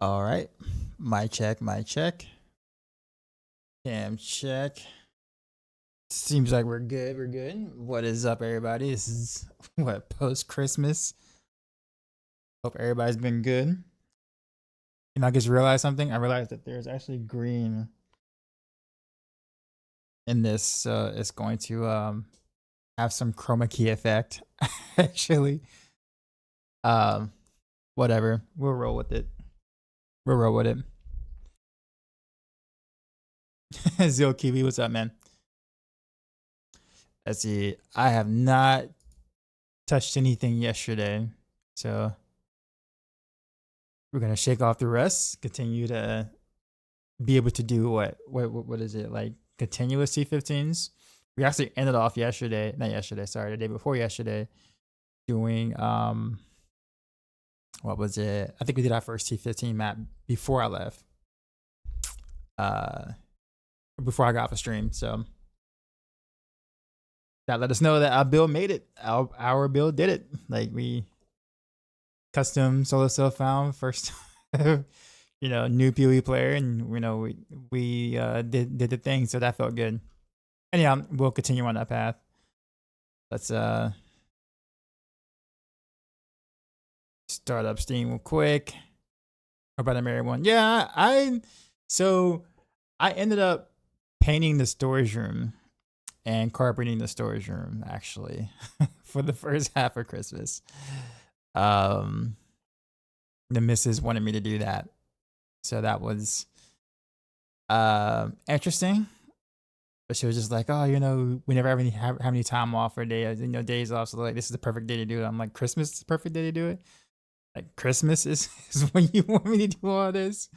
All right. Mic check, mic check. Cam check. Seems like we're good. We're good. What is up, everybody? This is what, post Christmas. Hope everybody's been good. And I just realized something. I realized that there's actually green in this. It's going to have some chroma key effect. Actually. Whatever. We'll roll with it. We'll roll with it. Zil Kiwi, what's up, man? Let's see. I have not touched anything yesterday, so we're gonna shake off the rest. Continue to be able to do what is it, like continuous T15s? We actually ended off yesterday, not yesterday, sorry, the day before yesterday, doing what was it? I think we did our first T15 map before I left. Before I got off the stream, so that let us know that our build made it. Our build did it. Like, we custom solo self found first new PoE player, and we did the thing, so that felt good. And yeah, we'll continue on that path. Let's start up Steam real quick. How about everyone? Yeah, I ended up painting the storage room and carpeting the storage room, actually, for the first half of Christmas. The missus wanted me to do that, so that was interesting. But she was just like, "Oh, we never have any time off or days off, so like this is the perfect day to do it." I'm like, "Christmas is the perfect day to do it. Like, Christmas is when you want me to do all this."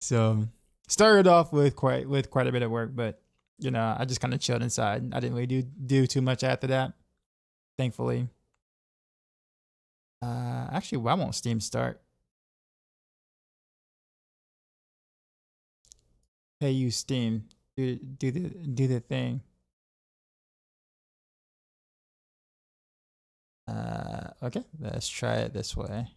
So started off with quite a bit of work, but I just kind of chilled inside. I didn't really do too much after that, thankfully. Actually, why won't Steam start? Hey, you Steam, do the thing. Okay, let's try it this way.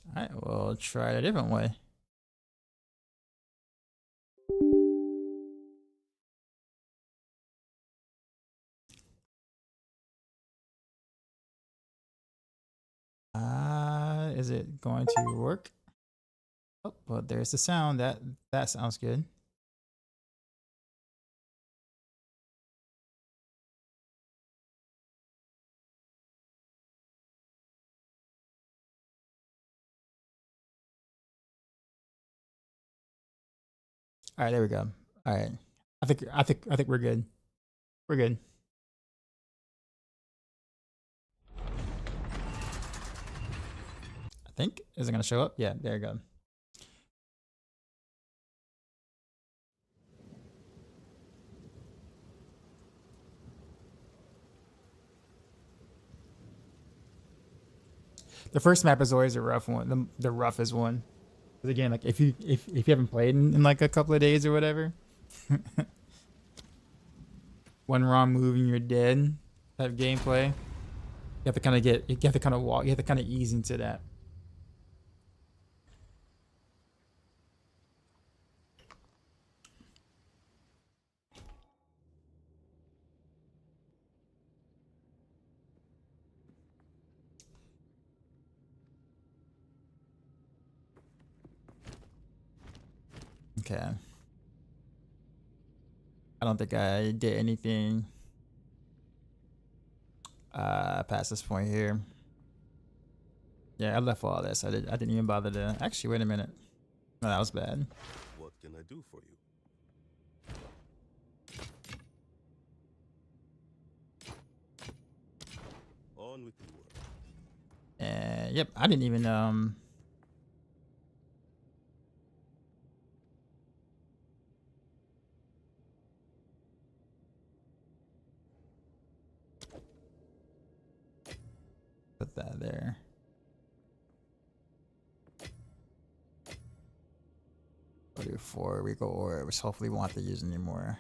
All right, we'll try it a different way. Is it going to work? Oh, well, there's the sound. That sounds good. All right, there we go. All right, I think we're good. We're good. I think, is it gonna show up? Yeah, there you go. The first map is always a rough one, the roughest one. Because again, like if you haven't played in like a couple of days or whatever, one wrong move and you're dead type gameplay. You have to kind of walk, you have to kind of ease into that. Okay. I don't think I did anything past this point here. Yeah, I left all this. I didn't even bother to actually, wait a minute. No, that was bad. What can I do for you? On with the work. Yep, I didn't even put that there. We'll do 4. We go orbs. Hopefully we won't have to use anymore.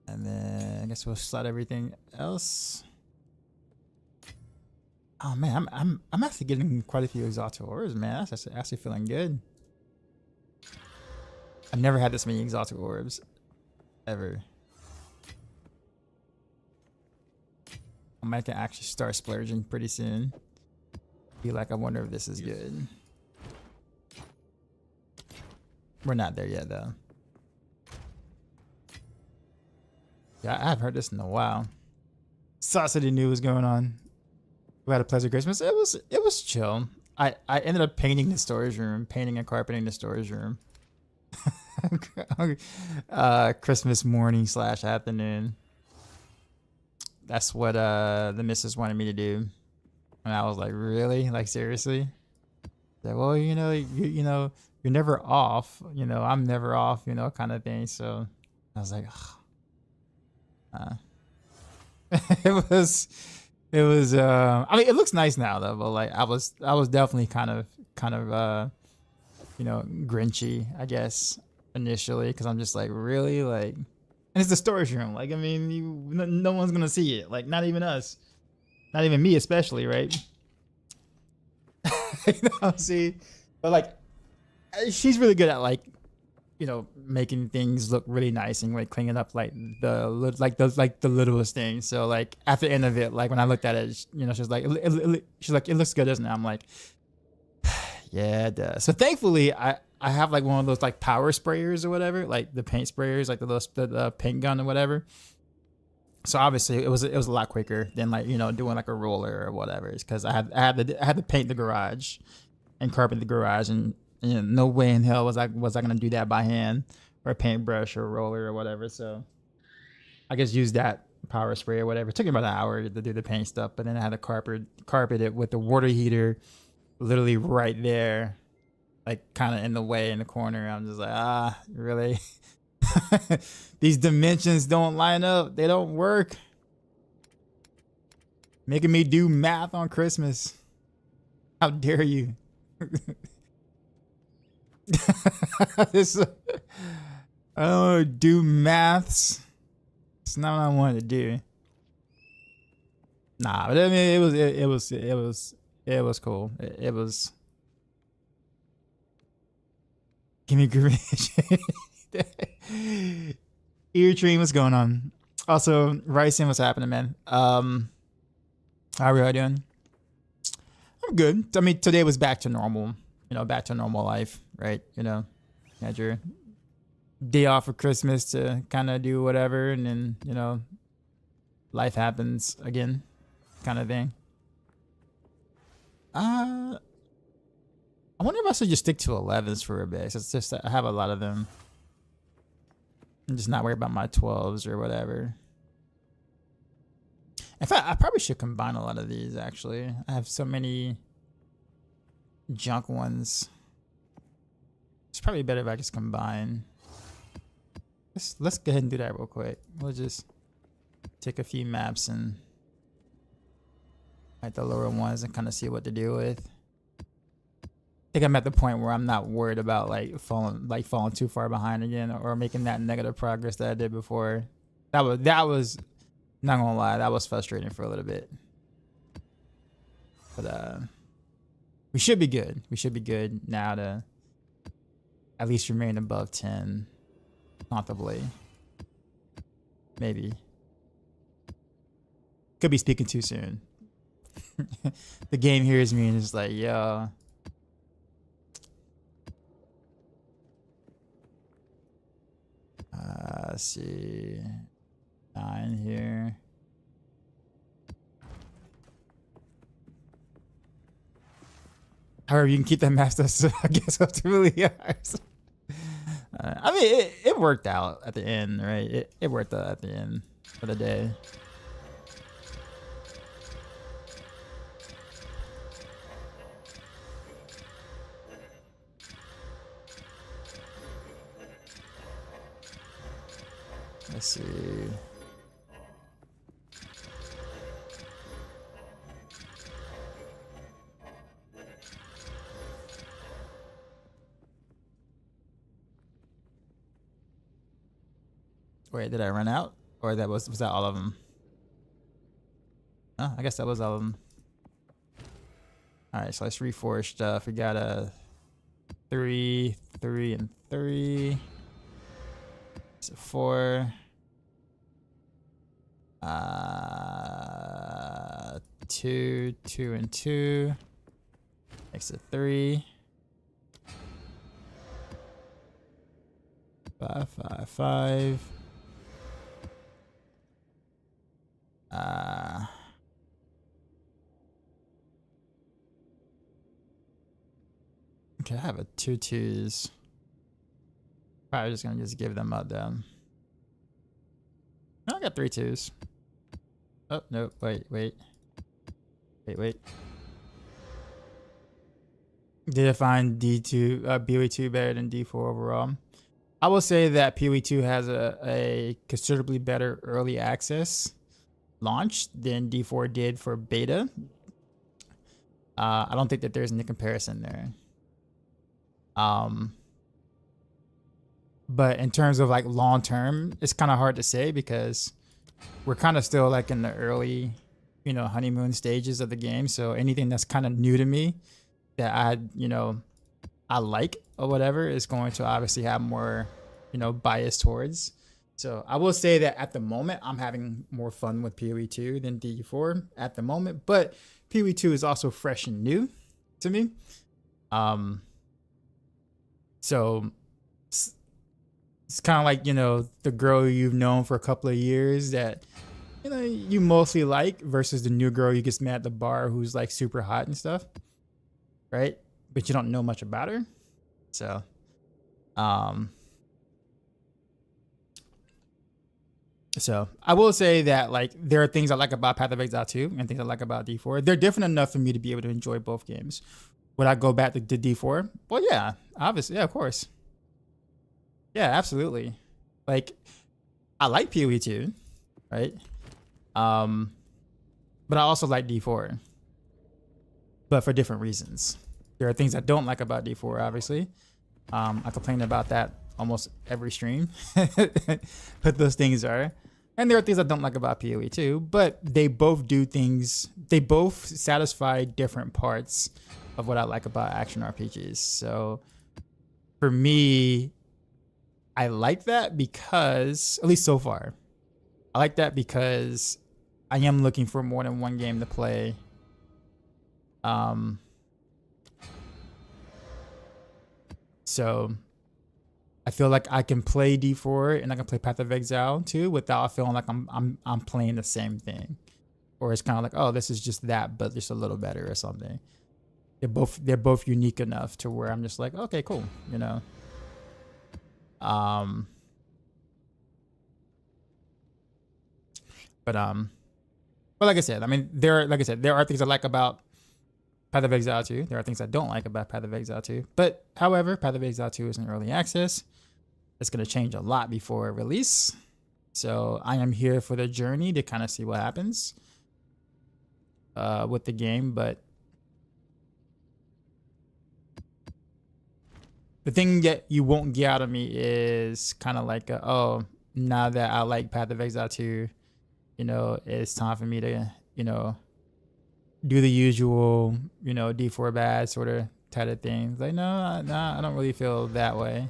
And then I guess we'll slot everything else. Oh man, I'm actually getting quite a few exalted ores, man. That's actually feeling good. I've never had this many exalted orbs ever. I might actually start splurging pretty soon. Be like, I wonder if this is good. We're not there yet though. Yeah, I haven't heard this in a while. Sausage knew what was going on. We had a pleasant Christmas. It was chill. I ended up painting the storage room, painting and carpeting the storage room. Christmas morning / afternoon. That's what the missus wanted me to do, and I was like, really? Like seriously? Like, well, you know, you're never off. You know, I'm never off. You know, kind of thing. So I was like, it was. I mean, it looks nice now though, but like I was definitely kind of you know, grinchy, I guess, initially, because I'm just like, really, like, and it's the storage room. Like, I mean, no one's gonna see it. Like, not even us, not even me, especially, right? You know, see, but like, she's really good at like, you know, making things look really nice and like cleaning up like the littlest things. So like at the end of it, like when I looked at it, you know, she's like, it looks good, doesn't it? I'm like, yeah, it does. So thankfully, I have like one of those like power sprayers or whatever, like the paint sprayers, like the paint gun or whatever. So obviously it was a lot quicker than like, you know, doing like a roller or whatever. It's because I had to paint the garage and carpet the garage, and you know, no way in hell was I gonna do that by hand or a paintbrush or a roller or whatever. So I just used that power spray or whatever. It took me about an hour to do the paint stuff, but then I had to carpet it with the water heater literally right there, like kind of in the way in the corner. I'm just like, really? These dimensions don't line up. They don't work. Making me do math on Christmas. How dare you? This, I don't want to do maths. It's not what I wanted to do. Nah, but I mean, it was cool. It was. Give me Grinch. Ear Dream, what's going on? Also, Ryson, what's happening, man? How are we all doing? I'm good. I mean, today was back to normal. You know, back to normal life, right? You know, you had your day off for Christmas to kind of do whatever, and then, you know, life happens again, kind of thing. I wonder if I should just stick to 11s for a bit. It's just I have a lot of them. I'm just not worried about my 12s or whatever. In fact, I probably should combine a lot of these, actually. I have so many junk ones. It's probably better if I just combine. Let's go ahead and do that real quick. We'll just take a few maps and like the lower ones and kind of see what to do with. I think I'm at the point where I'm not worried about like falling too far behind again or making that negative progress that I did before. That was not gonna lie, that was frustrating for a little bit. But we should be good. We should be good now to at least remain above 10 comfortably. Maybe. Could be speaking too soon. The game hears me and is like, yo. Let's see. 9 here. However, you can keep that master, so I guess up to really hours. I mean, it worked out at the end, right? It worked out at the end of the day. Let's see. Wait, did I run out? Or was that all of them? Oh, I guess that was all of them. All right, so let's reforge stuff. We got a 3, 3, and 3. So 4. 2, 2, and 2. Makes it 3. 5, 5, 5. Okay, I have a 2 2s. Probably just gonna give them up then. No, I got 3 2s. Oh no! Wait. Did I find D2 PoE2 better than D4 overall? I will say that PoE2 has a considerably better early access launch than D4 did for beta. I don't think that there's any comparison there. But in terms of like long term, it's kind of hard to say because we're kind of still like in the early, honeymoon stages of the game. So anything that's kind of new to me that I like or whatever is going to obviously have more, bias towards. So I will say that at the moment, I'm having more fun with PoE2 than D4 at the moment, but PoE2 is also fresh and new to me. So it's kind of like, the girl you've known for a couple of years that, you mostly like versus the new girl you just met at the bar who's like super hot and stuff. Right? But you don't know much about her. So, I will say that like there are things I like about Path of Exile 2 and things I like about D4. They're different enough for me to be able to enjoy both games. Would I go back to D4? Well, yeah, obviously, yeah, of course. Yeah, absolutely. Like, I like PoE2, right? But I also like D4, but for different reasons. There are things I don't like about D4, obviously. I complain about that almost every stream, but those things are. And there are things I don't like about PoE2, but they both do things, they both satisfy different parts of what I like about action RPGs. So for me, I like that because, at least so far, I like that because I am looking for more than one game to play. So I feel like I can play D4 and I can play Path of Exile too without feeling like I'm playing the same thing. Or it's kind of like, oh, this is just that, but just a little better or something. They're both unique enough to where I'm just like, okay, cool, But like I said, there are things I like about Path of Exile 2. There are things I don't like about Path of Exile 2. But however, Path of Exile 2 is in early access. It's going to change a lot before release. So I am here for the journey to kind of see what happens with the game. But the thing that you won't get out of me is kind of like, oh, now that I like Path of Exile 2, it's time for me to, do the usual, D4 bad sort of type of things. Like, no, I don't really feel that way.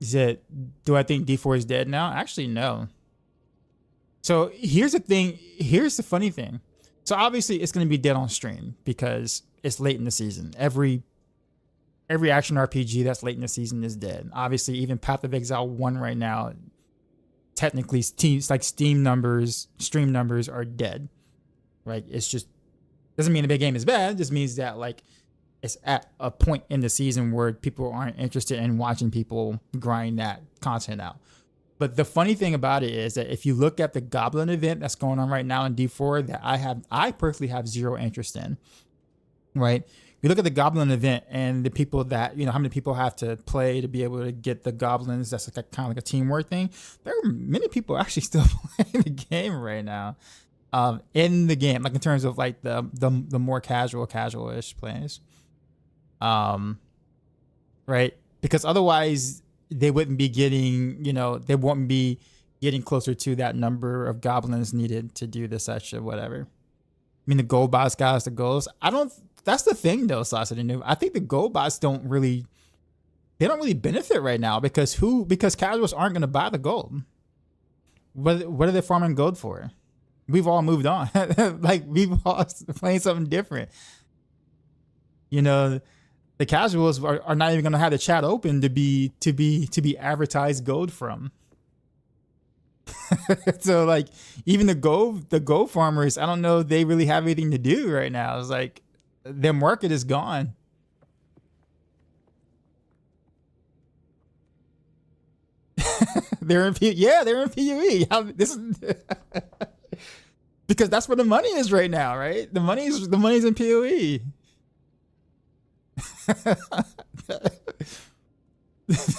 He said, do I think D4 is dead now? Actually, no. So here's the thing. Here's the funny thing. So obviously it's going to be dead on stream because it's late in the season. Every action RPG that's late in the season is dead. Obviously, even Path of Exile 1 right now, technically, Steam numbers, stream numbers are dead. Right? It's just, doesn't mean the big game is bad. It just means that like it's at a point in the season where people aren't interested in watching people grind that content out. But the funny thing about it is that if you look at the Goblin event that's going on right now in D4 that I personally have zero interest in, right? You look at the Goblin event and the people that, how many people have to play to be able to get the Goblins. That's like kind of like a teamwork thing. There are many people actually still playing the game right now. in the game, like in terms of like the more casual-ish players. Right? Because otherwise they wouldn't be getting, they wouldn't be getting closer to that number of goblins needed to do the such or whatever. I mean, the gold bots got us the goals. That's the thing though, Sauce. I think the gold bots don't really benefit right now because casuals aren't going to buy the gold. What are they farming gold for? We've all moved on. Like we've all playing something different. The casuals are not even going to have the chat open to be advertised gold from. So like even the gold farmers, I don't know if they really have anything to do right now. It's like their market is gone. They're in PUE. This is because that's where the money is right now, right? The money's in PUE.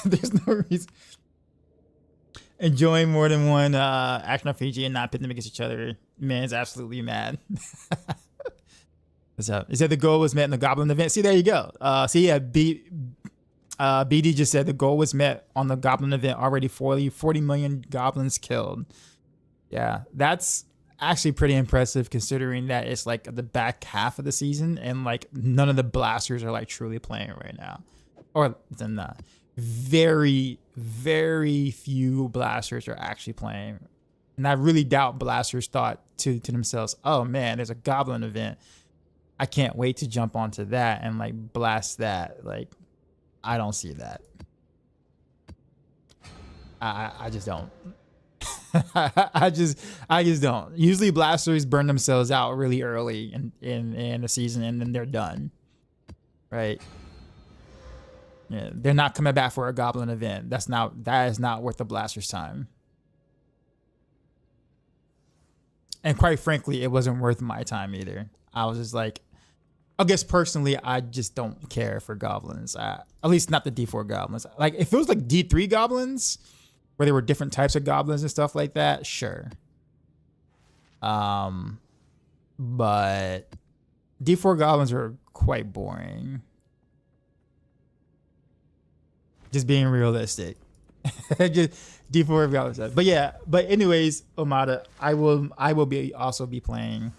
There's no reason. Enjoying more than one action RPG and not pitting them against each other. Man's absolutely mad. What's up? He said the goal was met in the Goblin event. See, there you go. BD just said the goal was met on the Goblin event. Already 40 million goblins killed. Yeah, that's actually pretty impressive considering that it's like the back half of the season and like none of the blasters are like truly playing right now. Or very, very few blasters are actually playing. And I really doubt blasters thought to themselves, oh man, there's a Goblin event. I can't wait to jump onto that and like blast that. Like, I don't see that. I just don't. I just don't. Usually blasters burn themselves out really early in the season and then they're done. Right? Yeah, they're not coming back for a Goblin event. That is not worth the blaster's time. And quite frankly, it wasn't worth my time either. I was just like, I guess personally, I just don't care for goblins. At least not the D4 goblins. Like if it was like D3 goblins, where there were different types of goblins and stuff like that, sure. But D4 goblins are quite boring. Just being realistic. Just D4 goblins. But yeah, but anyways, Omada, I will also be playing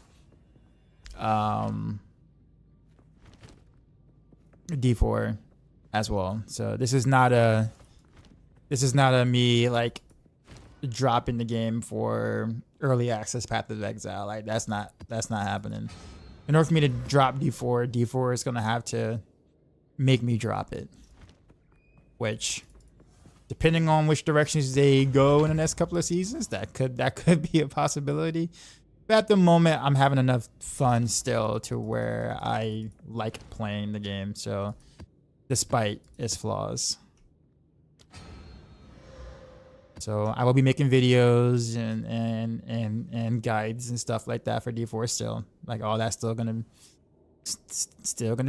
D4 as well. So this is not a me like dropping the game for early access Path of Exile. Like that's not happening. In order for me to drop D4 is gonna have to make me drop it. Which, depending on which directions they go in the next couple of seasons, that could be a possibility. But at the moment, I'm having enough fun still to where I like playing the game. So, despite its flaws. So I will be making videos and guides and stuff like that for D4 still. Like all that's still gonna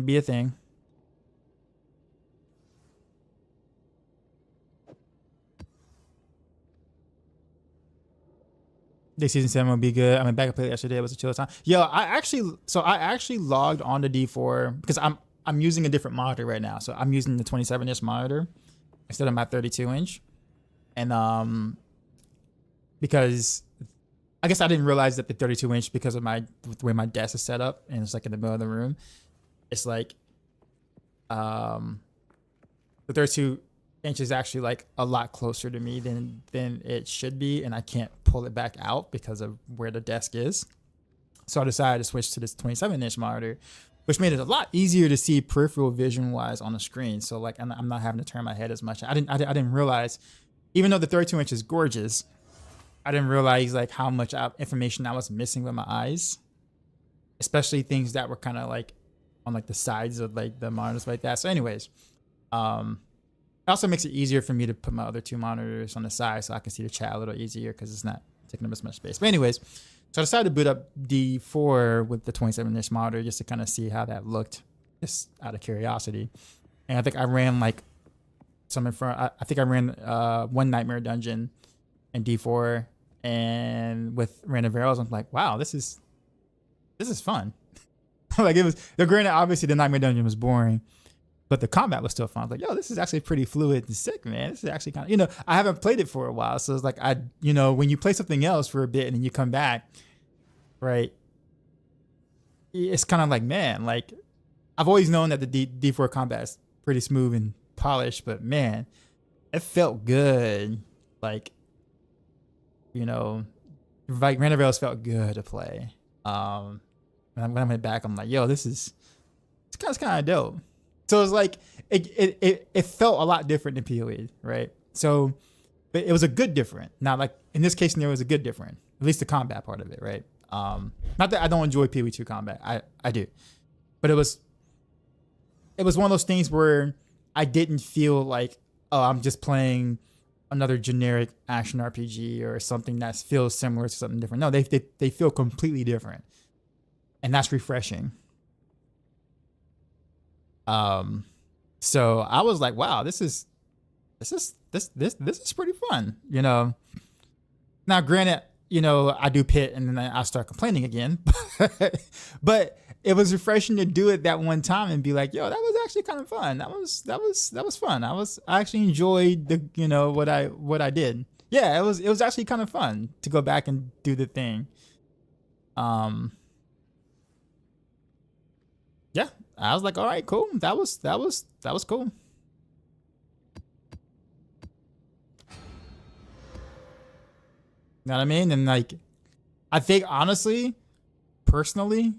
be a thing. This season 7 will be good. I mean, back and played yesterday. It was a chill time. Yo, I actually logged on to D4 because I'm using a different monitor right now. So I'm using the 27-inch monitor instead of my 32-inch. And because I guess I didn't realize that the 32-inch, because of the way my desk is set up and it's like in the middle of the room, it's like the 32-inch is actually like a lot closer to me than it should be, and I can't pull it back out because of where the desk is. So I decided to switch to this 27-inch monitor, which made it a lot easier to see peripheral vision wise on the screen. So like I'm not having to turn my head as much. I didn't realize, even though the 32-inch is gorgeous, I didn't realize like how much information I was missing with my eyes, especially things that were kind of like on like the sides of like the monitors like that. So anyways, it also makes it easier for me to put my other two monitors on the side so I can see the chat a little easier because it's not taking up as much space. But anyways, so I decided to boot up D4 with the 27-inch monitor just to kind of see how that looked, just out of curiosity. And I think I ran like I think I ran one Nightmare Dungeon in D4 and with random arrows, I'm like, wow, this is fun. Like it was. The granted, obviously the Nightmare Dungeon was boring, but the combat was still fun. I was like, yo, this is actually pretty fluid and sick, man. This is actually kind of, I haven't played it for a while, so it's like when you play something else for a bit and then you come back, right? It's kind of like, man, like I've always known that the D4 combat is pretty smooth and polished, but man, it felt good. Like, like Random Rails felt good to play. When I went back, I'm like, yo, it's kind of dope. So it's like it felt a lot different than PoE, right? So, but it was a good different. Not like in this case, there was a good different. At least the combat part of it, right? Not that I don't enjoy PoE 2 combat, I do, but it was one of those things where I didn't feel like, oh, I'm just playing another generic action RPG or something that feels similar to something different. No, they feel completely different, and that's refreshing. So I was like, wow, this is pretty fun, Now, granted, I do pit and then I start complaining again, but it was refreshing to do it that one time and be like, yo, that was actually kind of fun. That was fun. I actually enjoyed the, what I did. Yeah, it was actually kind of fun to go back and do the thing. Yeah, I was like, all right, cool. That was cool. You know what I mean? And like, I think honestly, personally,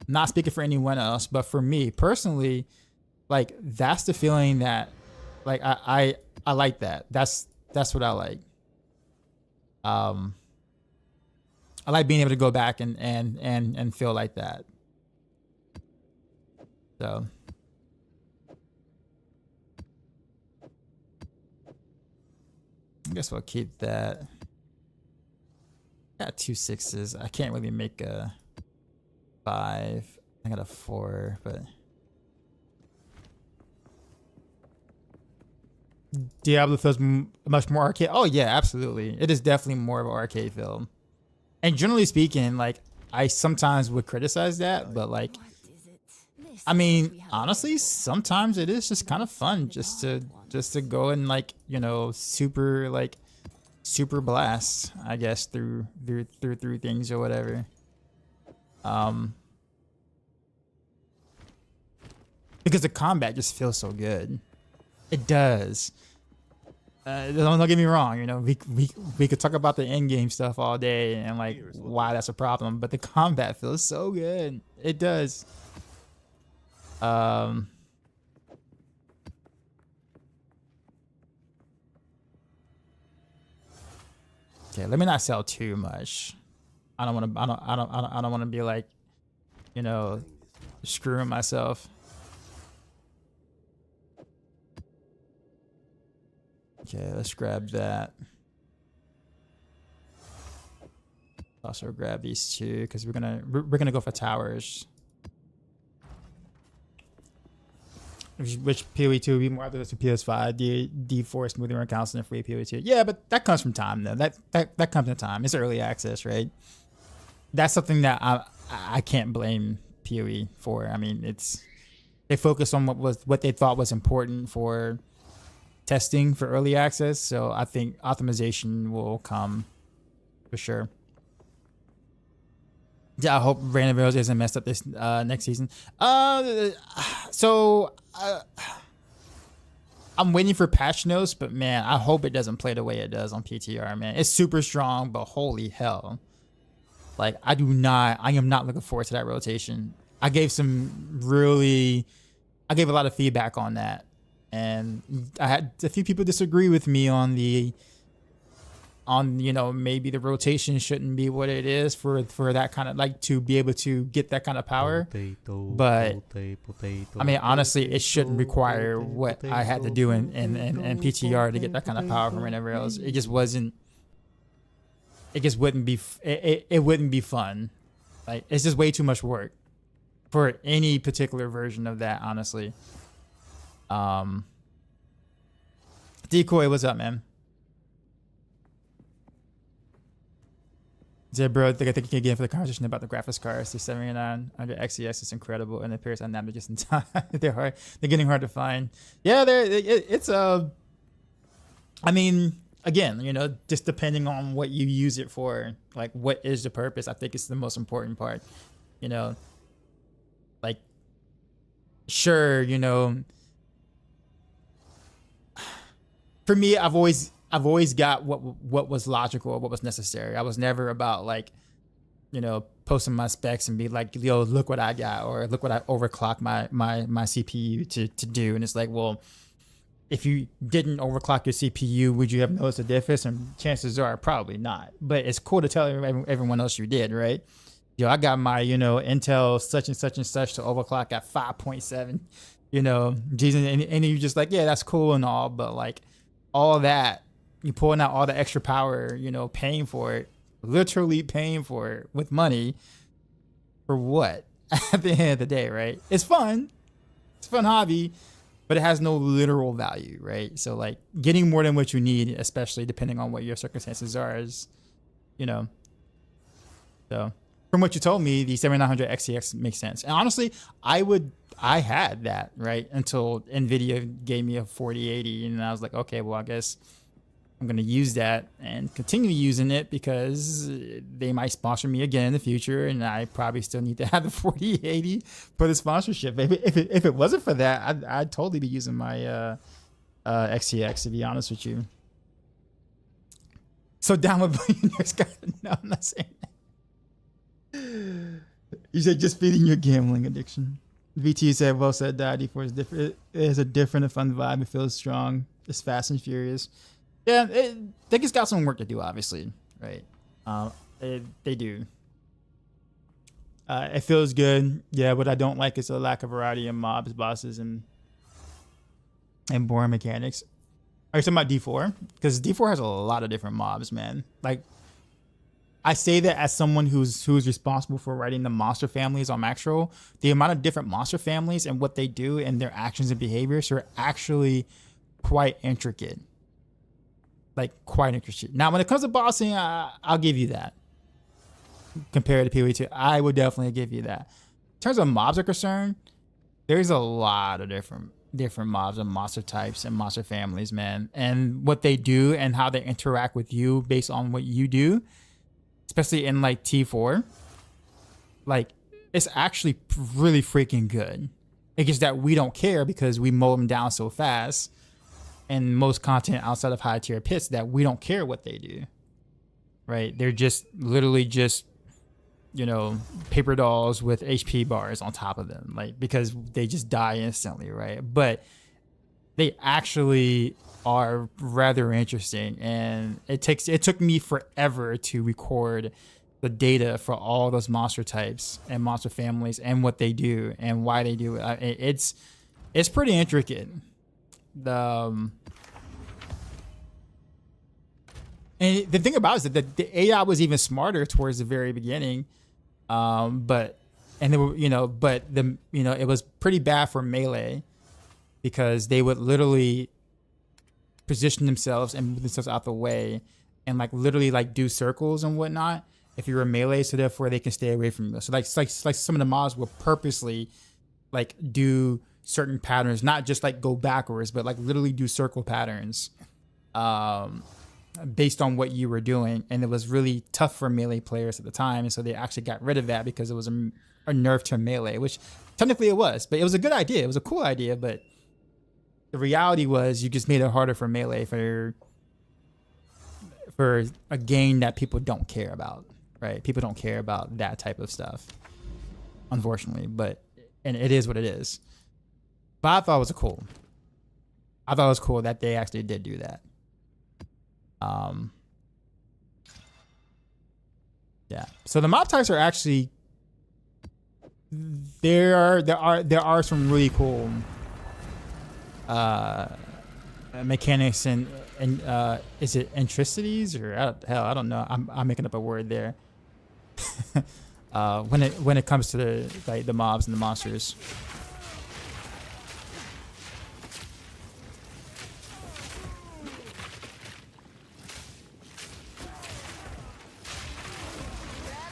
not speaking for anyone else, but for me personally, like that's the feeling that, like I like that. That's what I like. I like being able to go back and feel like that. So. I guess we'll keep that. Got 2 6s. I can't really make a 5. I got a 4, but Diablo feels much more arcade. Oh yeah, absolutely. It is definitely more of an arcade film. And generally speaking, like I sometimes would criticize that, but like, I mean, honestly, sometimes it is just kind of fun just to go and like, super blast, I guess, through things or whatever. Because the combat just feels so good. It does. Don't get me wrong, we could talk about the Endgame stuff all day and like why that's a problem, but the combat feels so good. It does. Okay, let me not sell too much. I don't want to be like, screwing myself. Okay, let's grab that. Also grab these two because we're gonna go for towers. Which PoE 2 would be more after to PS5, D4 smoothing around constant and free PoE 2. Yeah, but that comes from time though. That comes in time. It's early access, right? That's something that I can't blame PoE for. I mean, they focused on what they thought was important for testing for early access. So I think optimization will come for sure. Yeah, I hope Random Rails isn't messed up this next season. So I'm waiting for patch notes, but man, I hope it doesn't play the way it does on PTR, man. It's super strong, but holy hell. Like, I am not looking forward to that rotation. I gave a lot of feedback on that. And I had a few people disagree with me on maybe the rotation shouldn't be what it is for that kind of, like, to be able to get that kind of power. But I mean, honestly, it shouldn't require what I had to do in PTR to get that kind of power from Random Rails. It just wasn't. It just wouldn't be. It wouldn't be fun. Like, it's just way too much work for any particular version of that, honestly. Decoy, what's up, man? Yeah, bro, I think you can get for the conversation about the graphics cards. The 79 under XEX is incredible, and it appears dynamic just in time. They're getting hard to find. Yeah, it's I mean, again, you know, just depending on what you use it for, like what is the purpose. I think it's the most important part. You know, like, sure, you know, for me, I've always got what was logical, what was necessary. I was never about like, you know, posting my specs and be like, yo, look what I got, or look what I overclocked my CPU to do. And it's like, well, if you didn't overclock your CPU, would you have noticed a difference? And chances are probably not. But it's cool to tell everyone else you did, right? Yo, I got my, you know, Intel such and such to overclock at 5.7. You know, Jesus, and you're just like, yeah, that's cool and all, but like all that, you pulling out all the extra power, you know, paying for it, literally paying for it with money for what? At the end of the day, right? It's fun. It's a fun hobby, but it has no literal value, right? So like getting more than what you need, especially depending on what your circumstances are, is, you know. So from what you told me, the 7900 XTX makes sense. And honestly, I had that, right? Until NVIDIA gave me a 4080, and I was like, okay, well, I guess I'm going to use that and continue using it because they might sponsor me again in the future, and I probably still need to have the 4080 for the sponsorship. If it wasn't for that, I'd totally be using my XTX, to be honest with you. So down with billionaires. No, I'm not saying that. You said just feeding your gambling addiction. VT said, well said, D4 is different. It has a different and fun vibe. It feels strong. It's fast and furious. Yeah, they just got some work to do, obviously, right? They do. It feels good. Yeah, what I don't like is a lack of variety in mobs, bosses, and boring mechanics. Are you talking about D4? Because D4 has a lot of different mobs, man. Like, I say that as someone who's responsible for writing the monster families on Maxroll. The amount of different monster families and what they do and their actions and behaviors are actually quite intricate. Like, quite interesting. Now, when it comes to bossing, I'll give you that. Compared to PoE2, I would definitely give you that. In terms of mobs are concerned, there's a lot of different mobs and monster types and monster families, man. And what they do and how they interact with you based on what you do, especially in like T4, like, it's actually really freaking good. It's just that we don't care because we mow them down so fast. And most content outside of high tier pits, that we don't care what they do, right? They're just literally just, you know, paper dolls with HP bars on top of them, like, because they just die instantly, right? But they actually are rather interesting, and it took me forever to record the data for all those monster types and monster families and what they do and why they do it. It's pretty intricate. And the thing about it is that the AI was even smarter towards the very beginning, but it was pretty bad for melee because they would literally position themselves and move themselves out the way and like literally like do circles and whatnot if you were melee, so therefore they can stay away from you. So like some of the mobs will purposely like do certain patterns, not just like go backwards, but like literally do circle patterns based on what you were doing. And it was really tough for melee players at the time, and so they actually got rid of that because it was a nerf to melee, which technically it was, but it was a good idea. It was a cool idea, but the reality was you just made it harder for melee for a game that people don't care about, right? People don't care about that type of stuff, unfortunately, and it is what it is. But I thought it was cool. I thought it was cool that they actually did do that. Yeah. So the mob types are actually there are some really cool mechanics and is it intricities or I don't know. I'm making up a word there. When it comes to the mobs and the monsters.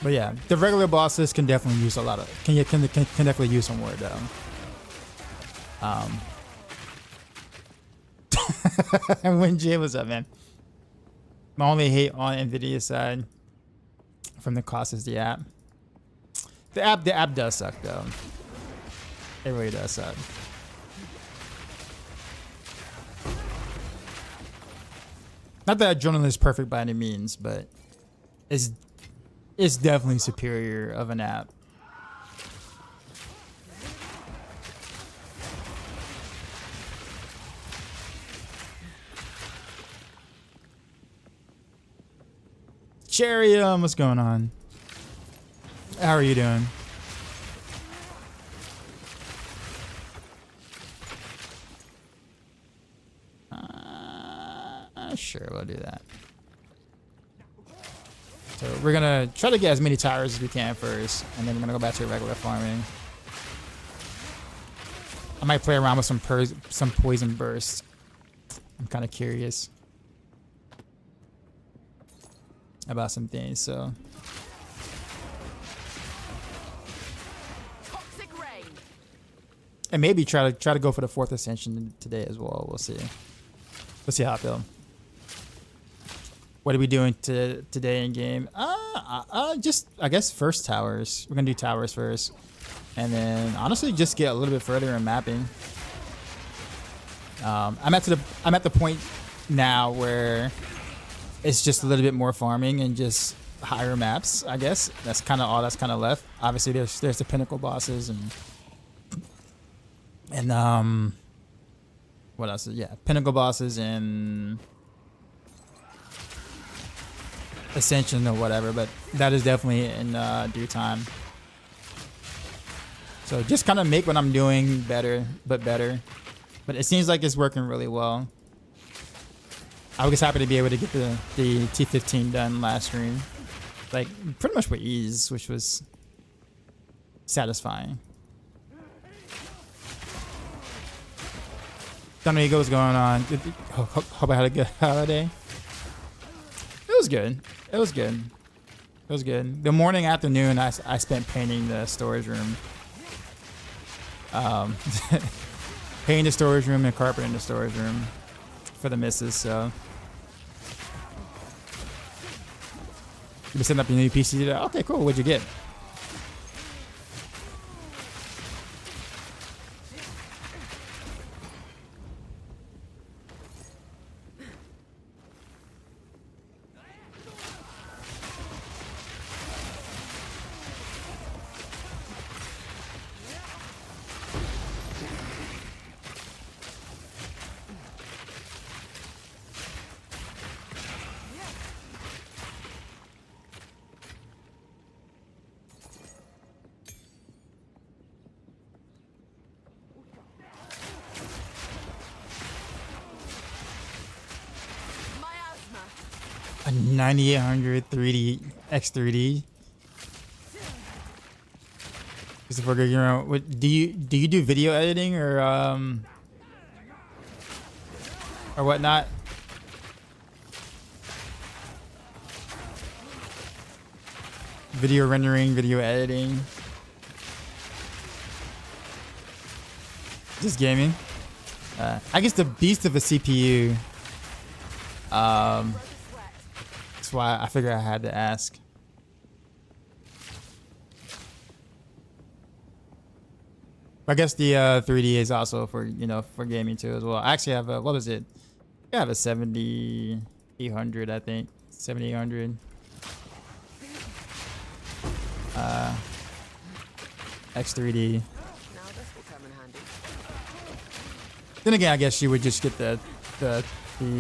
But yeah, the regular bosses can definitely use a lot of can definitely use some word though. And when Jay was up, man. My only hate on Nvidia's side from the cost is the app. The app does suck though. It really does suck. Not that Adrenaline is perfect by any means, but it's definitely superior of an app. Cherry, what's going on? How are you doing? Sure, we'll do that. So we're gonna try to get as many towers as we can first, and then we're gonna go back to regular farming. I might play around with some poison burst. I'm kind of curious about some things, so. And maybe try to go for the 4th ascension today as well. We'll see. We'll see how I feel. What are we doing today in game? Just I guess first towers. We're gonna do towers first, and then honestly just get a little bit further in mapping. I'm at the point now where it's just a little bit more farming and just higher maps. I guess that's kind of all that's kind of left. Obviously, there's the pinnacle bosses and what else? Yeah, pinnacle bosses and ascension or whatever, but that is definitely in due time. So just kind of make what I'm doing better. But it seems like it's working really well. I was happy to be able to get the T15 done last stream, like pretty much with ease, which was satisfying. Don't know what's going on. Hope I had a good holiday. It was good. It was good. It was good. The morning, afternoon, I spent painting the storage room. Painting the storage room and carpeting the storage room for the missus. So you been setting up your new PC today? Okay, cool. What'd you get? A 9800 3D X3D. Christopher Guerrero, what do you do video editing or whatnot? Video rendering, video editing. Just gaming. I guess the beast of a CPU. That's why I figured I had to ask. I guess the 3D is also for for gaming too as well. I actually have a what was it? I have a 7800, I think 7800. X3D. Then again, I guess you would just get the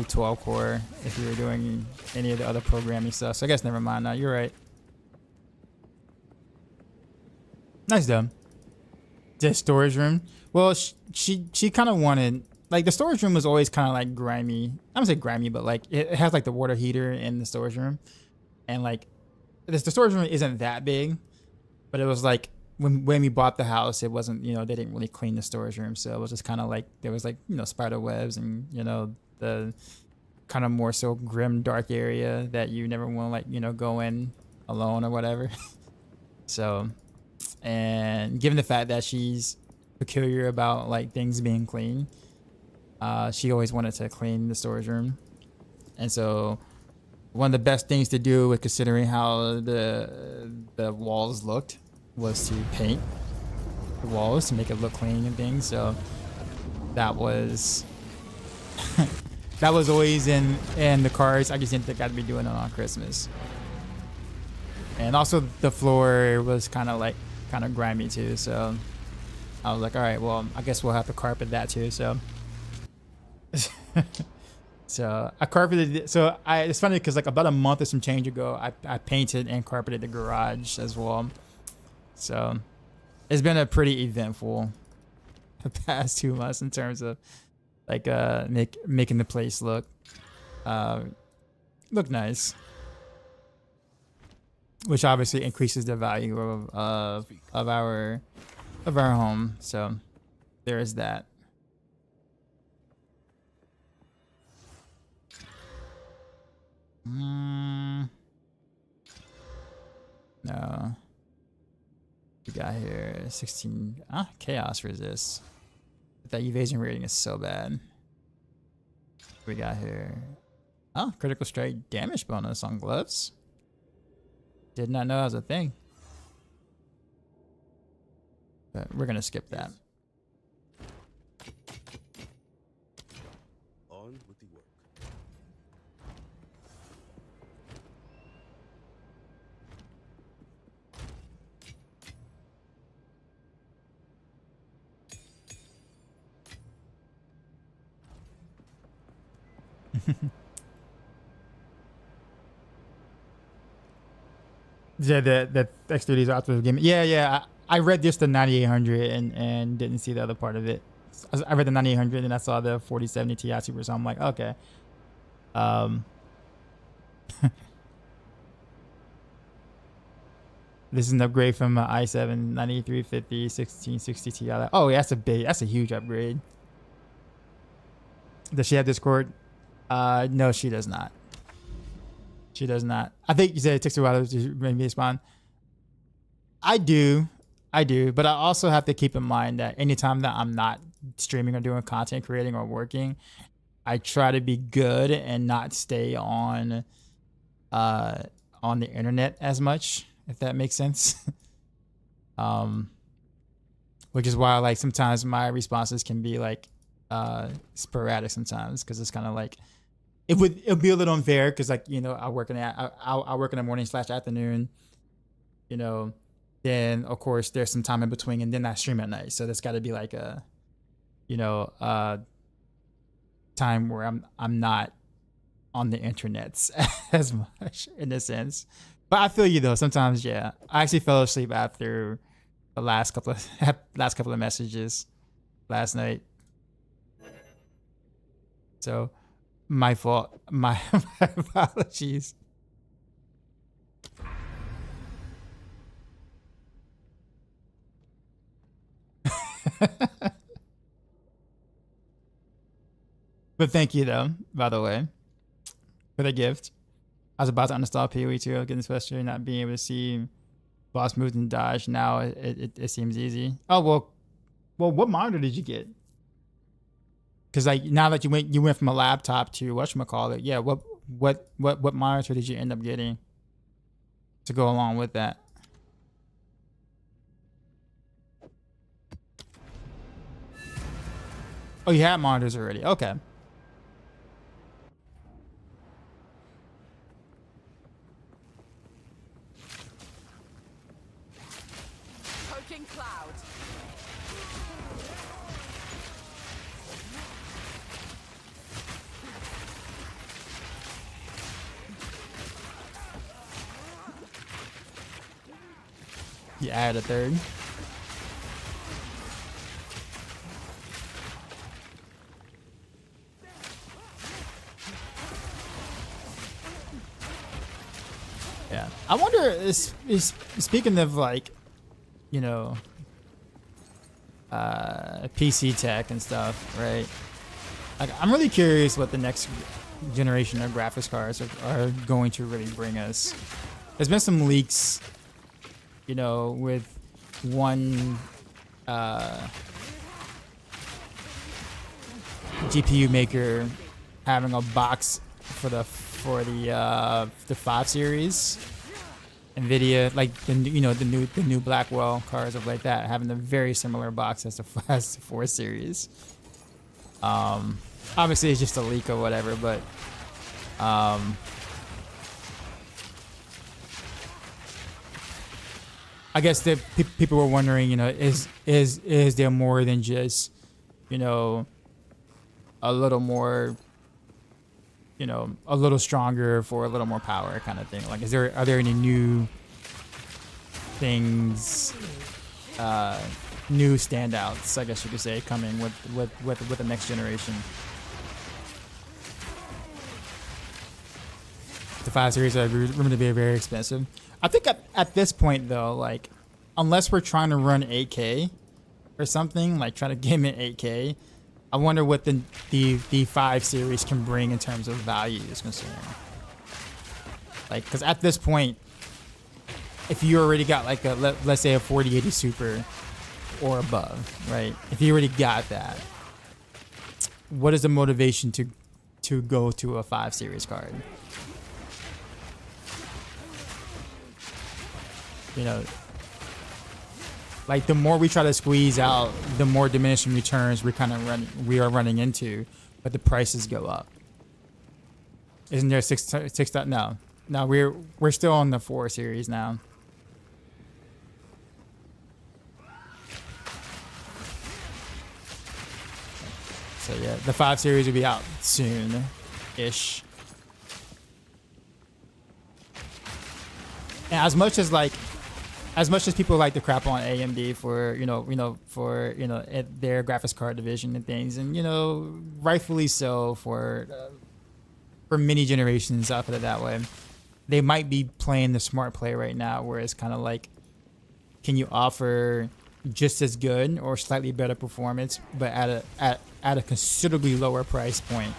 12 core if you were doing any of the other programming stuff. So I guess never mind. Now you're right. Nice though. The storage room. Well, she kind of wanted, like, the storage room was always kind of like grimy. I don't say grimy, but like it has like the water heater in the storage room, and like the storage room isn't that big, but it was like when we bought the house, it wasn't, they didn't really clean the storage room, so it was just kind of like there was like spider webs and the kind of more so grim dark area that you never want to like go in alone or whatever. So, and given the fact that she's peculiar about like things being clean, she always wanted to clean the storage room. And so one of the best things to do with considering how the walls looked was to paint the walls to make it look clean and things. So that was that was always in the cards. I just didn't think I'd be doing it on Christmas. And also the floor was kind of grimy too. So I was like, all right, well, I guess we'll have to carpet that too. So so I carpeted it. So it's funny because like about a month or some change ago, I painted and carpeted the garage as well. So it's been a pretty eventful the past 2 months in terms of like making the place look nice, which obviously increases the value of our home. So there is that. No. We got here 16. Chaos resist. That evasion rating is so bad. We got here. Critical strike damage bonus on gloves. Did not know that was a thing. But we're gonna skip that. On with the work. Yeah, the X30s are out of the game. Yeah. I read just the 9800 and didn't see the other part of it. I read the 9800 and I saw the 4070 Ti Super, so I'm like, okay. This is an upgrade from i7 9350 1660 Ti. Oh, yeah, that's a huge upgrade. Does she have Discord? No, she does not. She does not. I think you said it takes a while to respawn. I do, but I also have to keep in mind that anytime that I'm not streaming or doing content creating or working, I try to be good and not stay on the internet as much, if that makes sense. Which is why like sometimes my responses can be like sporadic sometimes, because it's kind of like it'll be a little unfair because like, you know, I work in the morning / afternoon, you know. Then of course there's some time in between, and then I stream at night. So there's got to be like a, you know, time where I'm not on the internets as much in a sense. But I feel you though. Sometimes, yeah, I actually fell asleep after the last couple of messages last night. So my fault. My apologies. But thank you though, by the way, for the gift. I was about to uninstall PoE too, getting frustrated not being able to see boss moves and dodge. Now it seems easy. Oh well, what monitor did you get? Because like now that you went from a laptop to whatchamacallit, yeah, what monitor did you end up getting to go along with that? Oh, you had monitors already. Okay. Poking cloud. You added a third. Yeah, I wonder. Is speaking of like, you know, PC tech and stuff, right? Like, I'm really curious what the next generation of graphics cards are going to really bring us. there's been some leaks, you know, with one GPU maker having a box for the 5 series. Nvidia, like the new Blackwell cards of like that, having a very similar box as the 4 series. Obviously it's just a leak or whatever, but I guess that people were wondering, you know, is there more than just, you know, a little more, you know, a little stronger for a little more power kind of thing? Like, are there any new things, new standouts, I guess you could say, coming with the next generation? The 5 series are rumored to be very expensive. I think at this point though, like, unless we're trying to run 8K or something, like trying to game in 8K, I wonder what the 5 series can bring in terms of value is concerned. Like, because at this point, if you already got like a let's say a 4080 Super or above, right? If you already got that, what is the motivation to go to a 5 series card? You know, like the more we try to squeeze out, the more diminishing returns we are running into, but the prices go up. Isn't there six? No, we're still on the 4 series now. So yeah, the 5 series will be out soon-ish. And as much as people like to crap on AMD for their graphics card division and things, and you know, rightfully so for many generations, I'll put it that way, they might be playing the smart play right now, where it's kind of like, can you offer just as good or slightly better performance, but at a considerably lower price point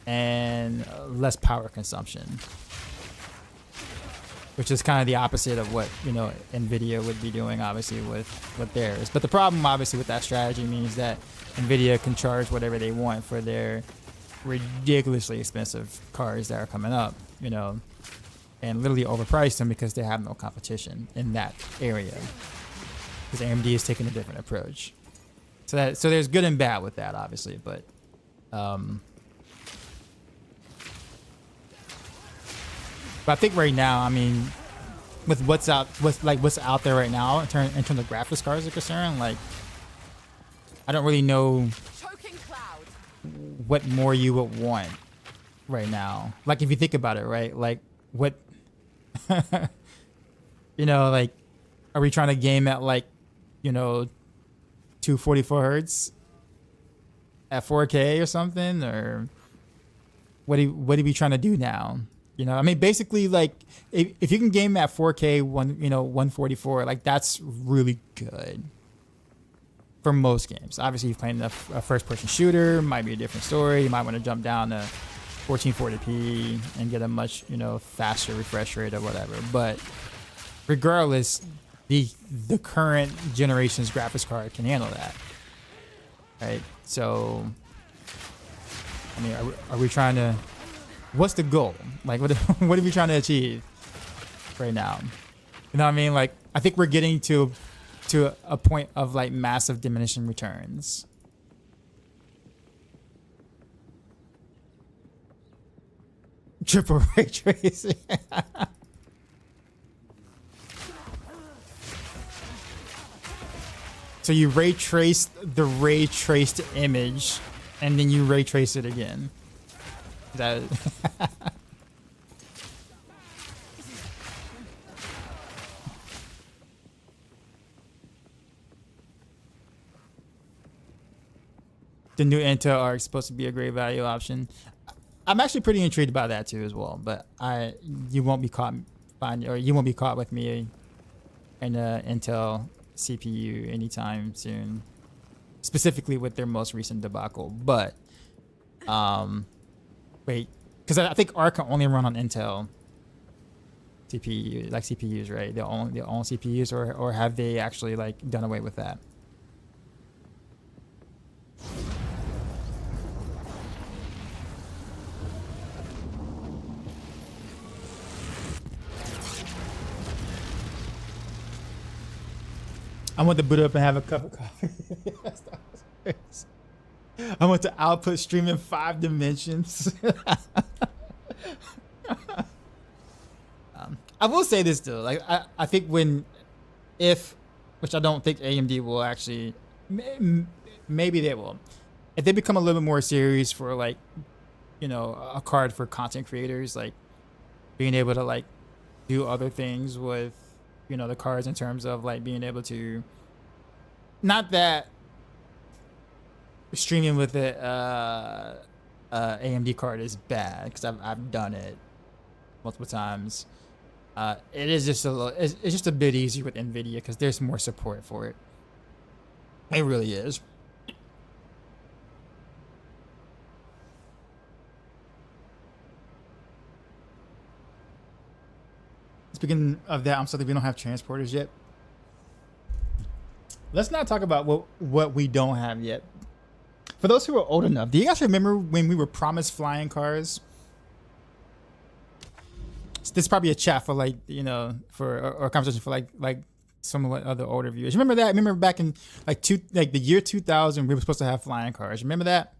and less power consumption? Which is kind of the opposite of what, you know, Nvidia would be doing, obviously, with theirs. But the problem, obviously, with that strategy means that Nvidia can charge whatever they want for their ridiculously expensive cards that are coming up, you know, and literally overprice them because they have no competition in that area. Because AMD is taking a different approach. So there's good and bad with that, obviously, but I think right now, I mean, with what's out there right now in terms of graphics cards are concerned, like, I don't really know what more you would want right now. Like, if you think about it, right? Like, what, you know, like, are we trying to game at, like, you know, 244 hertz at 4K or something, or what are we trying to do now? You know, I mean, basically, like, if you can game at 4K, 144, like, that's really good for most games. Obviously, if you're playing a first-person shooter, might be a different story. You might want to jump down to 1440p and get a much, you know, faster refresh rate or whatever. But regardless, the current generation's graphics card can handle that, right? So, I mean, are we trying to? What's the goal? Like, what are we trying to achieve right now? You know what I mean? Like, I think we're getting to a point of, like, massive diminishing returns. Triple ray tracing. So you ray trace the ray traced image, and then you ray trace it again. That the new Intel are supposed to be a great value option. I'm actually pretty intrigued by that too as well. But you won't be caught with me in a Intel CPU anytime soon, specifically with their most recent debacle. But wait, because I think ARC can only run on Intel. CPU, like CPUs, right? They own CPUs, or have they actually like done away with that? I want to boot up and have a cup of coffee. I want to output stream in 5 dimensions. I will say this though, like I think which I don't think AMD will actually, maybe they will, if they become a little bit more serious for like, you know, a card for content creators, like being able to like do other things with, you know, the cards in terms of like being able to, not that streaming with the AMD card is bad, because I've done it multiple times. It is just it's just a bit easier with NVIDIA because there's more support for it. It really is. Speaking of that, I'm sorry we don't have transporters yet. Let's not talk about what we don't have yet. For those who are old enough, do you guys remember when we were promised flying cars? This is probably a chat for like, you know, for or a conversation for like some of the other older viewers. Remember that? Remember back in like the year 2000, we were supposed to have flying cars. Remember that?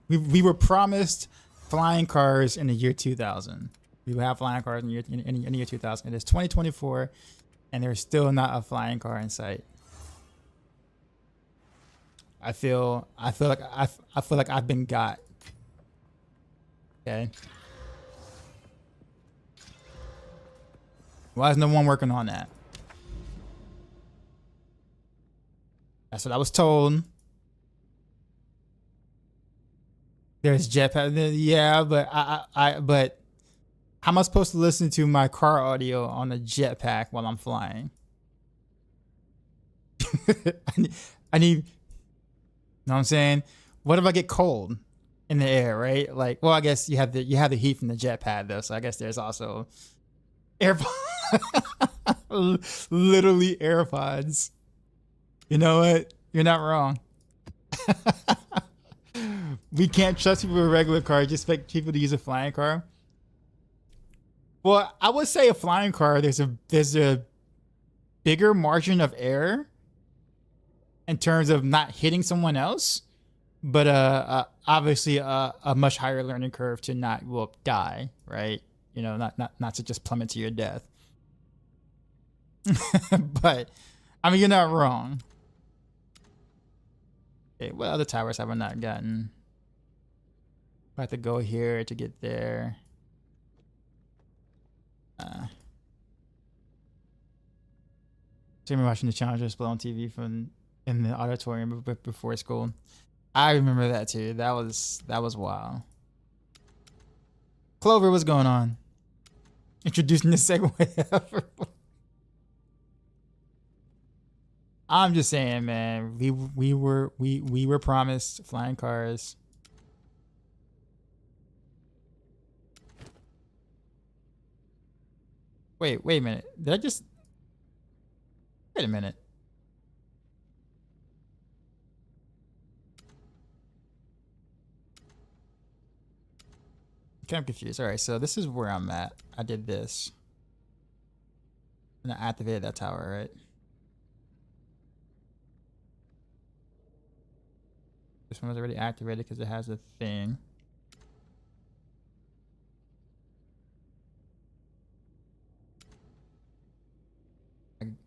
We were promised flying cars in the year 2000. We will have flying cars in the year 2000. It is 2024, and there's still not a flying car in sight. I feel like I've been got. Okay. Why is no one working on that? That's what I was told. There's jetpack. Yeah, but but how am I supposed to listen to my car audio on a jetpack while I'm flying? I need. Know what I'm saying? What if I get cold in the air, right? Like, well, I guess you have the heat from the jetpack though, so I guess there's also AirPods. Literally AirPods. You know what? You're not wrong. We can't trust people with a regular car, just expect people to use a flying car. Well, I would say a flying car, there's a bigger margin of error in terms of not hitting someone else, but obviously a much higher learning curve to not die, right? You know, not to just plummet to your death. But I mean, you're not wrong. Okay, what other towers have I not gotten? I have to go here to get there. So you're watching the Challengers play on TV from in the auditorium before school. I remember that too. That was wild. Clover, what's going on? Introducing the segue. I'm just saying, man. We were promised flying cars. Wait a minute. Did I just? Wait a minute. Okay, I'm confused. All right, so this is where I'm at. I did this, and I activated that tower, right? This one was already activated because it has a thing.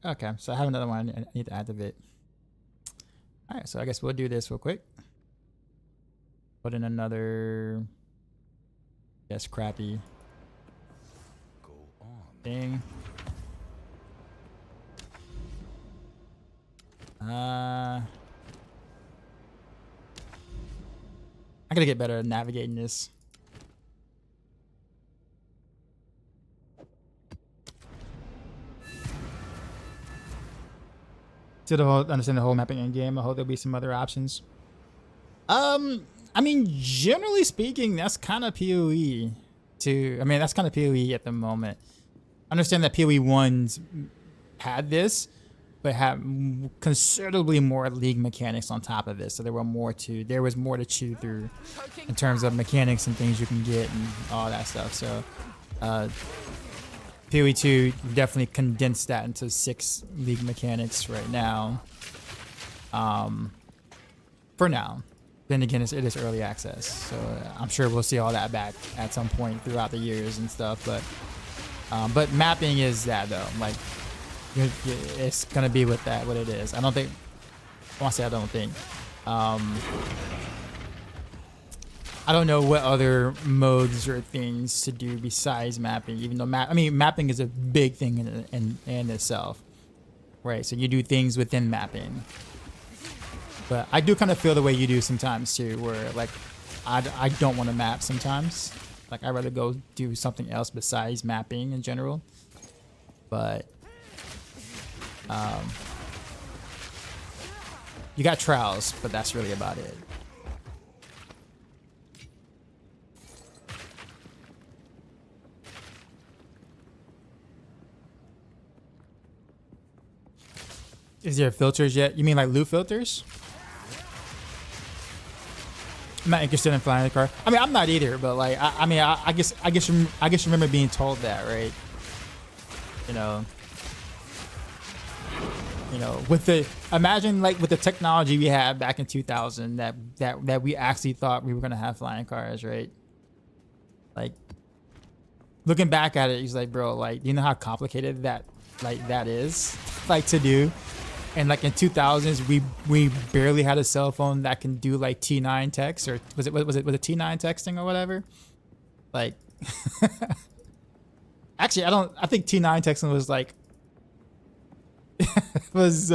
Okay, so I have another one I need to activate. All right, so I guess we'll do this real quick. Put in another, yes, crappy Go on. thing. I gotta get better at navigating this. Still understand the whole mapping in game. I hope there'll be some other options. I mean, generally speaking, that's kind of PoE. 2. I mean, that's kind of PoE at the moment. I understand that PoE 1s had this, but had considerably more league mechanics on top of this. So there was more to chew through in terms of mechanics and things you can get and all that stuff. So PoE 2 definitely condensed that into 6 league mechanics right now. For now. Then again, it is early access, so I'm sure we'll see all that back at some point throughout the years and stuff. But mapping is that though. Like, it's gonna be with that what it is. I don't think. I want to say I don't think. I don't know what other modes or things to do besides mapping. Even though mapping is a big thing in itself, right? So you do things within mapping. But I do kind of feel the way you do sometimes too, where like I don't want to map sometimes. Like I'd rather go do something else besides mapping in general. But you got trials, but that's really about it. Is there filters yet? You mean like loot filters? I'm not interested in flying the car. I mean, I'm not either, but like, I guess remember being told that, right? You know, imagine like with the technology we had back in 2000 that we actually thought we were gonna have flying cars, right? Like, looking back at it, he's like, bro, like, you know how complicated that is, like, to do. And like in 2000s, we barely had a cell phone that can do like T9 text, or was it T9 texting or whatever? Like, actually, I think T9 texting was like was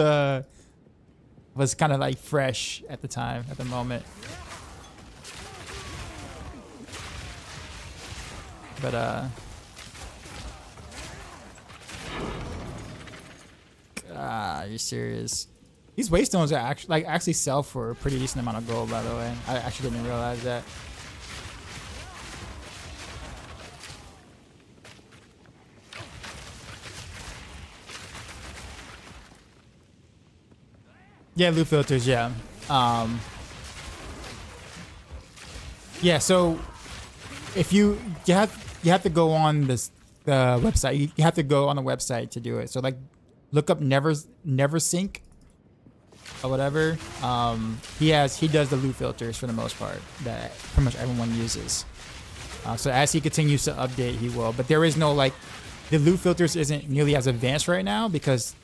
kind of like fresh at the time, at the moment. But are you serious? These waystones are actually sell for a pretty decent amount of gold, by the way. I actually didn't realize that. Yeah, loot filters, yeah. Yeah, so if you have to go on the website. You have to go on the website to do it. So like, look up never sync or whatever. He does the loot filters for the most part that pretty much everyone uses. So as he continues to update, he will. But there is no like, the loot filters isn't nearly as advanced right now because,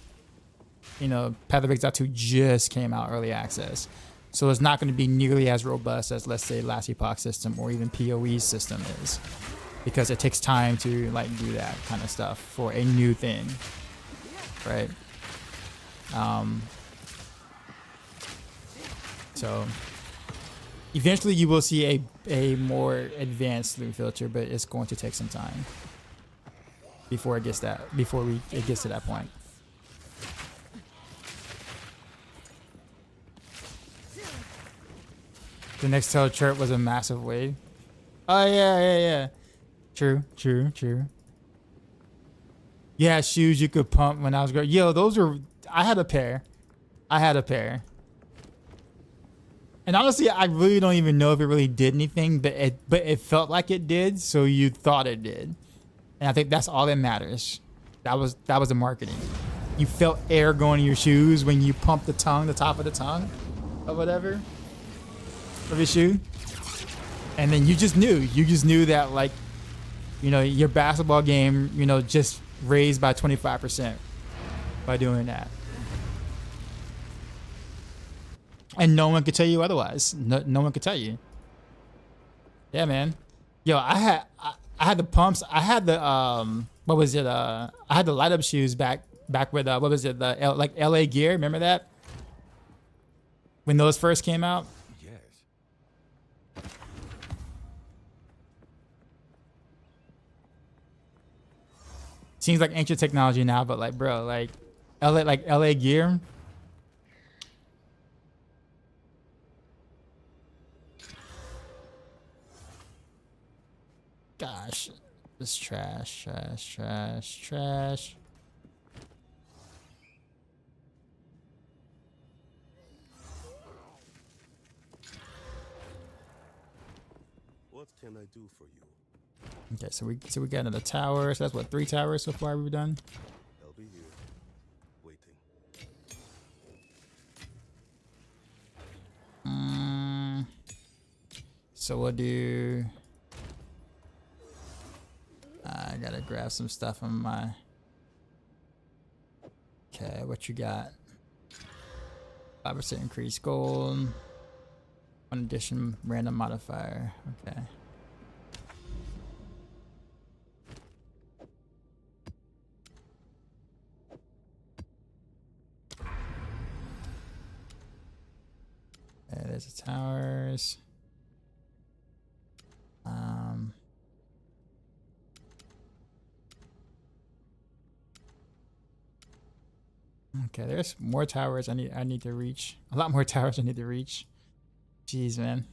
you know, Path of Exile 2 just came out early access. So it's not going to be nearly as robust as, let's say, Last Epoch system or even PoE's system is, because it takes time to like do that kind of stuff for a new thing, right? So eventually you will see a more advanced loot filter, but it's going to take some time before it gets to that point. The next tail chirp was a massive wave. Oh yeah. True. Yeah, shoes you could pump when I was growing. Yo, those were. I had a pair. And honestly, I really don't even know if it really did anything, but it felt like it did, so you thought it did. And I think that's all that matters. That was the marketing. You felt air going in your shoes when you pumped the top of the tongue, or whatever, of your shoe. And then you just knew that, like, you know, your basketball game, you know, just raised by 25% by doing that. And no one could tell you otherwise. No one could tell you. Yeah, man. Yo, I had the pumps. I had the what was it? I had the light up shoes back with what was it? The like LA Gear. Remember that? When those first came out. Yes. Seems like ancient technology now, but like, bro, like LA Gear. Gosh, this trash, trash, trash, trash. What can I do for you? Okay, so we got another tower. So that's what, 3 towers so far we've done. I'll be here, waiting. So we'll do. I gotta grab some stuff on my. Okay, what you got? 5% increased gold. 1 addition random modifier. Okay. Okay, there's the towers. Okay, there's more towers I need to reach. A lot more towers I need to reach. Jeez, man.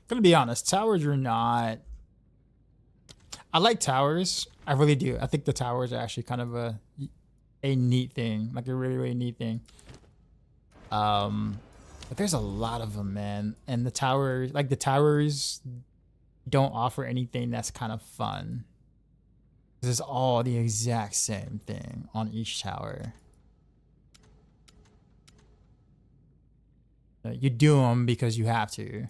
Gonna be honest, towers are not. I like towers. I really do. I think the towers are actually kind of a neat thing, like a really neat thing. But there's a lot of them, man, and the towers, like the towers, don't offer anything that's kind of fun. It's all the exact same thing on each tower. You do them because you have to,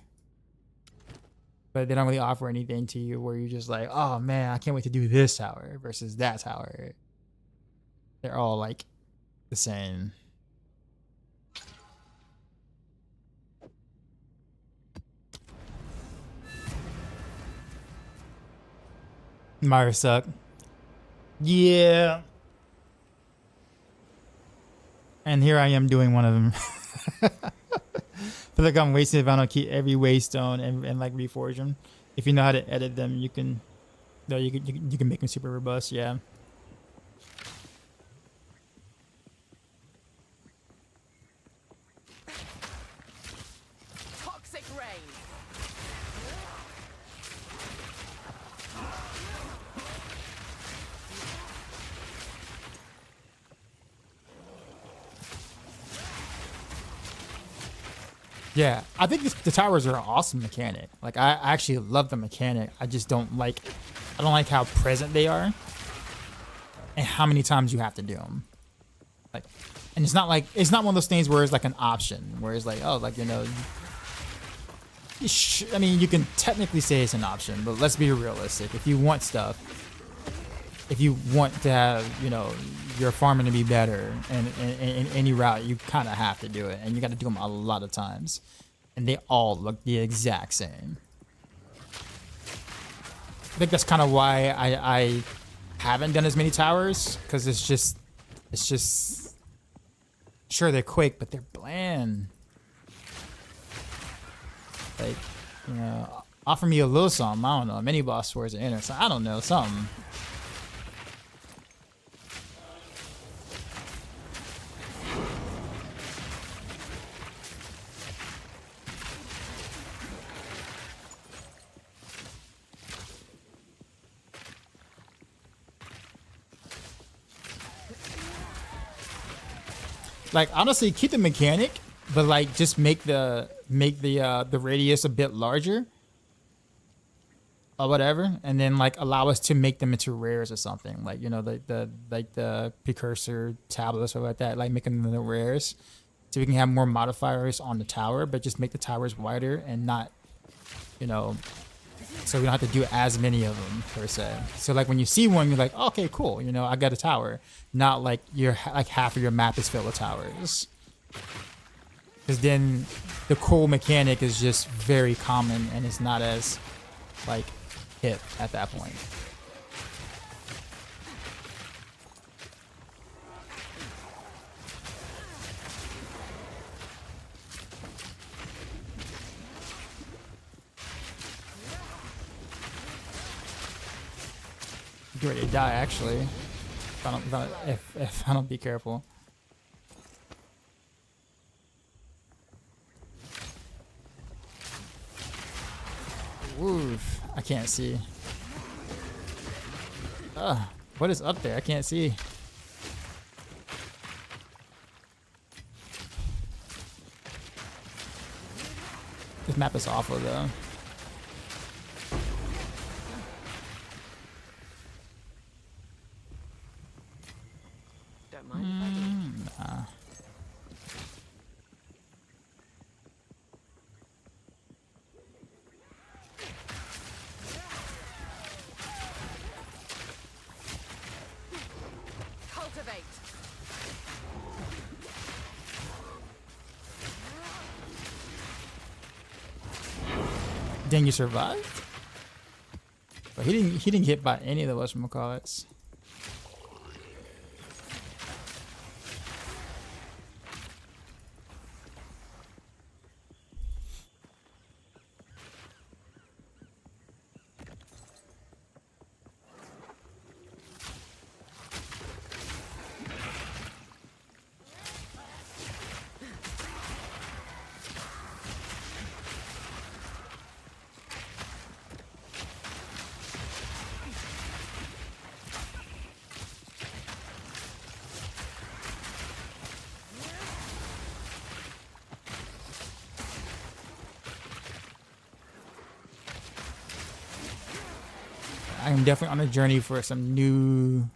but they don't really offer anything to you where you're just like, oh man, I can't wait to do this tower versus that tower. They're all like the same. Myra suck. Yeah. And here I am doing one of them. Feel like I'm wasting if I don't keep every waystone and like reforge them. If you know how to edit them, you can. No, you can make them super robust. Yeah. Toxic rain. Yeah, I think the towers are an awesome mechanic. Like I actually love the mechanic. I just don't like how present they are and how many times you have to do them. Like, and it's not one of those things where it's like an option where it's like, oh, like, you know, I mean, you can technically say it's an option, but let's be realistic. If you want stuff, if you want to have, you know, your farming to be better in any route, you kind of have to do it, and you got to do them a lot of times, and they all look the exact same. I think that's kind of why I haven't done as many towers, because it's just sure they're quick, but they're bland. Like, you know, offer me a little something. I don't know, mini boss towards the inner, so I don't know, something. Like, honestly, keep the mechanic, but like just make the radius a bit larger or whatever, and then like allow us to make them into rares or something, like, you know, the precursor tablets or like that, like making them the rares so we can have more modifiers on the tower, but just make the towers wider and not, you know, so we don't have to do as many of them per se. So like when you see one, you're like, okay, cool, you know, I got a tower. Not like you're like half of your map is filled with towers. Because then the cool mechanic is just very common and it's not as like hip at that point. Get ready to die, actually. If I don't be careful. Oof. I can't see. What is up there? I can't see. This map is awful though. Don't mind if I do. Nah. Cultivate. Dang, you survived? But he didn't get by any of the whatchamacallits. I'm definitely on a journey for some new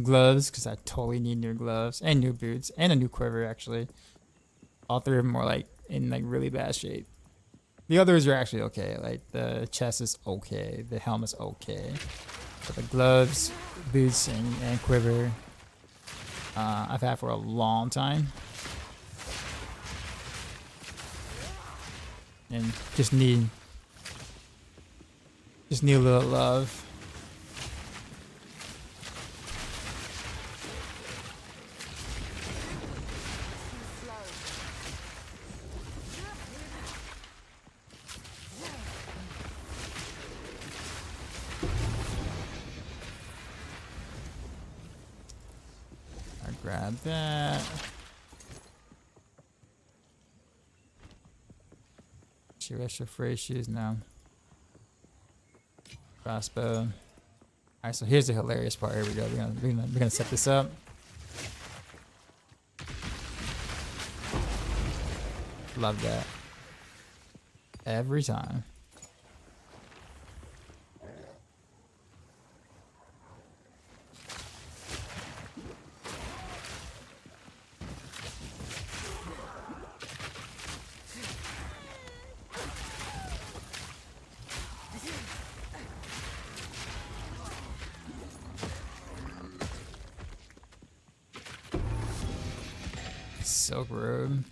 gloves because I totally need new gloves and new boots and a new quiver actually. All three of them are like in like really bad shape. The others are actually okay. Like the chest is okay, the helmet's okay, but the gloves, boots, and quiver I've had for a long time, and just need a little love. Grab that. She extra free shoes now. Crossbow. Alright, so here's the hilarious part. Here we go. We're gonna set this up. Love that. Every time. Silk robe.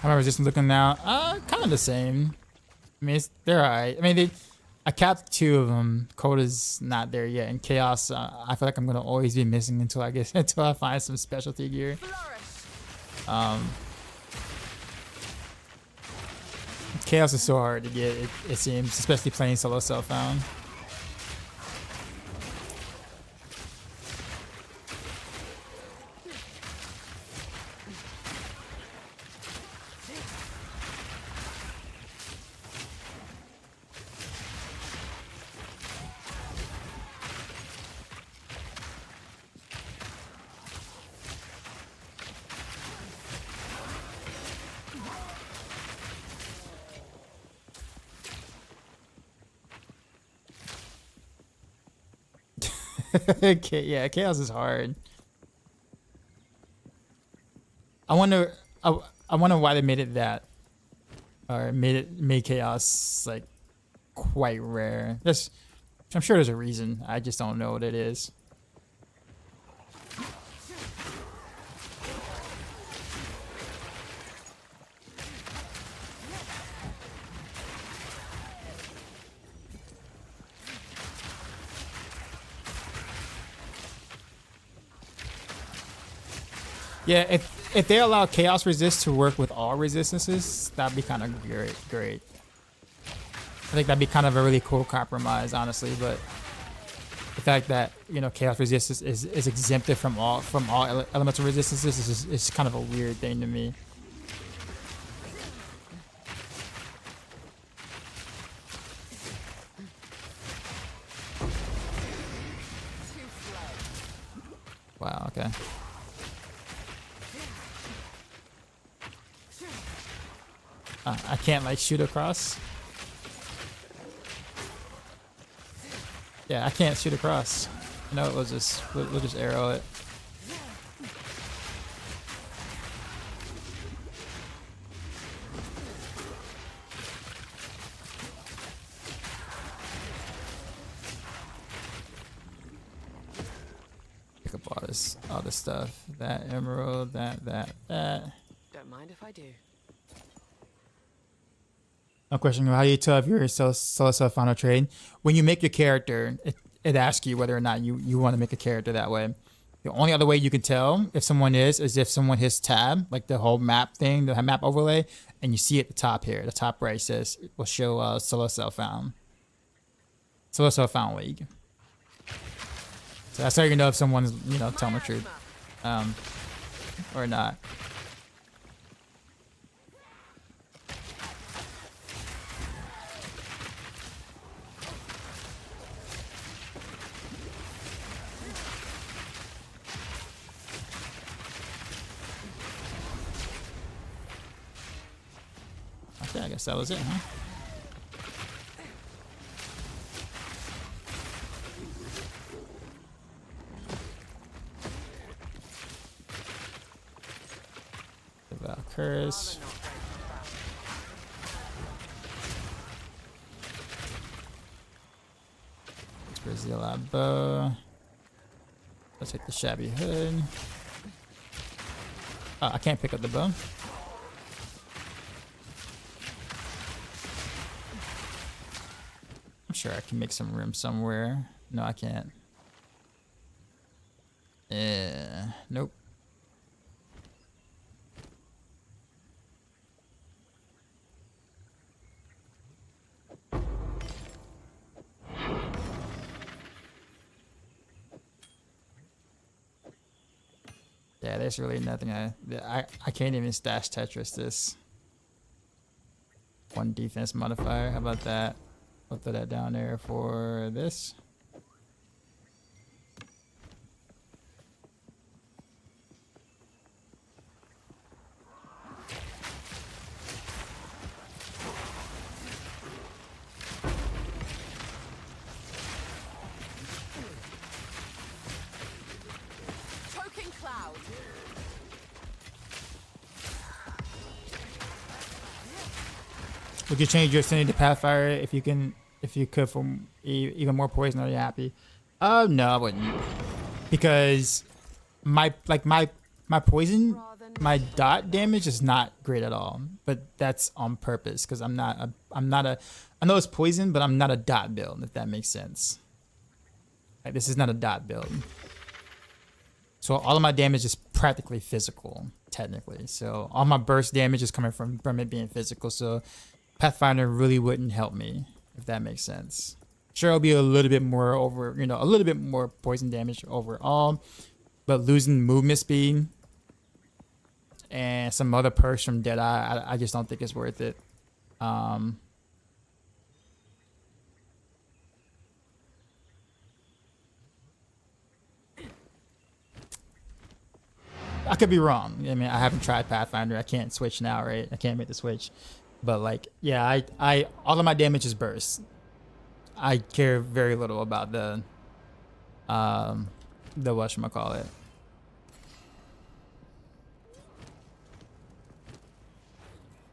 How am I just looking now? Kind of the same. I mean, they're alright. I mean, I capped 2 of them. Coda's not there yet, and Chaos. I feel like I'm gonna always be missing until I find some specialty gear. Chaos is so hard to get. It seems, especially playing solo self-found. Okay, yeah, Chaos is hard. I wonder why they made it that, or made Chaos like quite rare. I'm sure there's a reason. I just don't know what it is. Yeah, if they allow chaos resist to work with all resistances, that'd be kind of great. I think that'd be kind of a really cool compromise, honestly. But the fact that, you know, chaos resistance is exempted from all elemental resistances is kind of a weird thing to me. Wow. Okay. I can't like shoot across. Yeah, I can't shoot across. No, we'll just arrow it. Pick up all this stuff. That emerald, that. Don't mind if I do. No question. How do you tell if you're a solo final trade? When you make your character, it asks you whether or not you want to make a character that way. The only other way you can tell if someone is if someone hits tab, like the whole map thing, the map overlay, and you see at the top here, the top right says it will show solo self found. Solo self found league. So that's how you know if someone's, you know, telling the truth, or not. I guess that was it, huh? The Valkyries. Let's Brazil that bow. Let's take the shabby hood. Oh, I can't pick up the bow. Sure, I can make some room somewhere. No, I can't. Nope. Yeah, there's really nothing I can't even stash Tetris this. One defense modifier. How about that? I'll throw that down there for this. Choking cloud. Would you change your affinity to Pathfire if you could for even more poison? Are you happy? No, I wouldn't, because my poison, my dot damage is not great at all. But that's on purpose, because I know it's poison, but I'm not a dot build, if that makes sense. Like, this is not a dot build. So all of my damage is practically physical, technically. So all my burst damage is coming from it being physical. So Pathfinder really wouldn't help me, if that makes sense. Sure, it'll be a little bit more a little bit more poison damage overall, but losing movement speed and some other perks from Deadeye, I just don't think it's worth it. I could be wrong. I mean, I haven't tried Pathfinder. I can't switch now, right? I can't make the switch. But like, yeah, I all of my damage is burst. I care very little about the whatchamacallit.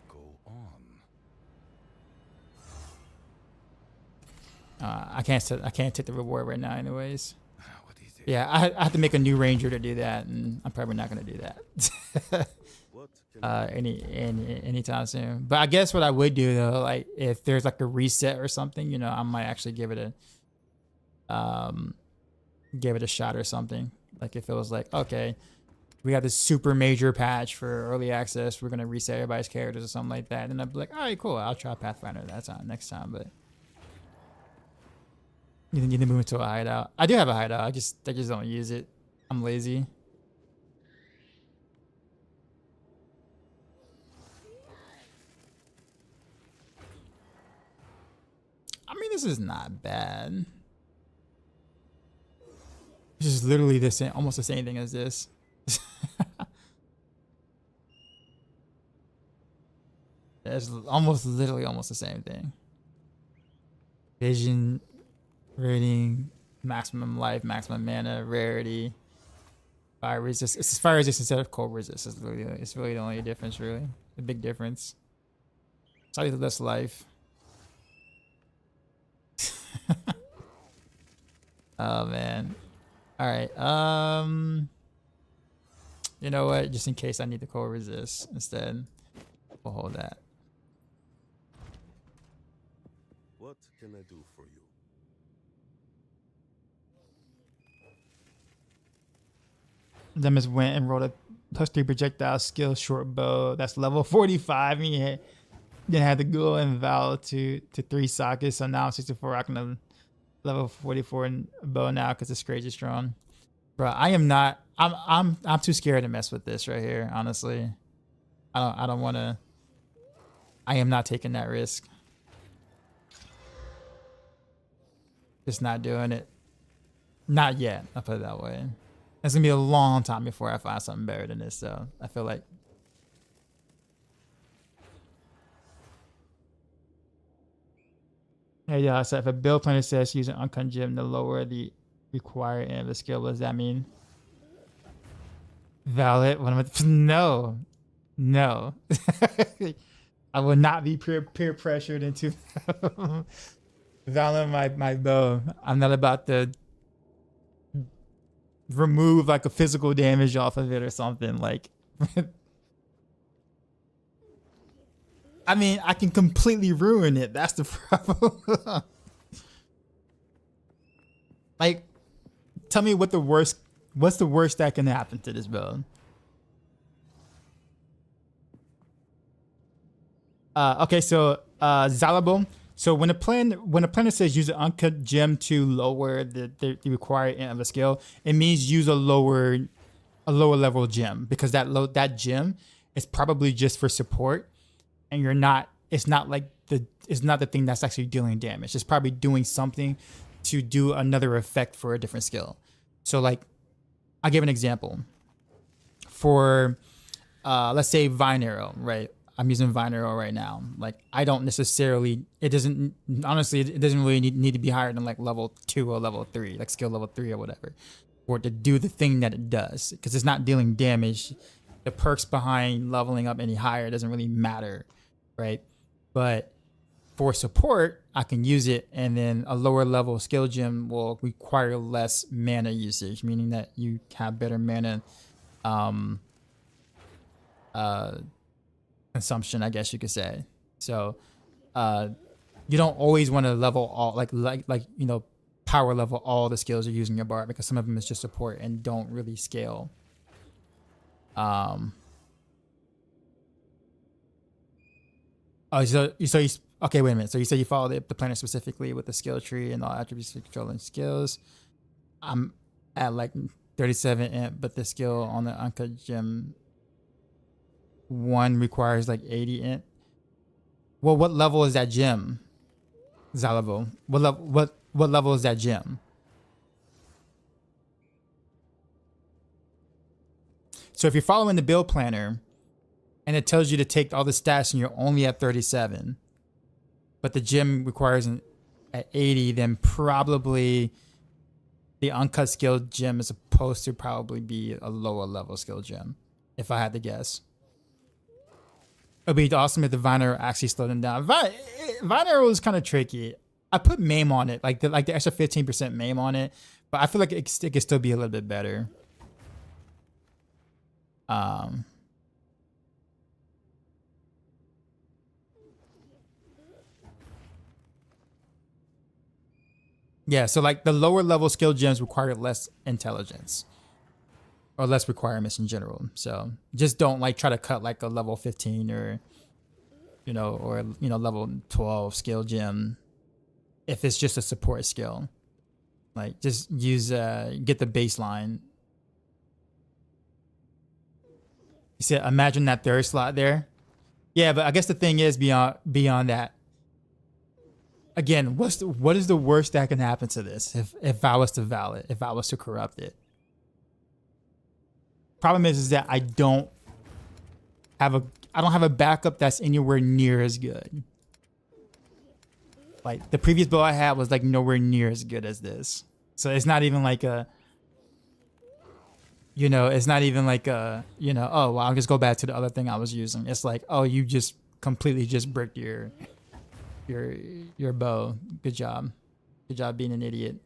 Go on. I can't take the reward right now, anyways. What is it? Yeah, I have to make a new ranger to do that, and I'm probably not gonna do that. What can Anytime soon. But I guess what I would do though, like if there's like a reset or something, you know, I might actually give it a shot or something. Like if it was like, okay, we got this super major patch for early access. We're gonna reset everybody's characters or something like that. And I'd be like, all right, cool. I'll try Pathfinder that time next time. But you need to move into a hideout. I do have a hideout. I just don't use it. I'm lazy. I mean, this is not bad. This is literally the same, almost the same thing as this. It's almost literally almost the same thing. Vision, rating, maximum life, maximum mana, rarity, fire resist. It's fire resist instead of cold resist. It's really the only difference, really. The big difference. Slightly less life. Oh man. All right. You know what? Just in case I need the cold resist instead, we'll hold that. What can I do for you? Demis went and rolled a +3 projectile skill short bow. That's level 45. And he then had to go and vow to 3 sockets. So now I'm 64 rocking a level 44 bow now because it's crazy strong. Bro, I am not. I'm too scared to mess with this right here. Honestly, I don't want to. I am not taking that risk. Just not doing it. Not yet. I'll put it that way. It's gonna be a long time before I find something better than this. So I feel like. Hey, yeah. So if a build planner says use an uncut gem to lower the required end of the skill, what does that mean? Valid? What am I? No, no. I will not be peer pressured into valid my bow. I'm not about to remove like a physical damage off of it or something. Like, I mean, I can completely ruin it. That's the problem. Like, tell me what's the worst that can happen to this build? Okay, so Zalabo. So when a planner says use an uncut gem to lower the required end of a skill, it means use a lower level gem, because that gem is probably just for support, and it's not the thing that's actually dealing damage. It's probably doing something to do another effect for a different skill. So like, I'll give an example. For let's say Vine Arrow, right? I'm using Vine Arrow right now. Like, I don't necessarily, it doesn't really need to be higher than like level 2 or level 3, like skill level 3 or whatever, for it to do the thing that it does, because it's not dealing damage. The perks behind leveling up any higher doesn't really matter, right? But for support, I can use it, and then a lower level skill gem will require less mana usage, meaning that you have better mana consumption, I guess you could say. So you don't always want to level all like you know, power level all the skills you're using your bard, because some of them is just support and don't really scale. Oh, so you okay, wait a minute. So you said you follow the planner specifically with the skill tree and all attributes for controlling skills. I'm at like 37 imp, but the skill on the uncut gem 1 requires like 80 int. Well, what level is that gem, Zalavo? What level is that gem? So if you're following the build planner and it tells you to take all the stats and you're only at 37, but the gem requires at 80, then probably the uncut skill gem is supposed to probably be a lower level skill gem, if I had to guess. It'd be awesome if the Vine Arrow actually slowed them down. Vine Arrow is kind of tricky. I put MAME on it, like the extra 15% MAME on it, but I feel like it could still be a little bit better. Yeah, so like the lower level skill gems require less intelligence, or less requirements in general. So just don't like try to cut like a level 15 or level 12 skill gem if it's just a support skill. Like just use get the baseline. You see, imagine that third slot there. Yeah, but I guess the thing is beyond that. Again, what is the worst that can happen to this if I was to valid, if I was to corrupt it? Problem is that I don't have a backup that's anywhere near as good. Like the previous build I had was like nowhere near as good as this. So it's not even like a, it's not even like a, oh, well, I'll just go back to the other thing I was using. It's like, oh, you just completely just bricked your bow. Good job. Good job being an idiot.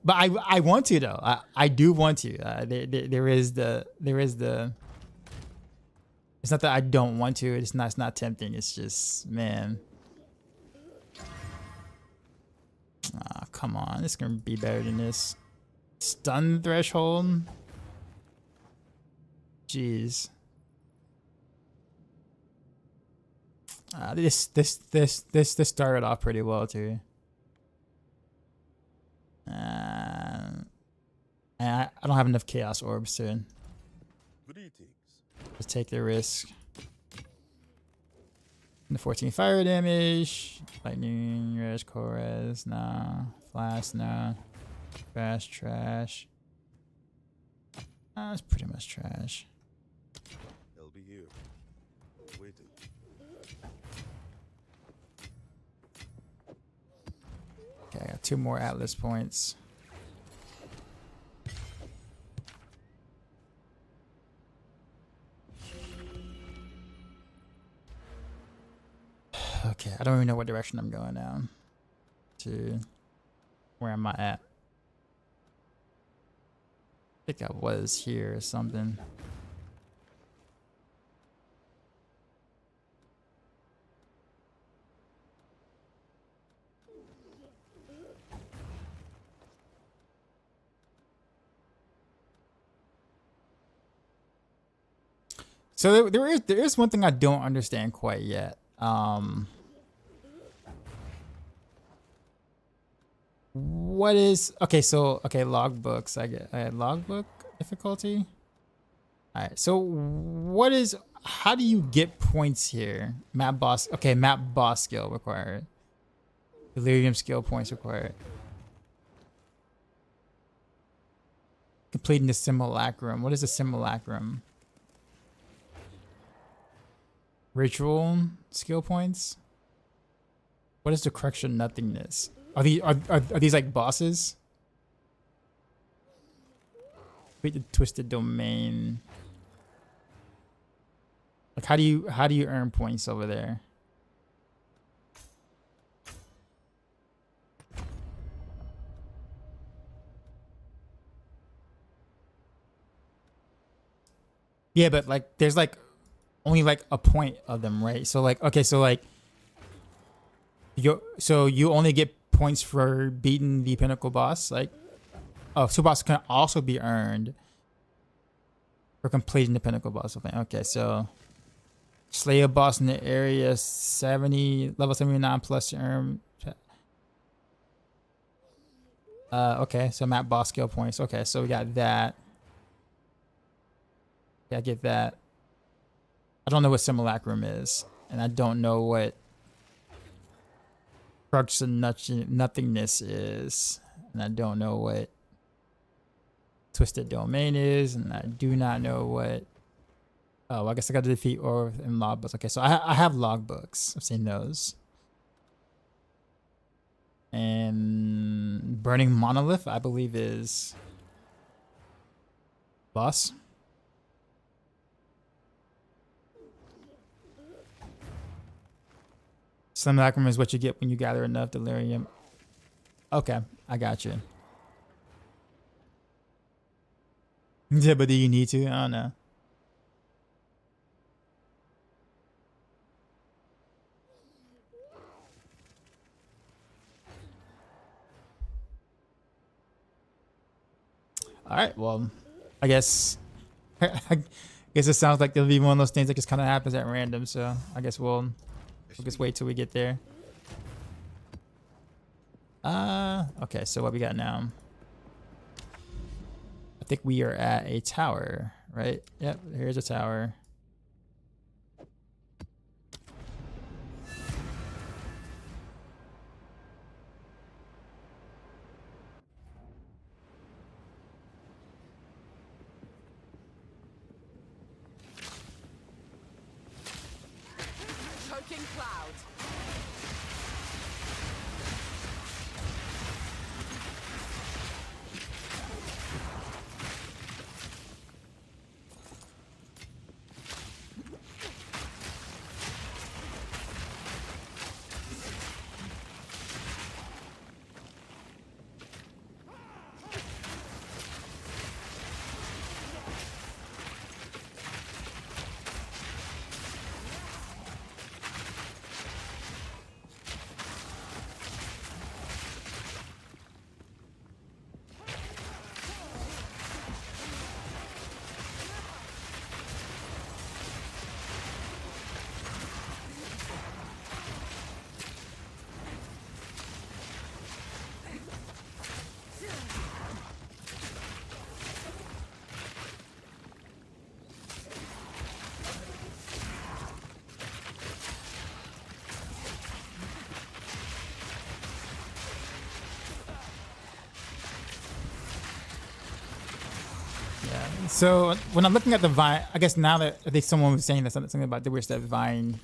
But I want to though. I do want to. There is the. It's not that I don't want to. It's not tempting. It's just, man. Ah, come on. It's gonna be better than this. Stun threshold. Jeez. This started off pretty well too. And I don't have enough chaos orbs to just take the risk. And the 14 fire damage, lightning, res, res, nah, flash, nah, fast trash. It's pretty much trash. I'll be here, waiting. Okay, I got 2 more Atlas points. Okay, I don't even know what direction I'm going now. To where am I at? I think I was here or something. So there is one thing I don't understand quite yet. What is logbooks. I had logbook difficulty. All right. So how do you get points here? Map boss skill required. Delirium skill points required. Completing the simulacrum. What is a simulacrum? Ritual skill points. What is the correction nothingness? Are these like bosses? Wait, the twisted domain. Like how do you earn points over there? Yeah, but like there's like only like a point of them, right? So like you only get points for beating the pinnacle boss. Like, oh, super boss can also be earned for completing the pinnacle boss. Okay, so slay a boss in the area level 79 plus to earn. Okay, so map boss skill points. Okay, so we got that. Yeah, I get that. I don't know what simulacrum is, and I don't know what crux of nothingness is, and I don't know what twisted domain is, and I do not know what. Oh, I guess I got to defeat or in logbooks. Okay, so I have logbooks. I've seen those. And burning monolith, I believe, is boss. Simulacrum is what you get when you gather enough delirium. Okay, I got you. Yeah, but do you need to? I don't know. All right. Well, I guess I guess it sounds like it'll be one of those things that just kind of happens at random. So I guess we'll just wait till we get there. Okay. So what we got now? I think we are at a tower, right? Yep. Here's a tower. Choking cloud. So when I'm looking at the vine, I guess now that I think someone was saying that something about the wish that vine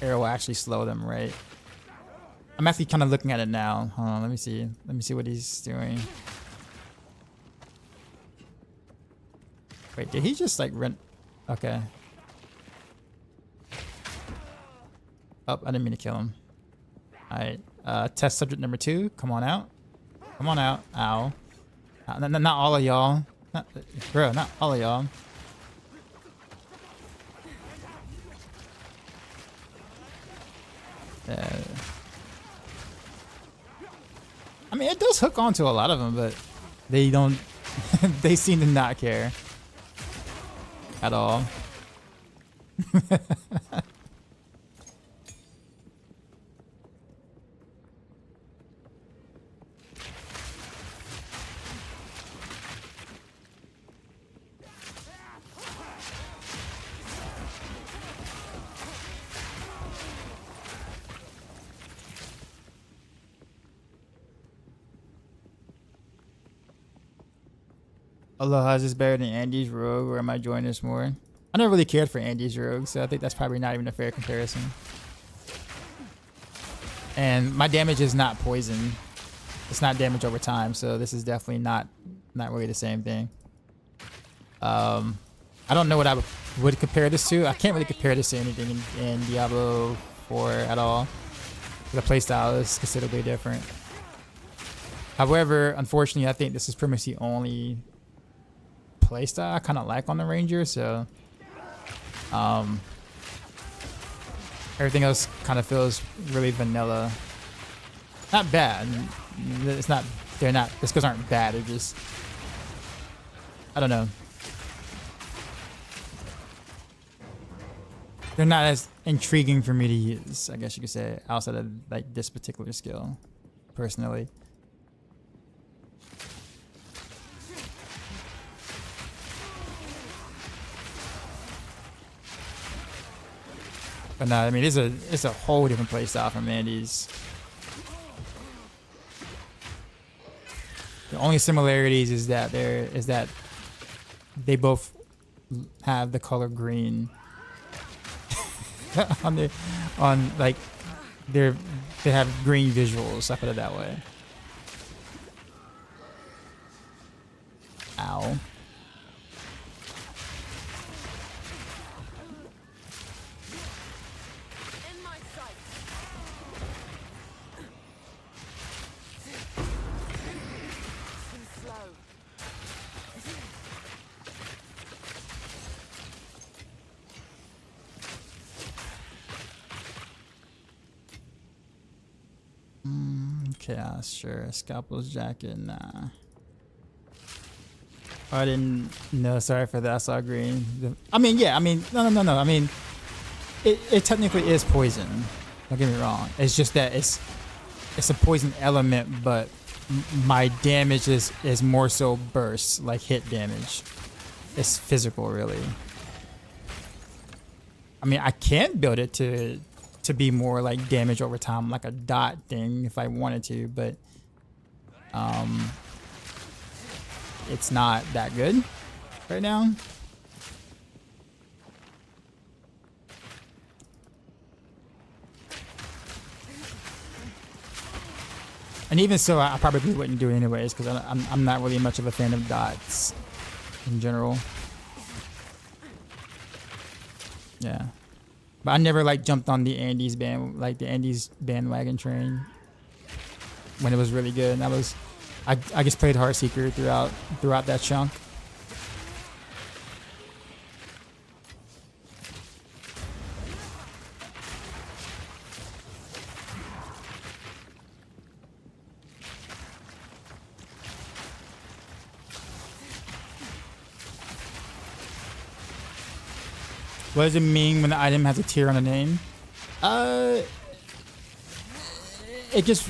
arrow will actually slow them, right? I'm actually kind of looking at it now. Hold on, let me see. Let me see what he's doing. Wait, did he just like run? Okay. Oh, I didn't mean to kill him. All right. Test subject number 2. Come on out. Come on out. Ow. Not all of y'all. Bro, not all of y'all. I mean, it does hook onto a lot of them, but they don't. They seem to not care at all. Aloha, is this better than Andy's rogue, or am I enjoying this more? I never really cared for Andy's rogue, so I think that's probably not even a fair comparison. And my damage is not poison. It's not damage over time, so this is definitely not really the same thing. I don't know what I would compare this to. I can't really compare this to anything in Diablo 4 at all. The playstyle is considerably different. However, unfortunately, I think this is pretty much the only playstyle I kind of like on the Ranger, so everything else kind of feels really vanilla. Not bad. It's not. They're not. The skills aren't bad. They're just. I don't know. They're not as intriguing for me to use, I guess you could say, outside of like this particular skill, personally. But no, I mean it's a whole different playstyle from Andy's. The only similarities is that they both have the color green they have green visuals. I put it that way. Ow. In my sight. Too slow. Chaos, sure. Scalpel's jacket, nah. I didn't. No, sorry for that. I saw green. I mean, yeah. I mean, no. I mean, it technically is poison. Don't get me wrong. It's just that it's a poison element, but my damage is more so burst, like hit damage. It's physical, really. I mean, I can build it to be more like damage over time, like a dot thing if I wanted to, but it's not that good right now. And even so, I probably wouldn't do it anyways because I'm not really much of a fan of dots in general. Yeah, but I never like jumped on the Andes bandwagon train when it was really good. And I just played Heartseeker throughout that chunk. What does it mean when the item has a tier on the name? It just,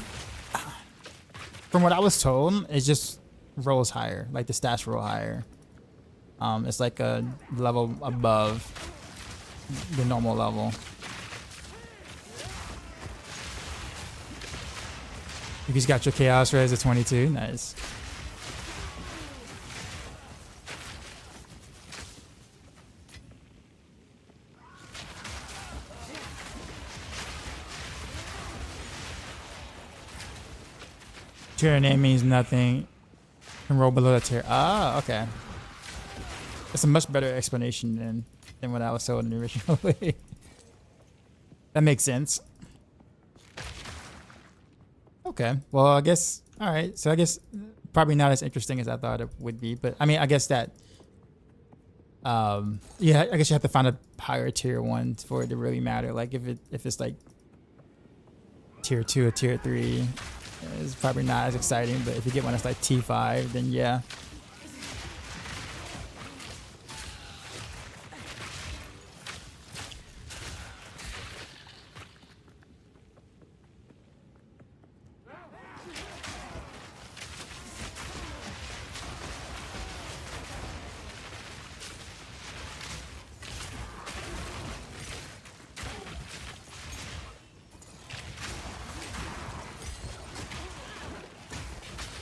from what I was told, it just rolls higher, like the stats roll higher. It's like a level above the normal level. You just got your chaos res at 22, nice. Tier name means nothing. Can roll below the tier. Ah, okay. That's a much better explanation than what I was told originally. That makes sense. Okay. Well, I guess. All right. So I guess probably not as interesting as I thought it would be. But I mean, I guess that. Yeah, I guess you have to find a higher tier one for it to really matter. Like if it's like tier 2 or tier 3. It's probably not as exciting, but if you get one that's like T5, then yeah.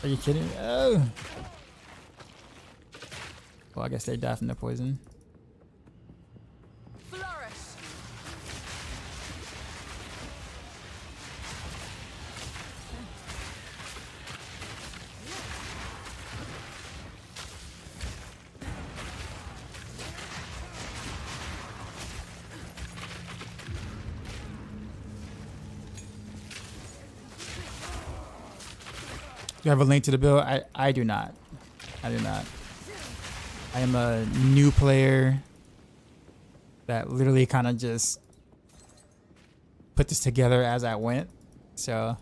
Are you kidding me? Oh. Well, I guess they die from the poison. Flourish. You have a link to the build? I do not. I do not. I am a new player that literally kind of just put this together as I went. So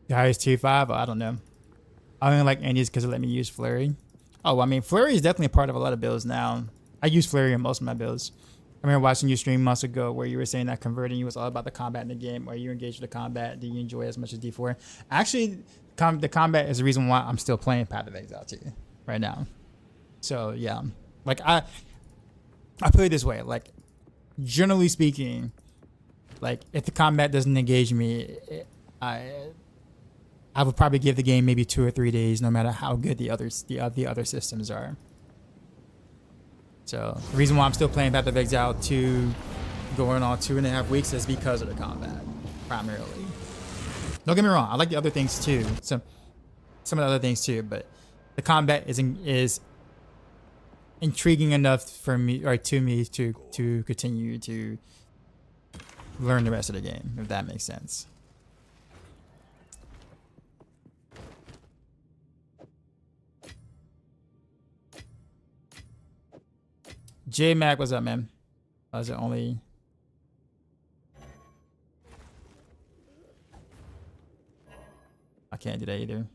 the highest tier 5? I don't know. I only like Andes because it let me use Flurry. Oh, I mean, Flurry is definitely a part of a lot of builds now. I use Flurry in most of my builds. I remember watching you stream months ago where you were saying that converting you was all about the combat in the game. Are you engaged with the combat? Do you enjoy it as much as D4? Actually, the combat is the reason why I'm still playing Path of Exile 2 right now. So yeah, like I put it this way, like generally speaking, like if the combat doesn't engage me, I would probably give the game maybe 2 or 3 days, no matter how good the other systems are. So the reason why I'm still playing Path of Exile 2 going on 2.5 weeks is because of the combat, primarily. Don't get me wrong, I like the other things too. Some of the other things too, but the combat is intriguing enough for me, or to me, to continue to learn the rest of the game, if that makes sense. J Mac, what's up, man? Was it only? can't do that either.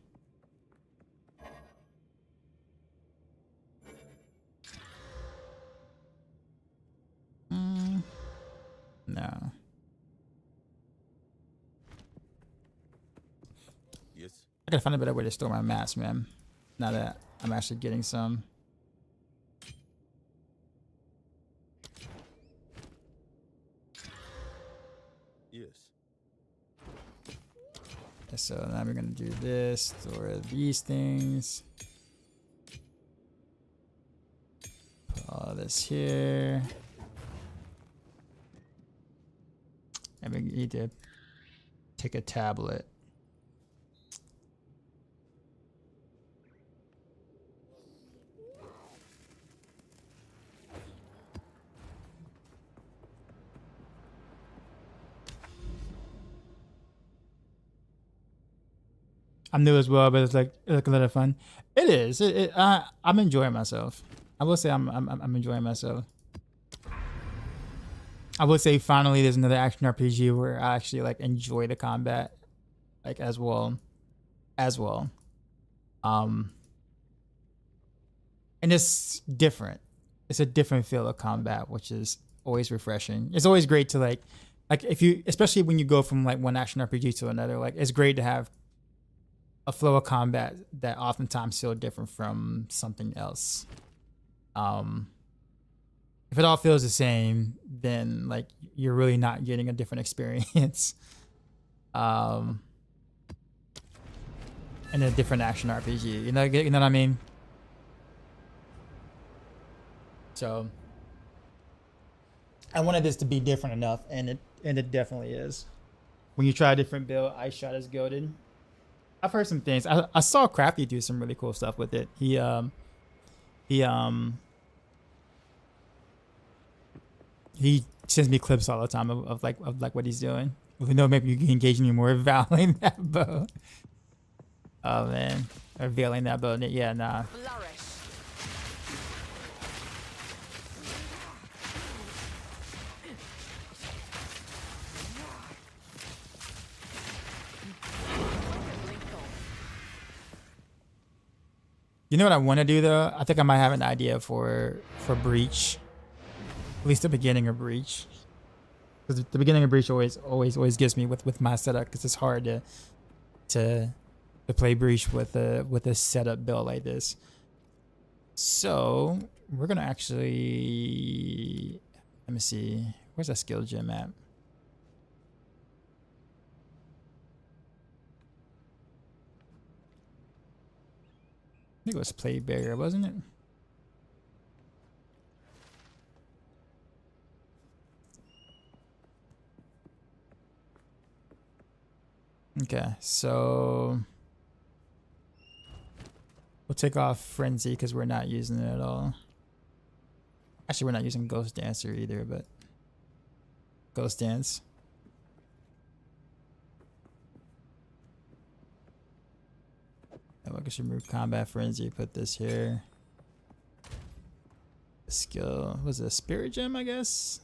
No. Yes. I gotta find a better way to store my mats, man. Now that I'm actually getting some. Yes. Okay, so now we're gonna do this, store these things. Put all this here. And we need to take a tablet. I'm new as well, but it's like a lot of fun. It is. I'm enjoying myself. I will say I'm enjoying myself. I would say finally there's another action RPG where I actually like enjoy the combat, like as well. And it's different. It's a different feel of combat, which is always refreshing. It's always great to like if you, especially when you go from like one action RPG to another, like it's great to have a flow of combat that oftentimes feel different from something else. If it all feels the same, then like you're really not getting a different experience. In a different action RPG, you know what I mean? So I wanted this to be different enough, and it definitely is. When you try a different build, Ice Shot is goated. I've heard some things. I saw Crafty do some really cool stuff with it. He sends me clips all the time of what he's doing. We know maybe you can engage me more veiling that bow. Oh man, or veiling that bow. Yeah, nah. Flourish. You know what I want to do though? I think I might have an idea for Breach. At least the beginning of Breach. Because the beginning of Breach always gets me with my setup, because it's hard to play Breach with a setup build like this. So we're gonna actually, let me see, where's that skill gem at? I think it was Play Barrier, wasn't it? Okay, so we'll take off Frenzy because we're not using it at all. Actually, we're not using Ghost Dancer either, but Ghost Dance. And we can remove Combat Frenzy, put this here. Skill, was it a Spirit Gem, I guess?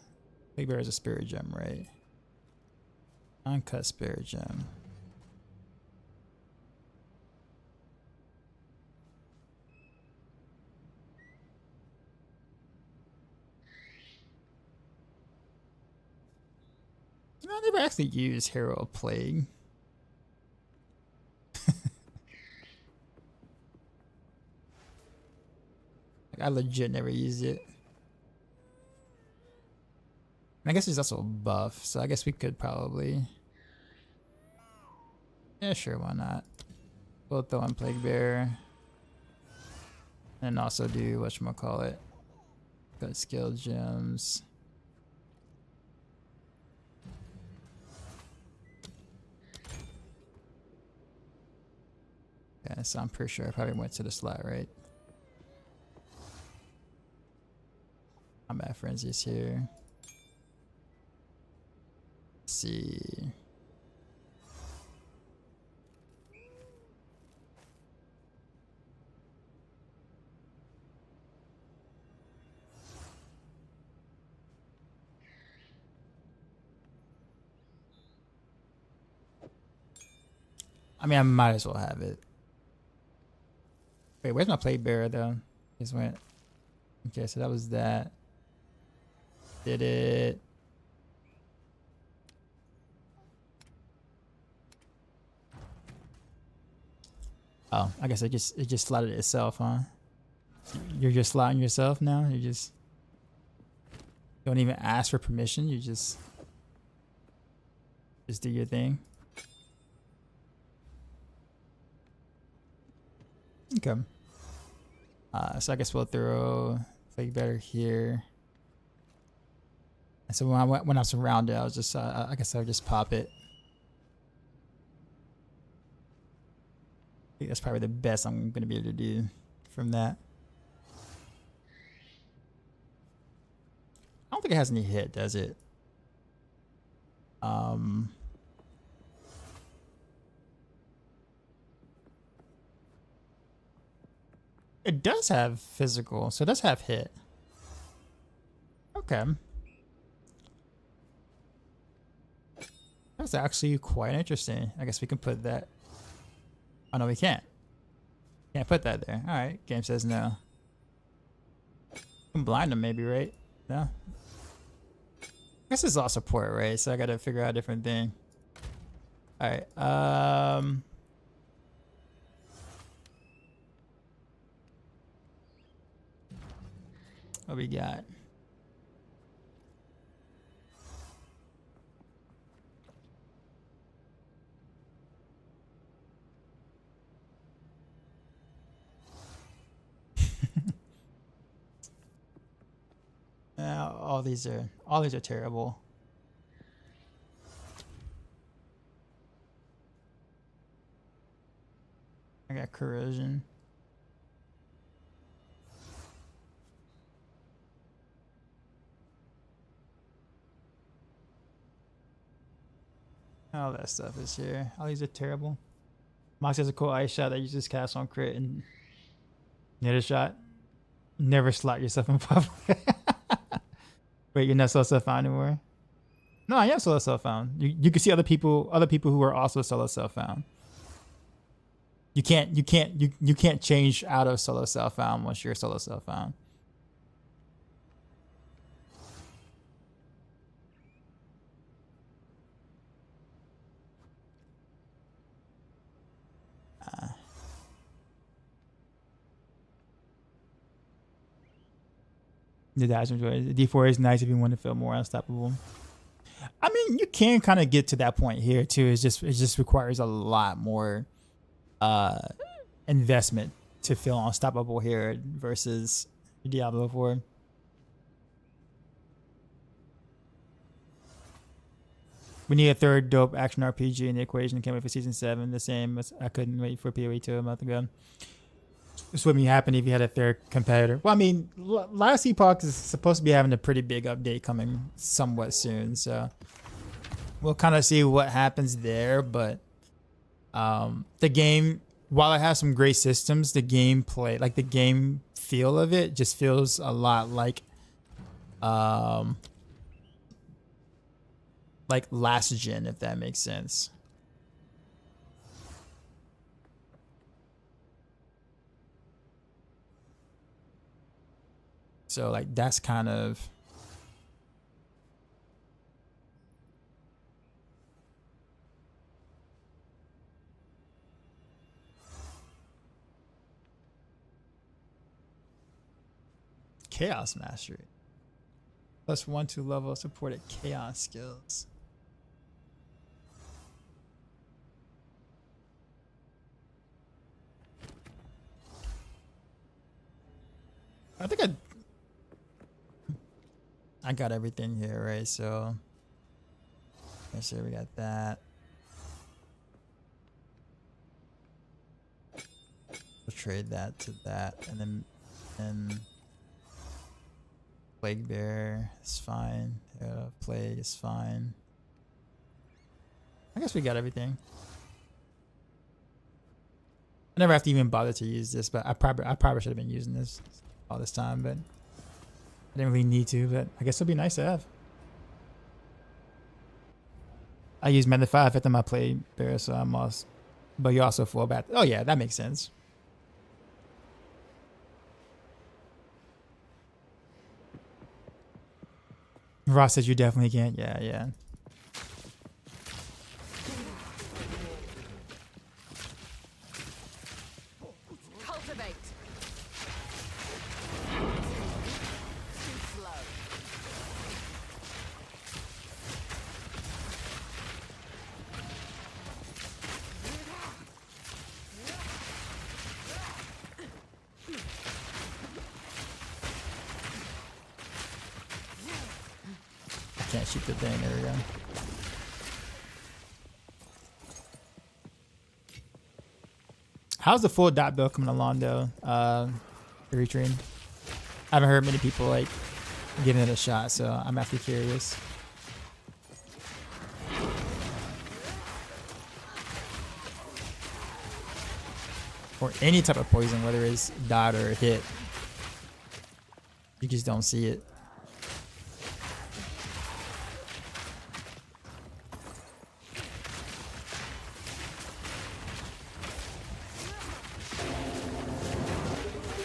Big Bear is a Spirit Gem, right? Uncut Spirit Gem. You know, I never actually used Hero Plague. Like, I legit never used it. I guess there's also a buff, so I guess we could probably. Yeah, sure, why not? We'll throw in Plague Bear. And also do whatchamacallit. Got skill gems. Yeah, so I'm pretty sure I probably went to the slot, right? Combat Frenzy's here. Let's see. I mean, I might as well have it. Wait, where's my plate bearer though? Just went. Okay, so that was that. Did it? Oh, I guess it just slotted itself, huh? You're just slotting yourself now. You just don't even ask for permission. You just do your thing. Okay. So I guess we'll throw Fake Better here. And so when I'm surrounded, I was just I guess I'll just pop it. I think that's probably the best I'm gonna be able to do from that. I don't think it has any hit, does it? It does have physical, so it does have hit. Okay. That's actually quite interesting. I guess we can put that. Oh no, we can't. Can't put that there. All right, game says no. We can blind them maybe, right? No. I guess it's all support, right? So I gotta figure out a different thing. All right. What we got? All these are terrible. I got corrosion. All that stuff is here. All these are terrible. Mox has a cool ice shot that uses cast on crit and net a shot. Never slot yourself in public. Wait, you're not solo self found anymore? No, I am solo self found. You can see other people who are also solo self found. You can't change out of solo self found once you're solo self found. The dash enjoy. The D4 is nice if you want to feel more unstoppable. I mean, you can kind of get to that point here too. It just requires a lot more investment to feel unstoppable here versus Diablo 4. We need a third dope action RPG in the equation. Can't wait for season 7. The same as I couldn't wait for PoE 2 a month ago. This would be happening if you had a third competitor. Well, I mean, Last Epoch is supposed to be having a pretty big update coming somewhat soon, so we'll kind of see what happens there. But the game, while it has some great systems, the gameplay, like the game feel of it, just feels a lot like last gen, if that makes sense. So like that's kind of Chaos Mastery. +1 to level supported chaos skills. I think I got everything here, right? So let's see, we got that. We'll trade that to that, and then Plague Bear is fine. Plague is fine. I guess we got everything. I never have to even bother to use this, but I probably should have been using this all this time, but I didn't really need to, but I guess it'll be nice to have. I use Meta 5 after my Plague Bear, so I'm lost. but you also full bath. Oh yeah, that makes sense. Ross says you definitely can't. Yeah, yeah. Cultivate. Too slow. I can't shoot the thing. There we go. How's the full dot build coming along though? The retrain. I haven't heard many people like giving it a shot, so I'm actually curious. Or any type of poison, whether it's dot or hit. You just don't see it.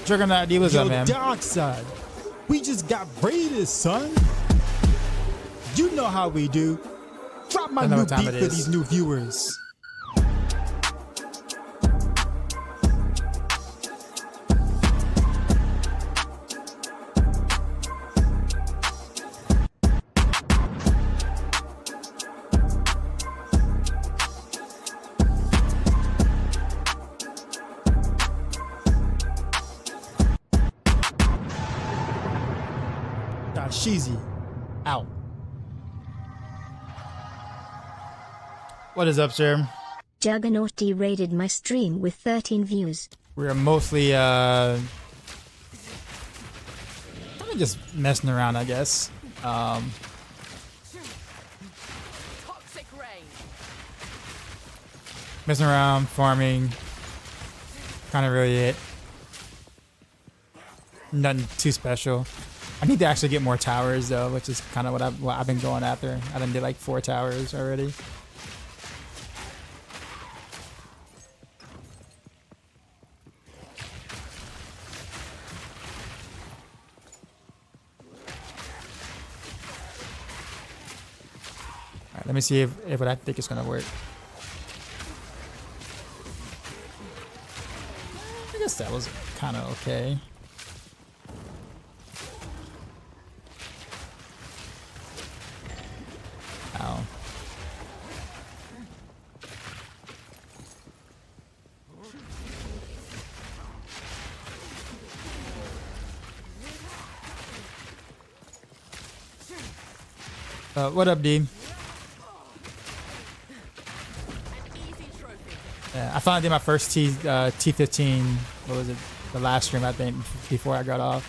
Juggernaut D, what's up, man? Dark side, we just got raided, son. You know how we do. Drop my I know new what time beat it for is. these new viewers. Sheezy out. What is up, sir? Juggernaut raided my stream with 13 views. We're mostly just messing around, I guess. Toxic rain. Messing around, farming. Kind of really it. Nothing too special. I need to actually get more towers though, which is kind of what I've been going after. I done did like 4 towers already. All right, let me see if what I think is gonna work. I guess that was kind of okay. Ow. What up, D? An easy trophy. Yeah, I finally did my first T15. What was it? The last stream, I think, before I got off,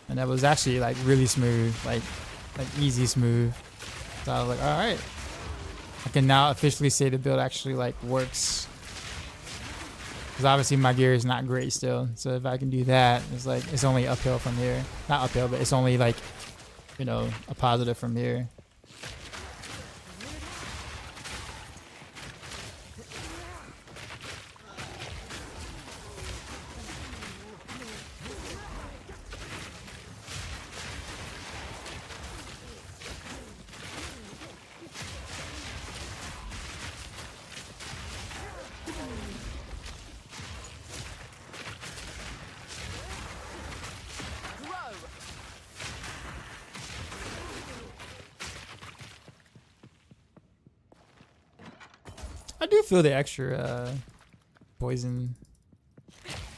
and that was actually like really smooth, like easy smooth. So I was like, all right, I can now officially say the build actually like works. Because obviously my gear is not great still, so if I can do that, it's like it's only uphill from here. Not uphill, but it's only like, you know, a positive from here. Grow. I do feel the extra poison,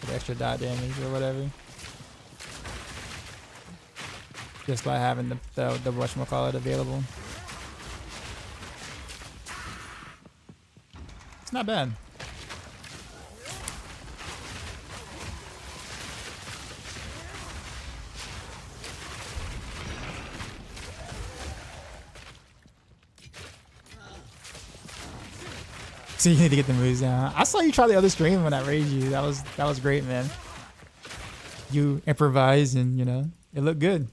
the extra dot damage or whatever, just by having the whatchamacallit available. It's not bad. So you need to get the moves down. I saw you try the other stream when I raised you. That was great, man. You improvised and, you know, it looked good.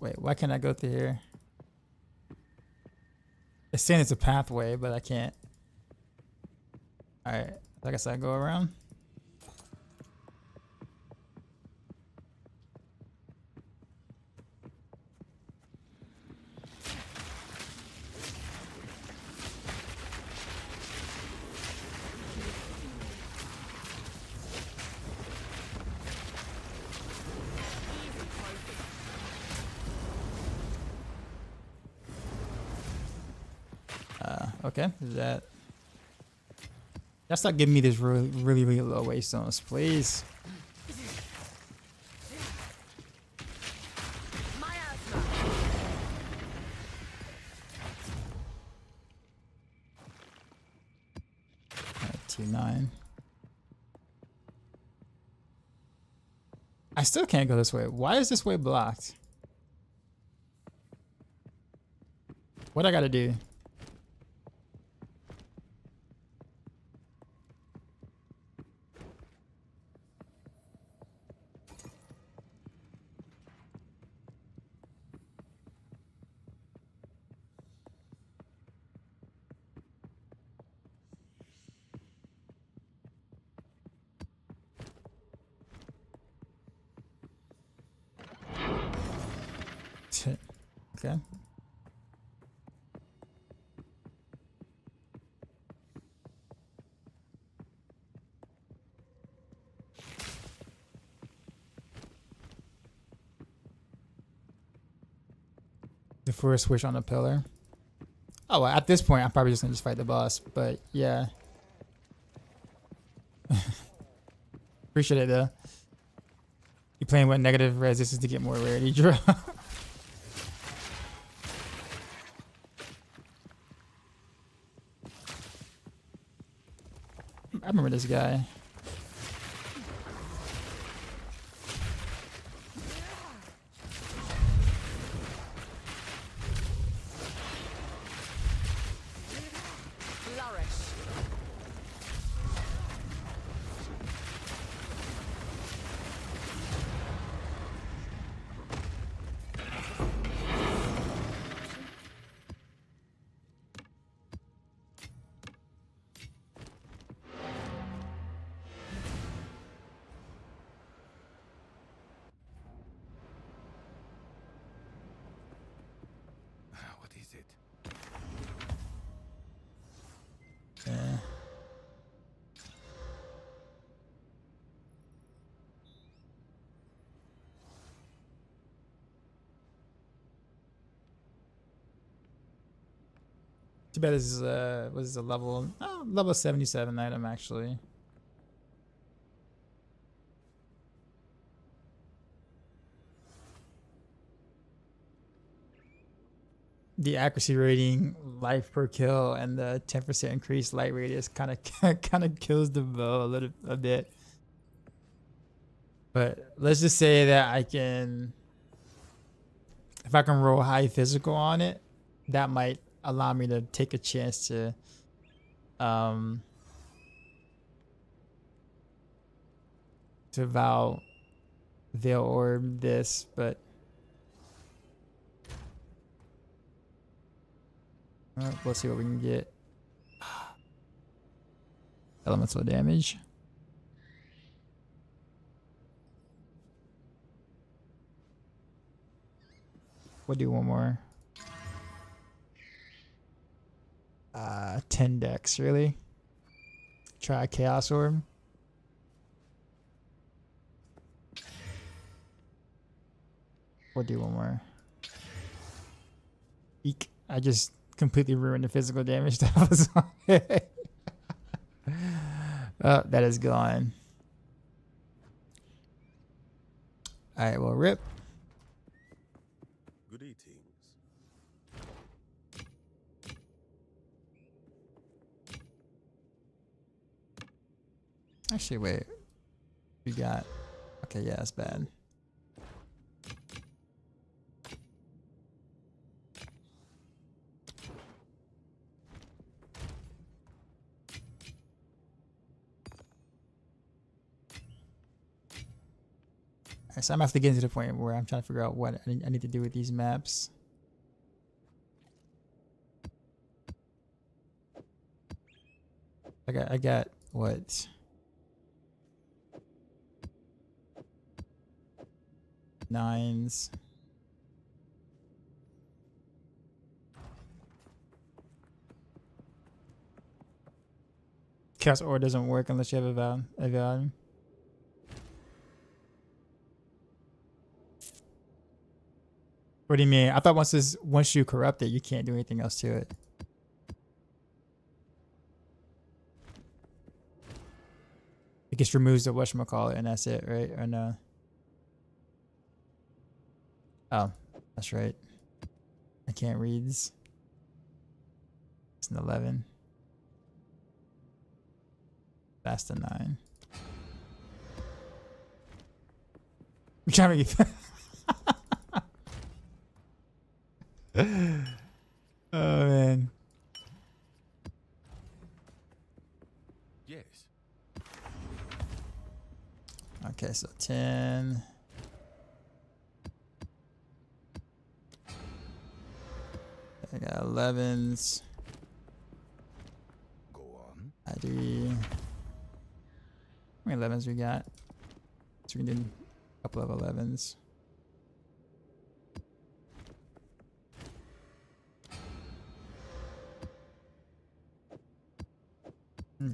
Wait, why can't I go through here? It's saying it's a pathway, but I can't. Alright, I guess I go around. Okay, is that? That's not giving me this really low waystones, please. Miasma. 2-9. I still can't go this way. Why is this way blocked? What I gotta do? Okay. The first switch on the pillar. Oh, well, at this point, I'm probably just gonna just fight the boss. But yeah, appreciate it though. You playing with negative resistance to get more rarity draw. I remember this guy. Flourish. What is it? Yeah. Too bad this is was a level level 77 item actually. The accuracy rating, life per kill, and the 10% increased light radius kind of kills the bow a bit. But let's just say that if I can roll high physical on it, that might allow me to take a chance to vow Veil Orb this, but let's see what we can get. Elemental damage. We'll do one more. 10 decks, really? Try a Chaos Orb. We'll do one more. Eek. I just completely ruined the physical damage that was on it. Oh, that is gone. Alright, well, rip. Good eatings. Actually, wait. We got... Okay, yeah, that's bad. Alright, so I'm have to get to the point where I'm trying to figure out what I need to do with these maps. I got what? Nines. Chaos Ore doesn't work unless you have a value. What do you mean? I thought once you corrupt it, you can't do anything else to it. It just removes the whatchamacallit and that's it, right? Or no? Oh, that's right. I can't read this. It's an 11. That's the 9. I'm trying to make oh man. Yes. Okay, so 10. I got 11s. Go on. I do. How many 11s we got? So we can do a couple of 11s.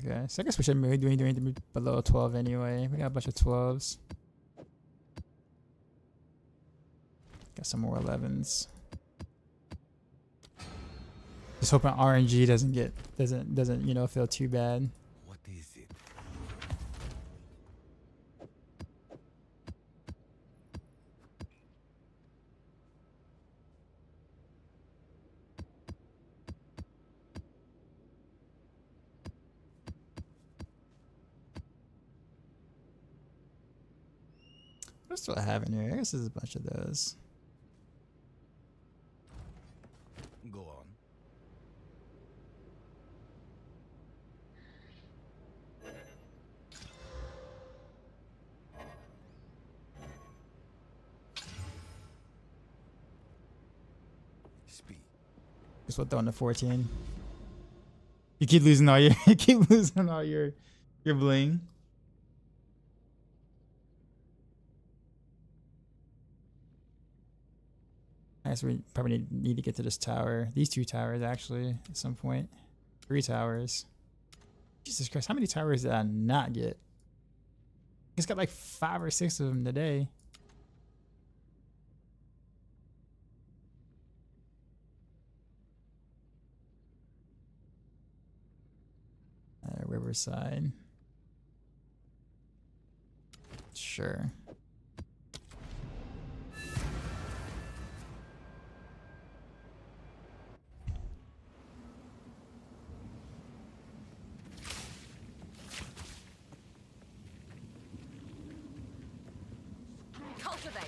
Okay, so I guess we shouldn't be doing anything below 12 anyway. We got a bunch of 12s. Got some more 11s. Just hoping RNG doesn't you know feel too bad. What is it? What else do I have in here? I guess there's a bunch of those. Go on. Speak. Just what throwing the 14. You keep losing all your your bling. I guess we probably need to get to this tower. These 2 towers actually at some point. 3 towers. Jesus Christ, how many towers did I not get? It's got like 5 or 6 of them today. Riverside. Sure. Cultivate.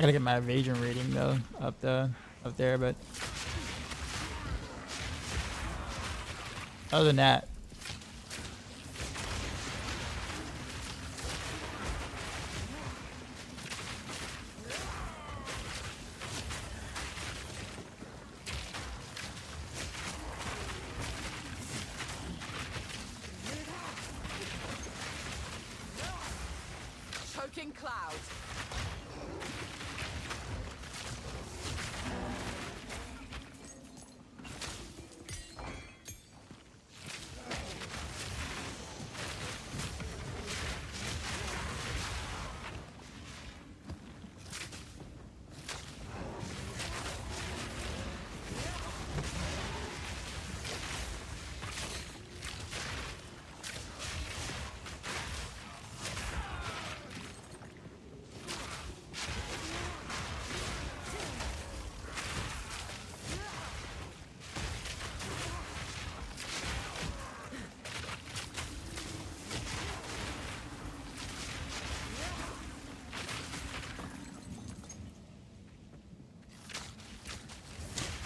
gotta get my evasion rating though up there, but other than that, Choking cloud.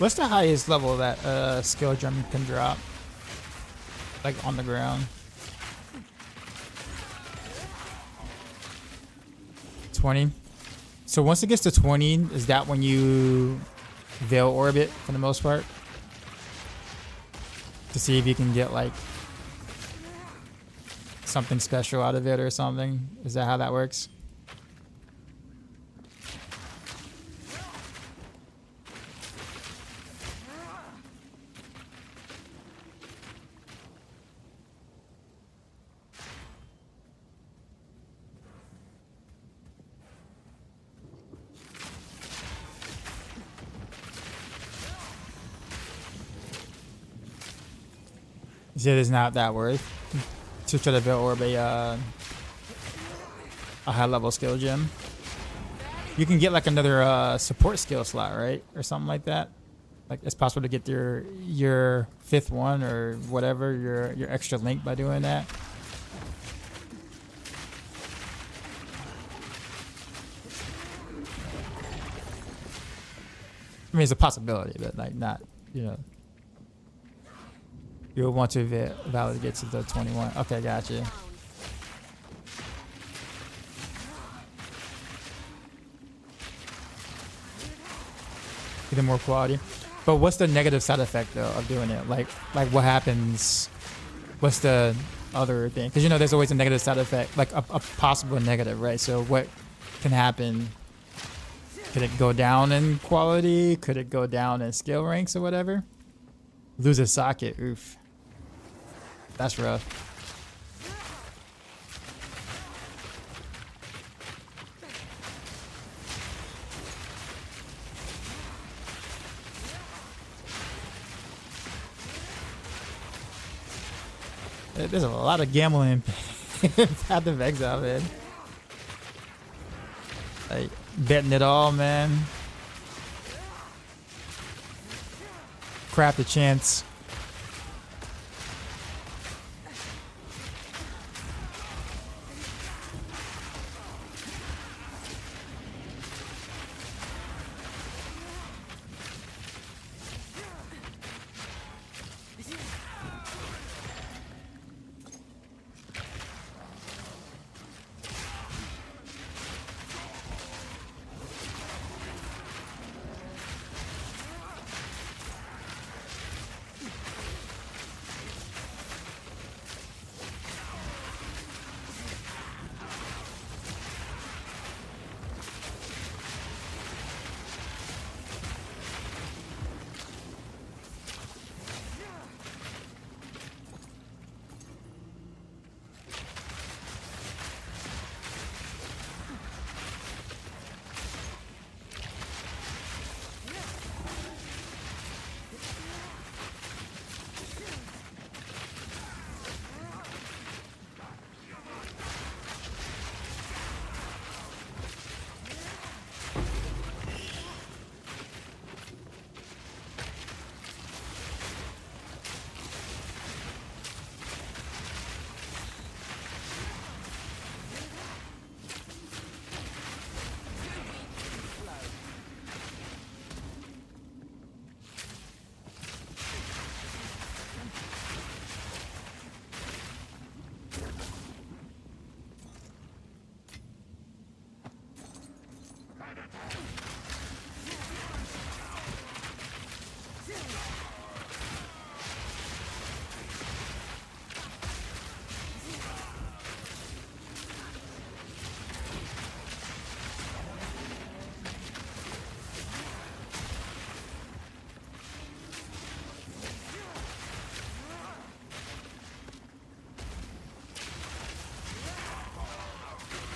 what's the highest level that skill gem can drop? Like on the ground. 20. So once it gets to 20, is that when you veil orbit for the most part? To see if you can get like something special out of it or something? Is that how that works? It is not that worth to try to build orb a high level skill gem. You can get like another support skill slot, right, or something like that. Like it's possible to get your 5th one or whatever, your extra link by doing that. I mean, it's a possibility, but like not, you know. You'll want to valid get to the 21. Okay, gotcha. Get more quality. But what's the negative side effect though of doing it? Like what happens? What's the other thing? Because you know there's always a negative side effect, like a possible negative, right? So what can happen? Could it go down in quality? Could it go down in skill ranks or whatever? Lose a socket, oof. That's rough. There's a lot of gambling Path of Exile, man. Like, betting it all, man. Crap the chance.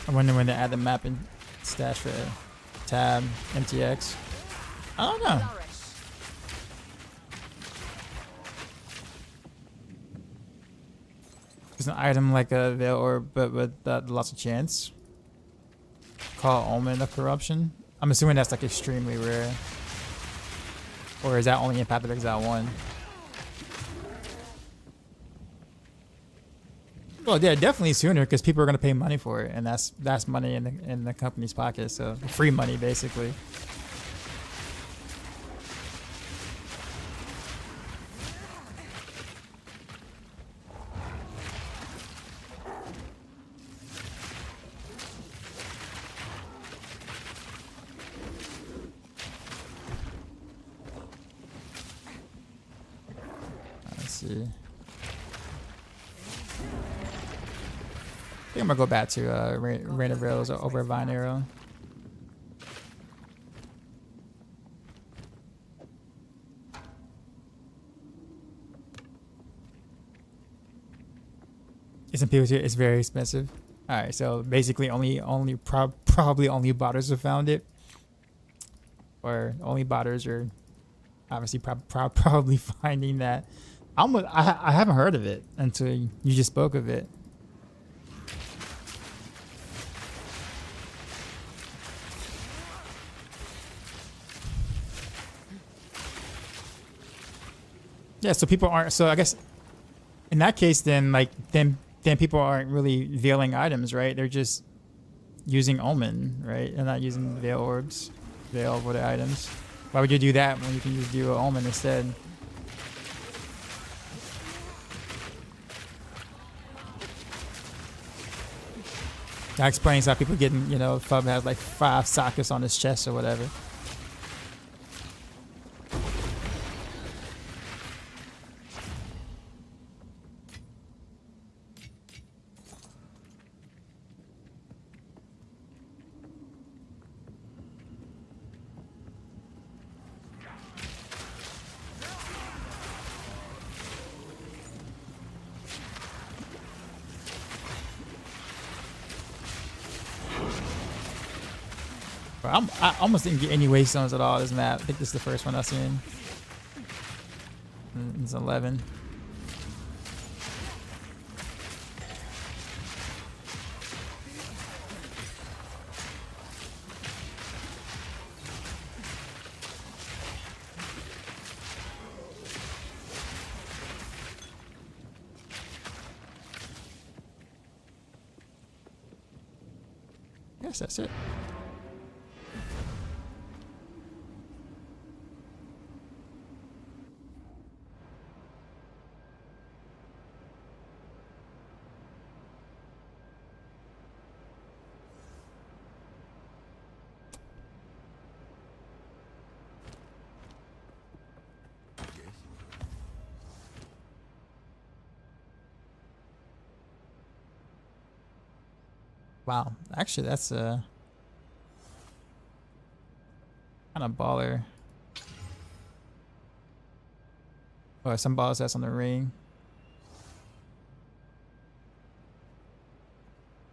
I wonder when they add the map and stash for tab MTX. I don't know. Flourish. It's an item like a veil orb, but with lots of chance. Call Omen of Corruption. I'm assuming that's like extremely rare. Or is that only in Path of Exile 1? Well, yeah, definitely sooner because people are going to pay money for it, and that's money in the company's pocket, so free money basically. Let's see. I think I'm gonna go back to Rain of Rails over Vine Arrow. Isn't people here? It's very expensive. All right, so basically probably only botters have found it, or only botters are obviously probably finding that. I haven't heard of it until you just spoke of it. Yeah, so people aren't. So I guess in that case, then people aren't really veiling items, right? They're just using Omen, right? They're not using veil orbs, veil for the items. Why would you do that when you can just do Omen instead? That explains how people getting, Fub has like 5 sockets on his chest or whatever. I almost didn't get any waystones at all this map. I think this is the first one I've seen. It's 11. Yes, that's it. Wow, actually that's a kind of baller. Oh, some ballers that's on the ring.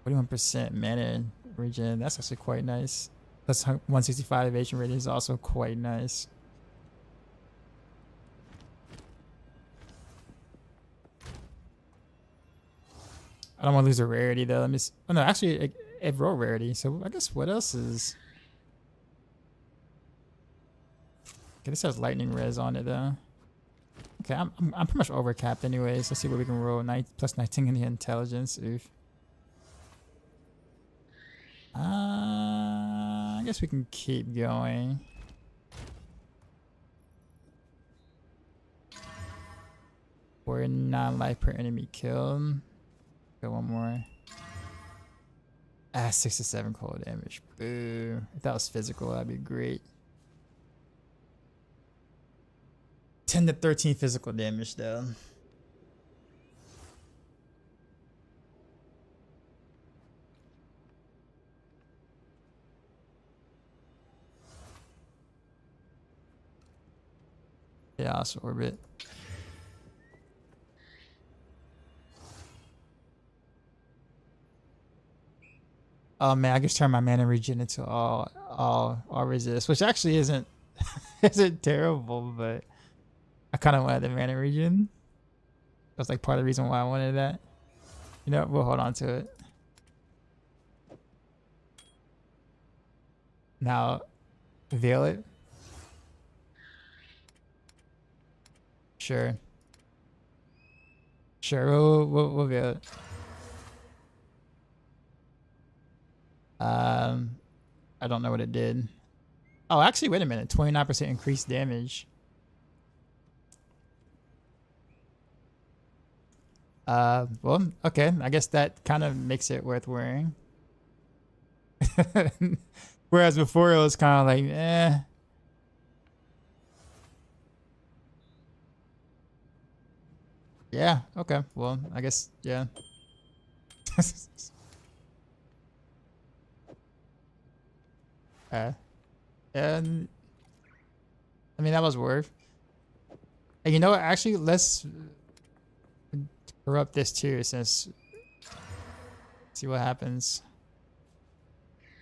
41% mana regen. That's actually quite nice. Plus 165 evasion rating is also quite nice. I don't want to lose a rarity though. Let me. Oh no, actually, it rolled rarity. So I guess what else is? Okay, this has lightning res on it though. Okay, I'm pretty much overcapped anyways. Let's see what we can roll. Plus 19 in the intelligence. Oof. I guess we can keep going. For 9 life per enemy killed. Go one more. 6 to 7 cold damage. Boo. If that was physical, that'd be great. 10 to 13 physical damage though. Chaos Orbit. Oh man, I just turned my mana regen into all resist, which actually isn't isn't terrible, but I kind of wanted the mana regen. That's like part of the reason why I wanted that. You know, we'll hold on to it. Now, veil it. Sure. Sure, we'll veil it. I don't know what it did. Oh, actually, wait a minute. 29% increased damage. Well, okay. I guess that kind of makes it worth wearing. Whereas before it was kind of like, eh. Yeah, okay. Well, I guess, yeah. And I mean, that was worth. And you know what? Actually, let's corrupt this too, since see what happens.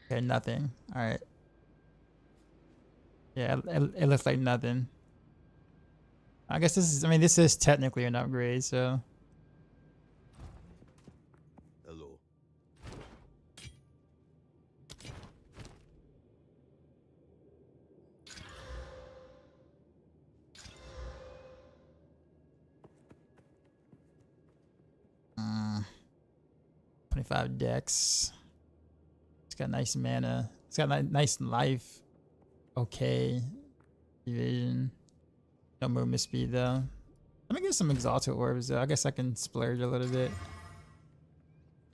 Okay, nothing. All right. Yeah, it looks like nothing. I guess this is. I mean, this is technically an upgrade, so. Hello. Uh, 25 dex. It's got nice mana. It's got nice life. Okay. Evasion. No movement speed though. Let me get some exalted orbs though. I guess I can splurge a little bit.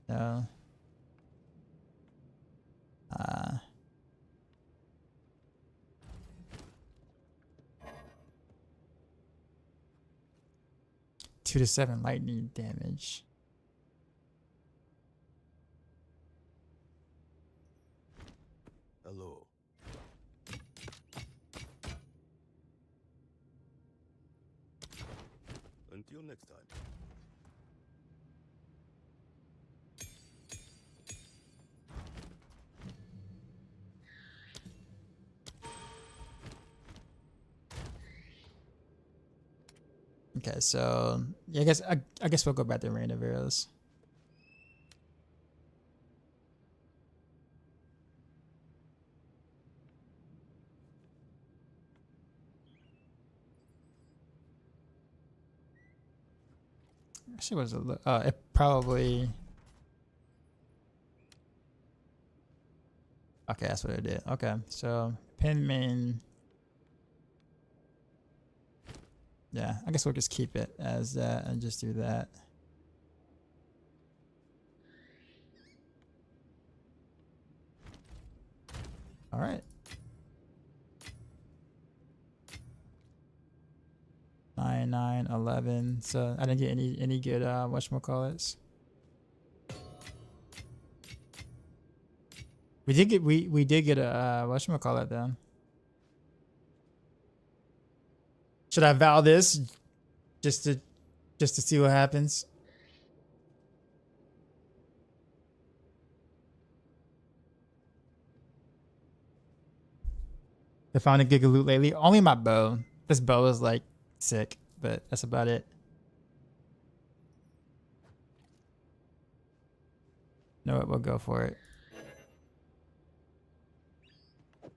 No. 2 to 7 lightning damage. Hello. Until next time. Okay, so yeah, I guess we'll go back to Rain of Arrows. Actually, was it probably. Okay, that's what it did. Okay, so pin main. Yeah, I guess we'll just keep it as that and just do that. All right. 9, 9, 11. So I didn't get any good whatchamacallits. We did get a whatchamacallit though. Should I vow this just to see what happens? I found a giga loot lately. Only my bow. This bow is like sick, but that's about it. Know what? We'll go for it.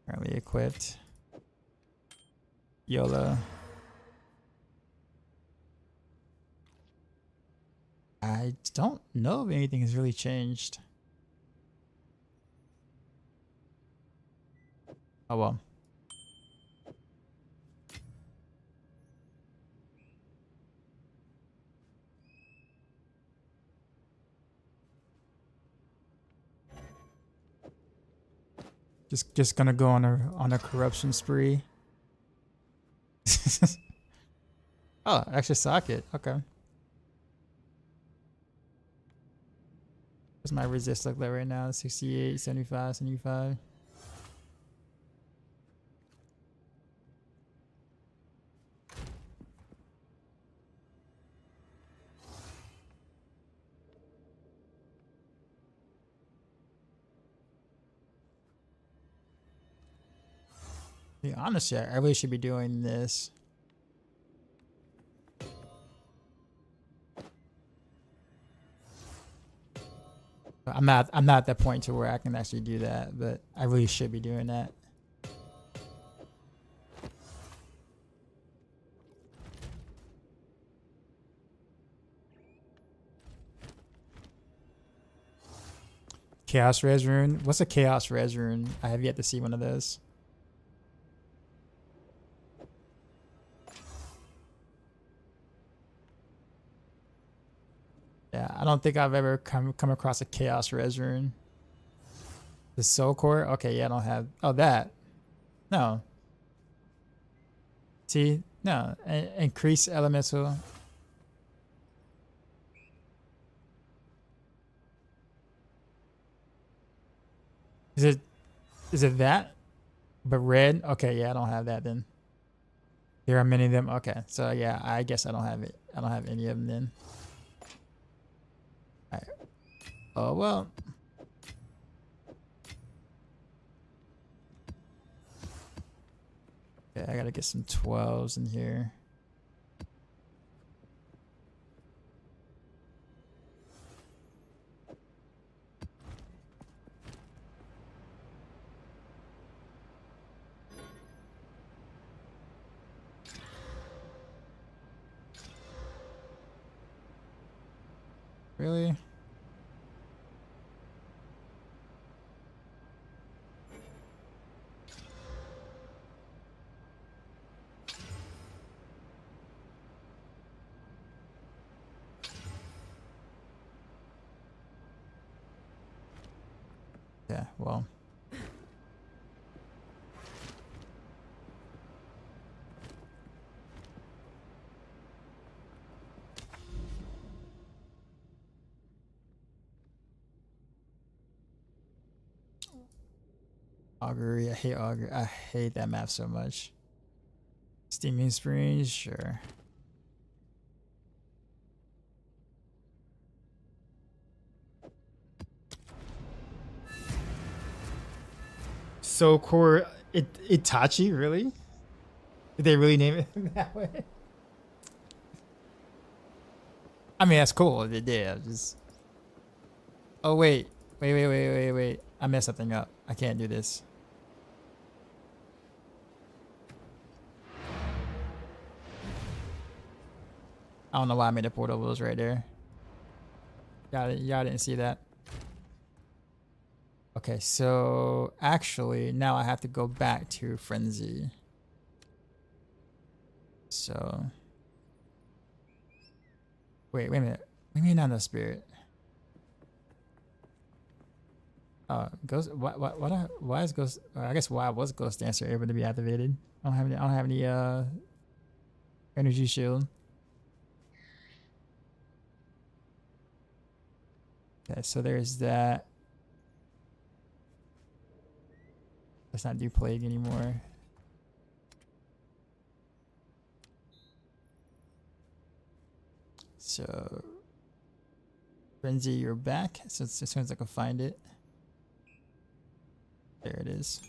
Currently equipped. YOLO. I don't know if anything has really changed. Oh well. Just gonna go on a corruption spree. Oh, extra socket. Okay. What's my resist look like right now? 68, 75, 75. Yeah, honestly, I really should be doing this. I'm not at that point to where I can actually do that, but I really should be doing that. Chaos Res Rune. What's a Chaos Res Rune? I have yet to see one of those. Yeah, I don't think I've ever come across a Chaos Res Rune. The Soul Core? Okay, yeah, I don't have... Oh, that. No. See? No. Increase Elemental. Is it that? But red? Okay, yeah, I don't have that then. There are many of them. Okay, so yeah, I guess I don't have it. I don't have any of them then. Alright. Oh, well. Okay, I gotta get some 12s in here. Really? Yeah, well. Augury, I hate Augury. I hate that map so much. Steaming Springs, sure. So core Itachi, really? Did they really name it that way? I mean, that's cool. They did. Just. Oh wait, wait. I messed something up. I can't do this. I don't know why I made the portables right there. Y'all didn't see that. Okay, so actually now I have to go back to Frenzy. So wait a minute. What do you mean not no spirit? Ghost. Why is Ghost? I guess why was Ghost Dancer able to be activated? I don't have any energy shield. Okay, so there's that. Let's not do Plague anymore. So, Frenzy, you're back. So as soon as I can find it. There it is.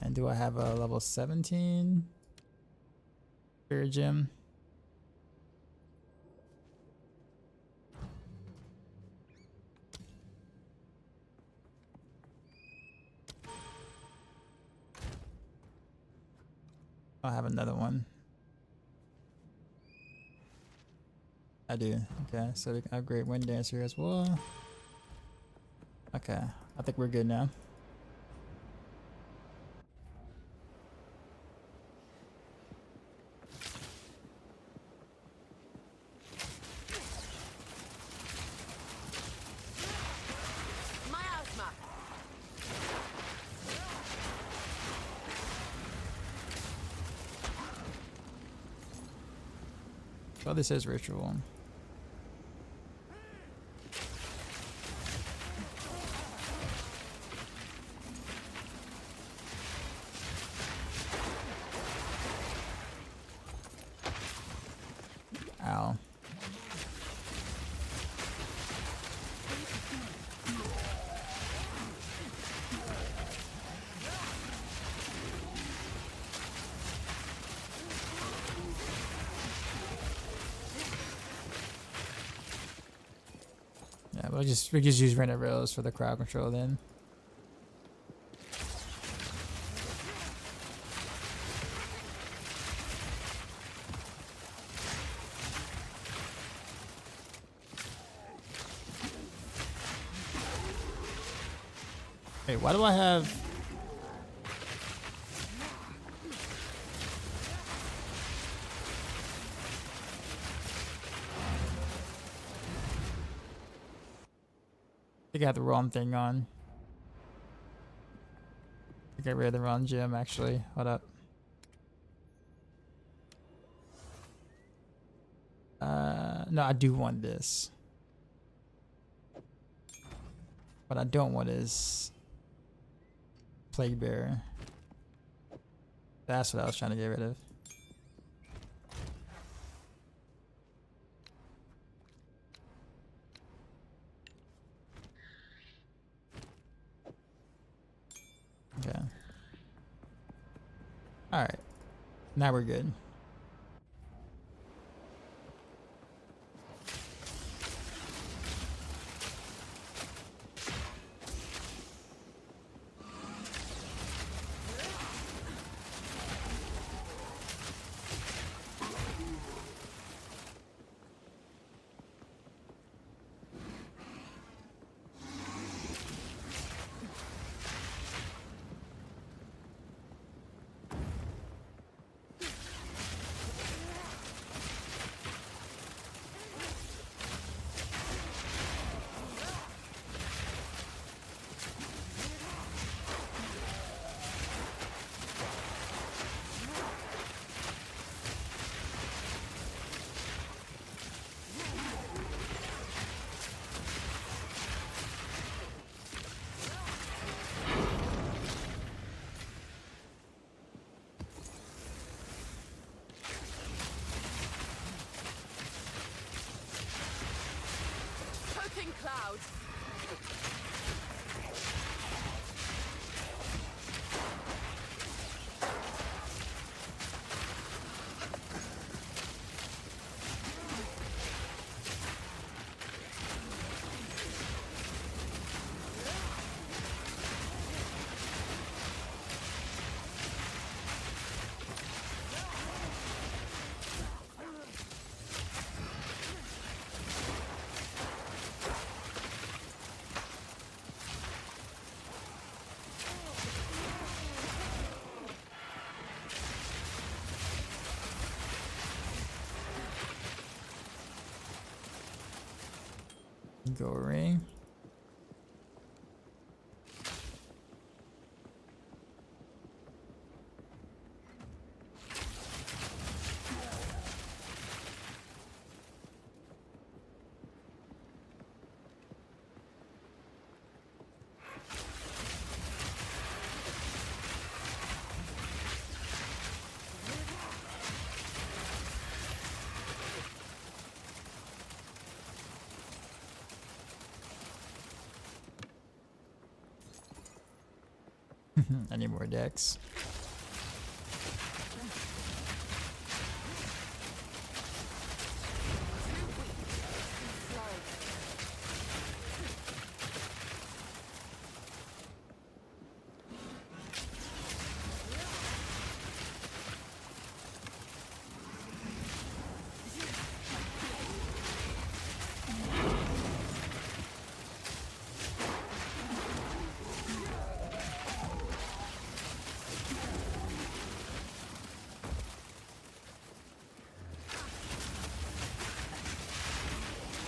And do I have a level 17 Spirit Gem? I'll have another one. I do. Okay, so we can upgrade Wind Dancer as well. Okay, I think we're good now. Oh, this is ritual. we just use random rails for the crowd control then. Wait, why do I have? I think I got the wrong thing on. I got rid of the wrong gem actually. Hold up. No, I do want this. What I don't want is Plague Bearer. That's what I was trying to get rid of. Okay. All right. Now we're good. Poking clouds. Go ring. I need more decks.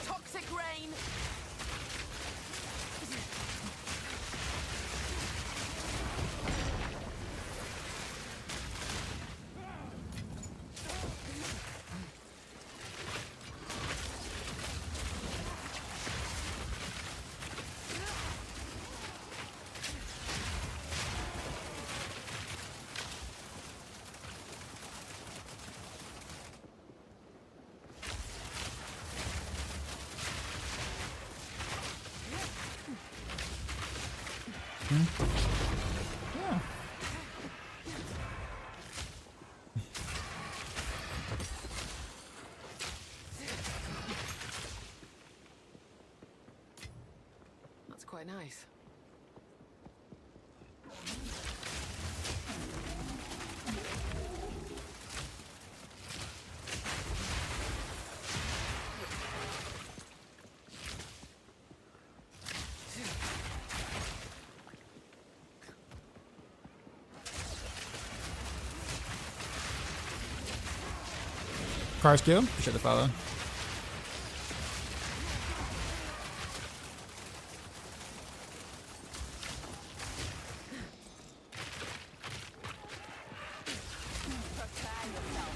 Toxic rain. Yeah. quite nice. Car skill. Appreciate the follow. Prepare yourself.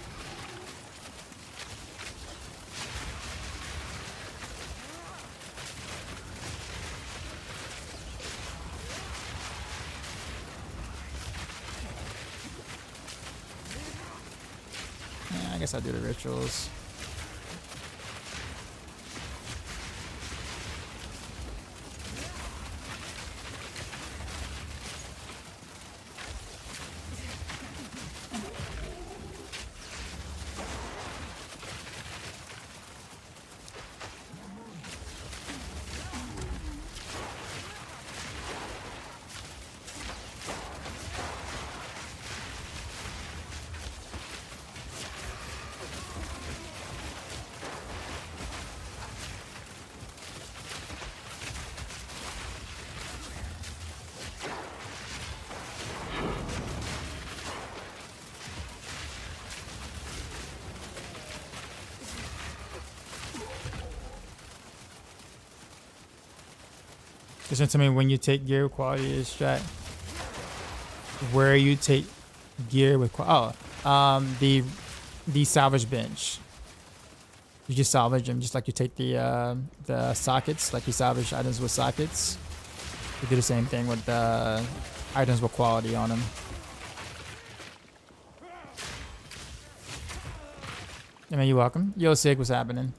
Yeah, I guess I'll do the rituals. Listen to me, when you take gear with quality is strat. Where you take gear with the salvage bench. You just salvage them just like you take the sockets, like you salvage items with sockets. You do the same thing with the items with quality on them. I mean, you're welcome. Yo, Sig, what's happening?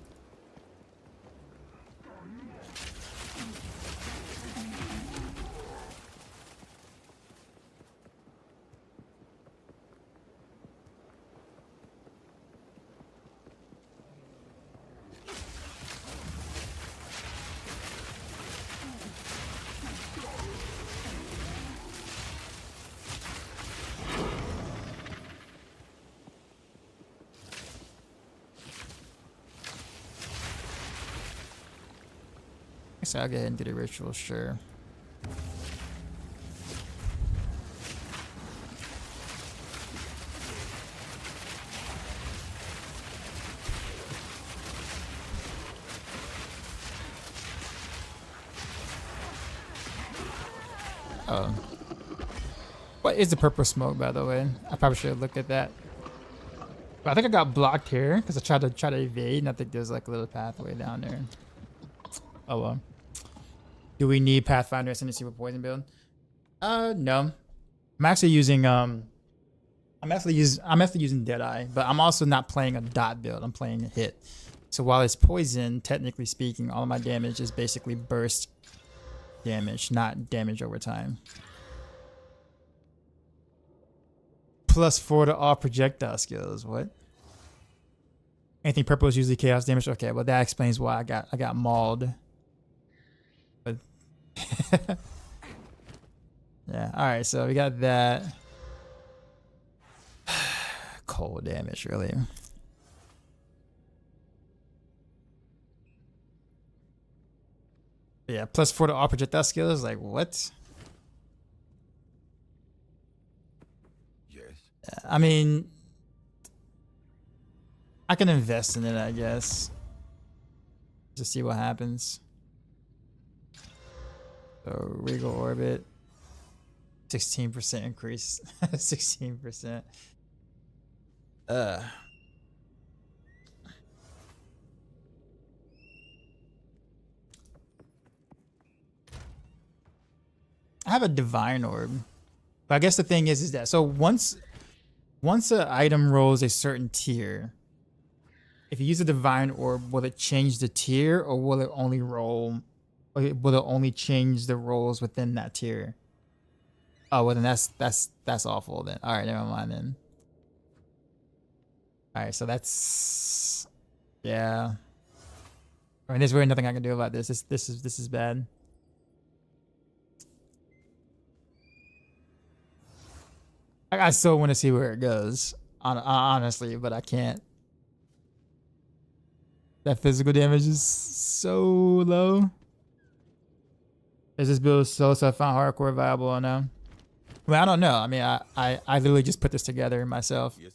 So I'll go ahead and do the ritual, sure. Oh. What is the purple smoke, by the way? I probably should have looked at that. But I think I got blocked here because I tried to evade, and I think there's like a little pathway down there. Oh well. Do we need Pathfinder Ascendancy with poison build? No. I'm actually using using Deadeye, but I'm also not playing a dot build. I'm playing a hit. So while it's poison, technically speaking, all of my damage is basically burst damage, not damage over time. +4 to all projectile skills. What? Anything purple is usually chaos damage. Okay, well that explains why I got mauled. But yeah, alright, so we got that. Cold damage, really. Yeah, +4 to all projectile skills. Like, what? Yes. I mean, I can invest in it, I guess. Just see what happens. So, Regal Orbit. 16% increase. 16%. I have a divine orb. But I guess the thing is that so once an item rolls a certain tier, if you use a divine orb, will it change the tier, or will it only roll, or will it only change the rolls within that tier? Oh well, then that's awful then. All right, never mind then. All right, so that's, yeah. I mean, there's really nothing I can do about this. This is bad. I still want to see where it goes, honestly, but I can't. That physical damage is so low. Is this build so found hardcore viable or no? Well, I don't know. I mean, I literally just put this together myself. Yes.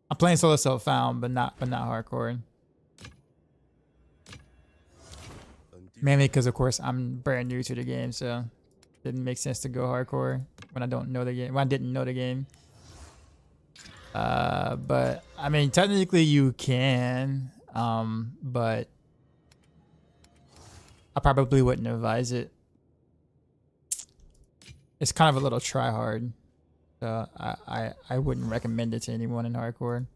I'm playing solo self-found, but not hardcore. Mainly because, of course, I'm brand new to the game, so it didn't make sense to go hardcore when I don't know the game. When I didn't know the game. But I mean, technically you can, but I probably wouldn't advise it. It's kind of a little try hard, so I wouldn't recommend it to anyone in hardcore.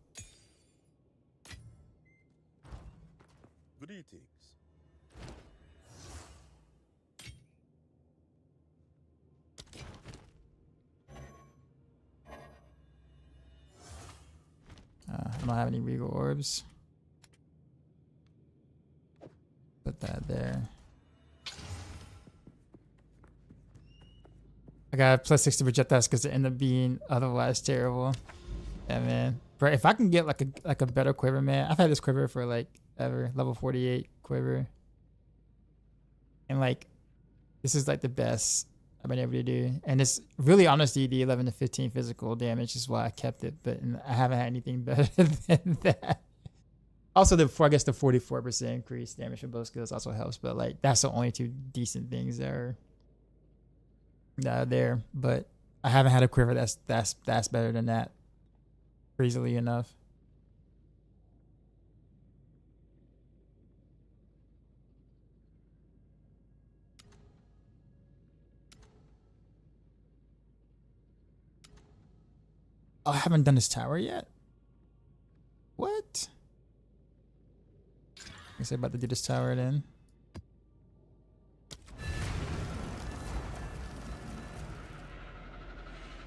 Greetings. I don't have any regal orbs. Put that there. I got plus 60 projectiles because it ended up being otherwise terrible. Yeah, man. Bro, if I can get like a better quiver, man. I've had this quiver for like ever. Level 48 quiver. And like, this is like the best I've been able to do. And it's really honestly the 11 to 15 physical damage is why I kept it. But I haven't had anything better than that. Also, the 44% increase damage for both skills also helps. But like, that's the only two decent things that are there. But I haven't had a quiver that's better than that. Easily enough. Oh, I haven't done this tower yet. What? I guess I'm about to do this tower then.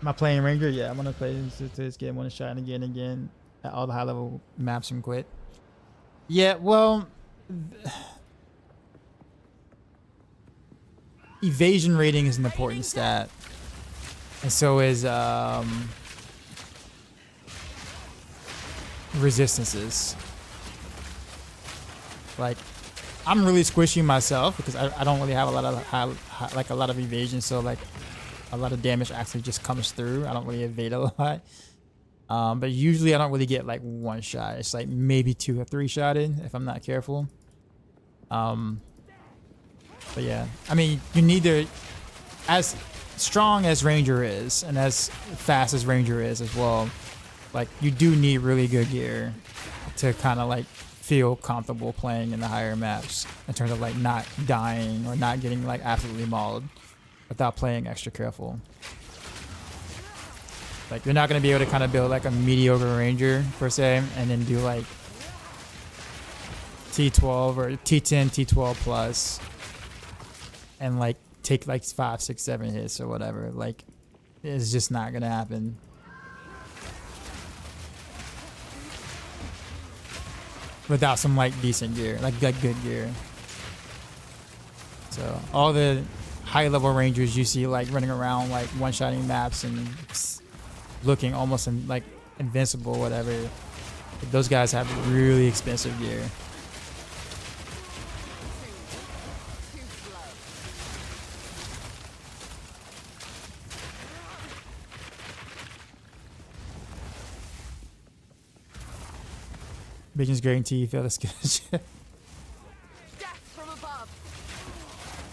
Am I playing Ranger? Yeah, I'm gonna play this game one shot and again at all the high level maps and quit. Yeah, well, evasion rating is an important stat, and so is resistances. Like, I'm really squishy myself because I don't really have a lot of a lot of evasion, so like a lot of damage actually just comes through. I don't really evade a lot. But usually I don't really get like one shot. It's like maybe 2 or 3 shotted if I'm not careful. But yeah, I mean, you need to, as strong as Ranger is and as fast as Ranger is as well, like you do need really good gear to kind of like feel comfortable playing in the higher maps in terms of like not dying or not getting like absolutely mauled without playing extra careful. Like, you're not going to be able to kind of build like a mediocre Ranger per se and then do like T12 or T10, T12 plus and like take like 5, 6, 7 hits or whatever. Like, it's just not going to happen. Without some like decent gear, like good gear. So all the high level Rangers you see like running around like one-shotting maps and looking almost like invincible, whatever. Those guys have really expensive gear. Vision's guarantee you feel this good. Death from above.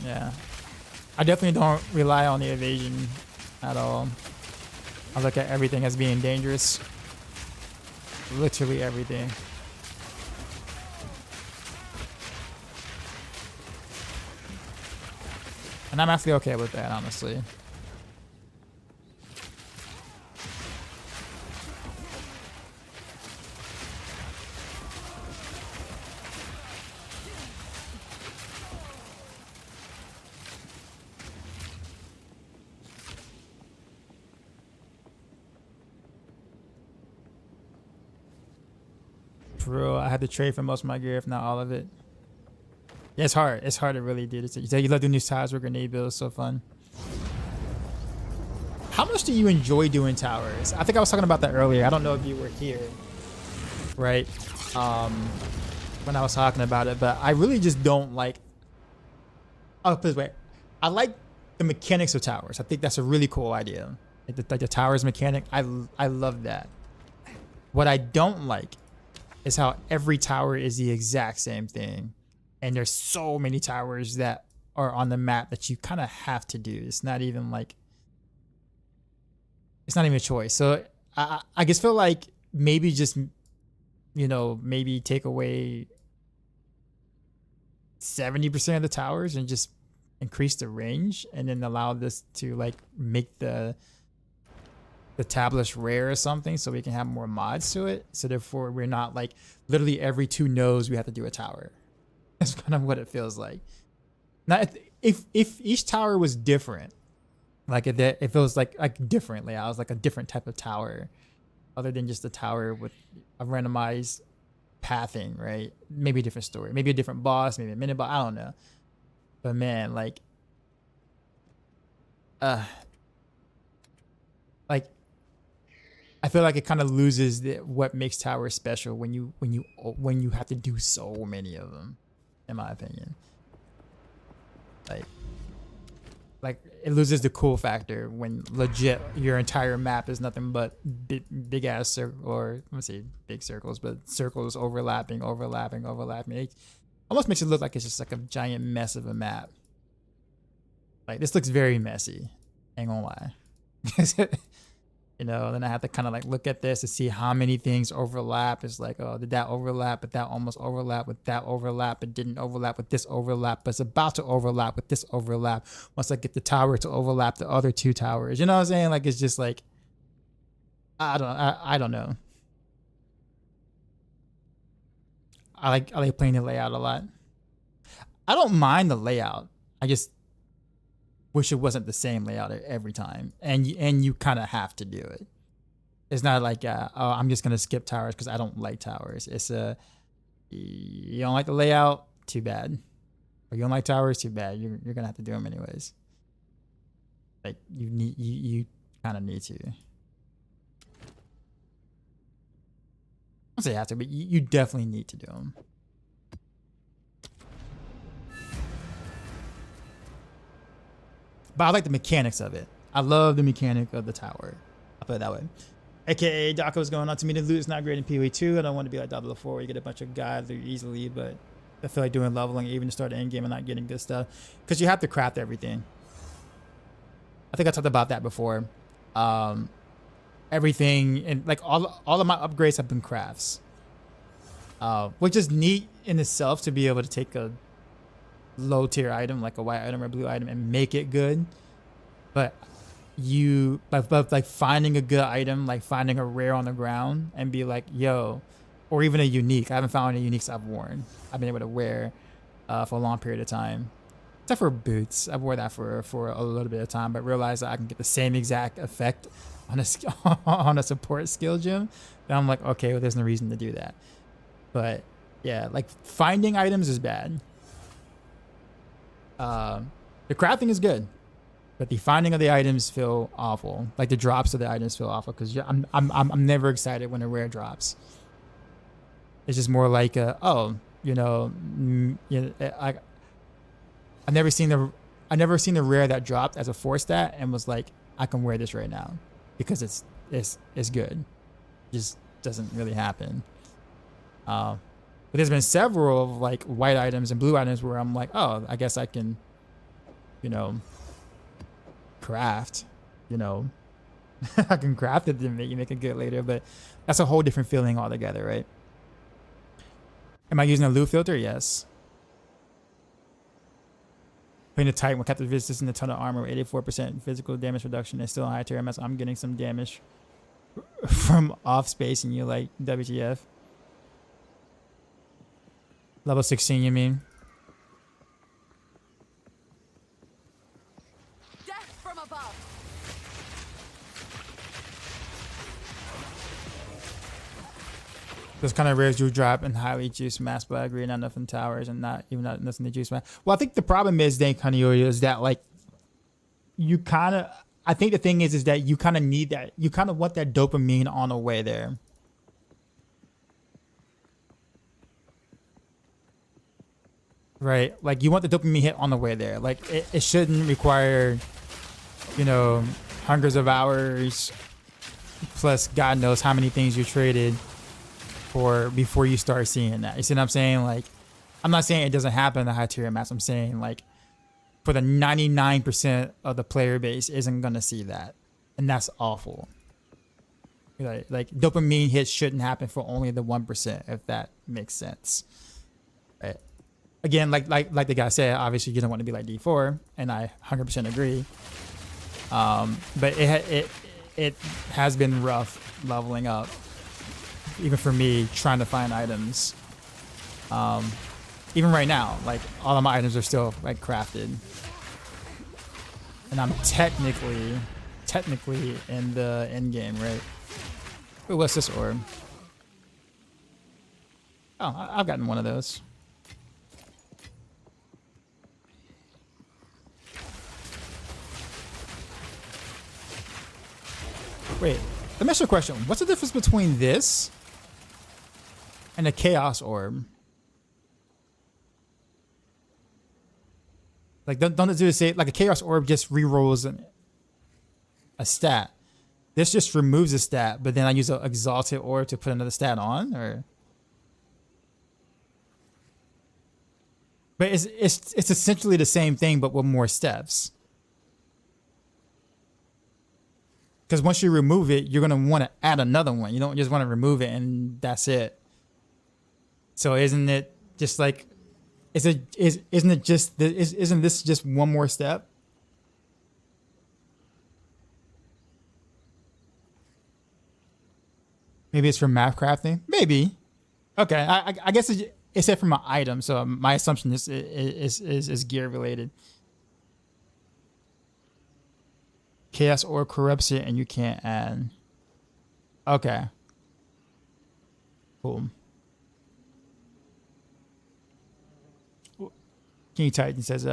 Yeah. I definitely don't rely on the evasion at all. I look at everything as being dangerous. Literally everything. And I'm actually okay with that, honestly. Bro, I had to trade for most of my gear, if not all of it. Yeah, it's hard. It's hard to really do this. You love doing these ties with grenade builds. So fun. how much do you enjoy doing towers? I think I was talking about that earlier. I don't know if you were here, right? When I was talking about it, but I really just don't like. Oh, please wait. I like the mechanics of towers. I think that's a really cool idea. Like the towers mechanic, I love that. What I don't like is how every tower is the exact same thing, and there's so many towers that are on the map that you kind of have to do. It's not even like, it's not even a choice. So I just feel like maybe just, you know, maybe take away 70% of the towers and just increase the range, and then allow this to like make the tablets rare or something, so we can have more mods to it. So therefore we're not like literally every 2 nodes we have to do a tower. That's kind of what it feels like. Now if each tower was different, like if it was like differently, I was like a different type of tower other than just a tower with a randomized pathing, right? Maybe a different story, maybe a different boss, maybe a mini boss, I don't know. But man, like I feel like it kind of loses what makes towers special when you have to do so many of them, in my opinion. Like it loses the cool factor when legit your entire map is nothing but big ass circle, or let's say big circles, but circles overlapping. It almost makes it look like it's just like a giant mess of a map. Like this looks very messy, ain't gonna lie. You know, then I have to kind of like look at this to see how many things overlap. It's like, oh, did that overlap? But that almost overlap with that overlap. It didn't overlap with this overlap, but it's about to overlap with this overlap. Once I get the tower to overlap the other 2 towers, you know what I'm saying? Like it's just like, I don't know. I like playing the layout a lot. I don't mind the layout. I just wish it wasn't the same layout every time, and you kind of have to do it. It's not like oh, I'm just gonna skip towers because I don't like towers. It's you don't like the layout, too bad. Or you don't like towers, too bad. You're gonna have to do them anyways. Like you kind of need to. I don't say you have to, but you definitely need to do them. But I like the mechanics of it. I love the mechanic of the tower. I'll put it that way. AKA Daco's going on to me. The loot is not great in PoE 2. I don't want to be like Diablo 4 where you get a bunch of guys loot easily, but I feel like doing leveling even to start the endgame and not getting good stuff. Because you have to craft everything. I think I talked about that before. Everything, and like all of my upgrades have been crafts. Which is neat in itself to be able to take a low tier item like a white item or blue item and make it good, but like finding a good item, like finding a rare on the ground and be like, yo, or even a unique. I haven't found any uniques I've worn. I've been able to wear for a long period of time, except for boots. I've worn that for a little bit of time, but realized that I can get the same exact effect on a support skill gem. Then I'm like, okay, well, there's no reason to do that. But yeah, like finding items is bad. The crafting is good, but the finding of the items feel awful. Like the drops of the items feel awful because I'm never excited when a rare drops. It's just more like oh, you know, I've never seen the rare that dropped as a 4-stat and was like, I can wear this right now because it's good. It just doesn't really happen. But there's been several of like white items and blue items where I'm like, oh, I guess I can, you know, craft, you know, I can craft it to make it good later, but that's a whole different feeling altogether, right? Am I using a loot filter? Yes. Putting a Titan with captive resistance and a ton of armor with 84% physical damage reduction and still high tier MS. I'm getting some damage from off space and you like WTF. Level 16, you mean? Death from above. Those kind of rares do drop in highly juiced mass, but I agree, not enough in towers and not nothing to juice mass. Well, I think the problem is, Dan Caniolia, is that like you kind of, I think the thing is that you kind of need that. You kind of want that dopamine on the way there. Right? Like, you want the dopamine hit on the way there. Like, it shouldn't require, you know, hundreds of hours plus God knows how many things you traded for before you start seeing that. You see what I'm saying? Like, I'm not saying it doesn't happen in the high tier maps. I'm saying, like, for the 99% of the player base isn't going to see that. And that's awful. Like, dopamine hits shouldn't happen for only the 1%, if that makes sense. Right? Again, like the guy said, obviously you don't want to be like D4, and I 100% agree. But it has been rough leveling up, even for me trying to find items. Even right now, like, all of my items are still like crafted, and I'm technically in the end game, right? Ooh, what's this orb? Oh, I've gotten one of those. Wait, let me ask you a question. What's the difference between this and a chaos orb? Like, don't it do say like a chaos orb just rerolls a stat? This just removes a stat, but then I use an exalted orb to put another stat on, or? But it's essentially the same thing, but with more steps. Because once you remove it, you're gonna want to add another one. You don't just want to remove it and that's it. So isn't it just like, isn't this just one more step? Maybe it's for map crafting. Maybe. Okay, I guess it's said from an item. So my assumption is gear related. Chaos or corrupts it and you can't add. Okay. Cool. King Titan says,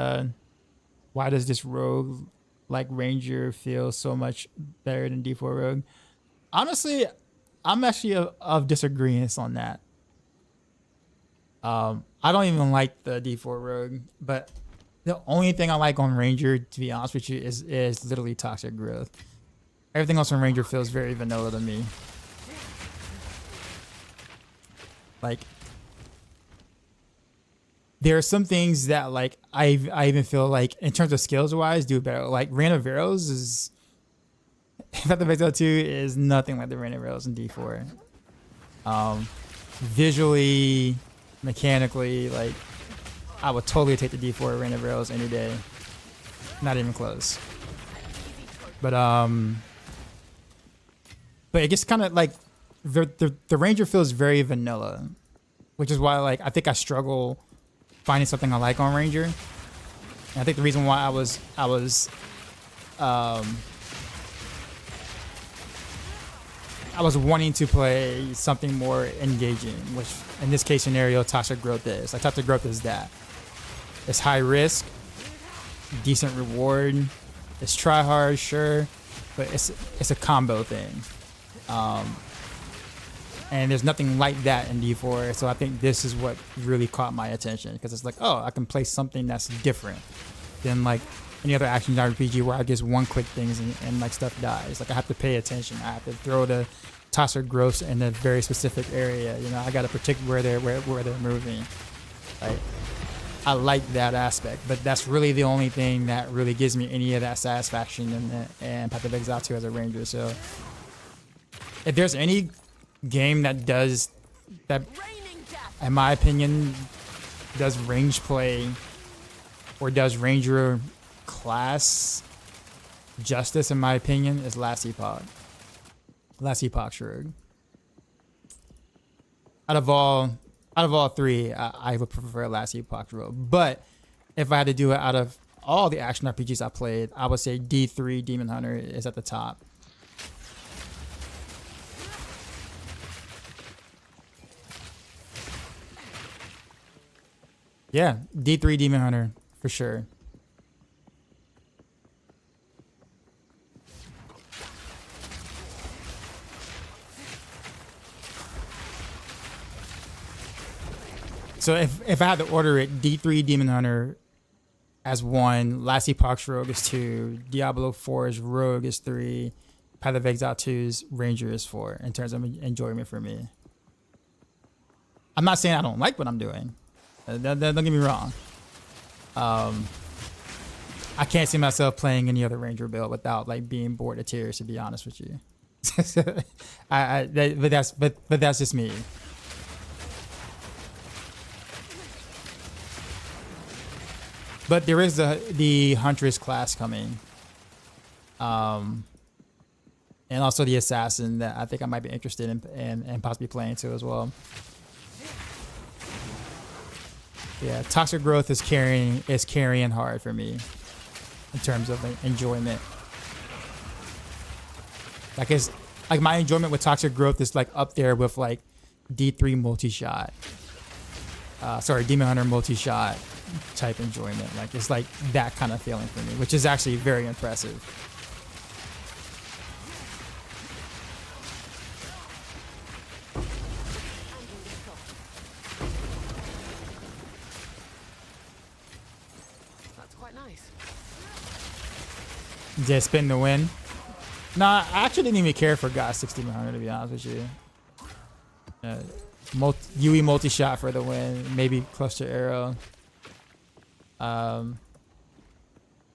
why does this rogue like Ranger feel so much better than D4 Rogue? Honestly, I'm actually of disagreement on that. I don't even like the D4 Rogue, but the only thing I like on Ranger, to be honest with you, is literally Toxic Growth. Everything else on Ranger feels very vanilla to me. Like, there are some things that, like, I even feel like, in terms of skills wise, do better. Like, Rain of Arrows is, Path of Exile 2 is nothing like the Rain of Arrows in D4. Visually, mechanically, like, I would totally take the D4 Rain of Arrows any day. Not even close. But it gets kind of like the Ranger feels very vanilla, which is why, like, I think I struggle finding something I like on Ranger. And I think the reason why I was wanting to play something more engaging, which in this case scenario, Toxic Growth is. Like, Toxic Growth is that. It's high risk, decent reward. It's try hard, sure, but it's a combo thing. And there's nothing like that in D4, so I think this is what really caught my attention, because it's like, oh, I can play something that's different than like any other action RPG where I just one click things and like stuff dies. Like, I have to pay attention. I have to throw the Toxic Growth in a very specific area. You know, I got to predict where they're moving. Like, I like that aspect, but that's really the only thing that really gives me any of that satisfaction in Path of Exile 2 as a Ranger. So if there's any game that does that, in my opinion, does range play or does Ranger class justice, in my opinion, is Last Epoch. Last Epoch Rogue. Out of all three, I would prefer Last Epoch Rogue. But if I had to do it out of all the action RPGs I played, I would say D3 Demon Hunter is at the top. Yeah, D3 Demon Hunter for sure. So if I had to order it, D3 Demon Hunter as 1, Last Epoch's Rogue is 2, Diablo 4's Rogue is 3, Path of Exile 2's Ranger is 4 in terms of enjoyment for me. I'm not saying I don't like what I'm doing. Don't get me wrong. I can't see myself playing any other Ranger build without like being bored to tears, to be honest with you. But that's just me. But there is the Huntress class coming, and also the Assassin that I think I might be interested in and possibly playing too as well. Yeah, Toxic Growth is carrying hard for me in terms of enjoyment. Like my enjoyment with Toxic Growth is like up there with like D3 multi-shot. Demon Hunter multi-shot type enjoyment. Like it's like that kind of feeling for me, which is actually very impressive. That's quite nice. Yeah, spin the win. Nah, I actually didn't even care for God 6100 to be honest with you. UE multi-shot for the win, maybe cluster arrow. God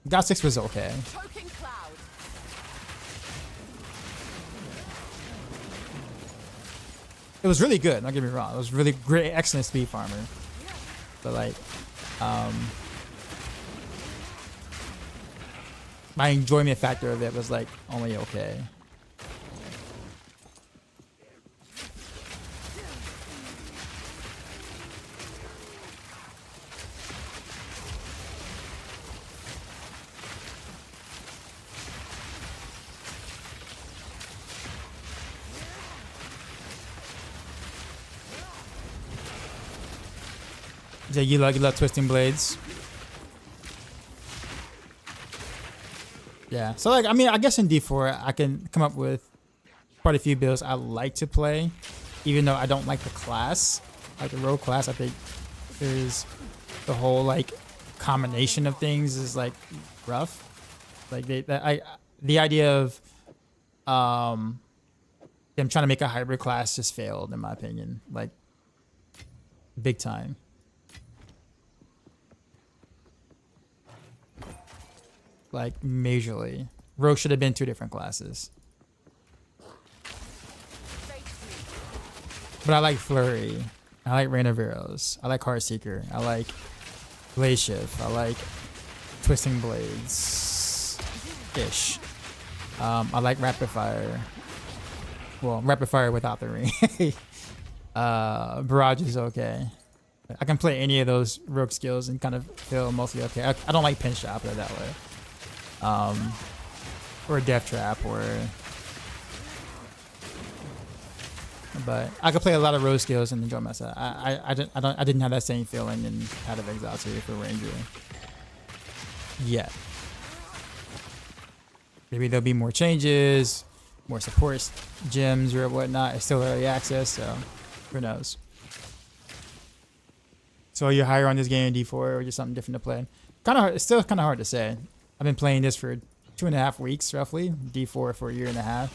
6 was okay. Choking cloud. It was really good, don't get me wrong. It was really great, excellent speed farmer. But like, my enjoyment factor of it was like only okay. Yeah, you love twisting blades. Yeah, so like, I mean, I guess in D4 I can come up with quite a few builds I like to play, even though I don't like the class, like the rogue class. I think there's the whole like combination of things is like rough. Like the idea of them trying to make a hybrid class just failed in my opinion, like big time. Like majorly. Rogue should have been 2 different classes. But I like Flurry. I like Rain of Arrows. I like Heartseeker. I like Blaze Shift. I like Twisting Blades. Ish. I like Rapid Fire. Well, Rapid Fire without the ring. Barrage is okay. I can play any of those rogue skills and kind of feel mostly okay. I don't like Pinch Shot, put it that way. Or Death Trap, but I could play a lot of rogue skills and enjoy myself. I didn't have that same feeling in Path of Exile 2 for Ranger yet. Maybe there'll be more changes, more support gems or whatnot. It's still early access, so who knows. So you're higher on this game in D4 or just something different to play? It's still kind of hard to say. I've been playing this for 2.5 weeks, roughly. D4 for a year and a half.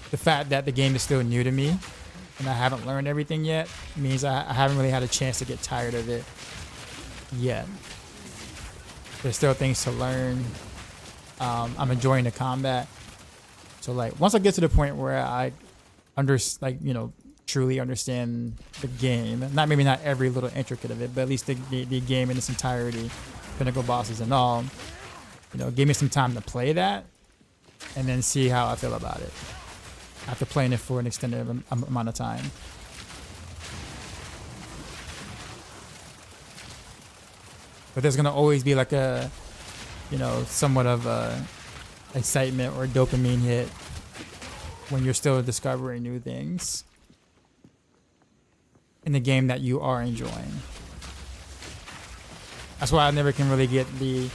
The fact that the game is still new to me and I haven't learned everything yet means I haven't really had a chance to get tired of it yet. There's still things to learn. I'm enjoying the combat. So like once I get to the point where I truly understand the game, maybe not every little intricate of it, but at least the game in its entirety, pinnacle bosses and all, give me some time to play that and then see how I feel about it after playing it for an extended amount of time. But there's gonna always be like a somewhat of a excitement or dopamine hit when you're still discovering new things in the game that you are enjoying. That's why I never can really get the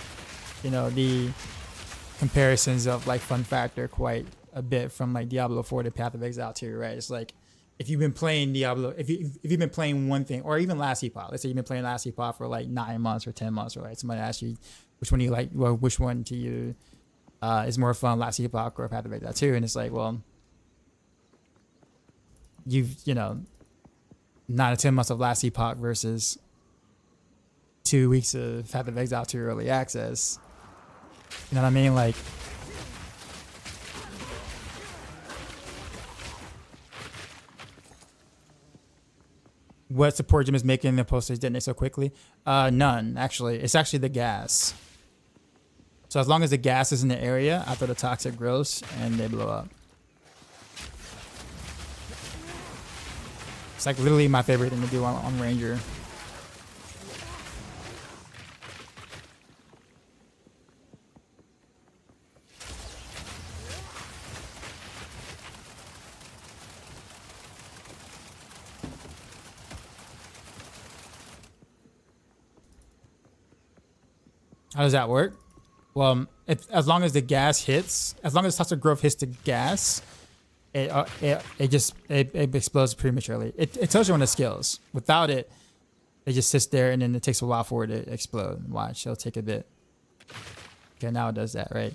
comparisons of like fun factor quite a bit from like Diablo 4 to Path of Exile 2, right? It's like if you've been playing Diablo, if you've been playing one thing, or even Last Epoch, let's say you've been playing Last Epoch for like 9 months or 10 months, or like somebody asks you which one do you like, well, which one to you is more fun, Last Epoch or Path of Exile 2, and it's like, well, you know, 9 to 10 months of Last Epoch versus 2 weeks of Path of Exile 2 early access. You know what I mean? Like, what support gym is making the posters detonate so quickly? None, actually. It's actually the gas. So as long as the gas is in the area after the toxic grows and they blow up. It's like literally my favorite thing to do on Ranger. How does that work? Well, as long as the gas hits, as long as toxic growth hits the gas, it explodes prematurely. It tells you on the skills. Without it, it just sits there and then it takes a while for it to explode. Watch, it'll take a bit. Okay, now it does that, right?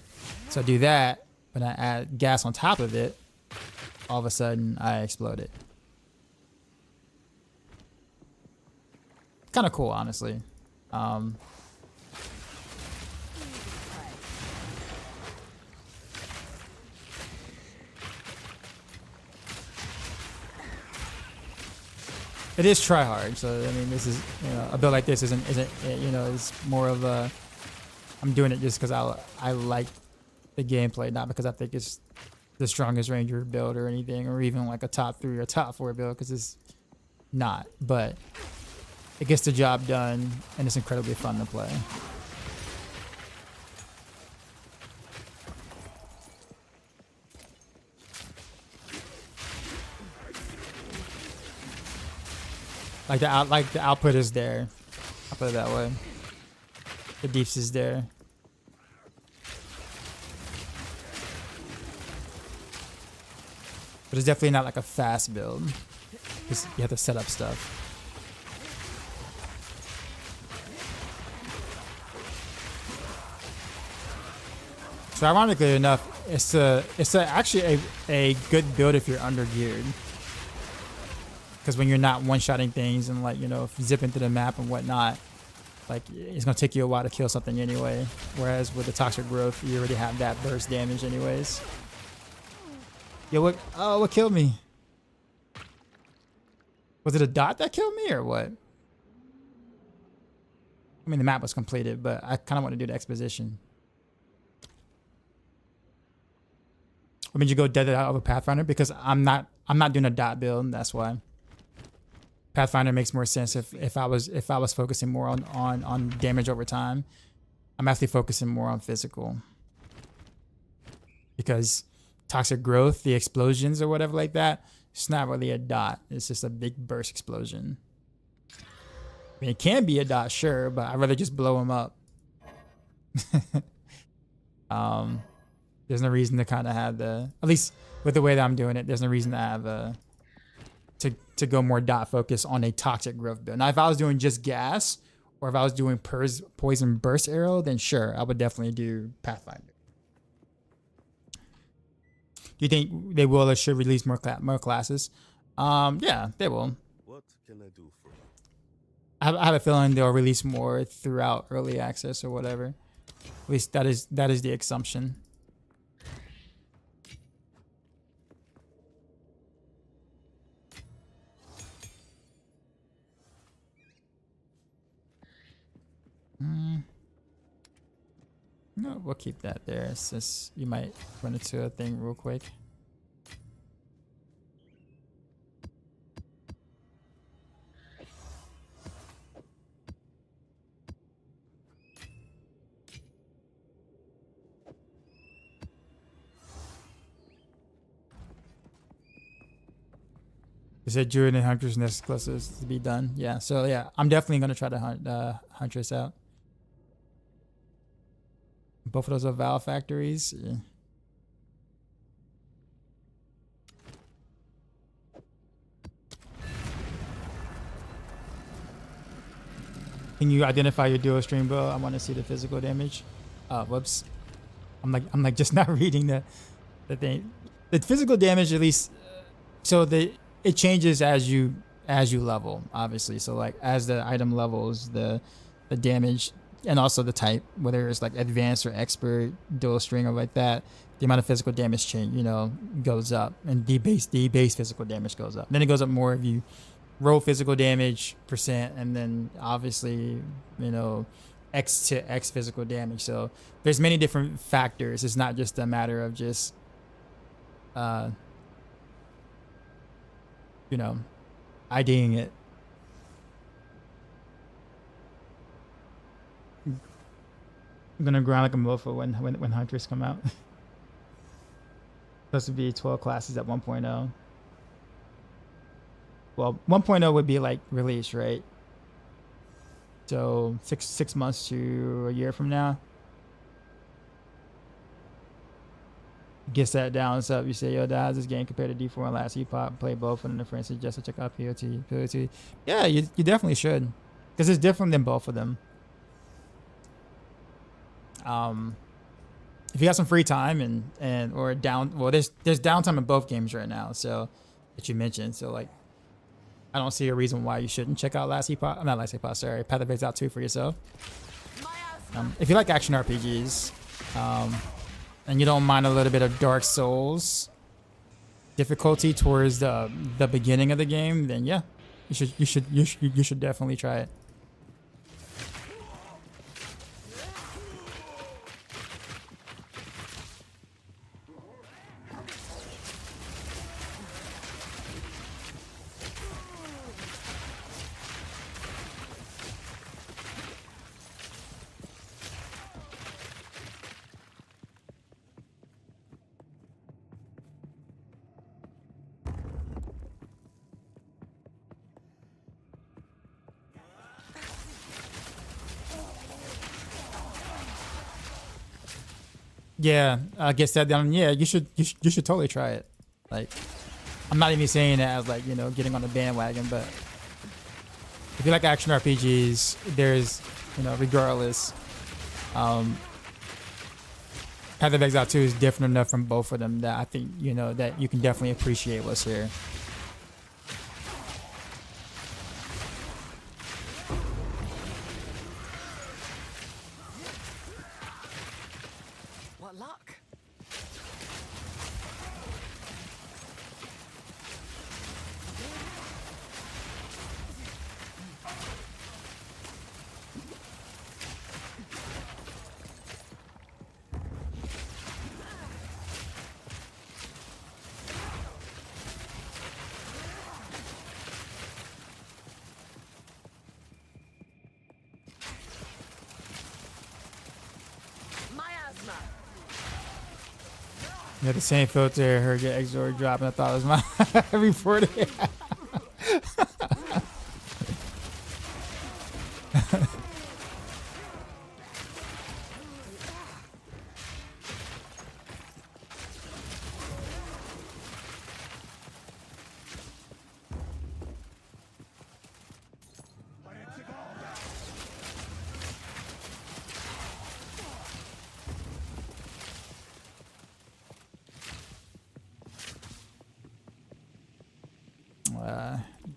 So I do that, but I add gas on top of it. All of a sudden, I explode it. Kind of cool, honestly. It is try hard, so I mean, this is, you know, a build like this isn't you know, it's more of a, I'm doing it just because I like the gameplay, not because I think it's the strongest Ranger build or anything, or even like a top 3 or top 4 build, because it's not. But it gets the job done, and it's incredibly fun to play. Like the output is there. I'll put it that way. The deeps is there. But it's definitely not like a fast build. Because you have to set up stuff. So ironically enough, it's actually a good build if you're under geared. Because when you're not one-shotting things and, like, you know, if you zip into the map and whatnot, like, it's going to take you a while to kill something anyway. Whereas with the toxic growth, you already have that burst damage anyways. Yo, what killed me? Was it a dot that killed me or what? I mean, the map was completed, but I kind of want to do the exposition. What made you go dead out of a Pathfinder? Because I'm not doing a dot build, that's why. Pathfinder makes more sense if I was focusing more on damage over time. I'm actually focusing more on physical. Because toxic growth, the explosions or whatever like that, it's not really a dot. It's just a big burst explosion. I mean, it can be a dot, sure, but I'd rather just blow them up. There's no reason to kind of have at least with the way that I'm doing it, there's no reason to have to go more dot focus on a toxic growth build. Now, if I was doing just gas, or if I was doing poison burst arrow, then sure, I would definitely do Pathfinder. Do you think they will or should release more classes? Yeah, they will. What can I do for you? I have a feeling they'll release more throughout early access or whatever. At least that is the assumption. No, we'll keep that there. It's just, you might run into a thing real quick. You said Druid and Huntress next closest to be done. Yeah, so yeah, I'm definitely going to try to hunt Huntress out. Both of those are Val factories. Yeah. Can you identify your dual stream, bro? I want to see the physical damage. Whoops. I'm like just not reading the thing. The physical damage, at least, so it changes as you level, obviously. So like as the item levels, the damage and also the type, whether it's like advanced or expert, dual string or like that, the amount of physical damage change, goes up, and the base physical damage goes up. Then it goes up more if you roll physical damage percent, and then obviously X to X physical damage. So there's many different factors. It's not just a matter of just IDing it. I'm gonna grind like a mofo when hunters come out. Supposed to be 12 classes at 1.0. Well, 1.0 would be like release, right? So 6 months to a year from now. Gets that down. What's up? You say, yo, how's this game compared to D4 and last EPOC? Play both of them, for instance, just to check out POT. Yeah, you definitely should, because it's different than both of them. If you got some free time or there's downtime in both games right now, so that you mentioned. So like, I don't see a reason why you shouldn't check out Path of Exile 2 for yourself. If you like action RPGs, and you don't mind a little bit of Dark Souls difficulty towards the beginning of the game, then yeah, you should definitely try it. Yeah, I guess that down. Yeah, you should totally try it. Like, I'm not even saying that as like getting on the bandwagon, but if you like action RPGs, there's regardless, Path of Exile 2 is different enough from both of them that I think that you can definitely appreciate what's here. Yeah, the same filter. I heard your Exor drop, and I thought it was my reported.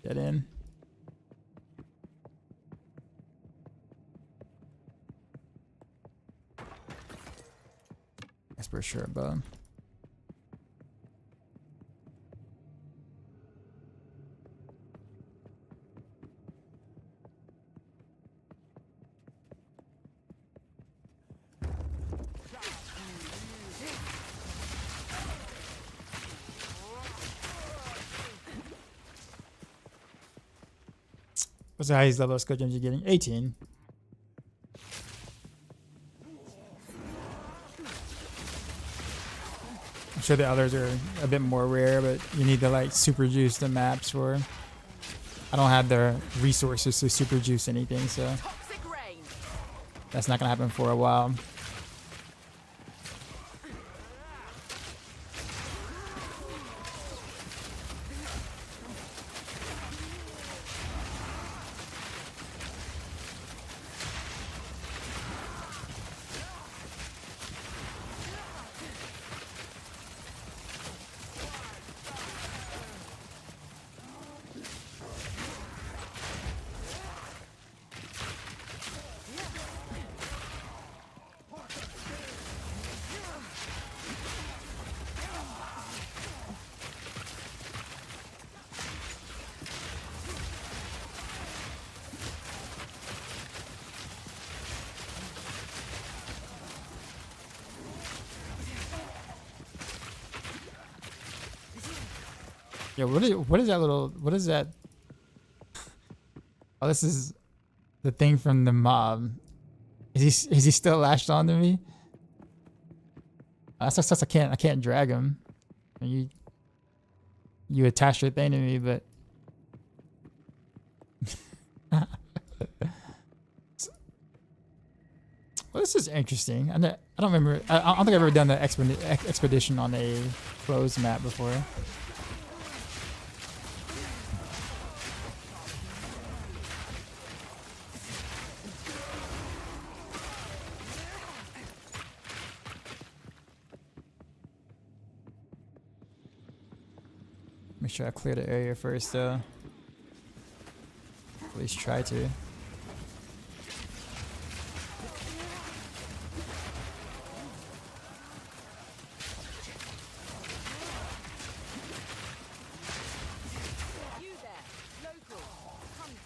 Get in. That's for sure, bud. What's the highest level of skill gems you're getting? 18. I'm sure the others are a bit more rare, but you need to like super juice the maps for. I don't have the resources to super juice anything, so that's not gonna happen for a while. Yeah, what is that little, what is that? Oh, this is the thing from the mob. Is he still lashed onto me? That's I can't drag him. You attach your thing to me, but well, this is interesting. I don't remember. I don't think I've ever done the expedition on a closed map before. Make sure I clear the area first, though. At least try to. You there, local. Come here.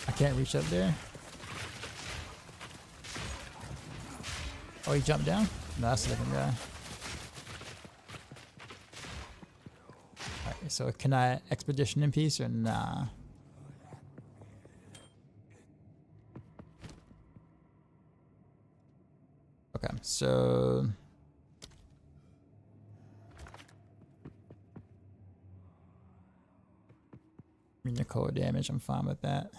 I can't reach up there. Oh, he jumped down? No, that's a different guy. Alright, so can I expedition in peace or nah? Okay, so Nicole damage, I'm fine with that.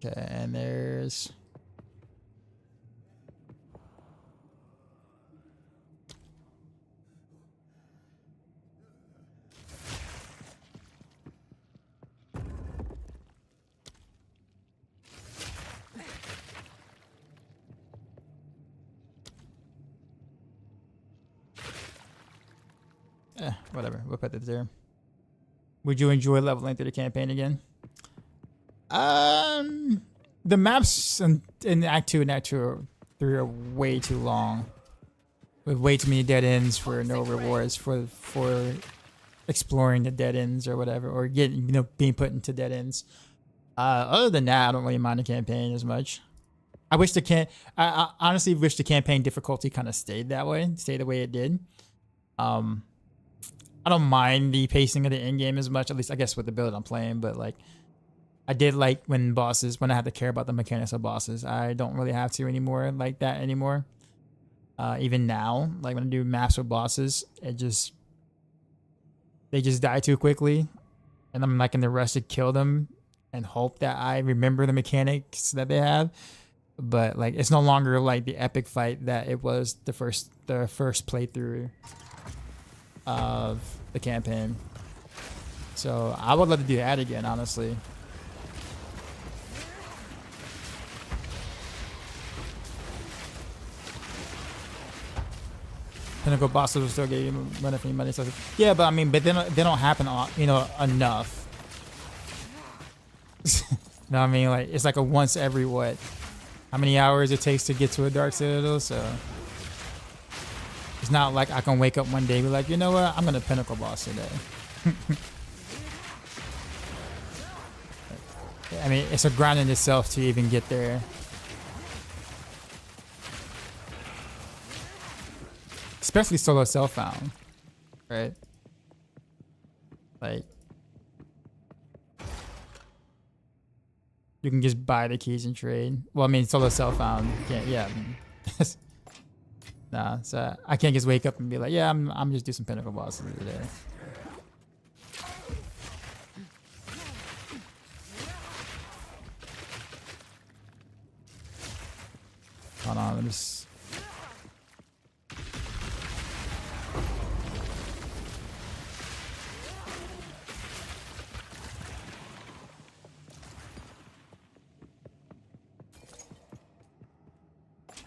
Okay, and there's whatever. We'll put that there. Would you enjoy leveling through the campaign again? The maps in Act 2 and Act 2 or 3 are way too long. With way too many dead ends for no rewards for exploring the dead ends or whatever, or getting being put into dead ends. Other than that, I don't really mind the campaign as much. I wish I honestly wish the campaign difficulty kind of stayed that way, stayed the way it did. I don't mind the pacing of the end game as much, at least I guess with the build I'm playing, but like I did like when I have to care about the mechanics of bosses. I don't really have to anymore like that anymore. Even now, like when I do maps with bosses, they just die too quickly, and I'm like in the rush to kill them and hope that I remember the mechanics that they have. But like it's no longer like the epic fight that it was the first playthrough of the campaign. So I would love to do that again, honestly. Pinnacle bosses will still get you money for your money. So yeah, but I mean, but they don't happen, enough. No, I mean, like it's like a once every what? How many hours it takes to get to a Dark Citadel? So it's not like I can wake up one day and be like, you know what? I'm gonna Pinnacle boss today. I mean, it's a grind in itself to even get there. Especially solo self-found, right? Like, you can just buy the keys and trade. Well, I mean, solo self-found, you can't, yeah. Nah, so I can't just wake up and be like, yeah, I'm just do some Pinnacle bosses today. Hold on, let me just...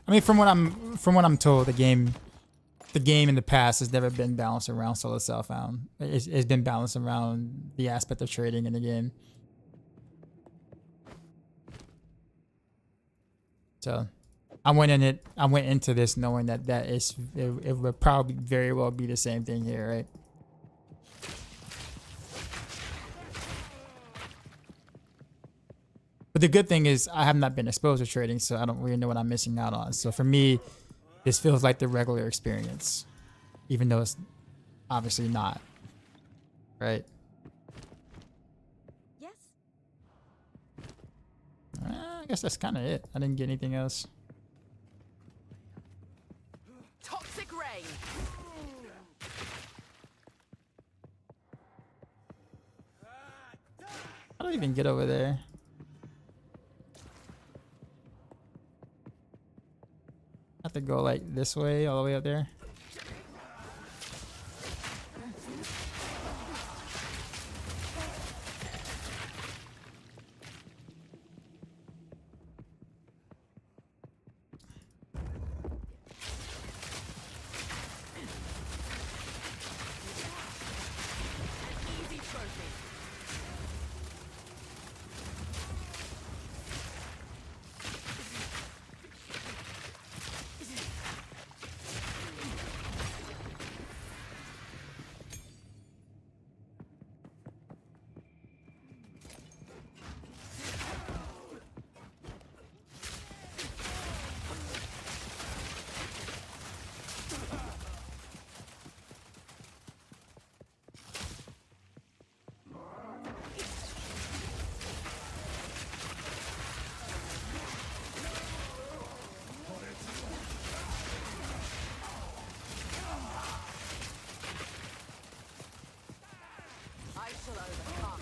I mean, from what I'm told, the game in the past has never been balanced around solo self-found. It's been balanced around the aspect of trading in the game. So I went into this knowing that it would probably very well be the same thing here, right? But the good thing is I have not been exposed to trading, so I don't really know what I'm missing out on. So for me, this feels like the regular experience, even though it's obviously not, right? Yes. I guess that's kind of it. I didn't get anything else. Toxic rain. I don't even get over there. I have to go like this way, all the way up there. Easy trophy. I shall overcome.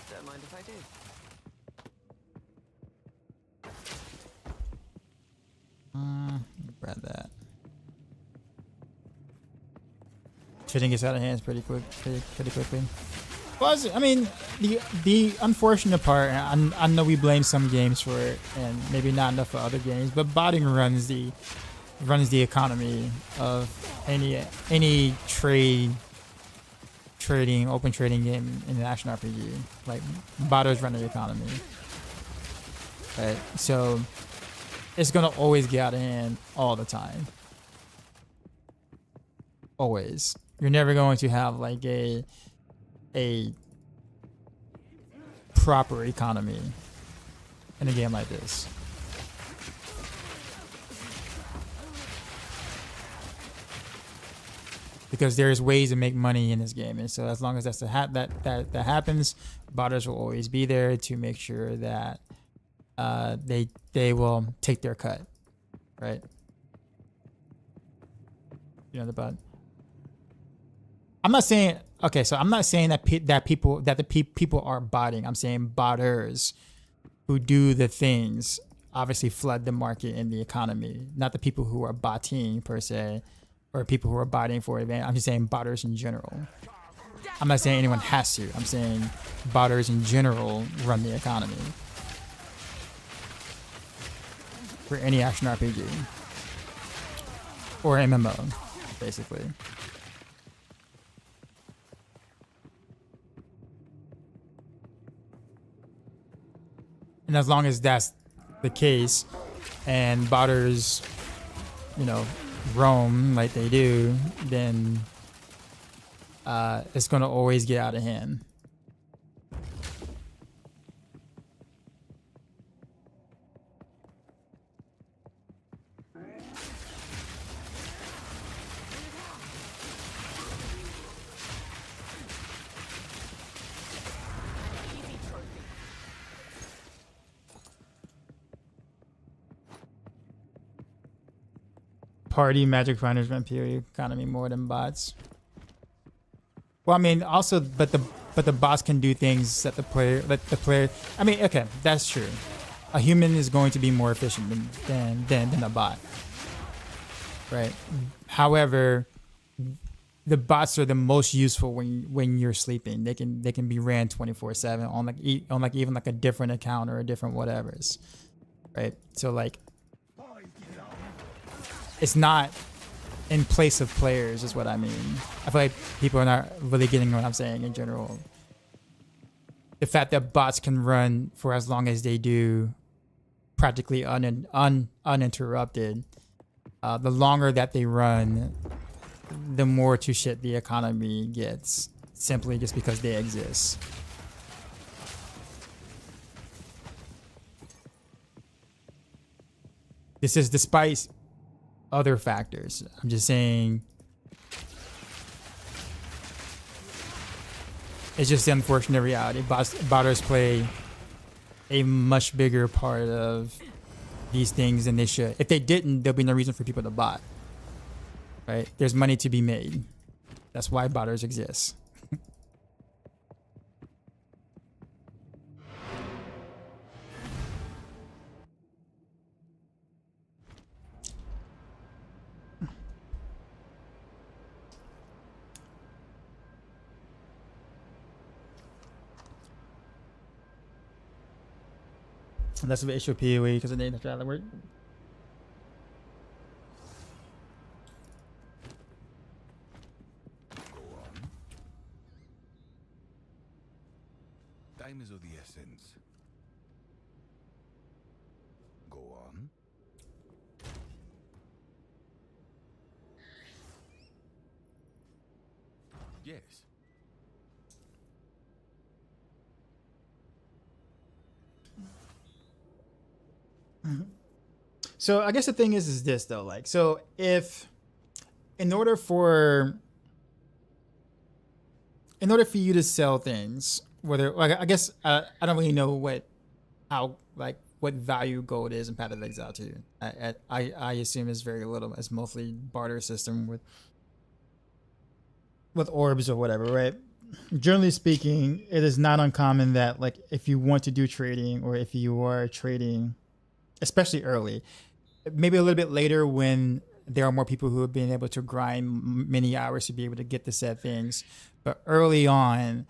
Don't mind if I do. Grab that. Shitting gets out of hands pretty quickly. Well, I mean, the unfortunate part, and I know we blame some games for it, and maybe not enough for other games, but botting runs the economy of any open trading game in an action RPG. Like botters run the economy, right? So it's gonna always get out of hand all the time. Always. You're never going to have like a proper economy in a game like this. Because there's ways to make money in this game, and so as long as that happens, botters will always be there to make sure that they will take their cut, right? You know the bot. I'm not saying that people are botting. I'm saying botters who do the things obviously flood the market and the economy, not the people who are botting per se, or people who are botting for advantage. I'm just saying botters in general. I'm not saying anyone has to. I'm saying botters in general run the economy for any action RPG or MMO, basically. And as long as that's the case, and botters, roam like they do, then it's gonna always get out of hand. Party magic finders run PoE economy more than bots. Well, I mean, also, but the bots can do things that the player. I mean, okay, that's true. a human is going to be more efficient than a bot, right? However, the bots are the most useful when you're sleeping. They can be ran 24/7 on like even like a different account or a different whatever's, right? So like, it's not in place of players is what I mean. I feel like people are not really getting what I'm saying in general. The fact that bots can run for as long as they do, practically uninterrupted, the longer that they run, the more to shit the economy gets, simply just because they exist. This is despite other factors. I'm just saying it's just the unfortunate reality. Botters play a much bigger part of these things than they should. If they didn't, there'll be no reason for people to bot. Right? There's money to be made. That's why botters exist. That's the issue of PoE because of the nature of the word. Go on. Time is of the essence. Go on. Yes. So I guess the thing is this though, like, so if in order for you to sell things, whether like I guess I don't really know what value gold is in Path of Exile 2. I assume it's very little. It's mostly barter system with orbs or whatever, right? Generally speaking, it is not uncommon that like if you want to do trading or if you are trading, especially early, maybe a little bit later when there are more people who have been able to grind many hours to be able to get the said things. But early on,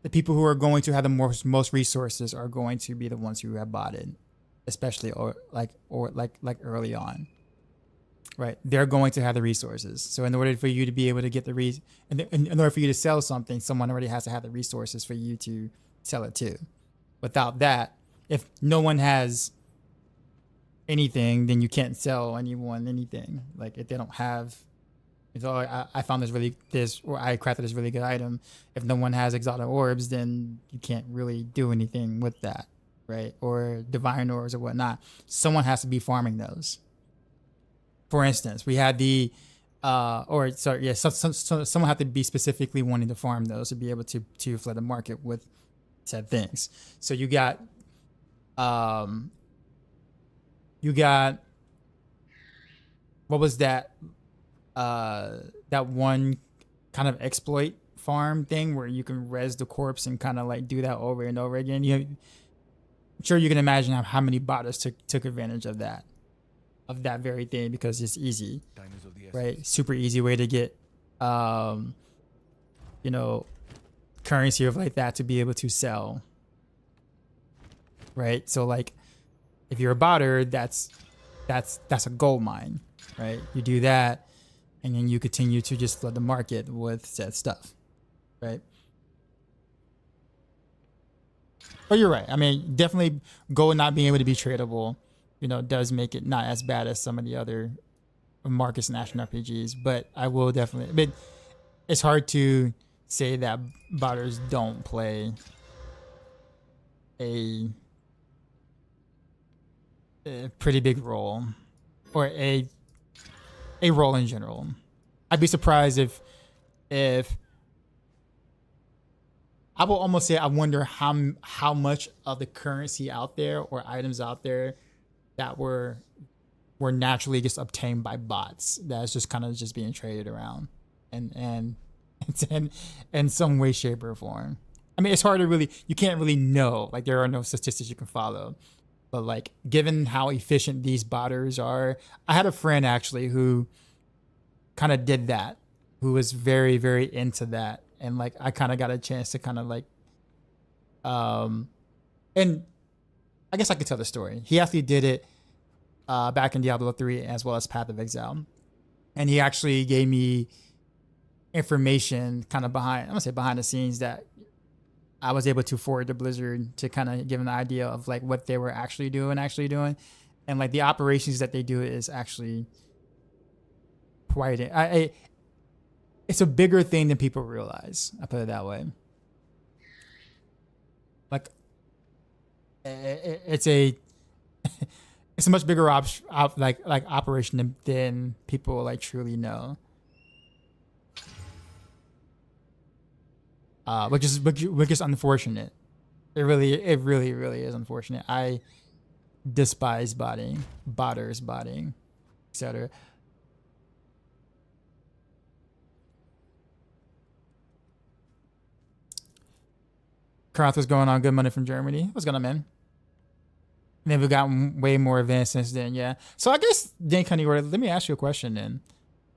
the people who are going to have the most resources are going to be the ones who have botted, especially or early on, right? They're going to have the resources. So in order for you to be able to get in order for you to sell something, someone already has to have the resources for you to sell it to. Without that, if no one has anything, then you can't sell anyone anything. Like if they don't have, it's all I found or I crafted this really good item. If no one has exotic orbs, then you can't really do anything with that, right? Or divine orbs or whatnot. Someone has to be farming those. For instance, we had someone had to be specifically wanting to farm those to be able to flood the market with said things. So you got what was that one kind of exploit farm thing where you can res the corpse and kind of like do that over and over again. I'm sure you can imagine how many botters took advantage of that very thing because it's easy, right? Super easy way to get currency of like that to be able to sell, right? So like if you're a botter, that's a gold mine, right? You do that and then you continue to just flood the market with said stuff, right? But you're right. I mean, definitely gold not being able to be tradable, does make it not as bad as some of the other markets and action RPGs. But I will definitely, but it's hard to say that botters don't play a pretty big role, or a role in general. I'd be surprised if I will almost say I wonder how much of the currency out there or items out there that were naturally just obtained by bots that's just kind of just being traded around and in some way, shape, or form. I mean, it's hard to really, you can't really know. Like, there are no statistics you can follow. But like, given how efficient these botters are, I had a friend actually who kind of did that, who was very, very into that. And like, I kind of got a chance to kind of like, and I guess I could tell the story. He actually did it back in Diablo 3 as well as Path of Exile. And he actually gave me information kind of behind, I'm gonna say behind the scenes, that I was able to forward to Blizzard to kind of give an idea of like what they were actually doing. And like the operations that they do is actually quite, it's a bigger thing than people realize. I put it that way. Like, it's a it's a much bigger operation than people like truly know. Which is unfortunate. It really is unfortunate. I despise botting, etc. Karath was going on. Good money from Germany. What's going on, man? Never gotten way more advanced since then. Yeah. So I guess Dan Cunny, let me ask you a question then.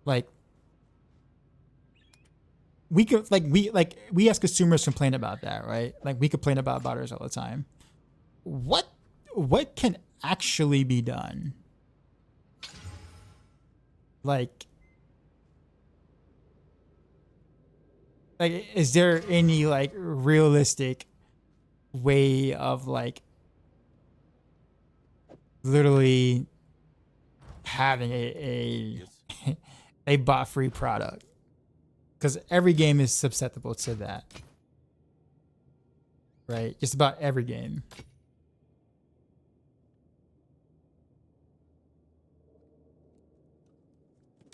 Like, we as consumers complain about that, right? Like, we complain about botters all the time. What can actually be done? Like, is there any like realistic way of like literally having a bot free product? Because every game is susceptible to that, right? Just about every game.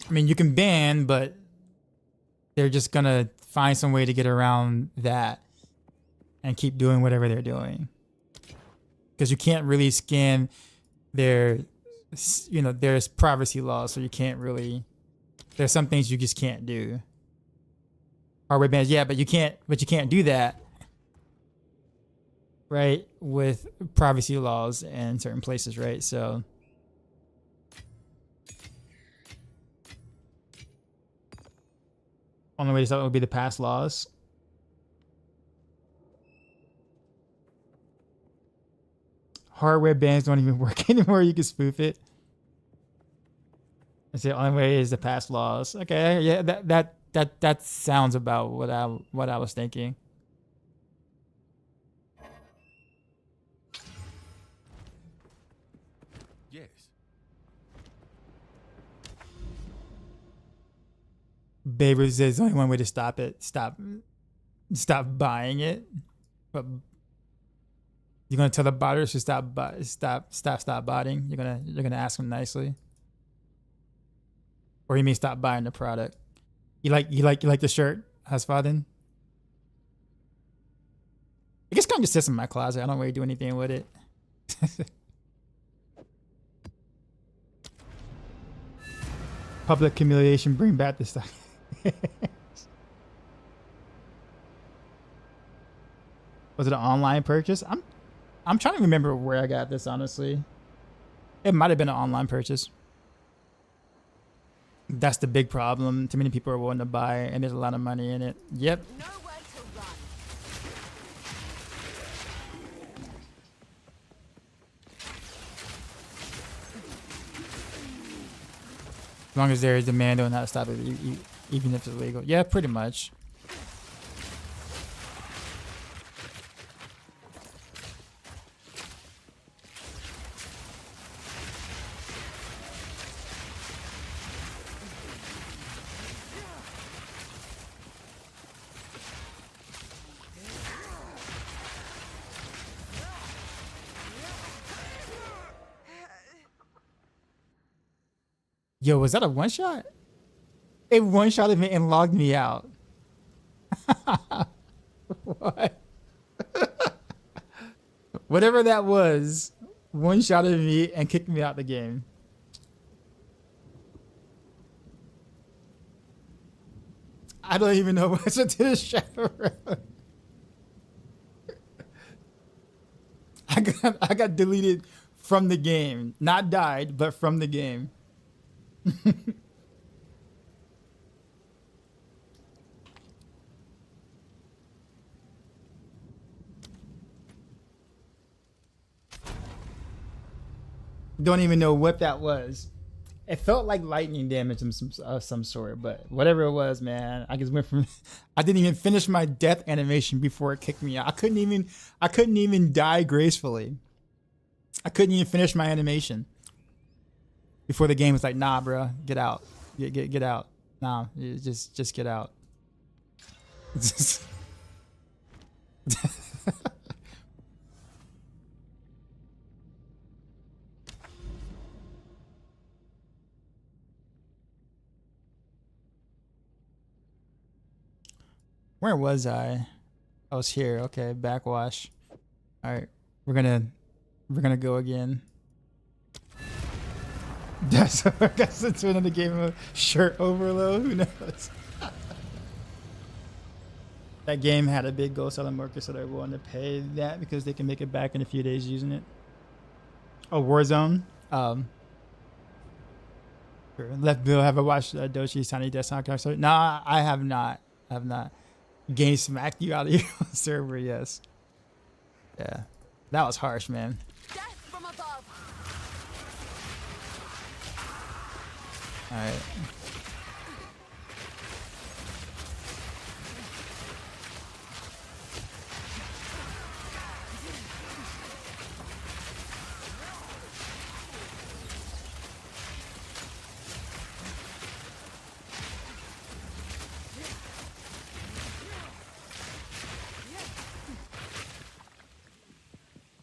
I mean, you can ban, but they're just gonna find some way to get around that and keep doing whatever they're doing. Because you can't really scan their, there's privacy laws, so you can't really, there's some things you just can't do. Hardware bans, yeah, but you can't do that, right? With privacy laws in certain places, right? So only way to stop would be to pass laws. Hardware bans don't even work anymore. You can spoof it. That's the only way is to pass laws. Okay, yeah, that sounds about what I was thinking. Yes. Baber says there's only one way to stop it. Stop buying it. But you're gonna tell the botters to stop botting. You're gonna ask them nicely. Or you mean stop buying the product. You like the shirt, Hasfaden? It just kind of just sits in my closet. I don't really do anything with it. Public humiliation, bring back the stuff. Was it an online purchase? I'm trying to remember where I got this, honestly. It might have been an online purchase. That's the big problem. Too many people are willing to buy, and there's a lot of money in it. Yep. Nowhere to run. As long as there is demand, they'll not stop it, even if it's illegal. Yeah, pretty much. Yo, was that a one shot? It one shotted me and logged me out. What? Whatever that was, one shotted me and kicked me out the game. I don't even know what to do. I got deleted from the game. Not died, but from the game. Don't even know what that was. It felt like lightning damage of some sort, but whatever it was, man, I just went from. I didn't even finish my death animation before it kicked me out. I couldn't even die gracefully. I couldn't even finish my animation before the game was like, nah, bro, get out, get out. Nah, just get out. Where was I? I was here. Okay, backwash. All right, we're gonna go again. That's I guess it's another game of shirt overload. Who knows? That game had a big goal selling market, so they're willing to pay that because they can make it back in a few days using it. Oh, Warzone. Left Bill, have I watched Doshi's Tiny Desk Sound Concert? Nah, I have not. I have not. Game smacked you out of your server, yes. Yeah. That was harsh, man. Death from above. Alright.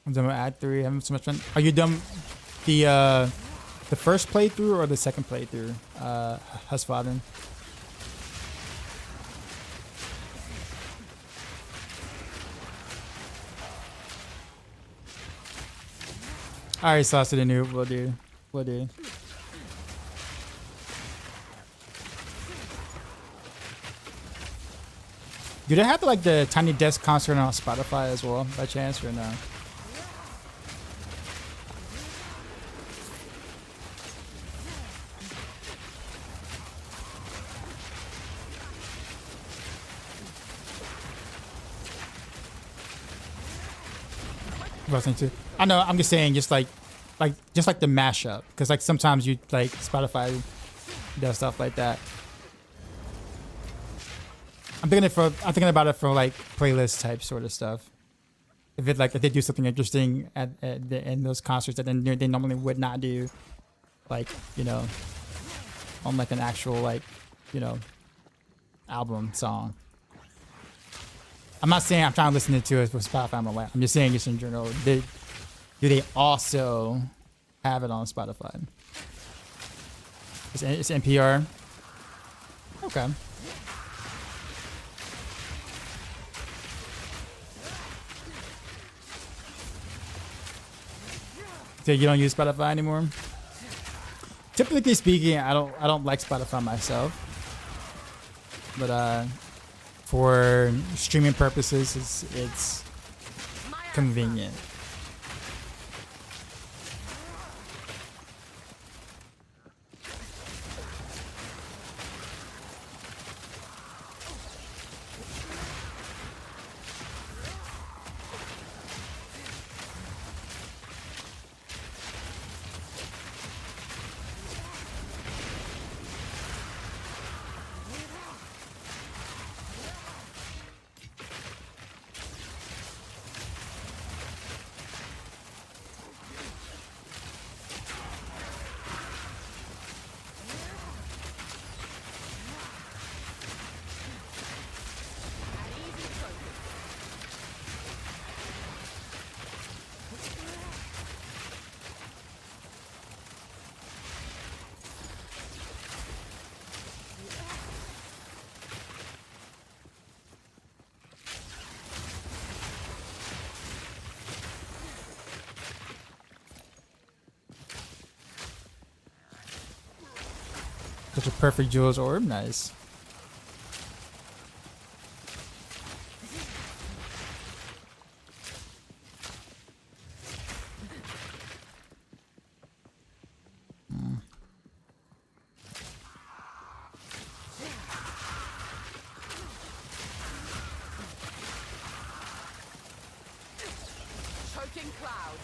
I'm done with Act 3. Having so much fun. Are you done the first playthrough or the second playthrough? Husfaden. Alright, Sauce to the noob. Will do. Will do. Do they have like the Tiny Desk concert on Spotify as well, by chance, or no? I know. I'm just saying, just like the mashup, because like sometimes you like Spotify does stuff like that. I'm thinking about it for like playlist type sort of stuff. If they do something interesting in those concerts that then they normally would not do, like, you know, on like an actual like, you know, album song. I'm not saying I'm trying to listen to it for Spotify on my way. I'm just saying just in general. Do they also have it on Spotify? It's NPR. Okay. So you don't use Spotify anymore? Typically speaking, I don't like Spotify myself, but for streaming purposes, it's convenient. Such a perfect Jules orb, nice. Flying cloud.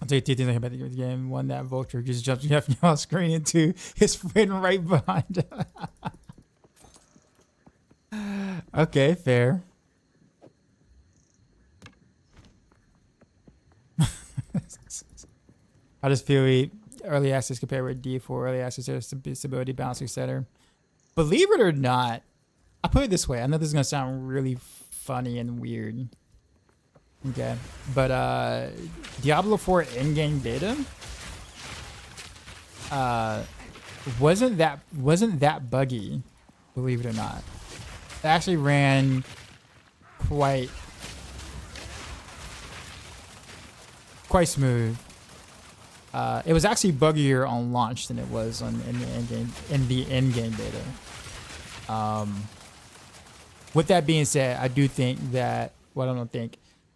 I'll tell you two things about the game. One, that vulture just jumps off your screen, and two, his friend right behind him. Okay, fair. How does PoE early access compare with D4 early access or stability balance, etc.? Believe it or not, I'll put it this way. I know this is going to sound really funny and weird. Okay, but Diablo 4 in-game beta wasn't that buggy, believe it or not. It actually ran quite smooth. It was actually buggier on launch than it was on in the in-game beta. With that being said, I do think that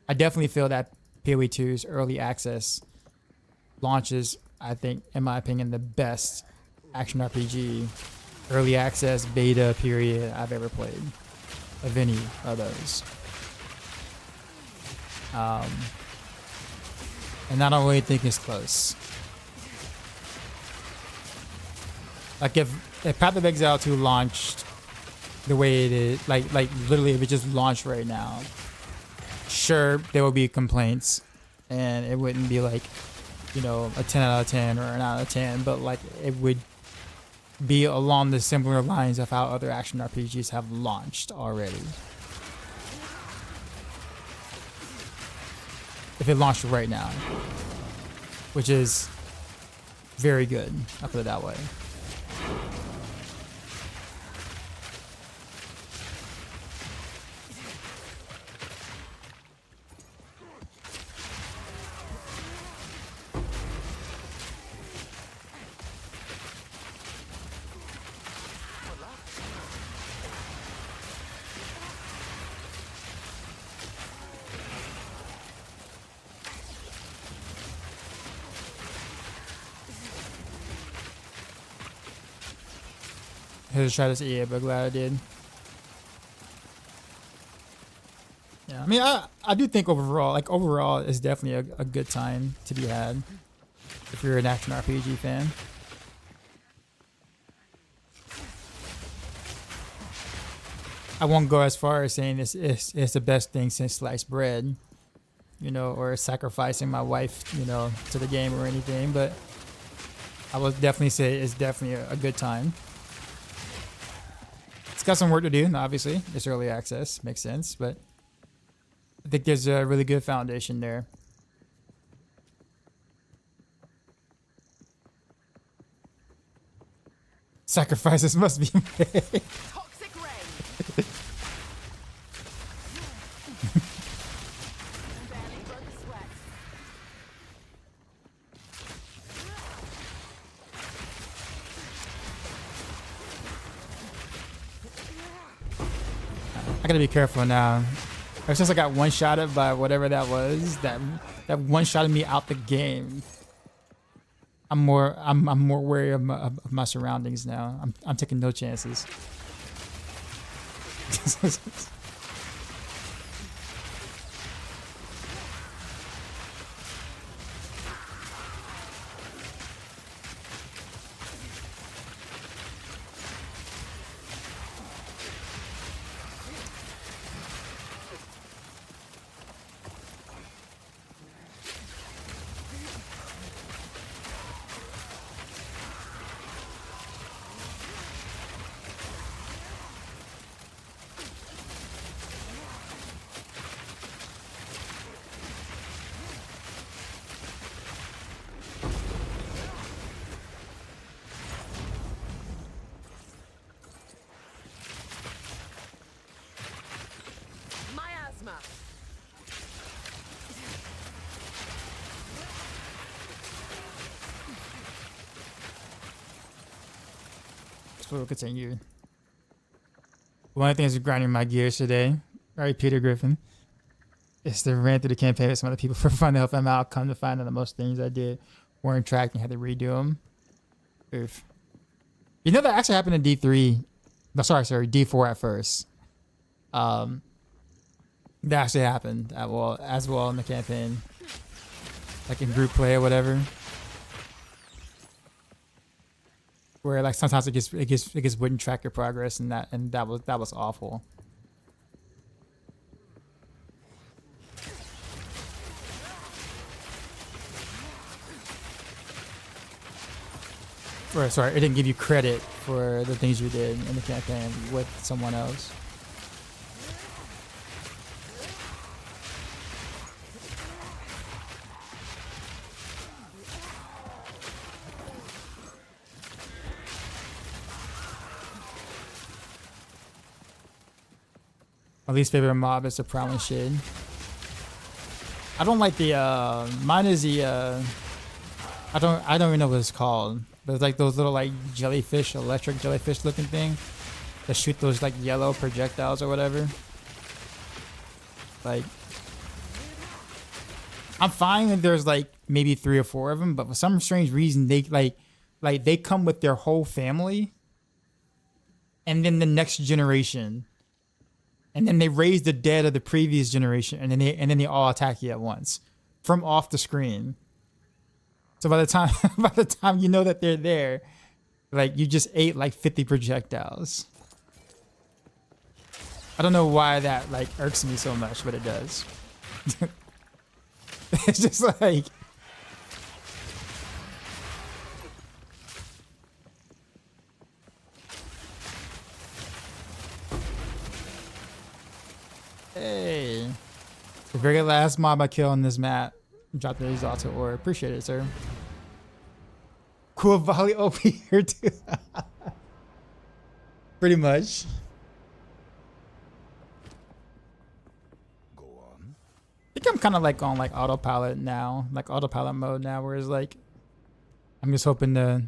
I definitely feel that PoE 2's early access launches, I think, in my opinion, the best action RPG early access beta period I've ever played of any of those. And I don't really think it's close. Like if Path of Exile 2 launched the way it is, like literally if it just launched right now, sure, there will be complaints, and it wouldn't be like, you know, a 10 out of 10 or an out of 10, but like it would be along the similar lines of how other action RPGs have launched already. If it launched right now, which is very good, I'll put it that way. I had to try this EA, but glad I did. Yeah, I mean, I do think overall, it's definitely a good time to be had if you're an action RPG fan. I won't go as far as saying it's the best thing since sliced bread, you know, or sacrificing my wife, you know, to the game or anything, but I would definitely say it's definitely a good time. It's got some work to do, and obviously. It's early access, makes sense, but I think there's a really good foundation there. Sacrifices must be made. Toxic rain. Barely broke a sweat. I gotta be careful now. Ever since I got one-shotted by whatever that was, that one-shotted me out the game, I'm more wary of my surroundings now. I'm taking no chances. Miasma. So we'll continue. One of the things that's grinding my gears today, right, Peter Griffin, is to rant through the campaign with some other people for fun to help them out. Come to find out that most things I did weren't tracked and had to redo them. Oof. You know that actually happened in D3. No, sorry, D4 at first. That actually happened as well in the campaign, like in group play or whatever, where like sometimes it wouldn't track your progress, and that was awful. Or sorry, it didn't give you credit for the things you did in the campaign with someone else. My least favorite mob is the Prowling Shade. I don't like the mine is the I don't even know what it's called. But it's like those little like jellyfish, electric jellyfish looking thing that shoot those like yellow projectiles or whatever. Like, I'm fine if there's like maybe 3 or 4 of them, but for some strange reason they like they come with their whole family, and then the next generation, and then they raise the dead of the previous generation, and then they all attack you at once from off the screen. So by the time you know that they're there, like you just ate like 50 projectiles. I don't know why that like irks me so much, but it does. It's just like, hey, the very last mob I kill on this map. Drop the Exalted Ore. Appreciate it, sir. Cool volley OP here too. Pretty much. Go on. I think I'm kind of like on like autopilot now, like autopilot mode now, where it's like I'm just hoping to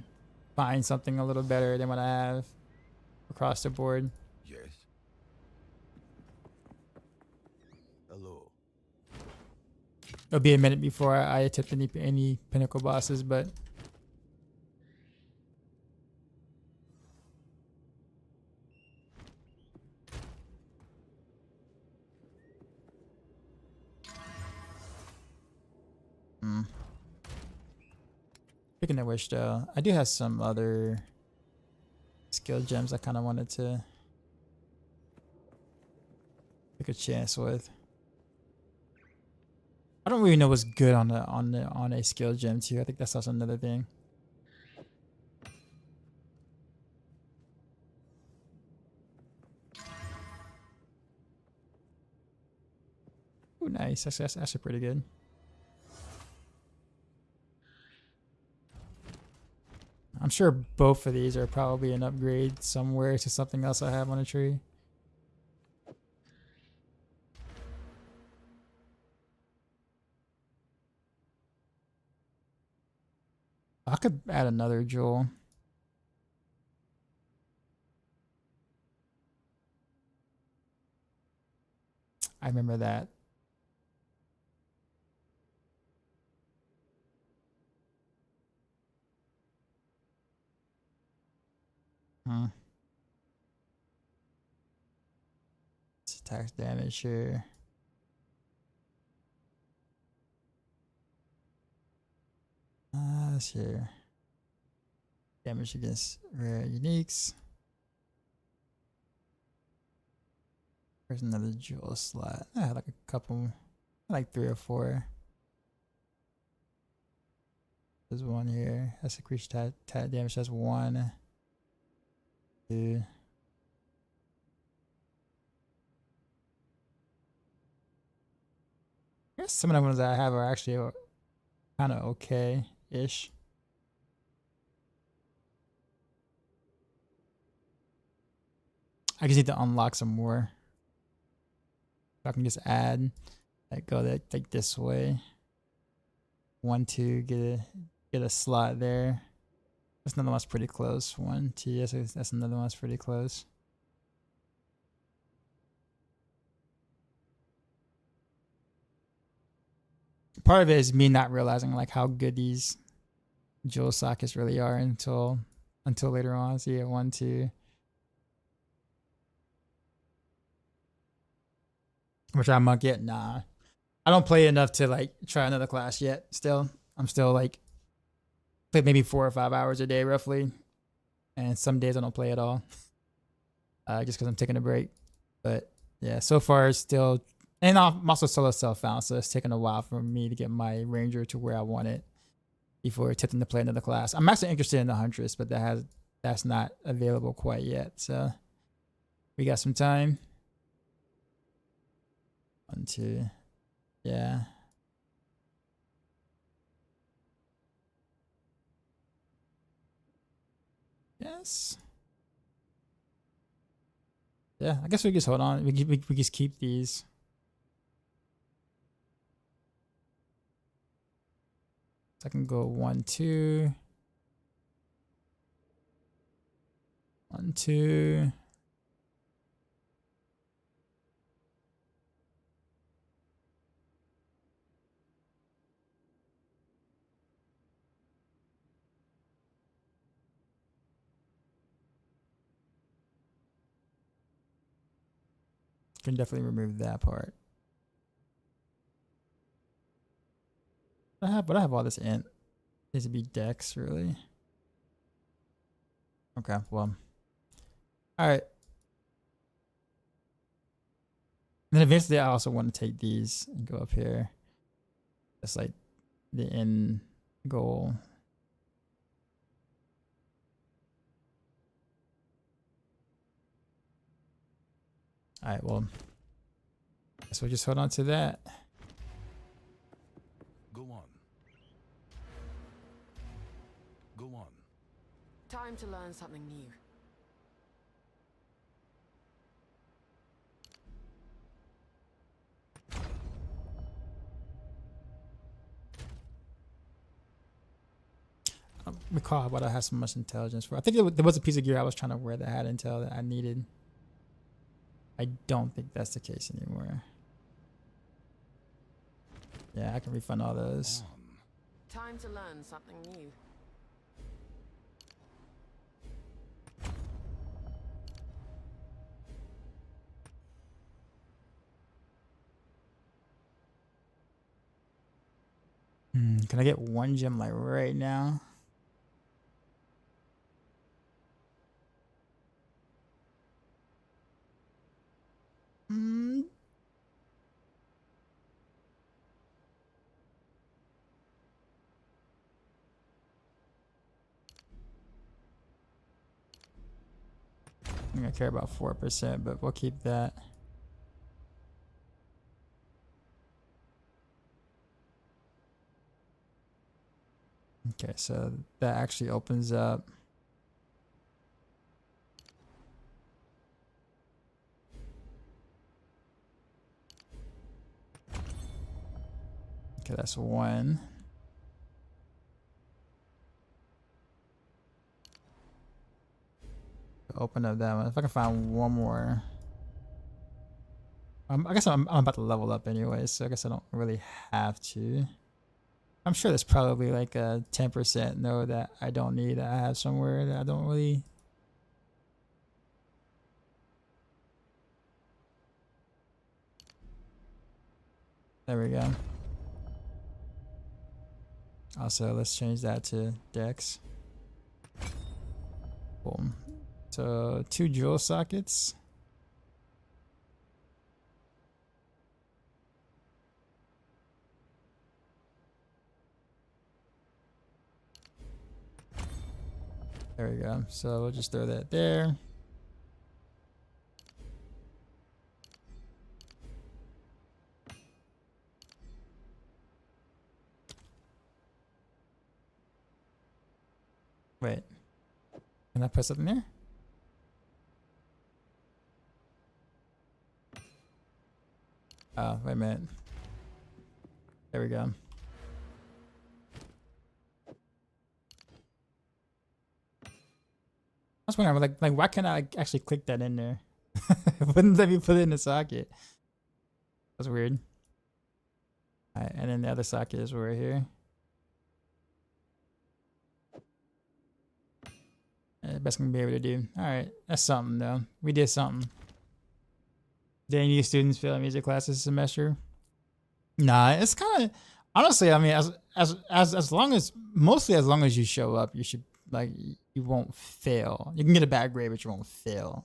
find something a little better than what I have across the board. Yes. Hello. It'll be a minute before I attempt any pinnacle bosses, but speaking of which, though, I do have some other skill gems I kind of wanted to take a chance with. I don't really know what's good on a skill gem too. I think that's also another thing. Ooh, nice. That's actually pretty good. I'm sure both of these are probably an upgrade somewhere to something else I have on a tree. I could add another jewel. I remember that. It's attack damage here. Let's see here. Damage against rare uniques. There's another jewel slot. I had like a couple, like 3 or 4. There's one here. That's a creature attack damage. That's 1, 2. I guess some of the ones that I have are actually kind of okay-ish. I just need to unlock some more. I can just add, like go like this way. 1, 2, get a slot there. That's another one's pretty close. 1, 2, that's another one's pretty close. Part of it is me not realizing like how good these dual sockets really are until later on. So yeah, 1, 2. Which I'm not yet. Nah, I don't play enough to like try another class yet. Still, I'm still like play maybe 4 or 5 hours a day roughly, and some days I don't play at all, just because I'm taking a break. But yeah, so far it's still, and I'm also solo self-found, so it's taking a while for me to get my ranger to where I want it before attempting to play another class. I'm actually interested in the huntress, but that's not available quite yet. So we got some time. 1, 2, yeah. Yes. Yeah, I guess we just hold on. We just keep these. So I can go 1, 2. 1, 2. Can definitely remove that part. I have all this int. Needs to be dex, really. Okay, well. Alright. Then eventually I also want to take these and go up here. That's like the end goal. Alright, well. So just hold on to that. Go on. Go on. Time to learn something new. I don't recall what I had so much intelligence for. I think there was a piece of gear I was trying to wear that had intel that I needed. I don't think that's the case anymore. Yeah, I can refund all those. Time to learn something new. Can I get 1 gem like right now? I'm gonna care about 4%, but we'll keep that. Okay, so that actually opens up. Okay, that's 1. Open up that one. If I can find 1 more. I guess I'm about to level up anyway, so I guess I don't really have to. I'm sure there's probably like a 10% node that I don't need, that I have somewhere that I don't really. There we go. Also, let's change that to Dex. Boom. So 2 jewel sockets. There we go. So we'll just throw that there. Wait. Can I put something there? Oh, wait a minute. There we go. I was wondering, like, why can't I actually click that in there? Wouldn't let me put it in the socket. That's weird. Alright, and then the other socket is right here. Best I'm gonna be able to do. All right, that's something though. We did something. Did any of you students fail music classes this semester? Nah, it's kind of honestly. I mean, as long as mostly as long as you show up, you should like you won't fail. You can get a bad grade, but you won't fail.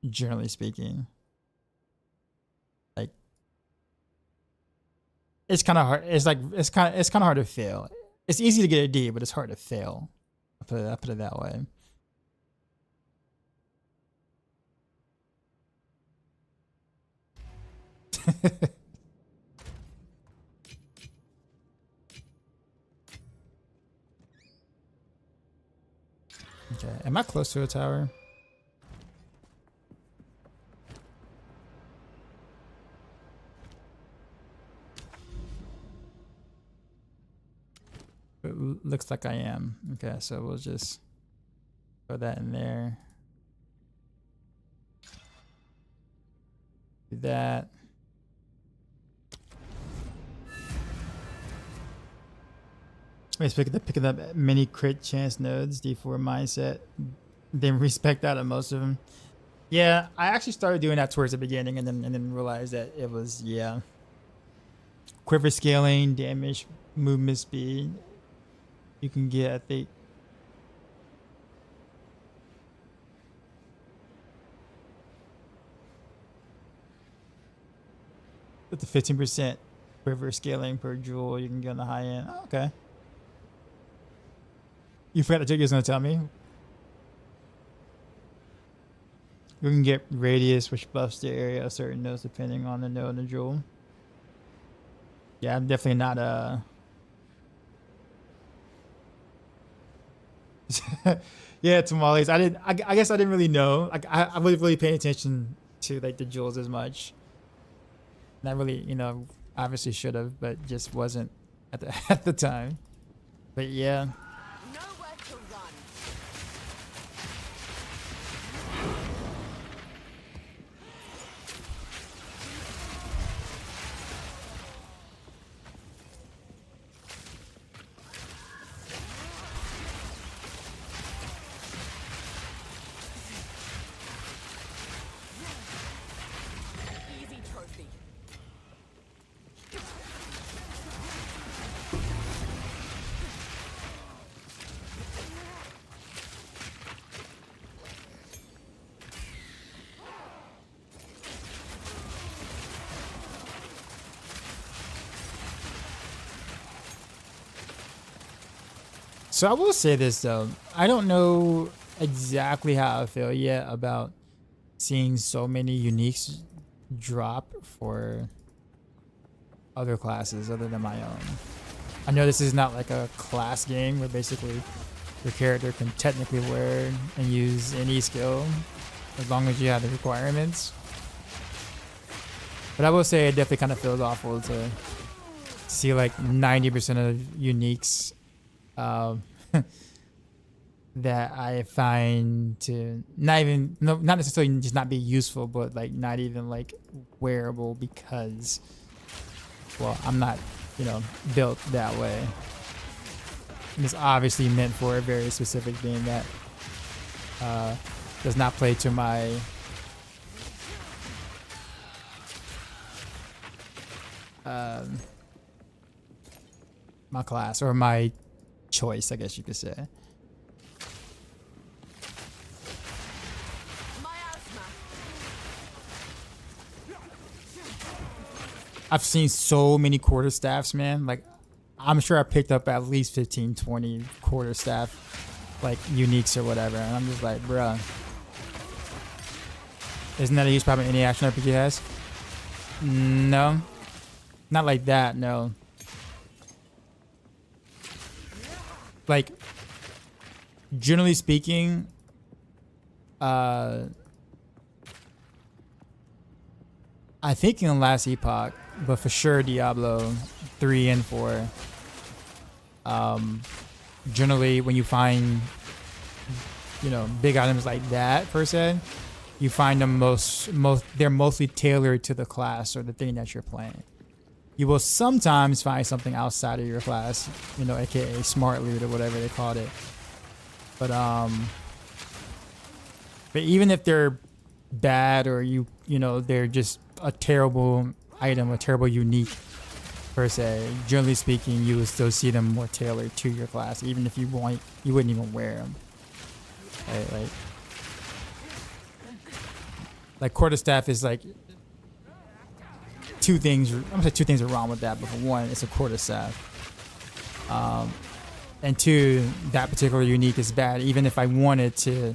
Generally speaking, like it's kind of hard. It's kind of hard to fail. It's easy to get a D, but it's hard to fail. I put it that way. Okay, am I close to a tower? It looks like I am. Okay, so we'll just throw that in there. Do that. It's picking up many crit chance nodes, D4 mindset, then respect out of most of them. Yeah, I actually started doing that towards the beginning, and then realized that it was quiver scaling, damage, movement speed. You can get, I think, with the 15% quiver scaling per jewel, you can get on the high end. Oh, okay. You forgot that Jiggy was going to tell me. You can get radius, which buffs the area of certain nodes depending on the node and the jewel. Yeah, I'm definitely not yeah, tamales. I guess I didn't really know. Like I wasn't really paying attention to like the jewels as much. And I really, obviously should have, but just wasn't at the time. But yeah. Nowhere to run. Easy trophy. So I will say this though, I don't know exactly how I feel yet about seeing so many uniques drop for other classes other than my own. I know this is not like a class game where basically your character can technically wear and use any skill as long as you have the requirements. But I will say it definitely kind of feels awful to see like 90% of uniques that I find to not necessarily just not be useful, but like not even like wearable because, well, I'm not, built that way. And it's obviously meant for a very specific game that does not play to my my class or my choice, I guess you could say. I've seen so many quarterstaffs, man. Like, I'm sure I picked up at least 15, 20 quarterstaff, like, uniques or whatever. And I'm just like, bruh. Isn't that a use problem any action RPG has? No. Not like that, no. Like, generally speaking, I think in the last epoch, but for sure Diablo 3 and 4, generally when you find, big items like that per se, you find them they're mostly tailored to the class or the thing that you're playing. You will sometimes find something outside of your class, you know, aka smart loot or whatever they called it. But even if they're bad or you know they're just a terrible item, a terrible unique per se, generally speaking, you would still see them more tailored to your class, even if you wouldn't even wear them. Right? Like quarterstaff is like two things. I'm gonna say two things are wrong with that. But for one, it's a quarterstaff, and two, that particular unique is bad. Even if I wanted to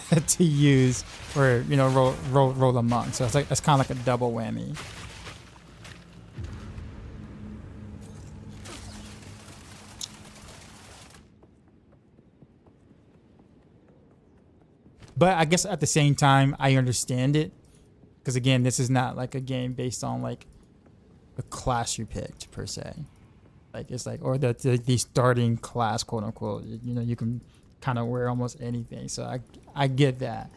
to use or you know roll a monk, so it's like that's kind of like a double whammy. But I guess at the same time, I understand it. Because again, this is not like a game based on like the class you picked per se. Like it's like, or the starting class, quote unquote. You know, you can kind of wear almost anything. So I get that.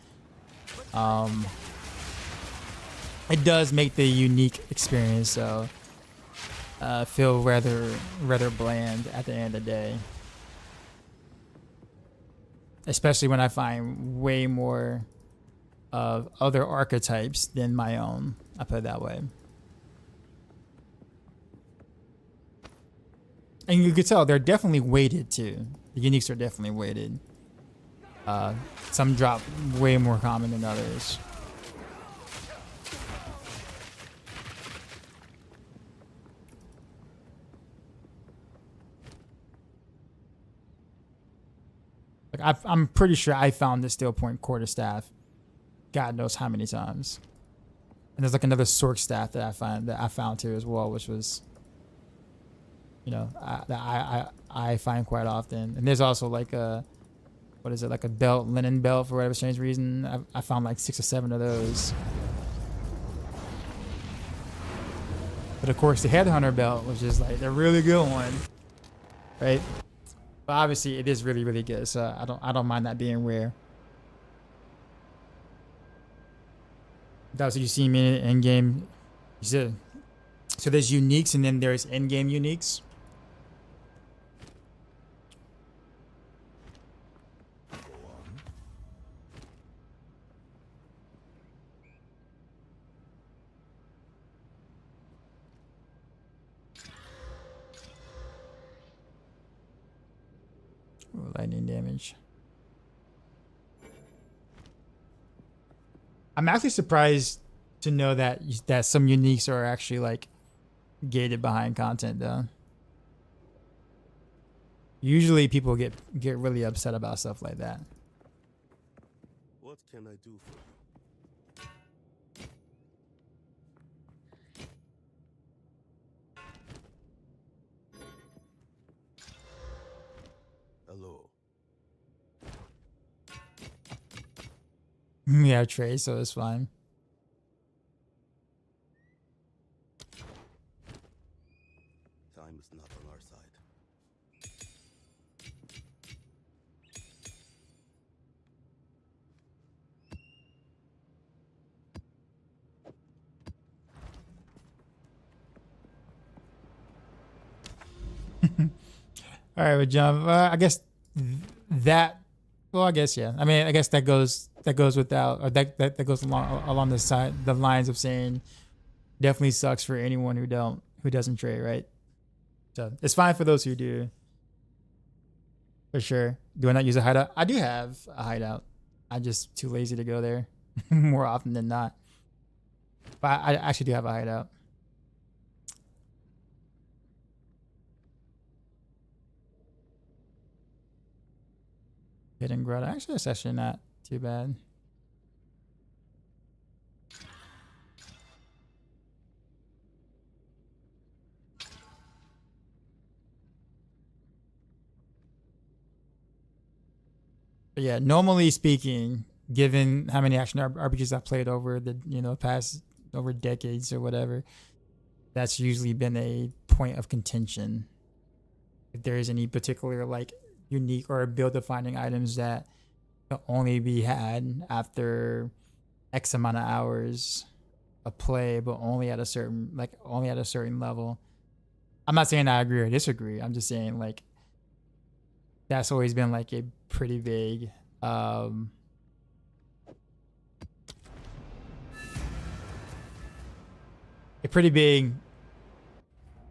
It does make the unique experience though feel rather bland at the end of the day. Especially when I find way more of other archetypes than my own. I put it that way. And you could tell they're definitely weighted too. The uniques are definitely weighted. Some drop way more common than others. Like I'm pretty sure I found the steel point quarterstaff God knows how many times. And there's like another Sork staff that I found too as well, which was, you know, that I find quite often. And there's also like a, what is it, like a belt, linen belt for whatever strange reason. I found like 6 or 7 of those. But of course the Headhunter belt, which is like the really good one, right? But obviously it is really, really good. So I don't mind that being rare. That's what you see me in Endgame. You said, so there's uniques and then there's Endgame uniques. Ooh, lightning damage. I'm actually surprised to know that some uniques are actually like gated behind content though. Usually people get really upset about stuff like that. What can I do for you? Hello. Yeah, Trey, so it's fine. Time is not on our side. All right, well, John, I guess that. Well, I guess yeah. I mean, I guess that goes without, or that goes along the lines of saying, definitely sucks for anyone who doesn't trade, right? So it's fine for those who do. For sure. Do I not use a hideout? I do have a hideout. I'm just too lazy to go there more often than not. But I actually do have a hideout. Hidden Grotto. Actually, it's actually not too bad. But yeah, normally speaking, given how many action RPGs I've played over the past over decades or whatever, that's usually been a point of contention. If there is any particular like unique or build defining items that can only be had after X amount of hours a play, but only at a certain level. I'm not saying I agree or disagree. I'm just saying like that's always been like a pretty big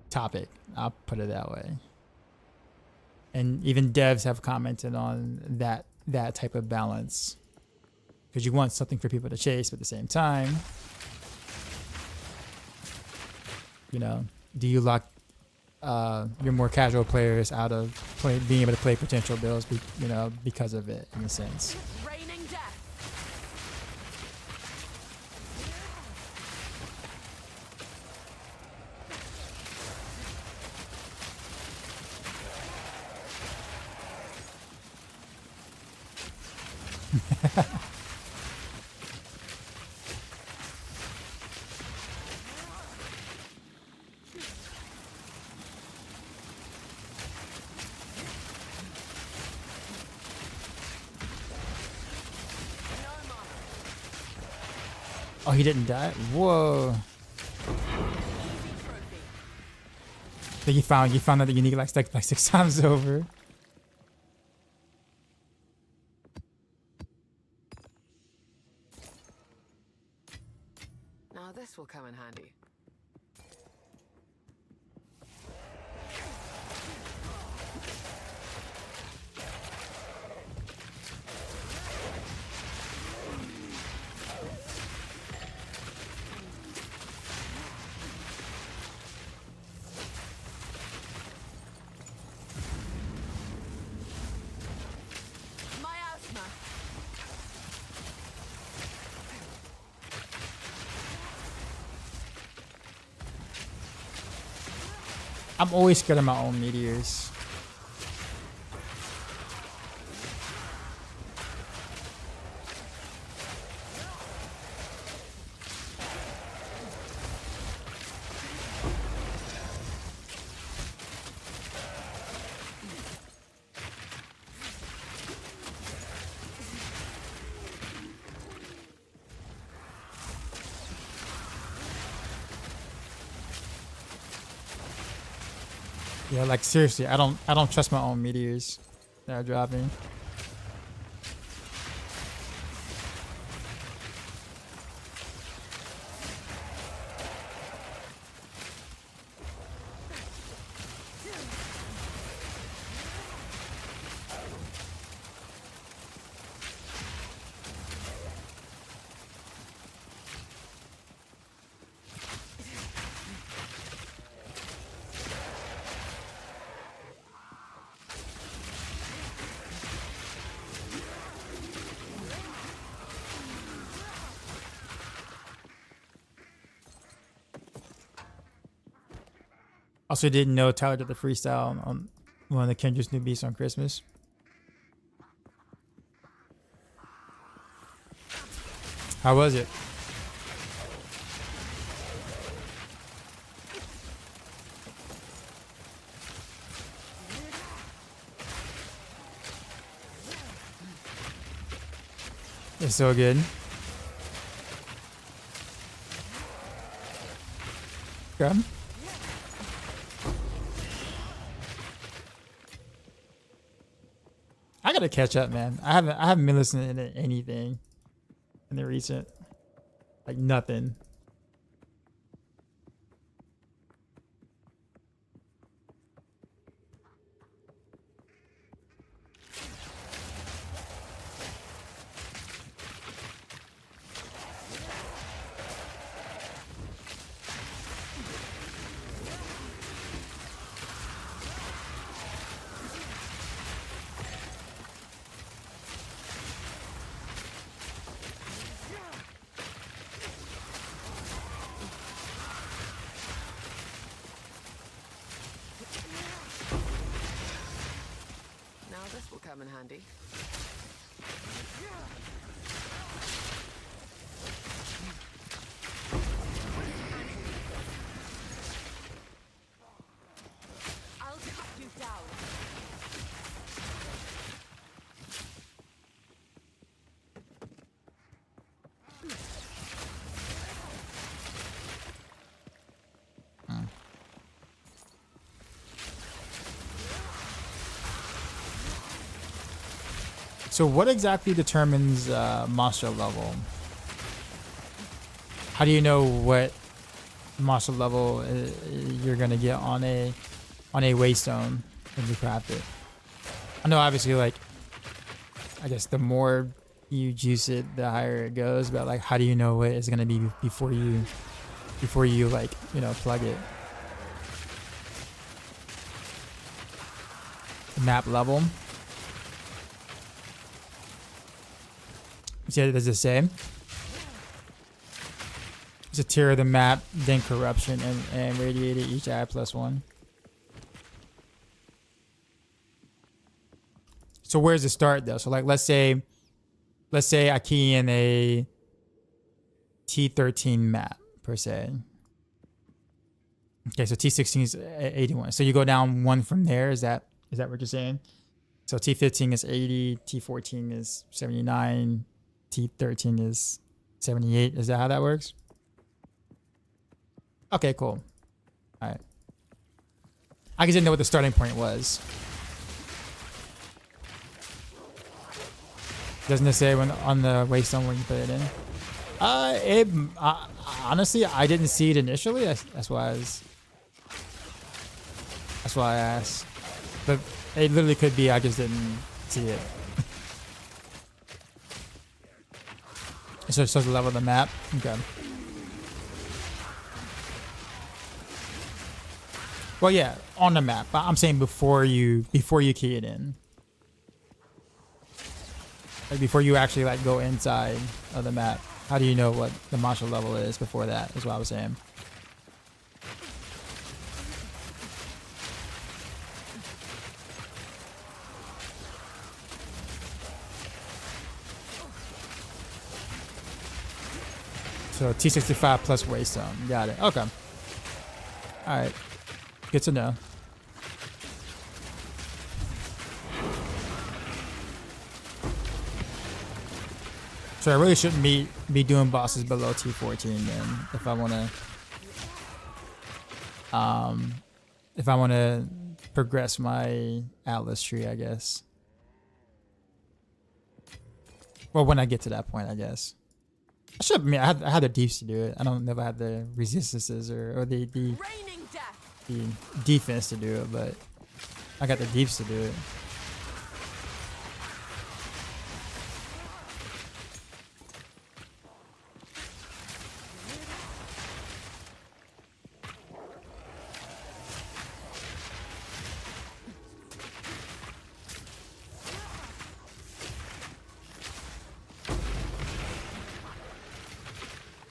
topic. I'll put it that way. And even devs have commented on that type of balance, because you want something for people to chase, but at the same time, you know, do you lock your more casual players out of being able to play potential builds, because of it, in a sense. Raining death. Oh, he didn't die? Whoa. I think you found out the unique like 6 times over. Now this will come in handy. My asthma. I'm always scared of my own meteors. Yeah, like seriously, I don't trust my own meteors that are dropping. Also, didn't know Tyler did the freestyle on one of the Kendra's new beats on Christmas. How was it? It's so good. Come. I gotta catch up, man. I haven't been listening to anything in the recent, like nothing. Now this will come in handy. I'll cut you down. So what exactly determines monster level? How do you know what monster level you're gonna get on a waystone when you craft it? I know obviously like I guess the more you juice it, the higher it goes. But like, how do you know what it's gonna be before you like plug it? Map level. Yeah, does it say? It's a tier of the map, then corruption and radiated each add +1. So where's it start though? So like let's say I key in a T13 map per se. Okay, so T16 is 81. So you go down 1 from there. Is that what you're saying? So T15 is 80, T14 is 79, T13 is 78. Is that how that works? Okay, cool. All right. I just didn't know what the starting point was. Doesn't it say when on the waystone when you put it in? Honestly, I didn't see it initially. That's why I asked. But it literally could be I just didn't see it. So it shows the level of the map. Okay. Well, yeah, on the map. But I'm saying before you key it in. Like before you actually like go inside of the map. How do you know what the monster level is before that? Is what I was saying. So T65 plus waystone. Got it. Okay. Alright. Good to know. So I really shouldn't be doing bosses below T14 then if I wanna progress my Atlas tree, I guess. Well, when I get to that point, I guess. I had the deeps to do it. I don't know if I had the resistances or the defense to do it, but I got the deeps to do it.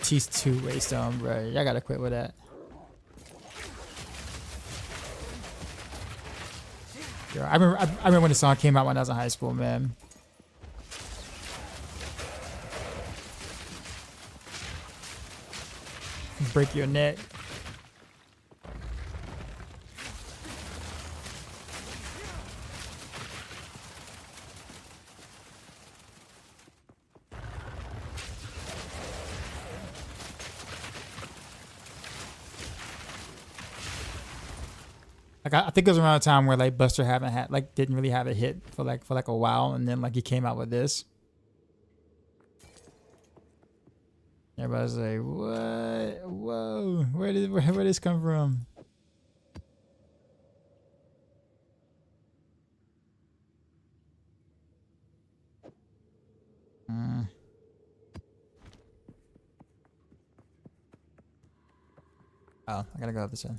T2 waystone, right? I gotta quit with that. Yo, I remember when the song came out when I was in high school, man. Break your neck. Like I think it was around a time where like Buster didn't really have a hit for like a while, and then like he came out with this. Everybody's like, "What? Whoa! Where did this come from?" Oh, I gotta go up this end.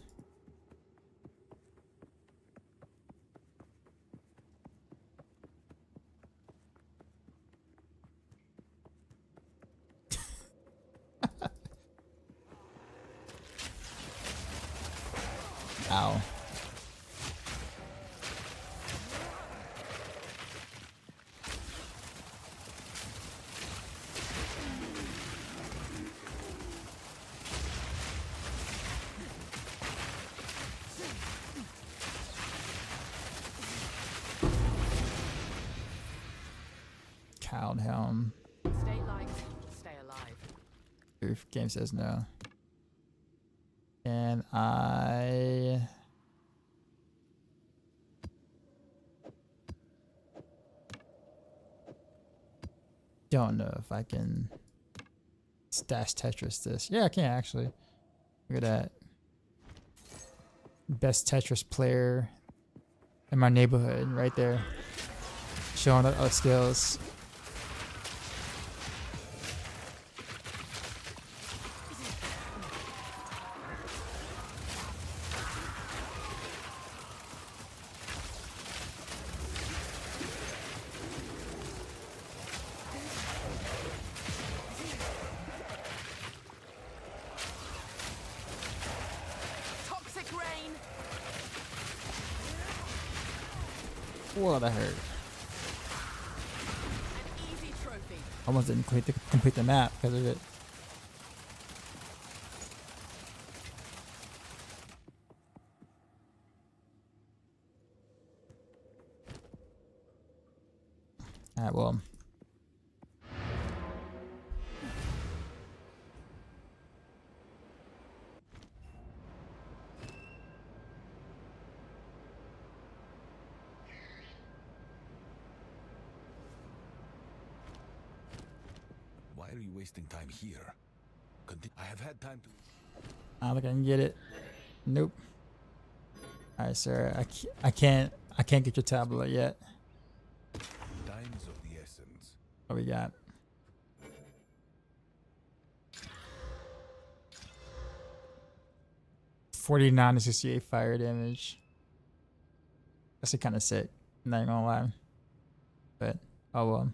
Ow. Cowed helm. Stay light, stay alive. Oof, game says no. And I... don't know if I can stash Tetris this. Yeah, I can actually. Look at that. Best Tetris player in my neighborhood right there. Showing our skills. Toxic rain. Whoa, that hurt. An easy trophy. Almost didn't complete the map because of it. Alright, well. Why are you wasting time here? I have had time to. I don't think I can get it. Nope. Alright, sir. I can't get your tablet yet. Time is of the essence. What we got? $49 to 68 fire damage. That's kind of sick. Not even gonna lie. But oh well.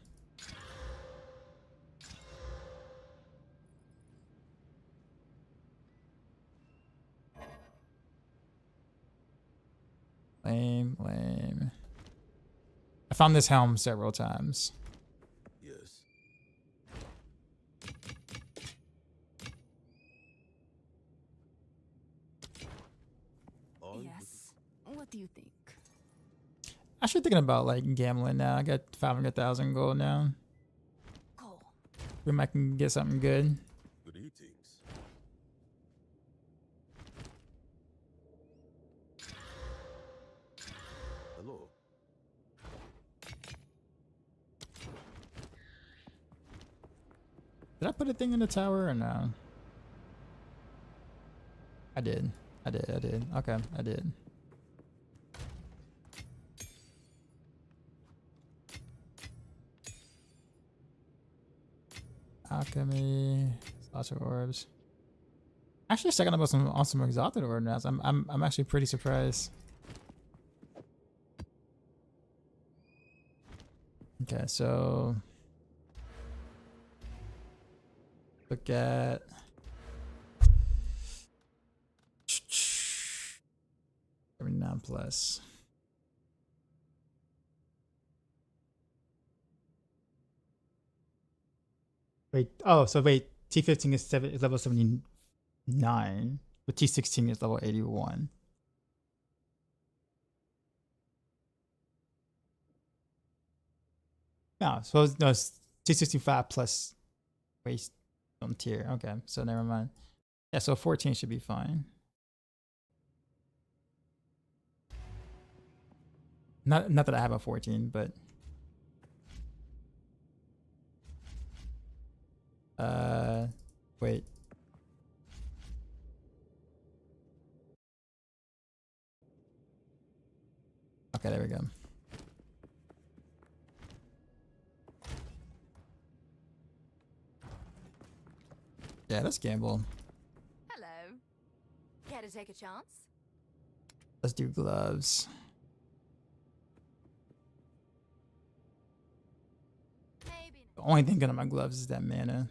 Lame. I found this helm several times. Yes. Yes. What do you think? Actually thinking about like gambling now. I got 500,000 gold now. Cool. We might can get something good. Greetings. Hello. Did I put a thing in the tower or no? I did. Okay, I did. Alchemy, lots of orbs. Actually, second about some awesome exalted orb now. I'm actually pretty surprised. Okay, so look at 79 plus. Wait, oh, so wait, T15 is level 79, but T16 is level 81. No, so no, it's T65 plus waste on tier. Okay, so never mind. Yeah, so 14 should be fine. Not that I have a 14, but wait. Okay, there we go. Yeah, let's gamble. Hello. Care to take a chance? Let's do gloves. Maybe. The only thing good on my gloves is that mana.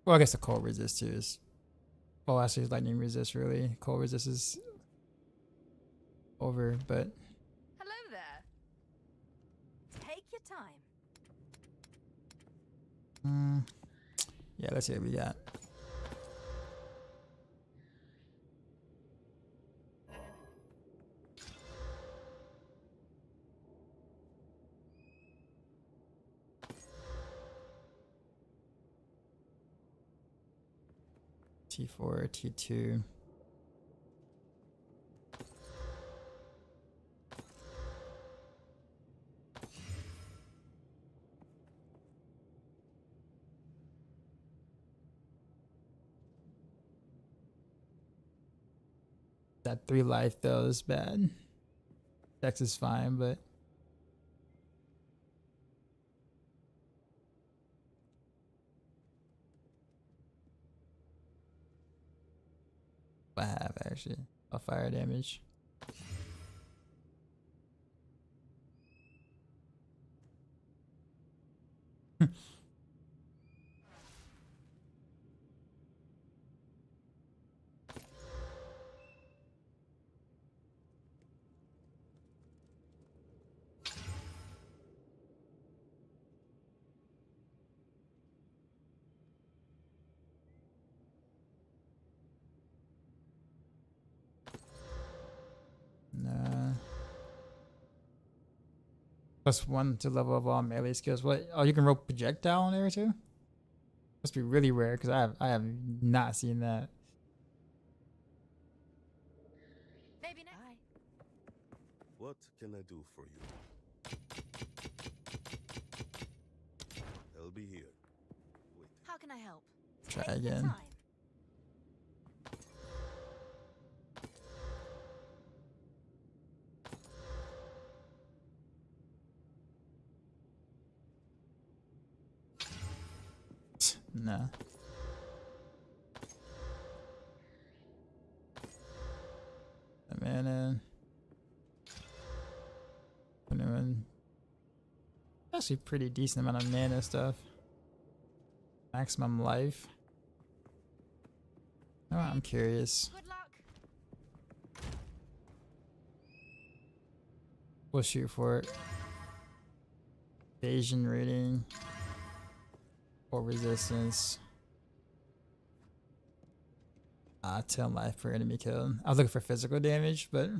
Well, I guess the cold resist too is. Well, actually, lightning resist really. Cold resist is over, but Hello there. Take your time. yeah, let's see what we got. T4, T2. That 3 life though is bad. Dex is fine, but I have actually a fire damage. Nah. +1 to level of all melee skills. What? Oh, you can roll projectile on there too? Must be really rare because I have not seen that. Maybe next. What can I do for you? I'll be here. Wait. How can I help? Try Take your again. time. Nah. The mana. Actually pretty decent amount of mana stuff. Maximum life. Oh, I'm curious. Good luck. We'll shoot for it. Evasion rating. Or resistance. 10 life per enemy kill. I was looking for physical damage, but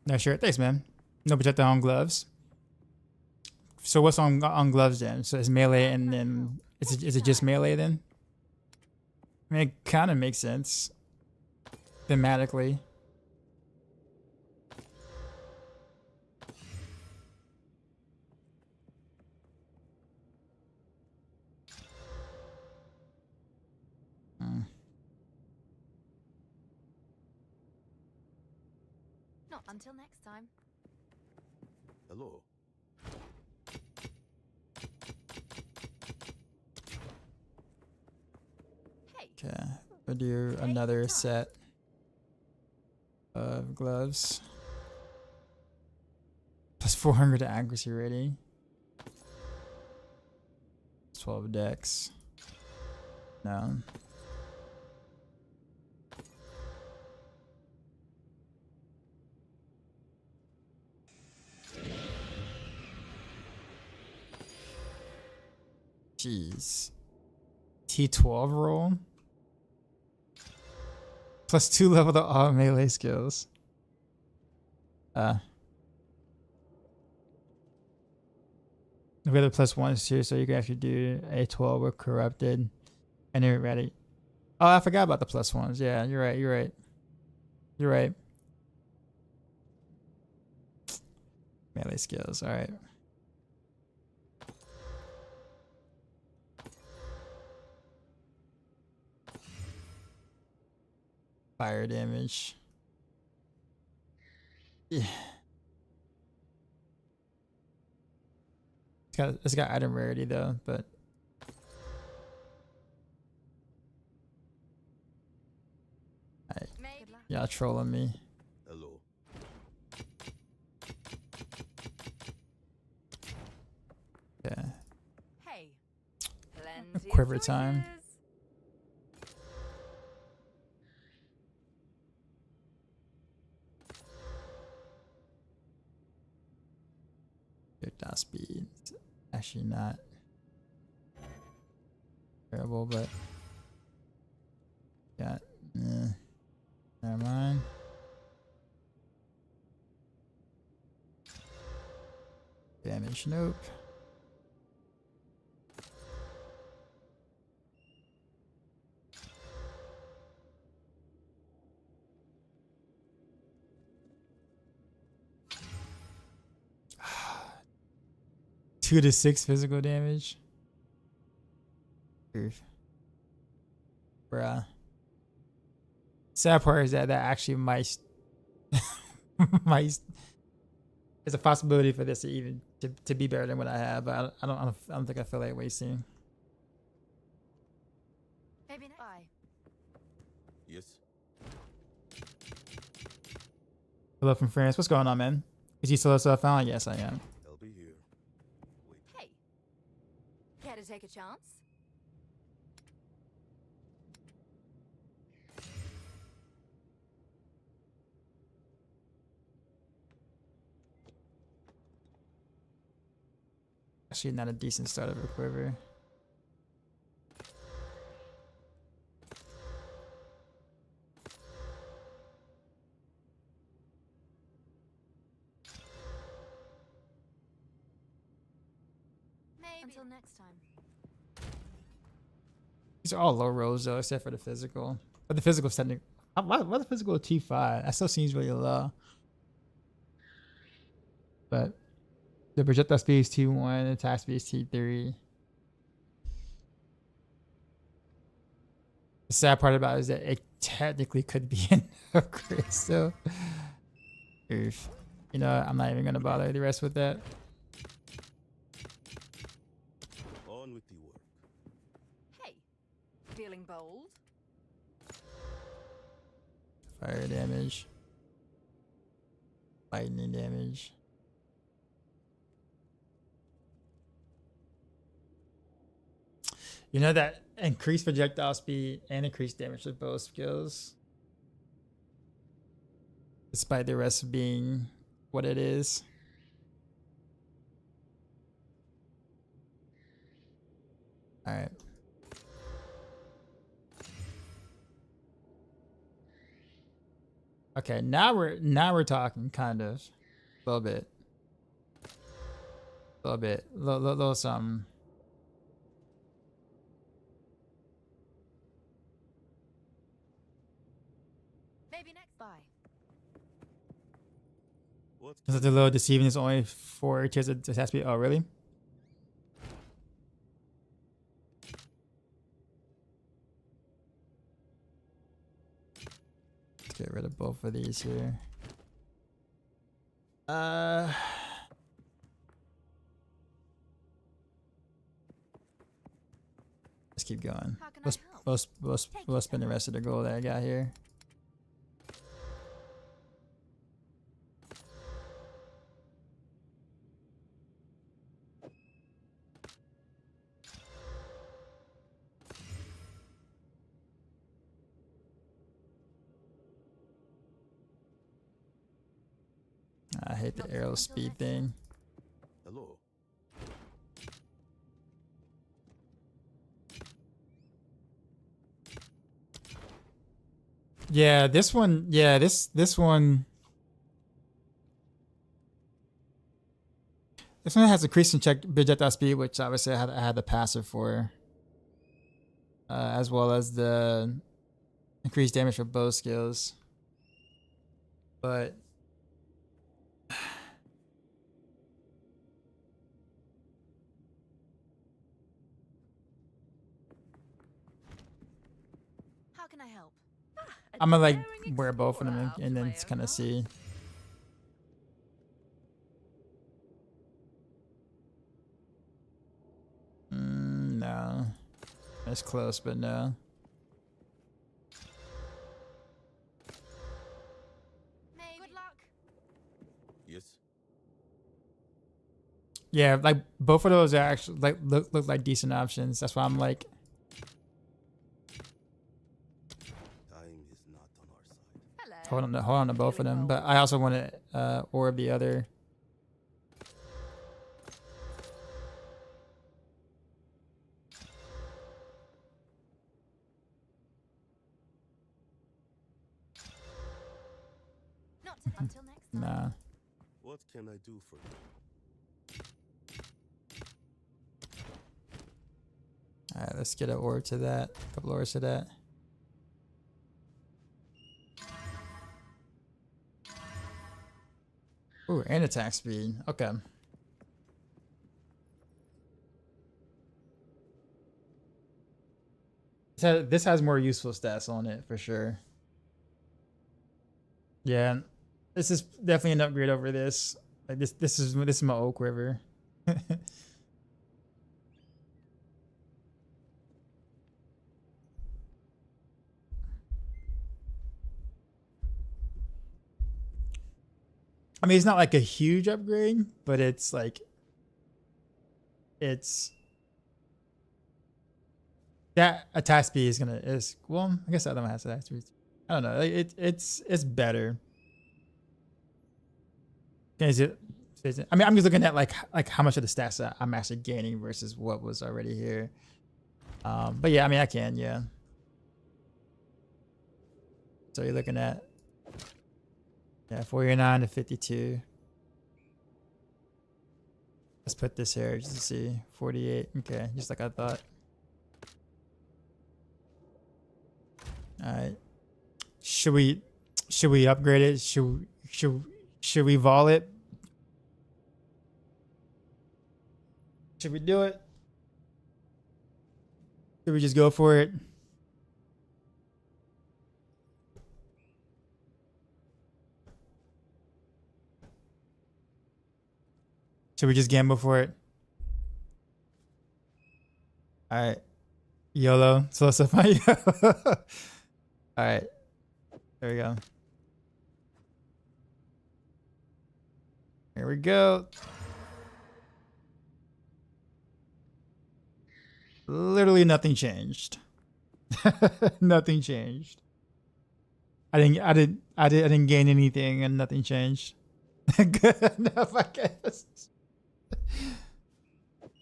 no, sure. Thanks, man. No projectile on gloves. So what's on gloves then? So it's melee, and then is it just melee then? I mean, it kind of makes sense thematically. Not until next time. Hello. Hey. Okay, we'll do another set of gloves. Plus 400 to accuracy rating. 12 dex. No. Jeez. T12 roll. +2 level to all melee skills. We got the +1s too, so you can actually do A12 with corrupted and you're ready. Oh, I forgot about the +1s. Yeah, you're right. You're right. You're right. Melee skills. All right. Fire damage. Yeah. It's got item rarity though, but Maybe. y'all trolling me. Hello. Yeah. Hey. Plenty Quiver of time. choices. Projectile speed. Actually not terrible, but got never mind. Damage, nope. 2 to 6 physical damage. Oof. Bruh. Sad part is that actually might might there's a possibility for this to even to be better than what I have, but I don't think I feel like wasting. Maybe next. Bye. Yes. Hello from France. What's going on, man? Is he still so found? Yes, I am. I'll be here. Wait. Hey. Care to take a chance? Actually, not a decent start of a quiver. Maybe. Until next time. These are all low rolls though, except for the physical. But the physical technical. Why the physical T5? That still seems really low. But the projectile speed is T1, attack speed is T3. The sad part about it is that it technically could be enough crystal. Oof. You know, I'm not even gonna bother the rest with that. On with the work. Hey. Feeling bold? Fire damage. Lightning damage. You know that increased projectile speed and increased damage with both skills, despite the rest being what it is. All right. Okay, now we're talking, kind of, a little bit, little something. Maybe next. Bye. What Is that a little deceiving? It's only 4 tiers of attack speed. Oh, really? Let's get rid of both of these here. Let's keep going. How can I help? We'll spend the rest of the gold that I got here. I hate the arrow speed thing. Hello. Yeah, this one. Yeah, this one. This one has increased in check projectile speed, which obviously I had the passive for, as well as the increased damage for both skills. But How can I help? I'm gonna like wear both of them and then kind of see. No, it's close, but no. Maybe. Good luck. Yes. Yeah, like both of those are actually like look like decent options. That's why I'm like, Time is not on our side. Hello. hold on to both of them. But I also want to orb the other. Not until next time. Nah. What can I do for you? All right, let's get an orb to that. A couple orbs to that. Ooh, and attack speed. Okay. this has more useful stats on it for sure. Yeah, this is definitely an upgrade over this. Like this is my oak river. I mean, it's not like a huge upgrade, but it's like it's that attack speed is well. I guess the other one has attack speed. I don't know. It's better. Is it? I mean, I'm just looking at like how much of the stats that I'm actually gaining versus what was already here. But yeah, I mean, I can, yeah. So you're looking at 49 to 52. Let's put this here just to see 48. Okay, just like I thought. All right. Should we upgrade it? Should we vol it? Should we do it? Should we just go for it? Should we just gamble for it? All right. YOLO. So let's find YOLO. All right. There we go. Here we go. Literally nothing changed. Nothing changed. I didn't gain anything and nothing changed. Good enough, I guess.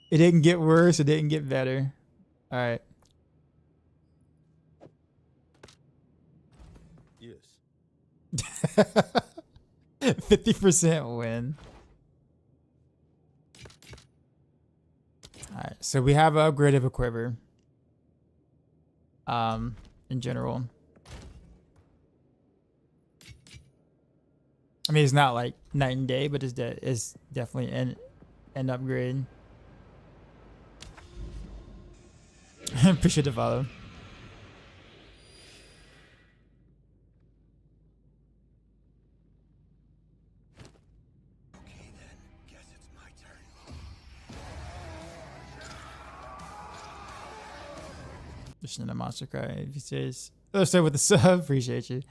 It didn't get worse, it didn't get better. All right. Yes. 50% win. All right, so we have an upgrade of a quiver. In general, I mean, it's not like night and day, but it's definitely an upgrade. Appreciate the follow. Okay then, guess it's my turn. Just in a monster cry. If he says, "Oh, start with the sub," appreciate you.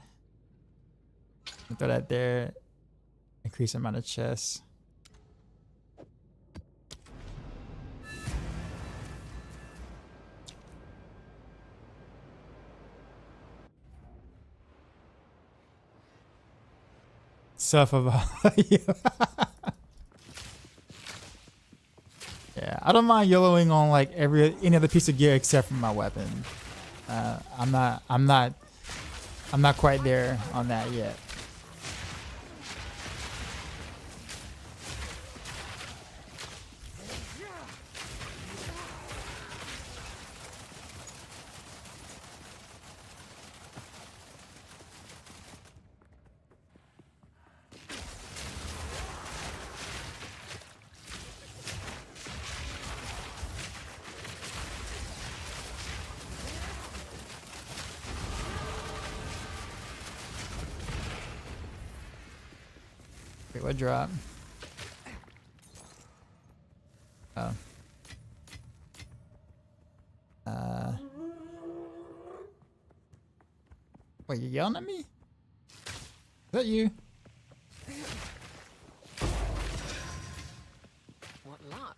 Throw that there. Increase amount of chests. Suffer about yeah, I don't mind YOLOing on like any other piece of gear except for my weapon. I'm not quite there on that yet. Wait, what drop? Oh. Wait, you yelling at me? Is that you? What luck.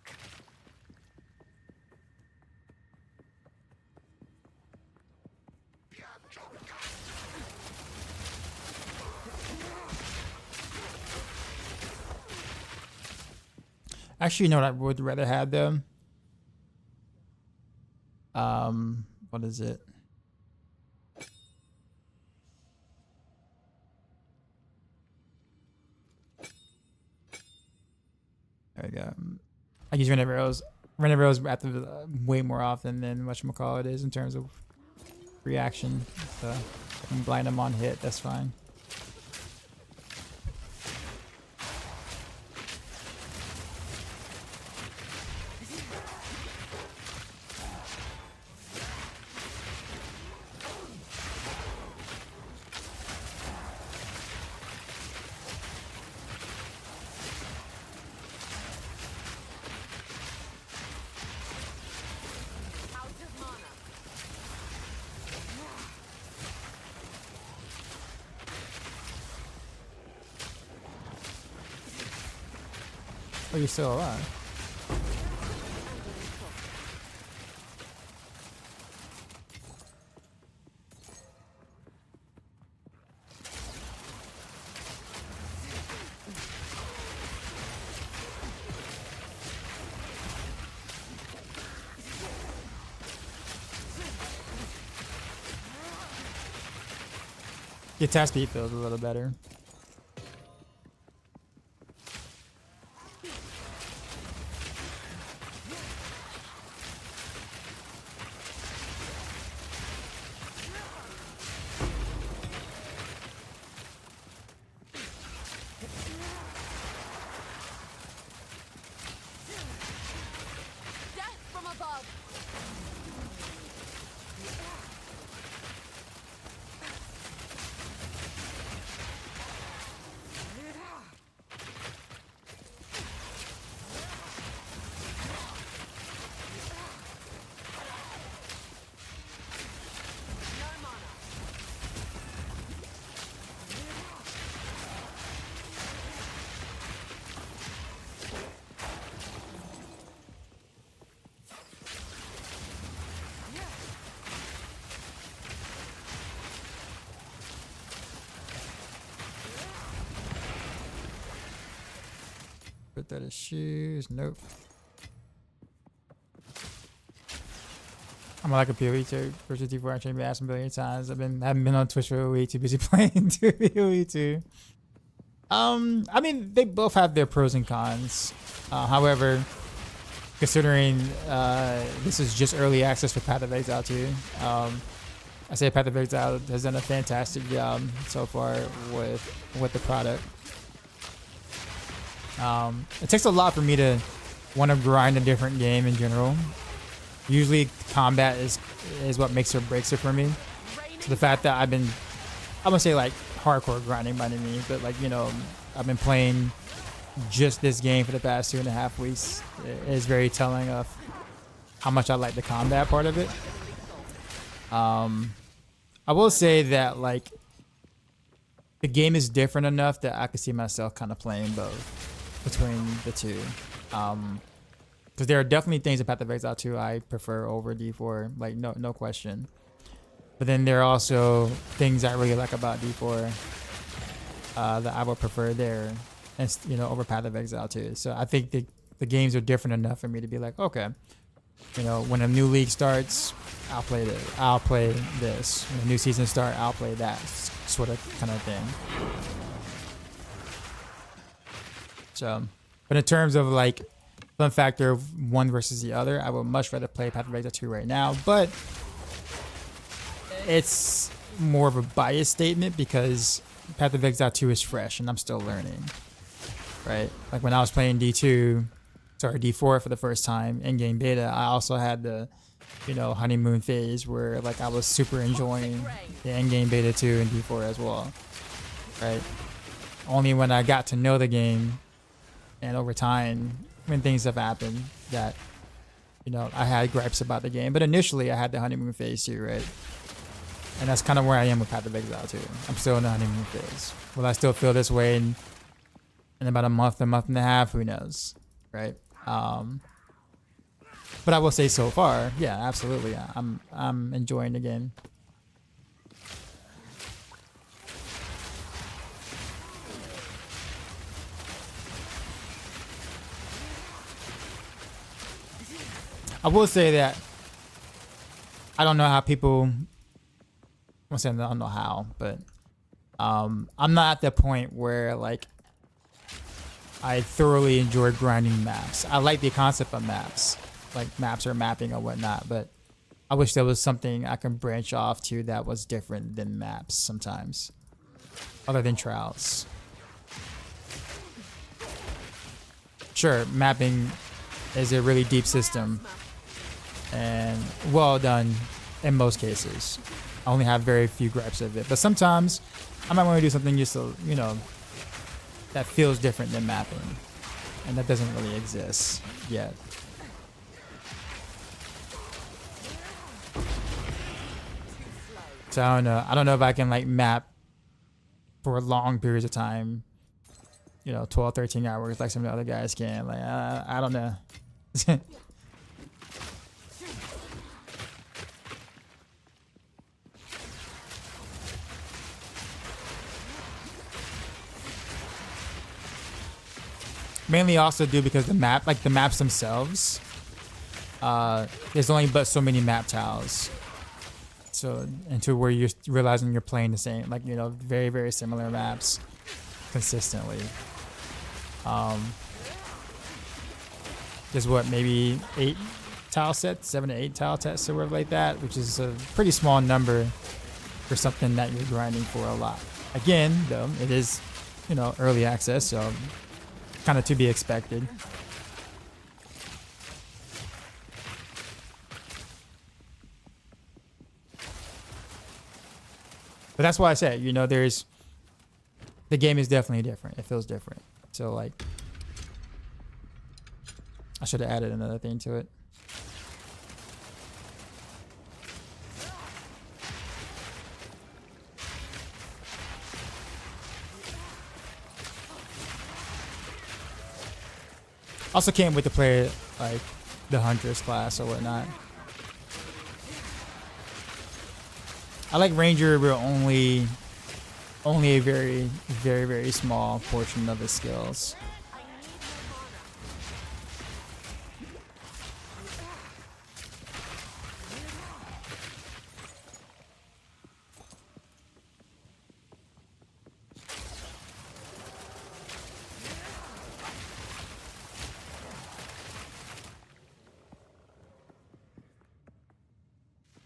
Actually, you know what I would rather have though? What is it? There we go. I use random arrows. Random arrows way more often than whatchamacallit is in terms of reaction. So I can blind them on hit, that's fine. Oh, you're still alive. Your attack speed feels a little better. Death from above. Put that as shoes. Nope. I'm like a PoE too. Versus D4 I trained me asked a billion times. Haven't been on Twitch for a week. Too busy playing PoE too. I mean, they both have their pros and cons. However, considering this is just early access for Path of Exile 2, I say Path of Exile has done a fantastic job so far with the product. It takes a lot for me to want to grind a different game in general. Usually combat is what makes or breaks it for me. So the fact that I wouldn't say like hardcore grinding by any means, but like, you know, I've been playing just this game for the past 2.5 weeks is very telling of how much I like the combat part of it. I will say that like the game is different enough that I could see myself kind of playing both between the two. Because there are definitely things in Path of Exile 2 I prefer over D4, like no question. But then there are also things I really like about D4 that I would prefer there, and you know, over Path of Exile 2. So I think the games are different enough for me to be like, okay, you know, when a new league starts, I'll play this. I'll play this. When a new season starts, I'll play that sort of kind of thing. So, but in terms of like fun factor of one versus the other, I would much rather play Path of Exile 2 right now. But it's more of a biased statement because Path of Exile 2 is fresh and I'm still learning, right? Like when I was playing D4 for the first time in game beta, I also had the, you know, honeymoon phase where like I was super enjoying the end game beta 2 and D4 as well, right? Only when I got to know the game and over time, when things have happened that, you know, I had gripes about the game. But initially I had the honeymoon phase too, right? And that's kind of where I am with Path of Exile 2. I'm still in the honeymoon phase. Will I still feel this way in about a month and a half? Who knows, right? But I will say so far, yeah, absolutely. I'm enjoying the game. I will say that I don't know how people. I'm saying I don't know how, but I'm not at the point where like I thoroughly enjoy grinding maps. I like the concept of maps, like maps or mapping or whatnot, but I wish there was something I can branch off to that was different than maps sometimes, other than trials. Sure, mapping is a really deep system and well done in most cases. I only have very few gripes of it, but sometimes I might want to do something just so, you know, that feels different than mapping, and that doesn't really exist yet. So I don't know if I can like map for long periods of time 12, 13 hours like some of the other guys can. Like, I don't know. Mainly also due because the maps themselves, there's only but so many map tiles. So, into where you're realizing you're playing the same, like, very, very similar maps consistently. There's what, maybe 8 tile sets, 7 to 8 tile sets or whatever like that, which is a pretty small number for something that you're grinding for a lot. Again, though, it is, early access, so kind of to be expected. But that's why I say, the game is definitely different. It feels different. So, like, I should have added another thing to it. Also can't wait to play, like, the Huntress class or whatnot. I like Ranger, but only a very, very, very small portion of his skills.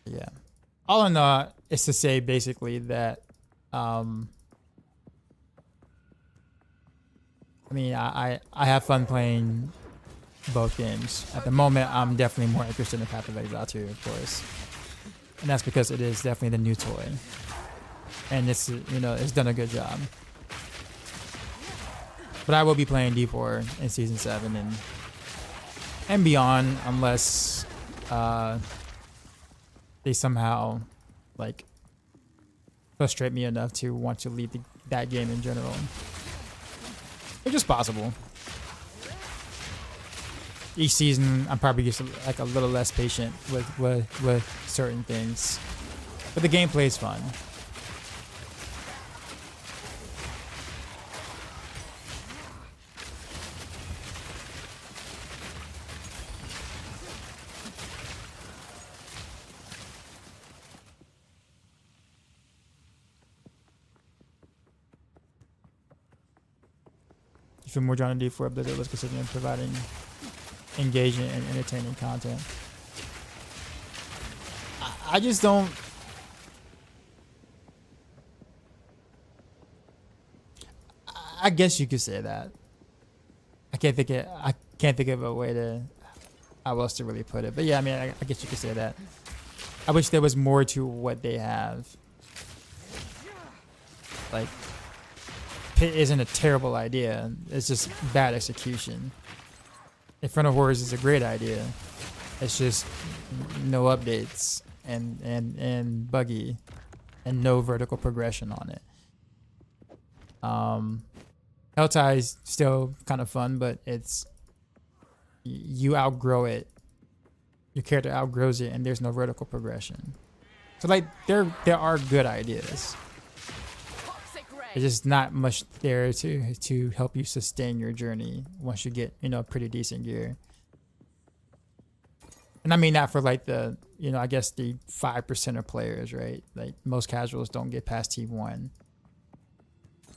Yeah. All in all, it's to say basically that, I have fun playing both games. At the moment, I'm definitely more interested in Path of Exile 2, of course. And that's because it is definitely the new toy. And it's, it's done a good job. But I will be playing D4 in Season 7 and beyond, unless they somehow, like, frustrate me enough to want to leave that game in general. It's just possible. Each season, I'm probably just like a little less patient with certain things, but the gameplay is fun. You feel more drawn to D4 Blizzard was considering providing engaging and entertaining content. I just don't. I guess you could say that. I can't think of a way to how else to really put it. But yeah, I guess you could say that. I wish there was more to what they have. Like, Pit isn't a terrible idea. It's just bad execution. Inferno Horrors is a great idea. It's just no updates and buggy and no vertical progression on it. Helltie is still kind of fun, but it's you outgrow it. Your character outgrows it, and there's no vertical progression. So like there are good ideas. There's just not much there to help you sustain your journey once you get, pretty decent gear. And I mean that for like the, I guess the 5% of players, right? Like most casuals don't get past T1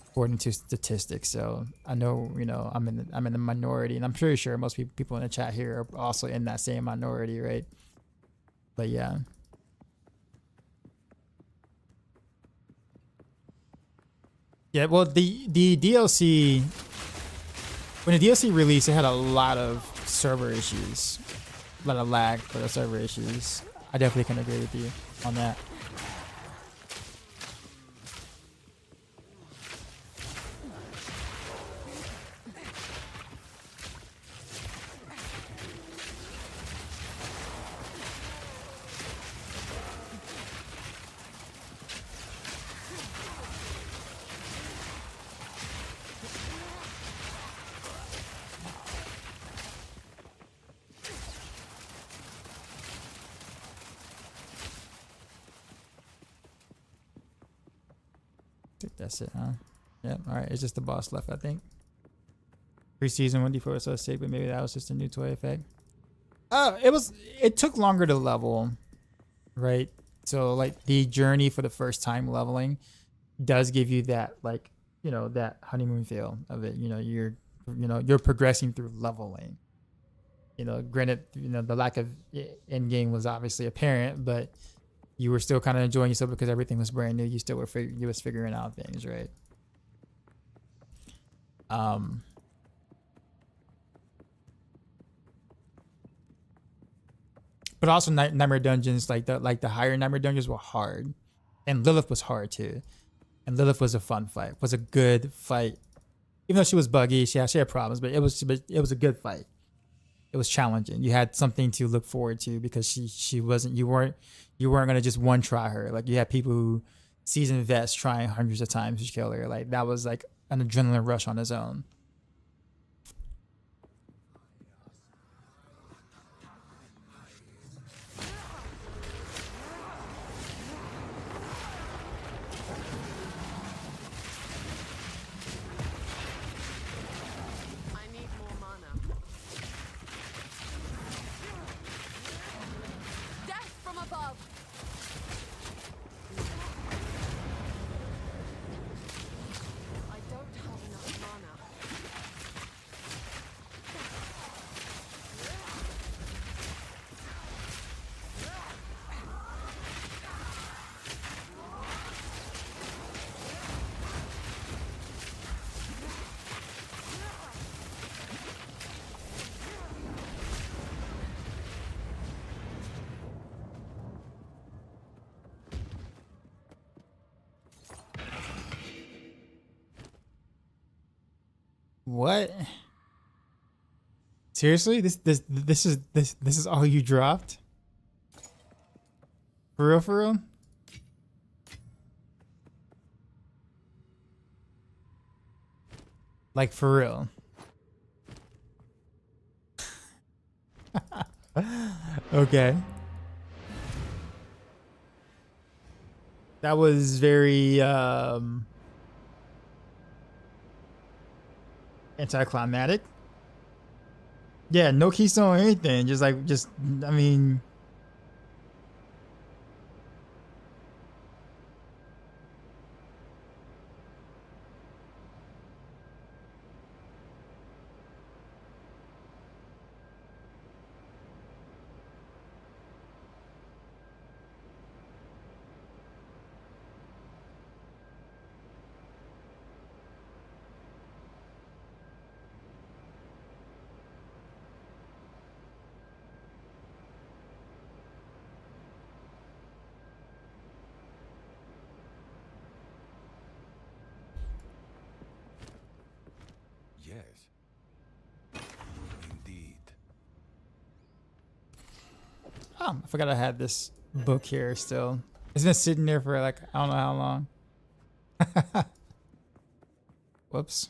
according to statistics. So I know, I'm in the minority, and I'm pretty sure most people in the chat here are also in that same minority, right? But yeah. Yeah, well, the DLC, when the DLC released, it had a lot of server issues, a lot of lag for the server issues. I definitely can agree with you on that. That's it, huh? Yep. All right. It's just the boss left, I think. Preseason 1d4 was so sick, but maybe that was just a new toy effect. It took longer to level, right? So like the journey for the first time leveling does give you that, like, you know, that honeymoon feel of it. You know, you're progressing through leveling. You know, granted, you know, the lack of Endgame was obviously apparent, but you were still kind of enjoying yourself because everything was brand new. You still were figuring out things, right? But also Nightmare Dungeons, like the higher Nightmare Dungeons were hard, and Lilith was hard too. And Lilith was a fun fight, was a good fight. Even though she was buggy, she had problems, but it was a good fight. It was challenging. You had something to look forward to because she wasn't, you weren't gonna just one try her. Like you had people who seasoned vets trying hundreds of times to kill her. Like that was like an adrenaline rush on its own. I need more mana. Death from above. I don't have enough mana. What? Seriously? This is all you dropped? For real, for real? Like for real? Okay. That was very anticlimactic. Yeah, no keystone or anything. I mean, Yes. Indeed. oh, I forgot I had this book here still. It's been sitting there for like, I don't know how long. Whoops.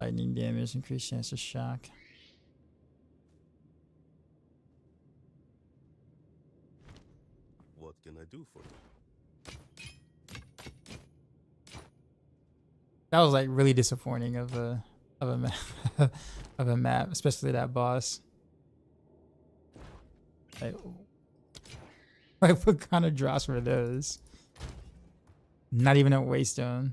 Lightning damage, increased chance of shock. What can I do for you? That was like really disappointing of a map, of a map, especially that boss. Like what kind of drops were those? Not even a waystone.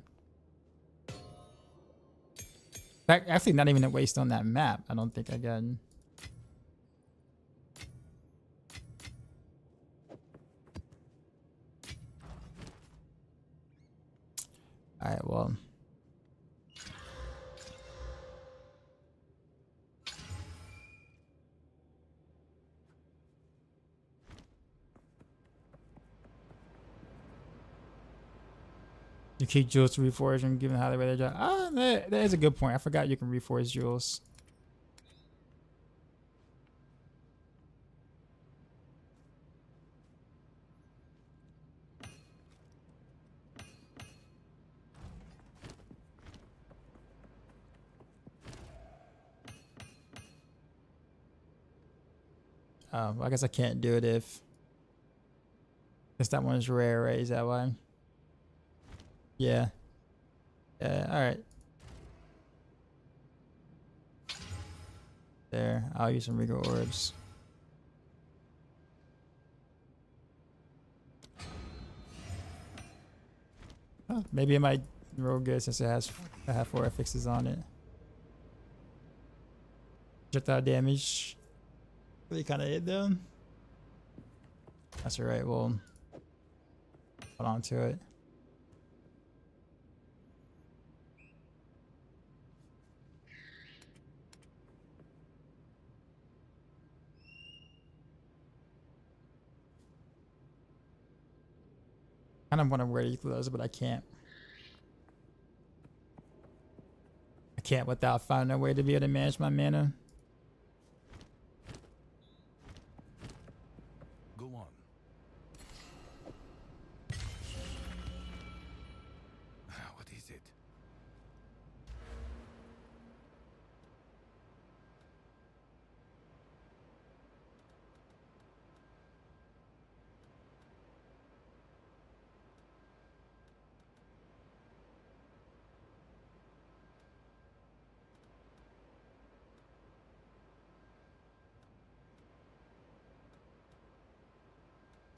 Actually, not even a waste on that map. I don't think I got. All right, well. You keep jewels to reforge and given how they rate their job. Ah, that is a good point. I forgot you can reforge jewels. I guess I can't do it if that one's rare, right? Is that why? Yeah. Alright. There. I'll use some Regal Orbs. Oh, maybe it might roll good since I have 4 affixes on it. Projectile damage. Really kind of hit them. That's alright. We'll hold on to it. Kind of want to wear those, but I can't. I can't without finding a way to be able to manage my mana. Go on. What is it?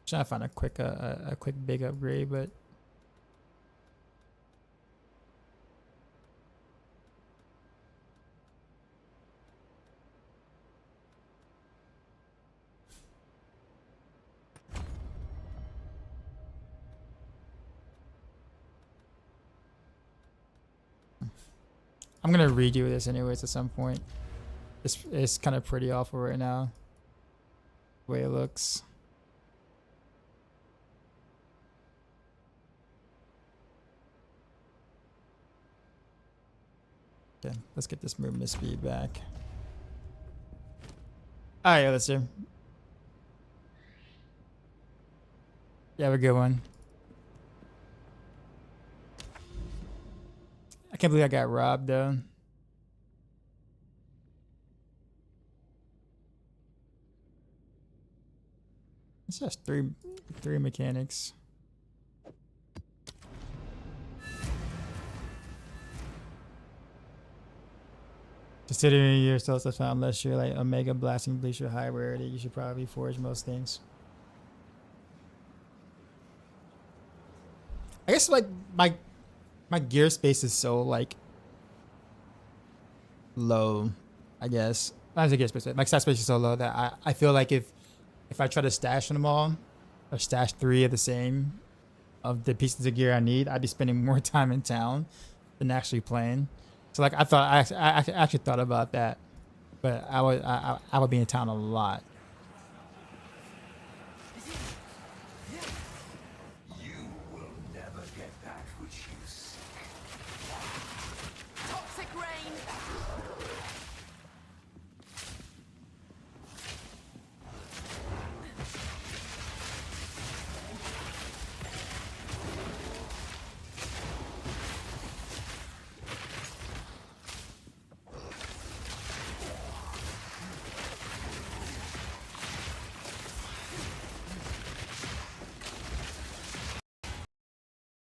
Trying to find a quick big upgrade, but I'm gonna redo this anyways at some point. It's kind of pretty awful right now, the way it looks. Okay, let's get this movement speed back. Alright, let's do. You have a good one. I can't believe I got robbed though. It's just three mechanics. Considering yourself as found unless you're like Omega Blasting Bleacher high rarity, you should probably forge most things. I guess like my gear space is so like low, I guess. Not as a gear space, my stat space is so low that I feel like if I try to stash them all, or stash 3 of the same of the pieces of gear I need, I'd be spending more time in town than actually playing. So like I actually thought about that, but I would be in town a lot. You will never get that which you seek. Toxic rain.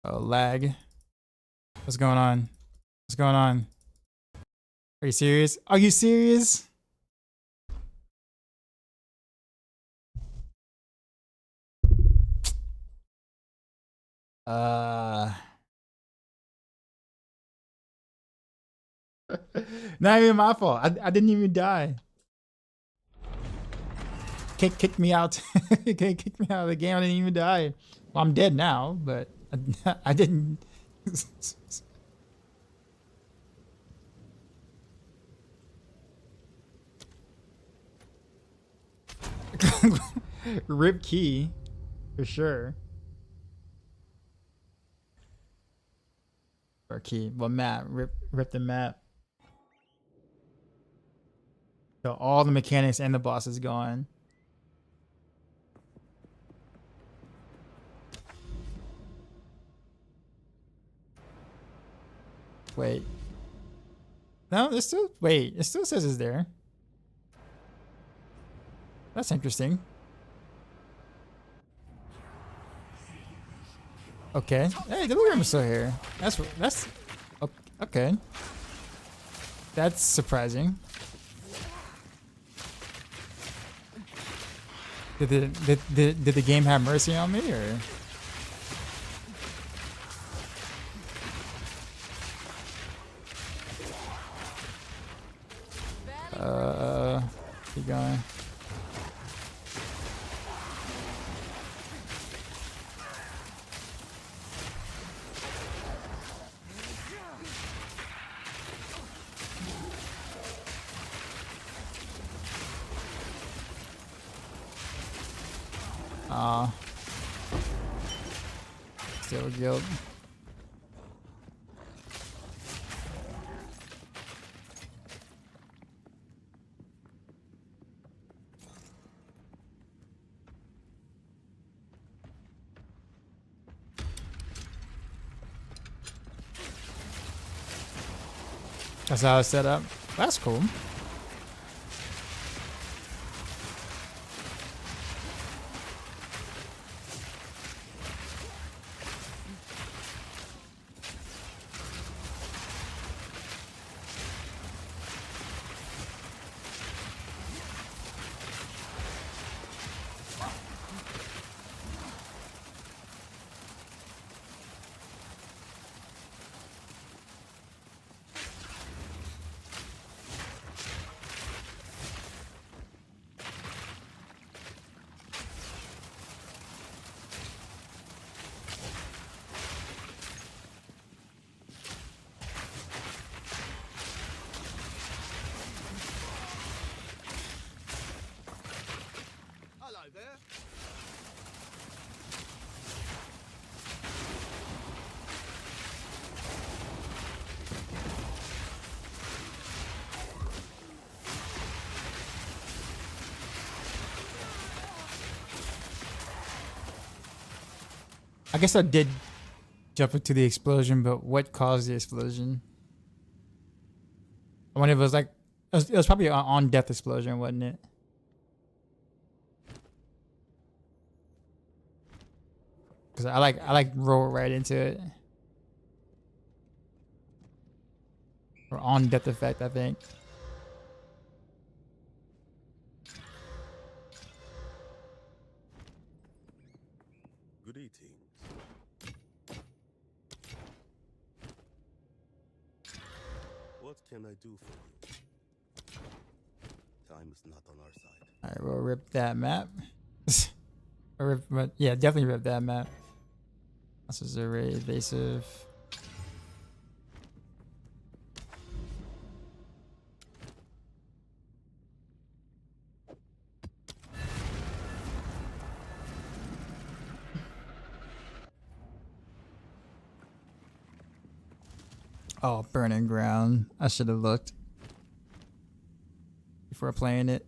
Oh, lag. What's going on? What's going on? Are you serious? Are you serious? Not even my fault. I didn't even die. Kick me out. Kick me out of the game. I didn't even die. Well, I'm dead now, but I didn't. Rip key, for sure. Or key. Well, map. Rip the map. So all the mechanics and the boss is gone. Wait. No, it still. Wait, it still says it's there. That's interesting. Okay. Hey, the William is still here. That's okay. That's surprising. Did the game have mercy on me, or? Keep going. Still guilt. That's how it's set up. That's cool. Hello there. I guess I did jump into the explosion, but what caused the explosion? I wonder if it was like it was probably an on-death explosion, wasn't it? Because I like roll right into it. Or on-death effect, I think. Good eating. What can I do for you? Time is not on our side. Alright, we'll rip that map. Yeah, definitely rip that map. This is array evasive. Oh, burning ground. I should have looked before playing it.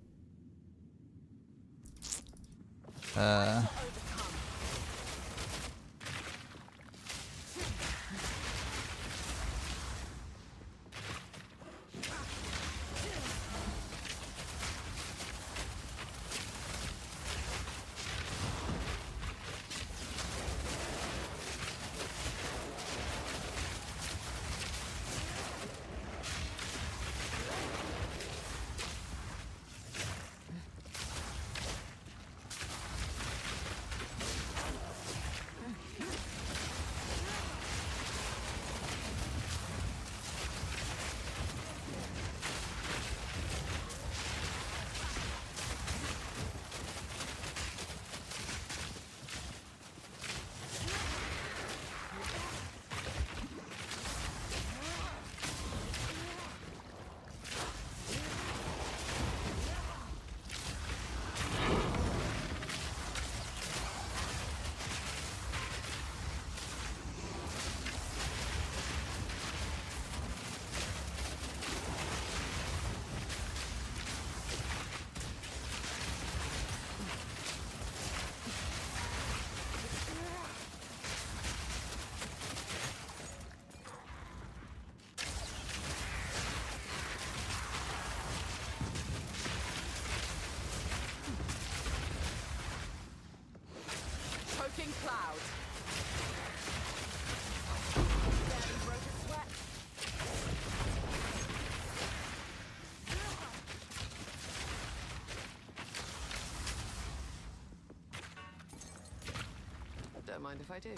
mind if I do.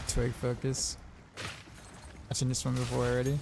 Twig focus. I've seen this one before already.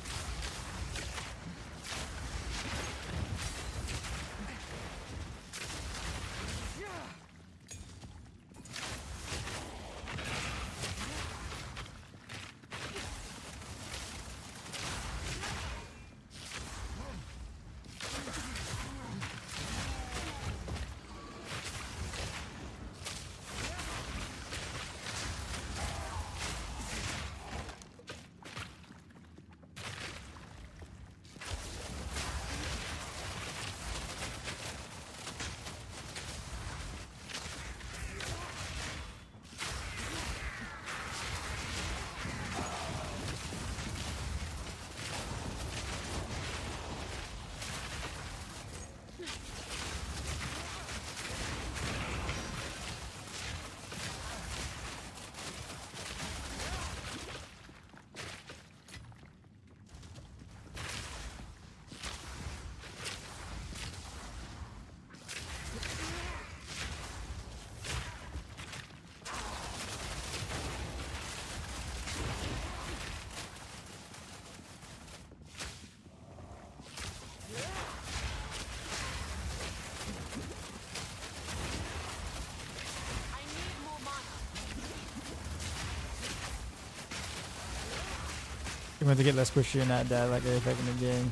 You want to get less pushy and not die like Echohack in the game.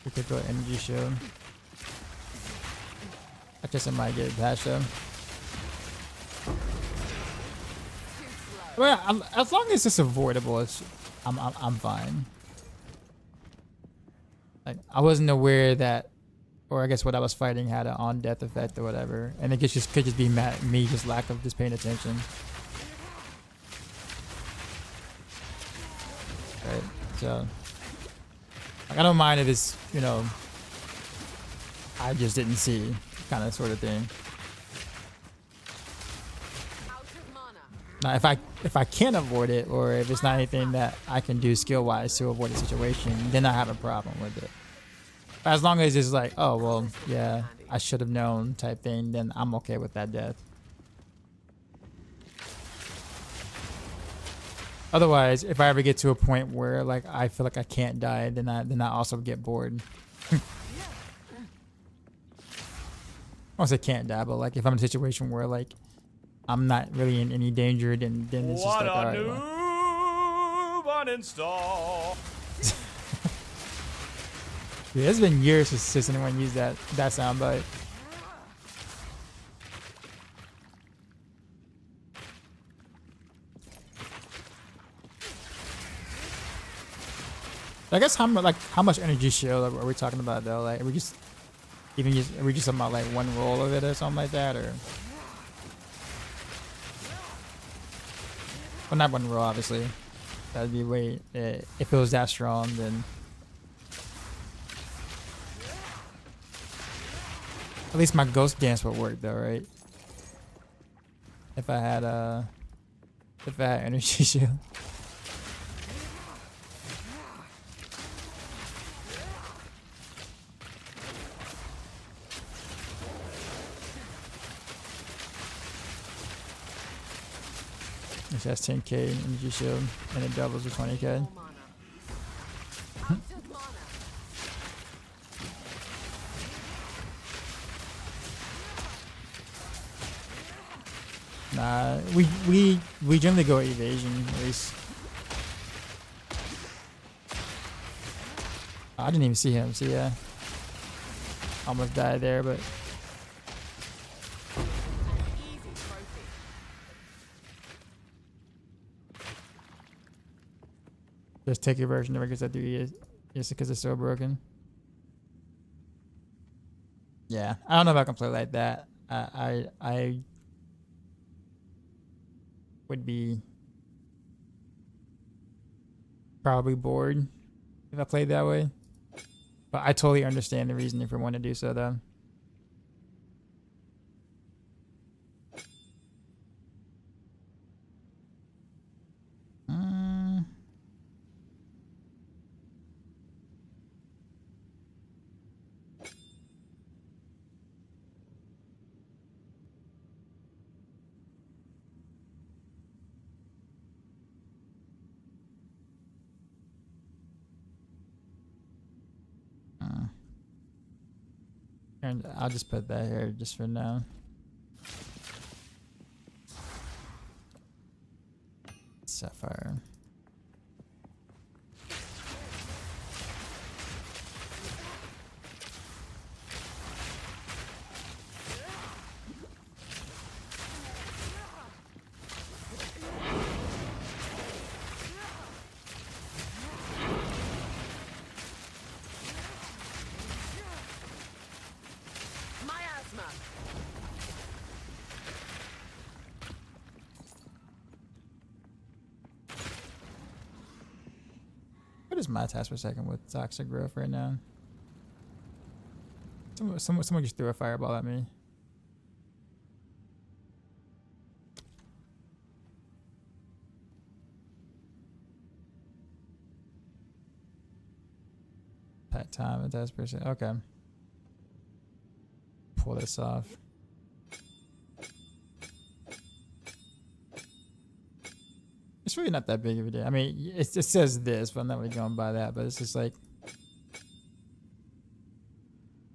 We could go energy shield. I guess I might get past them. Well, as long as it's avoidable, I'm fine. Like I wasn't aware that, or I guess what I was fighting had an on-death effect or whatever, and it could just be me just lack of just paying attention. Right, so like, I don't mind if it's, you know, I just didn't see kind of sort of thing. Now, if I can't avoid it, or if it's not anything that I can do skill wise to avoid the situation, then I have a problem with it. But as long as it's like, oh well, yeah, I should have known type thing, then I'm okay with that death. Otherwise, if I ever get to a point where like I feel like I can't die, then I also get bored. I won't say can't die, but like if I'm in a situation where like I'm not really in any danger, then it's just like, all right. Well. Uninstall. Yeah, it's been years since anyone used that soundbite. I guess how much energy shield are we talking about though? Like, are we just talking about like one roll of it or something like that, or? Well, not one roll, obviously. That'd be way. If it was that strong, then at least my ghost dance would work though, right? If I had energy shield. This has 10k energy shield and it doubles to 20k. Nah, we generally go evasion at least. I didn't even see him. So yeah, almost died there, but just take your version of it because I do just because it's so broken. Yeah, I don't know if I can play like that. I would be probably bored if I played that way. But I totally understand the reasoning for wanting to do so, though. And I'll just put that here just for now. Sapphire. What is my task per second with toxic growth right now? Someone just threw a fireball at me. Pet time and task per second. Okay. Pull this off. It's really not that big of a deal. I mean, it says this, but I'm not really going by that. But it's just like,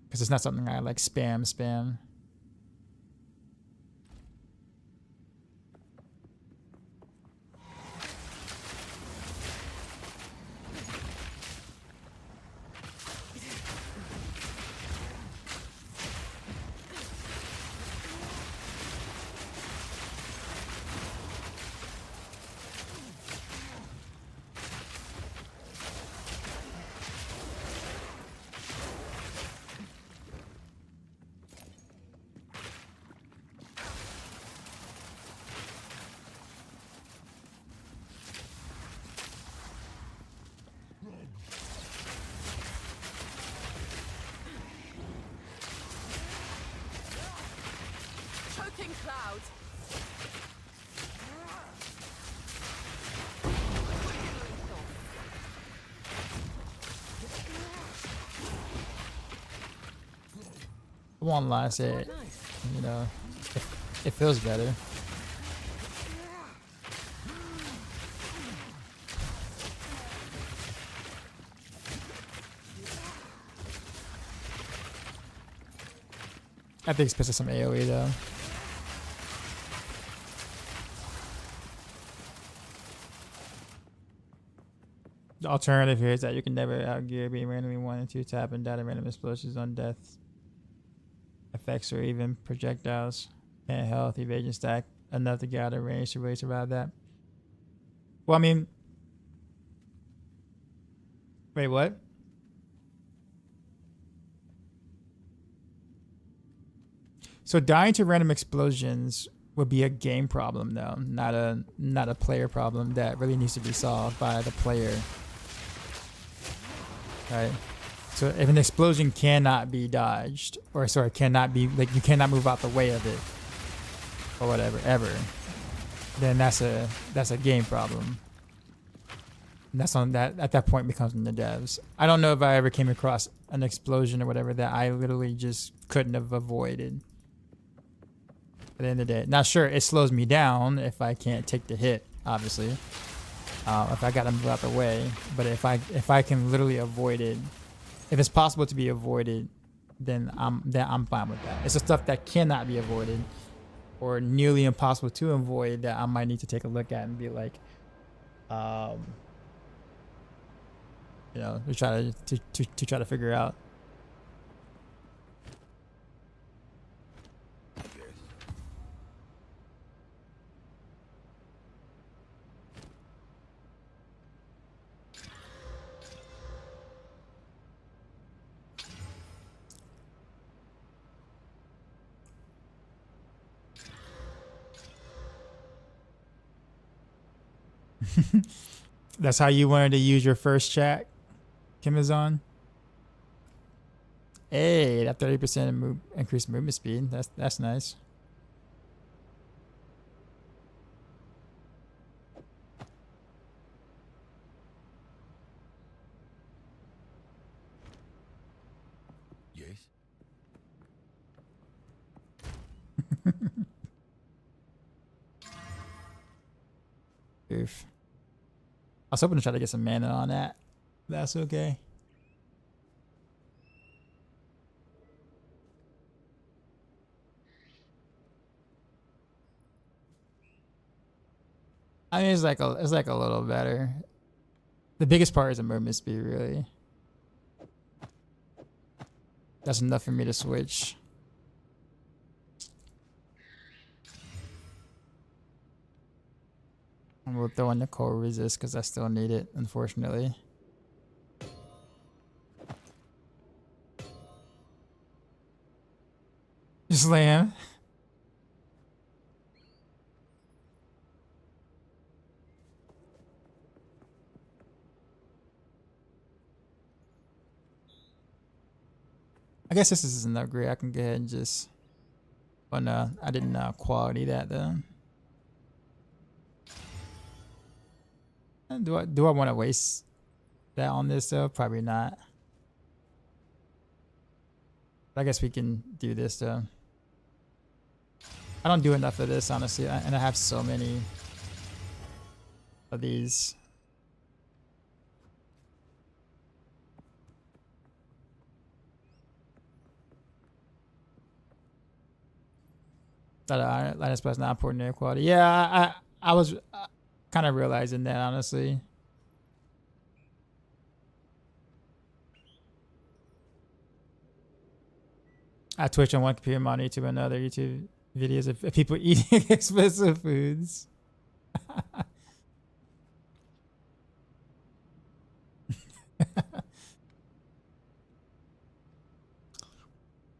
because it's not something I like spam. Clouds. One last hit, you know, it feels better. I think it's pissed some AoE though. The alternative here is that you can never outgear being randomly 1 and 2 tap and die to random explosions on death effects or even projectiles. And health, evasion stack enough to get out of range to really survive that. Well, I mean, wait, what? So dying to random explosions would be a game problem though, not a player problem that really needs to be solved by the player. Right? So if an explosion cannot be dodged, or sorry, cannot be, like, you cannot move out the way of it, or whatever, ever, then that's a game problem. And that's on that, at that point becomes in the devs. I don't know if I ever came across an explosion or whatever that I literally just couldn't have avoided. At the end of the day, now sure, it slows me down if I can't take the hit, obviously. If I gotta move out the way, but if I can literally avoid it, if it's possible to be avoided, then I'm fine with that. It's the stuff that cannot be avoided or nearly impossible to avoid that I might need to take a look at and be like, you know, to try to figure out. Yes. That's how you wanted to use your first chat, Kimazon. Hey, that 30% increased movement speed. That's nice. Yes. Oof. I was hoping to try to get some mana on that. That's okay. I mean, it's like a little better. The biggest part is the movement speed, really. That's enough for me to switch. And we'll throw in the core resist because I still need it, unfortunately. Slam. I guess this is an upgrade. I can go ahead and just. Oh no, I didn't quality that though. Do I want to waste that on this though? Probably not. But I guess we can do this though. I don't do enough of this honestly, and I have so many of these. That Linus plus not important air quality. Yeah, I was kind of realizing that honestly. I Twitch on one computer, I'm on YouTube on another. YouTube videos of people eating expensive foods.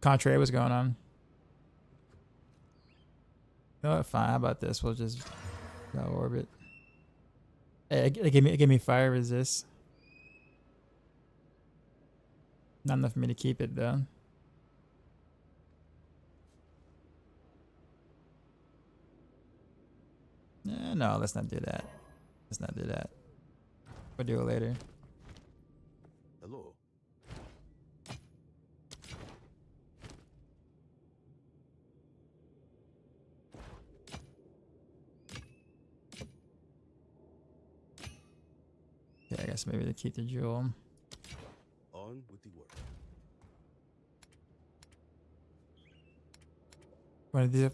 Contrary, what's going on? You know what? Fine. How about this? We'll just go orbit. Hey, it gave me fire resist. Not enough for me to keep it though. No, let's not do that. Let's not do that. We'll do it later. Hello. Yeah, I guess maybe to keep the jewel. On with the work.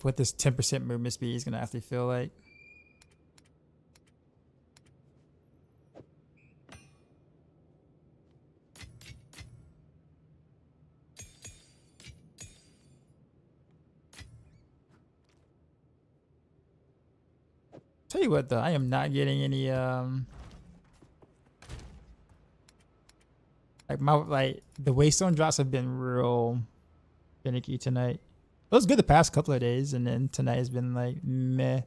What this 10% movement speed is gonna actually feel like. Tell you what though, I am not getting any like the waystone drops have been real finicky tonight. It was good the past couple of days, and then tonight has been like meh.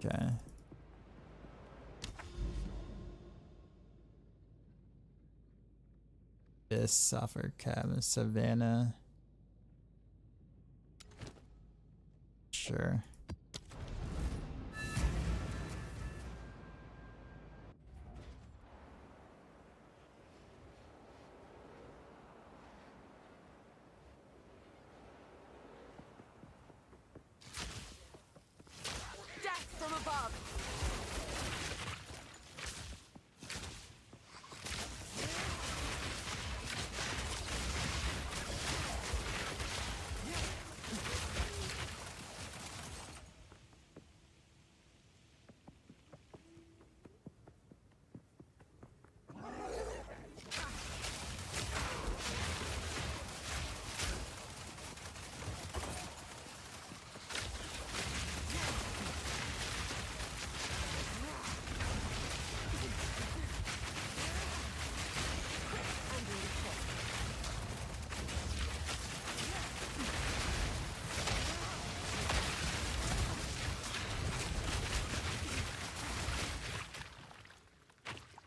Okay. This software cabin, Savannah. Sure.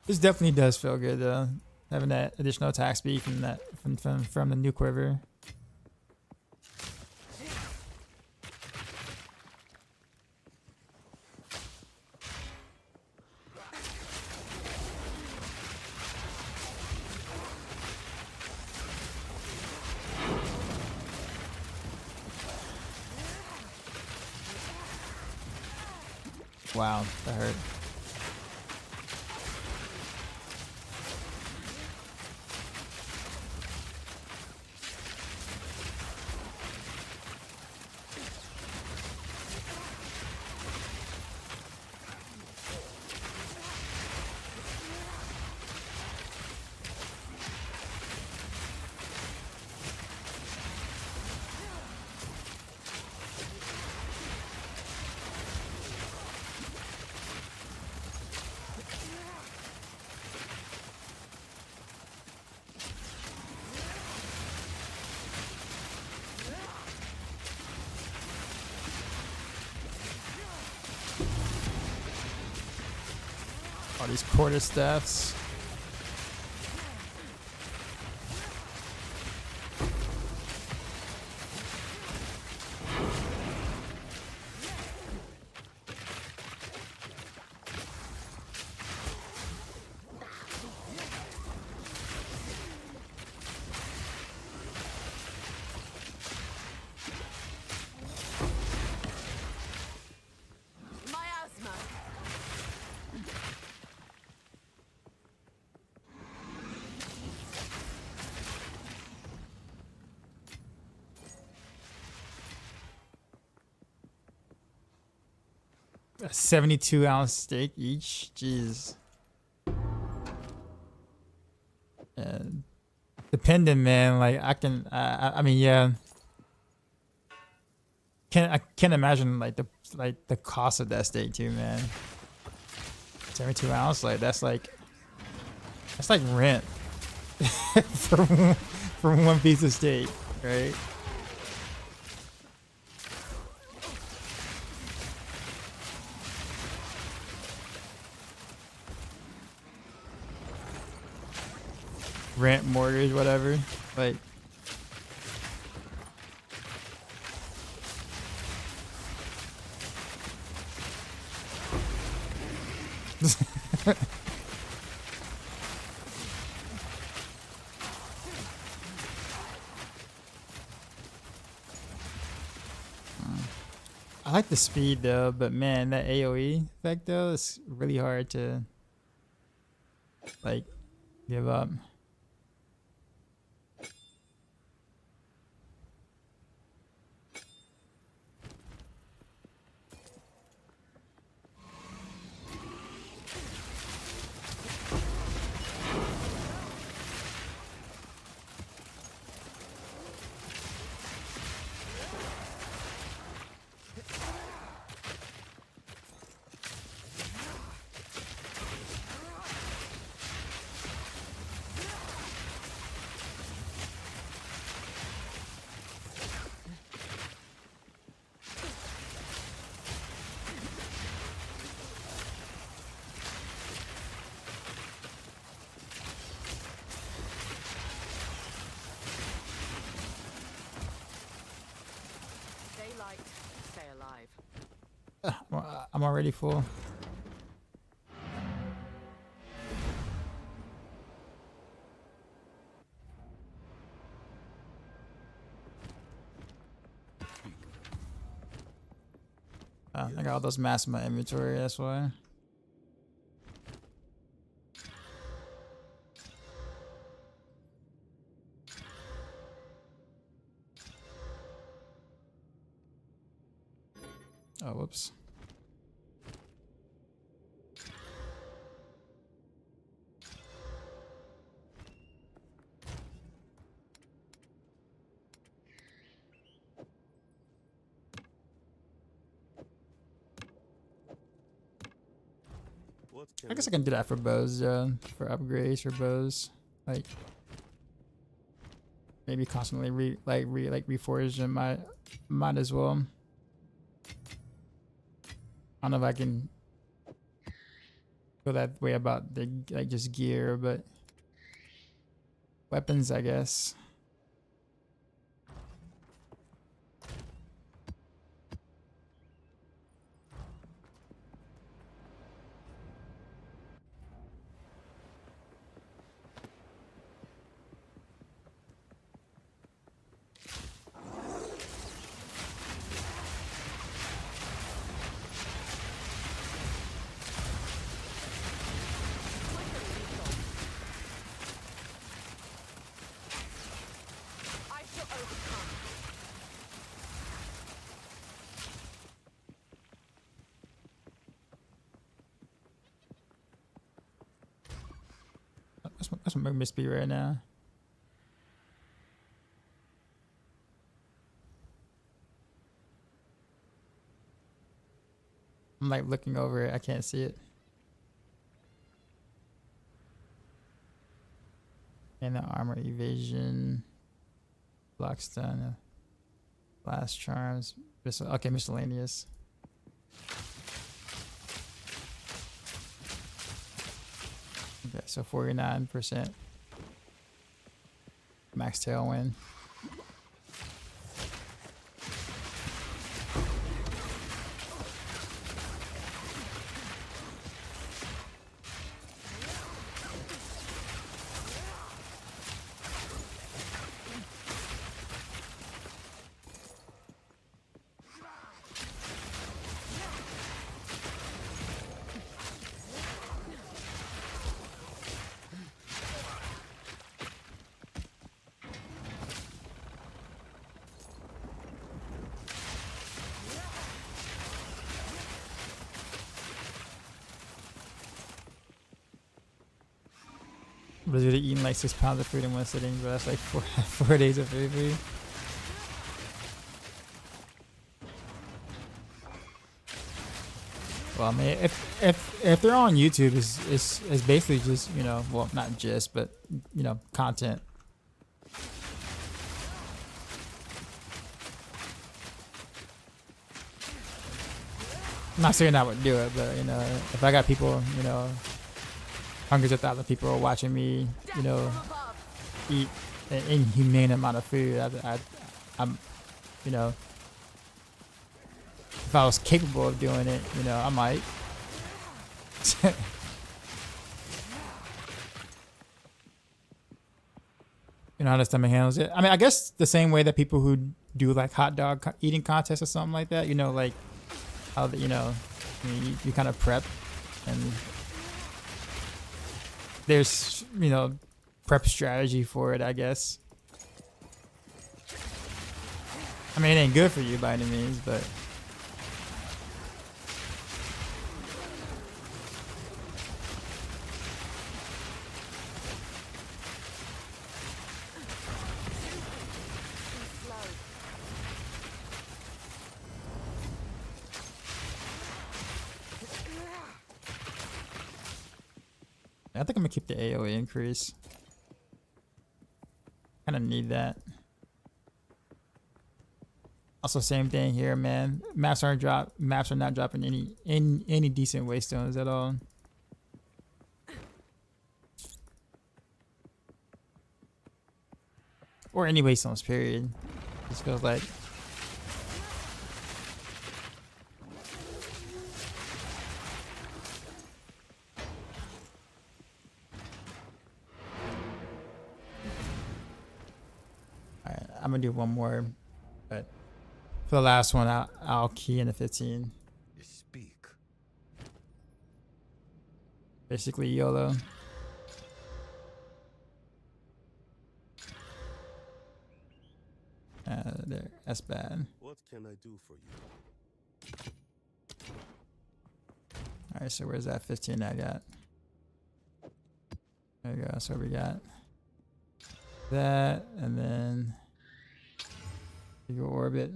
This definitely does feel good though, having that additional attack speed from that from the new quiver. Wow, that hurt. All these quarter staffs. Miasma. A 72-ounce steak each. Jeez. And depending, man. Like I mean, yeah. I can't imagine like the cost of that steak too, man. 72 ounce, like that's like rent for one piece of steak, right? Rent, mortgage, whatever. Like I like the speed though, but man, that AoE effect though is really hard to like give up. Daylight. Stay alive. I'm already full. I got all those masks in my inventory, that's why. Oh, whoops. What I guess I can do that for bows, for upgrades for bows. Like maybe constantly reforge and might as well. I don't know if I can feel that way about the like just gear, but weapons, I guess. I shall overcome. That's what my speed right now. I'm like looking over it. I can't see it. And the armor evasion, block stun, blast charms. Okay, miscellaneous. Okay, so 49% max tailwind. Blizzard eating like 6 pounds of food in one sitting, but that's like four days of food for you. Well, I mean, if they're on YouTube, it's basically just, you know, well, not just, but, you know, content. I'm not saying I would do it, but, you know, if I got people, you know, hundreds of thousands of people are watching me, you know, eat an inhumane amount of food, I'm, you know, if I was capable of doing it, you know, I might. You know how the stomach handles it. I mean, I guess the same way that people who do like hot dog eating contests or something like that, you know, like how the, you know, I mean, you kind of prep, and there's, you know, prep strategy for it, I guess. I mean, it ain't good for you by any means, but I think I'm gonna keep the AoE increase. Kind of need that. Also, same thing here, man. Maps are not dropping any decent waystones at all. Or any waystones, period. Just feels like. Alright, I'm gonna do one more, but for the last one, I'll key in the 15. Speak. Basically YOLO. There, that's bad. What can I do for you? Alright, so where's that 15 I got? There we go. So we got that, and then Eagle Orbit.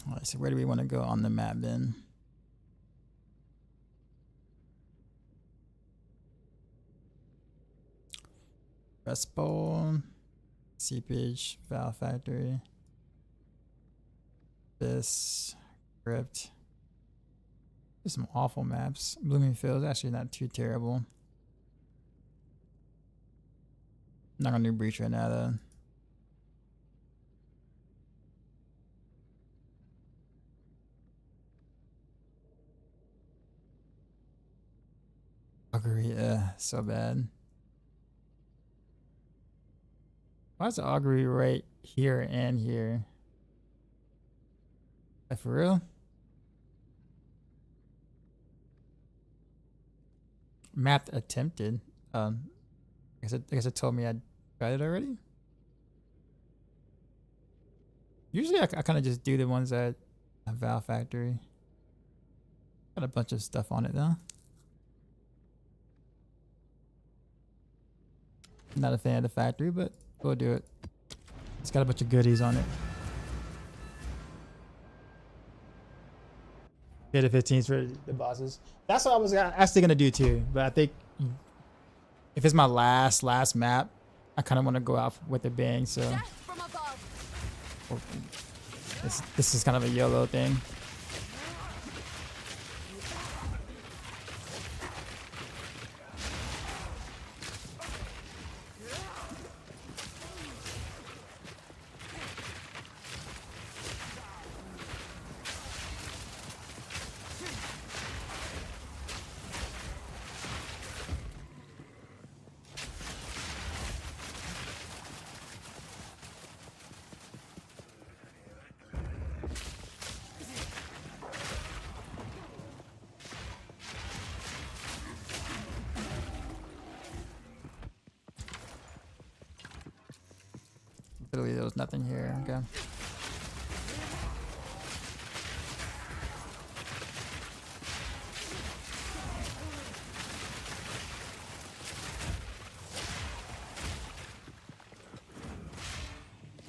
Alright, so where do we want to go on the map then? Rest Bowl, Seepage, Valve Factory. This crypt. There's some awful maps. Blooming Fields actually not too terrible. Not gonna do Breach right now though. Augury, so bad. Why is the augury right here and here? Like for real? Map attempted. I guess it told me I tried it already. Usually I kind of just do the ones at Val Factory. Got a bunch of stuff on it though. Not a fan of the factory, but we'll do it. It's got a bunch of goodies on it. Get the 15s for the bosses. That's what I was actually gonna do too. But I think if it's my last map, I kind of want to go out with a bang. So this is kind of a YOLO thing. Literally, there was nothing here. Okay.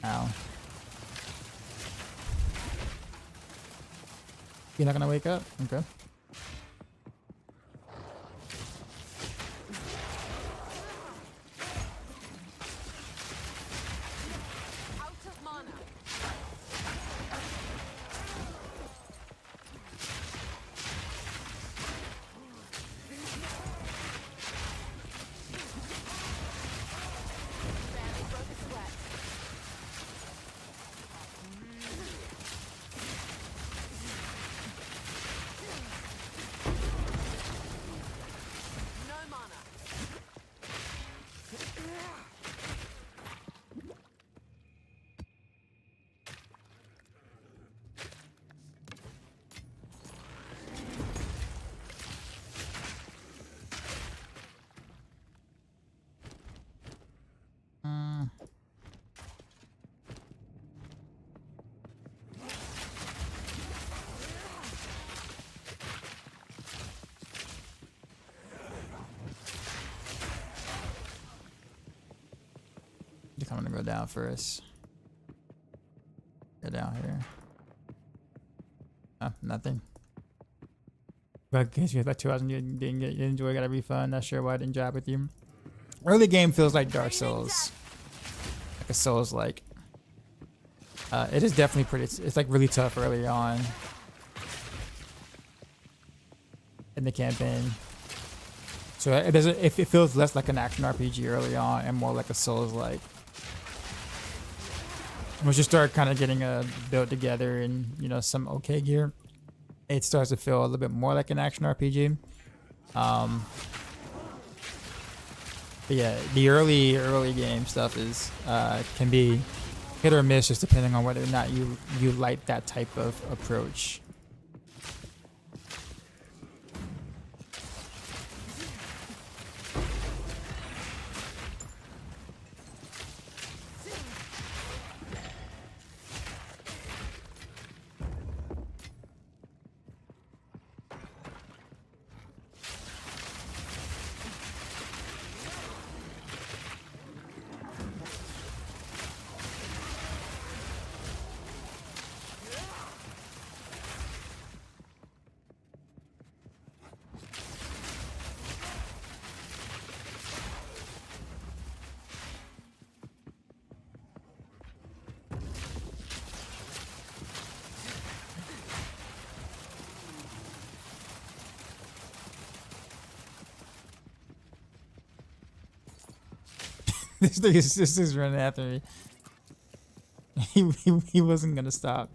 Ow. You're not gonna wake up? Okay. I'm gonna go down first. Go down here. Oh, nothing. But in case you had like 2 hours and you didn't enjoy, got a refund. Not sure why I didn't job with you. Early game feels like Dark Souls. Like a Souls like. It is definitely pretty. It's like really tough early on in the campaign. So it feels less like an action RPG early on and more like a Souls like. Once you start kind of getting a build together and some okay gear, it starts to feel a little bit more like an action RPG. But yeah, the early game stuff is can be hit or miss just depending on whether or not you like that type of approach. This thing is running after me. He wasn't gonna stop.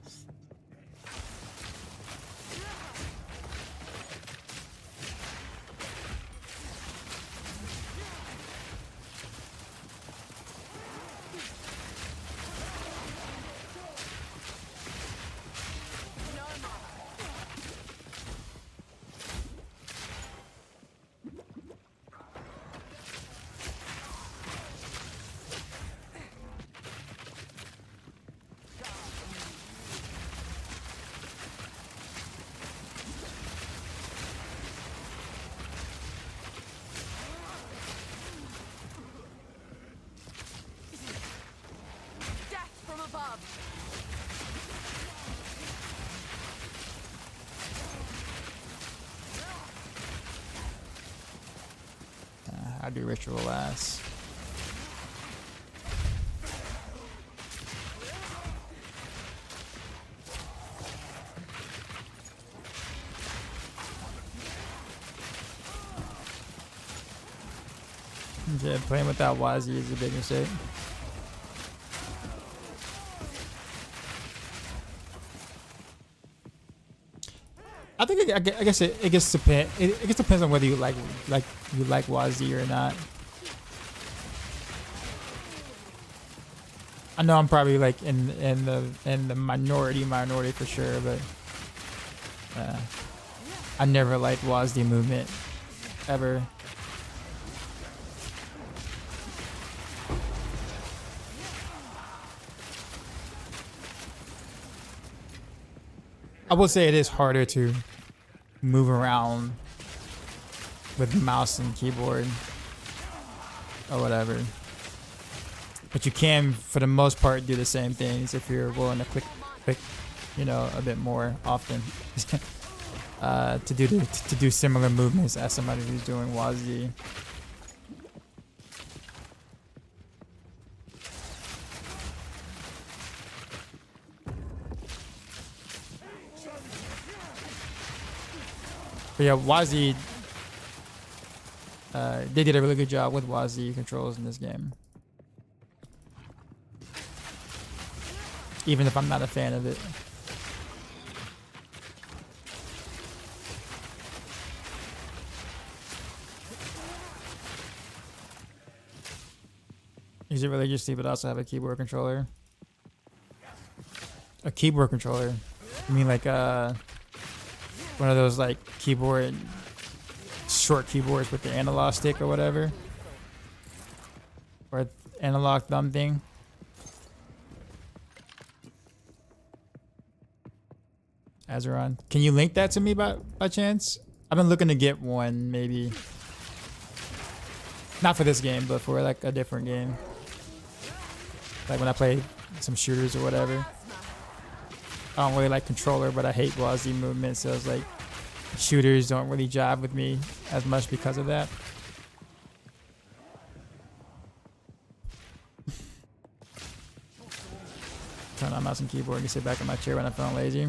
Death from above. I do ritual last. Yeah, playing without Wazi is a big mistake. I think I guess it gets depend. It just depends on whether you like Wazi or not. I know I'm probably like in the minority for sure, but I never liked Wazi movement ever. I will say it is harder to move around with mouse and keyboard or whatever. But you can, for the most part, do the same things if you're willing to click, you know, a bit more often to do similar movements as somebody who's doing Wazi. But yeah, Wazi, they did a really good job with Wazi controls in this game. Even if I'm not a fan of it. Use it religiously, but also have a keyboard controller. A keyboard controller? I mean like one of those like short keyboards with the analog stick or whatever, or analog thumb thing. Azeron, can you link that to me by chance? I've been looking to get one, maybe not for this game, but for like a different game, like when I play some shooters or whatever. I don't really like controller, but I hate Wazi movement, so it's like shooters don't really jive with me as much because of that. Turn on mouse and keyboard and sit back in my chair when I'm feeling lazy.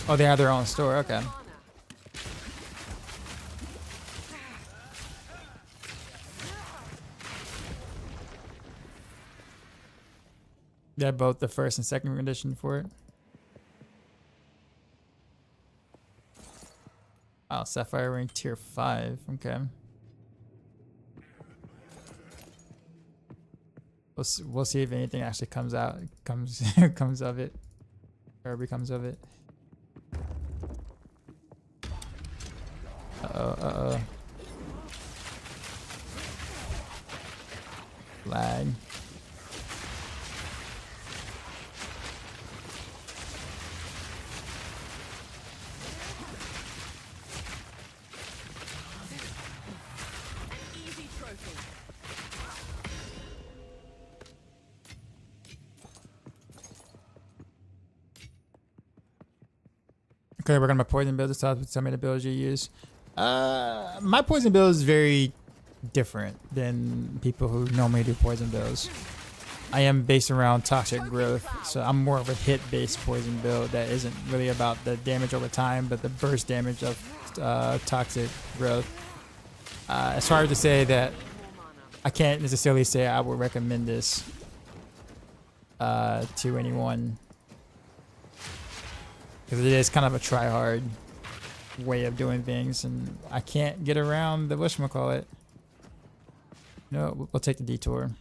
Oh, they have their own store. Okay. They have both the first and second edition for it. Oh, Sapphire Ring tier 5. Okay. We'll see if anything actually comes of it, or becomes of it. Uh-oh. Lag. Easy trophy. Okay, we're gonna poison build. Tell me the builds you use. My poison build is very different than people who normally do poison builds. I am based around toxic growth, so I'm more of a hit-based poison build that isn't really about the damage over time, but the burst damage of toxic growth. It's hard to say that I can't necessarily say I would recommend this to anyone, because it is kind of a try-hard way of doing things, and I can't get around the whatchamacallit. No, we'll take the detour.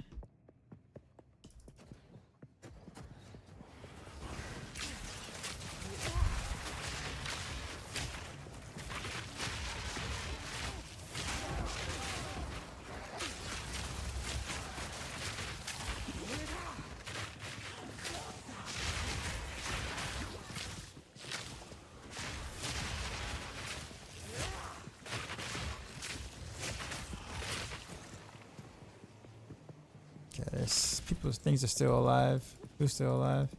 Okay, there's people's things are still alive. Who's still alive?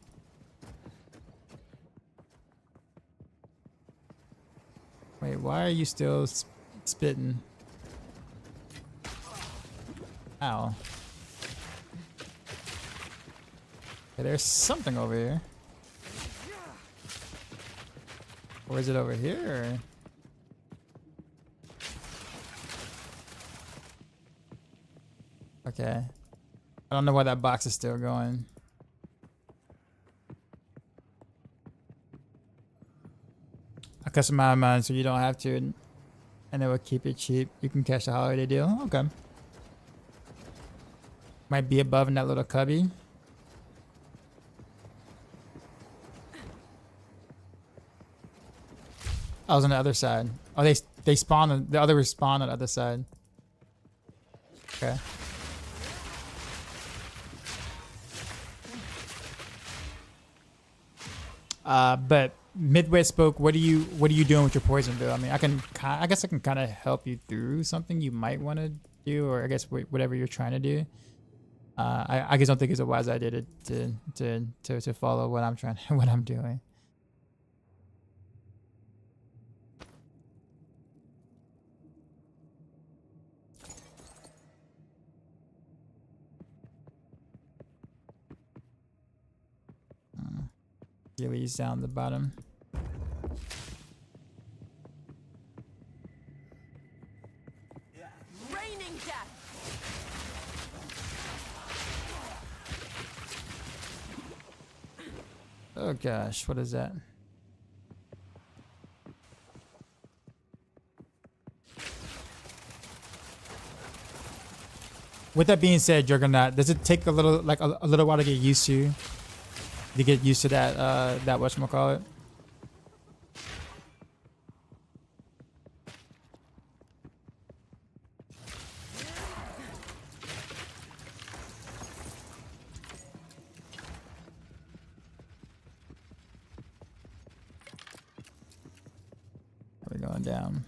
Wait, why are you still spitting? Ow. Okay, there's something over here. Or is it over here? Or... Okay. I don't know why that box is still going. I customize mine so you don't have to, and it will keep it cheap. You can catch the holiday deal. Okay. Might be above in that little cubby. I was on the other side. Oh, they spawn. The other respawn on the other side. Okay. But Midway spoke. What are you doing with your poison build? I mean, I guess I can kind of help you through something you might want to do, or I guess whatever you're trying to do. I just don't think it's a wise idea to follow what I'm doing. Gilly's down the bottom. Raining death. Oh gosh, what is that? With that being said, Juggernaut, does it take a little while to get used to? To get used to that that whatchamacallit? We're going down.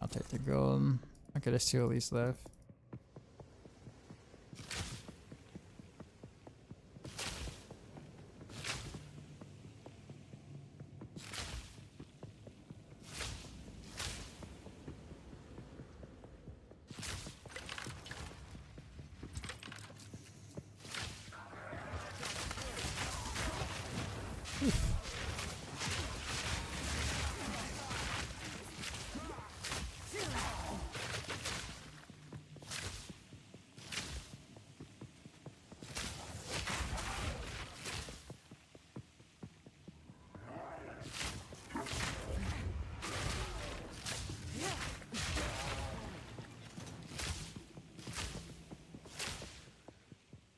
I'll take the gold. Okay, there's 2 at least left.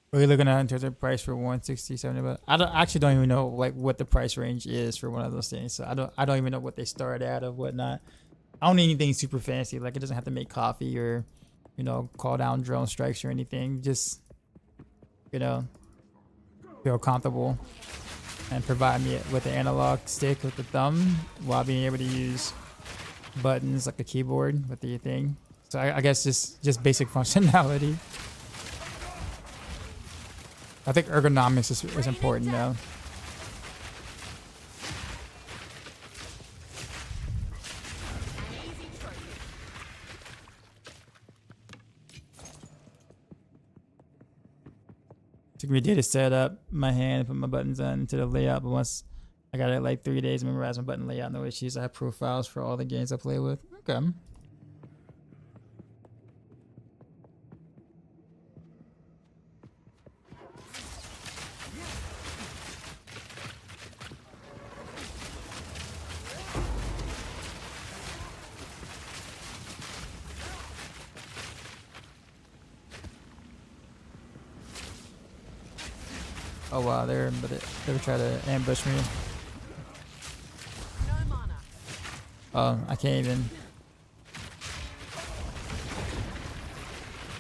What are you looking at in terms of price for 160, 70 bucks? I actually don't even know like what the price range is for one of those things. So I don't even know what they start at or whatnot. I don't need anything super fancy. Like it doesn't have to make coffee or, you know, call down drone strikes or anything. Just, you know, feel comfortable and provide me with the analog stick with the thumb while being able to use buttons like a keyboard with the thing. So I guess just basic functionality. I think ergonomics is important though. Took me a day to set up my hand and put my buttons on into the layout, but once I got it like 3 days, memorize my button layout, no issues. I have profiles for all the games I play with. Okay. Oh wow, they were trying to ambush me. No mana. Oh, I can't even.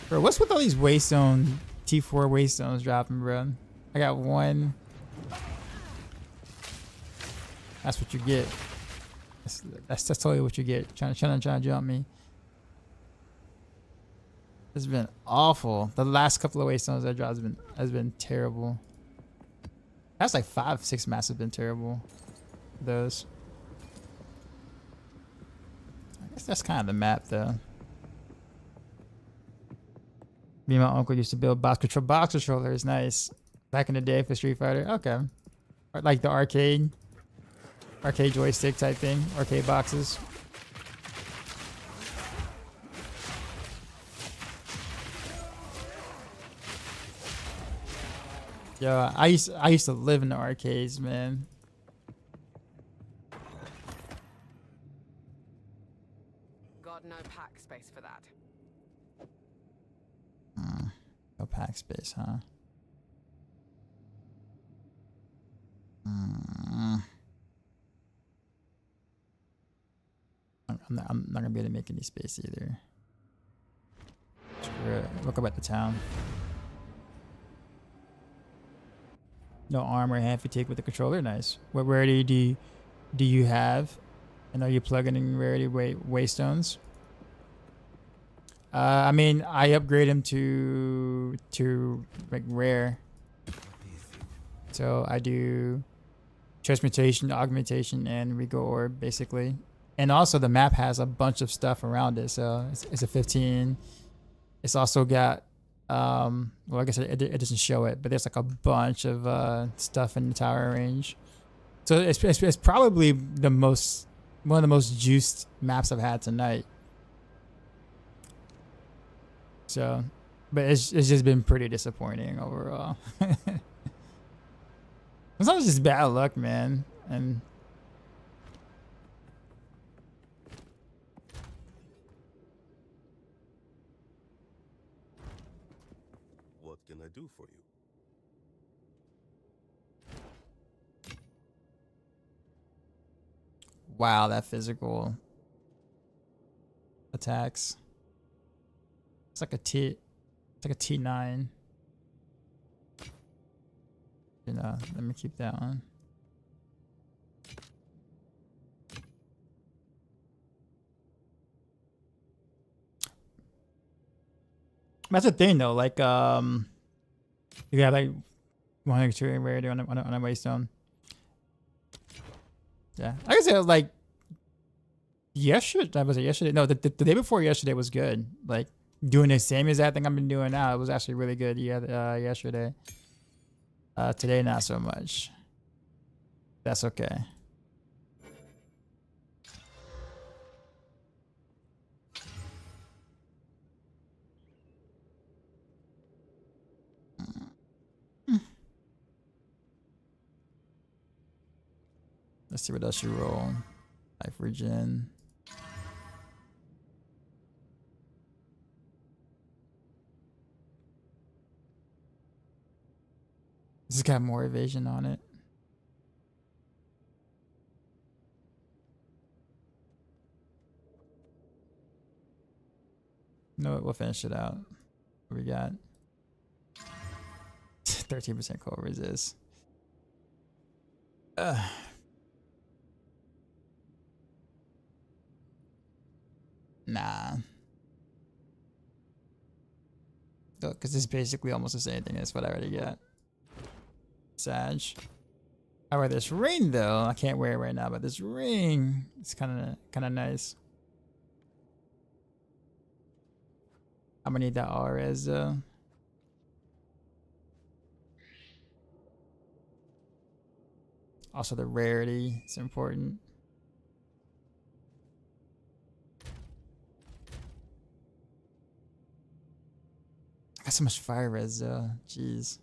Bro, what's with all these waystone T4 waystones dropping, bro? I got one. That's what you get. That's totally what you get. Trying to jump me. It's been awful. The last couple of waystones I dropped has been terrible. That's like 5-6 maps have been terrible. Those. I guess that's kind of the map though. Me and my uncle used to build box controllers. Nice. Back in the day for Street Fighter. Okay. Or like the arcade joystick type thing. Arcade boxes. Yo, I used to live in the arcades, man. Got no pack space for that. No pack space, huh? I'm not gonna be able to make any space either. Screw it. Look about the town. No armor, hand fatigue with the controller. Nice. What rarity do you have? And are you plugging in rarity waystones? I mean, I upgrade them to like rare. So I do transmutation, augmentation, and Regal Orb basically. And also the map has a bunch of stuff around it. So it's a 15. It's also got well, like I said, it doesn't show it, but there's like a bunch of stuff in the tower range. So it's probably one of the most juiced maps I've had tonight. So, but it's just been pretty disappointing overall. Sometimes it's just bad luck, man, and. What can I do for you? Wow, that physical attacks. It's like a T9. You know, let me keep that one. That's the thing though, like you got like 102 rarity on a waystone. Yeah, like I said, like yesterday. Was it yesterday? No, the day before yesterday was good. Like doing the same exact thing I've been doing now. It was actually really good. Yeah, yesterday. Today not so much. That's okay. Let's see what else you roll. Life regen. This has got more evasion on it. No, we'll finish it out. What we got? 13% cold resist. Nah. Because it's basically almost the same thing as what I already got. Sag. I wear this ring though. I can't wear it right now, but this ring, it's kind of nice. I'm gonna need that RS though. Also, the rarity is important. I got so much fire res though. Jeez.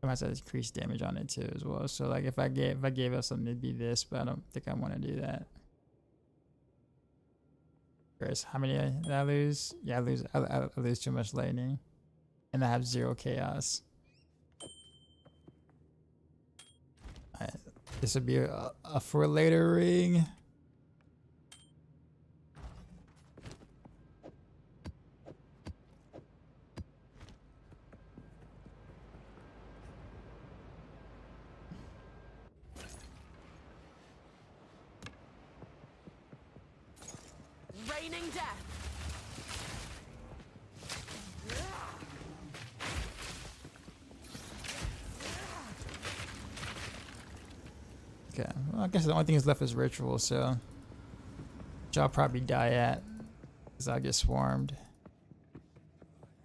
I might have to increase damage on it too as well. So like if I gave up something, it'd be this, but I don't think I want to do that. Chris, how many did I lose? Yeah, I lose too much lightning, and I have 0 chaos. Alright, this would be a for later ring. Raining death. Okay, well, I guess the only thing that's left is ritual, so which I'll probably die at because I'll get swarmed.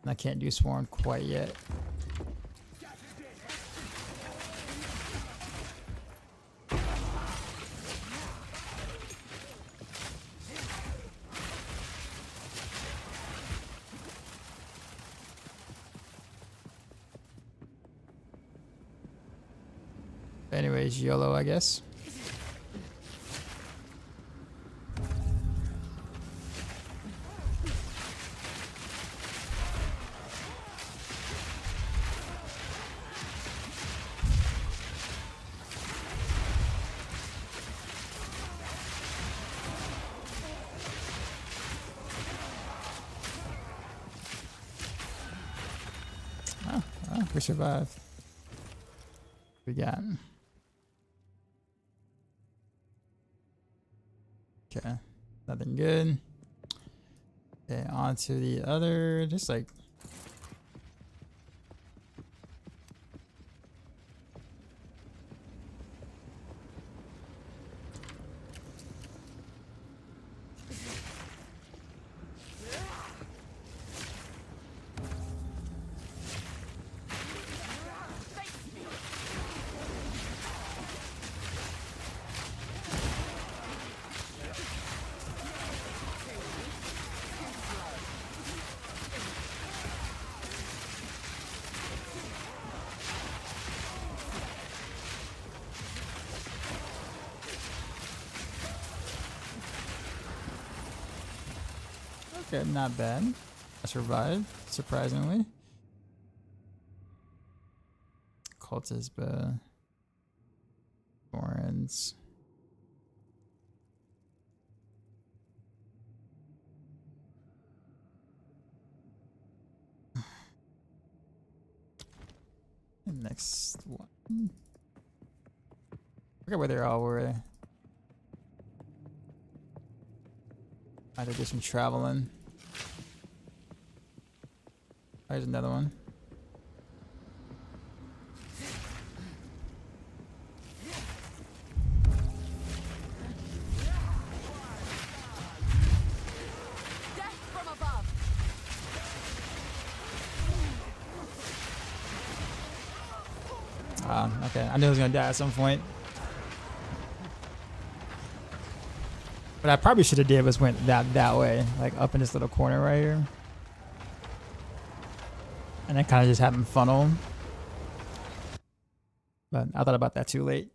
And I can't do swarm quite yet. Anyways, YOLO, I guess. Oh, we survived. We got. Okay, nothing good. Okay, on to the other, just like okay, not bad. I survived, surprisingly. Cultist, but Thorns. Next one. I forget where they all were. I had to do some traveling. There's another one. Death from above. Okay. I knew I was gonna die at some point. What I probably should have did was went that way, like up in this little corner right here. And then kind of just have him funnel. But I thought about that too late.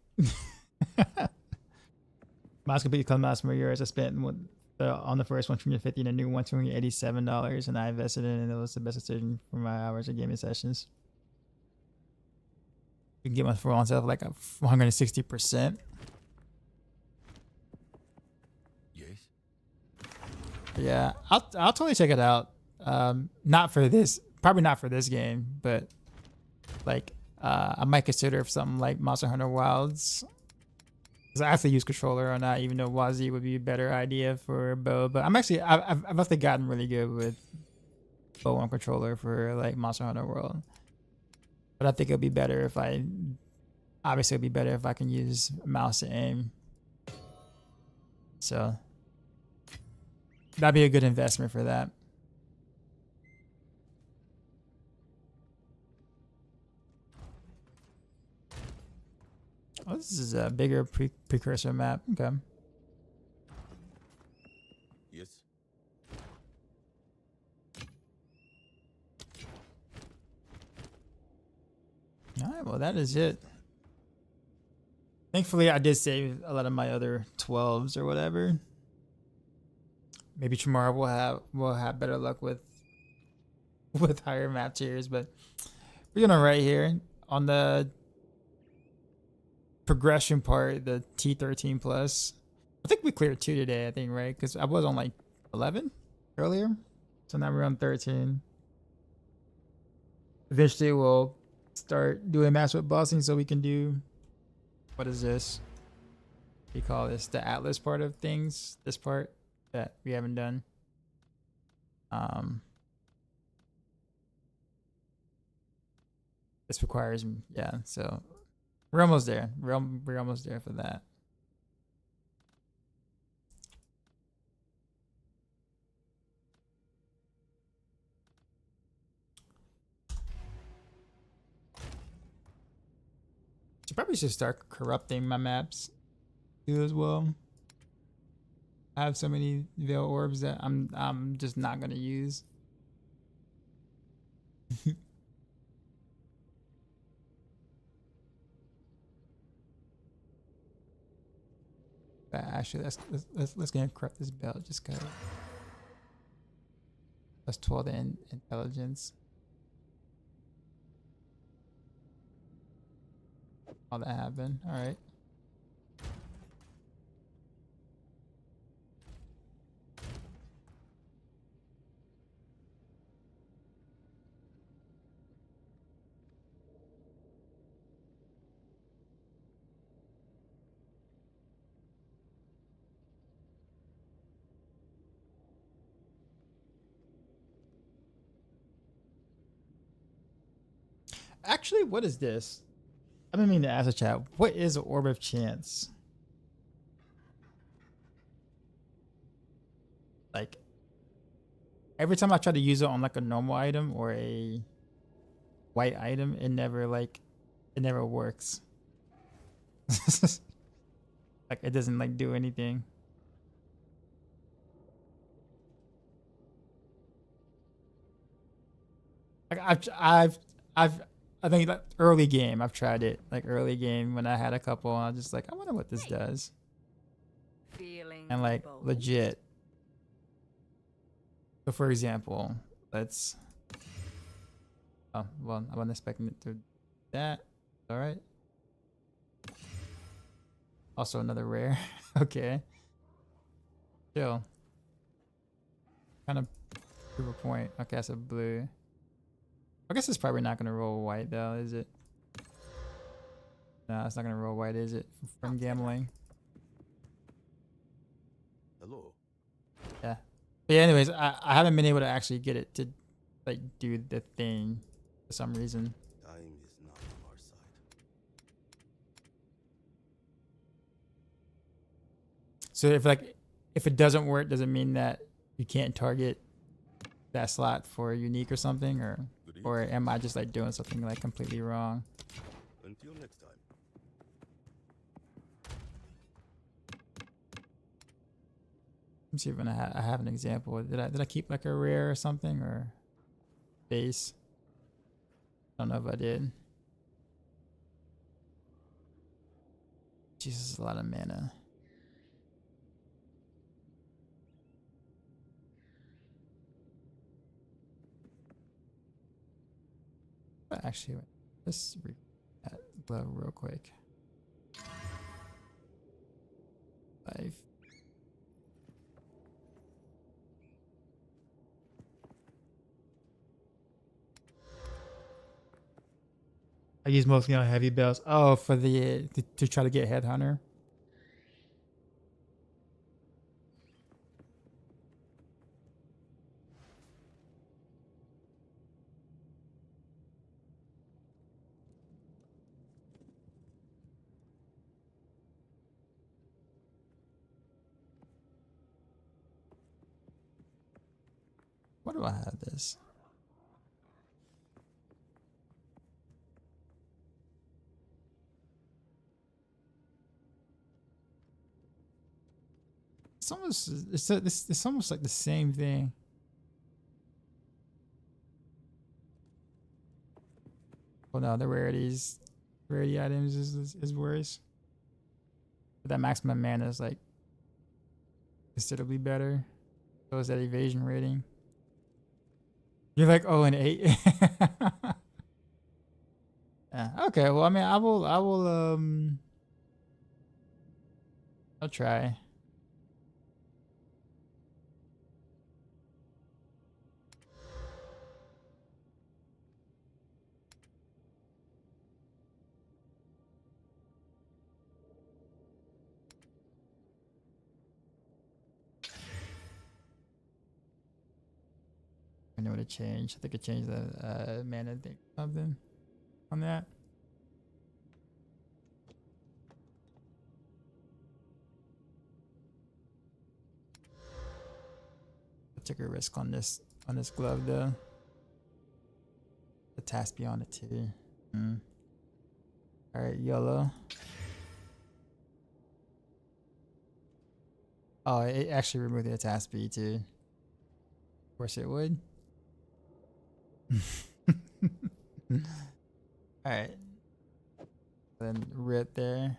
Mine's completely come last more years. I spent on the first one $250 and a new one $287, and I invested in it, and it was the best decision for my hours of gaming sessions. You can get one for on sale like a 160%. Yes? Yeah, I'll totally check it out. Not for this, probably not for this game, but like I might consider something like Monster Hunter Wilds. Because I actually use controller or not, even though WASD would be a better idea for bow. But I've actually gotten really good with bow and controller for like Monster Hunter World. But I think it'll be better if obviously it'll be better if I can use mouse to aim. So that'd be a good investment for that. Oh, this is a bigger precursor map. Okay. Yes. All right. Well, that is it. Thankfully, I did save a lot of my other 12s or whatever. Maybe tomorrow we'll have better luck with higher map tiers, but we're doing right here on the progression part, the T13 plus. I think we cleared 2 today, I think, right? Because I was on like 11 earlier, so now we're on 13. Eventually, we'll start doing match with bossing, so we can do, what is this? We call this the Atlas part of things. This part that we haven't done. This requires, yeah. So we're almost there. We're almost there for that. So probably should start corrupting my maps too as well. I have so many veil orbs that I'm just not gonna use. But actually, let's go and corrupt this belt just cause. That's 12 in intelligence. All that happened. All right. Actually, what is this? I've been meaning to ask the chat. What is an orb of chance? Like, every time I try to use it on like a normal item or a white item, it never works. Like, it doesn't like do anything. Like I think like early game I've tried it. Like early game when I had a couple, and I was just like, I wonder what this does. Feeling And like bold. legit. So for example, let's. Oh well, I wasn't expecting it to do that. All right. Also another rare. Okay. Chill. Kind of prove a point. Okay, that's a blue. I guess it's probably not gonna roll white though, is it? No, it's not gonna roll white, is it? From gambling. Hello. Yeah. But yeah, anyways, I haven't been able to actually get it to like do the thing for some reason. Time is not on our side. So if it doesn't work, does it mean that you can't target that slot for a unique or something, or am I just like doing something like completely wrong? Until next time. Let me see if I have an example. Did I keep like a rare or something or base? I don't know if I did. Jesus, a lot of mana. But actually, let's read that glow real quick. 5. I use mostly on heavy bells. Oh, for the to try to get Headhunter. Why do I have this? It's almost it's almost like the same thing. Well, no, the rarity items is worse. But that maximum mana is like considerably better. So is that evasion rating. You're like, oh, an 8. Yeah. Okay. Well, I mean, I'll try. I know what to change. I think I changed the mana thing something on that. I took a risk on this glove though. The task beyond it too. All right, yellow. Oh, it actually removed the attack speed too. Of course it would. Alright. Then rip there.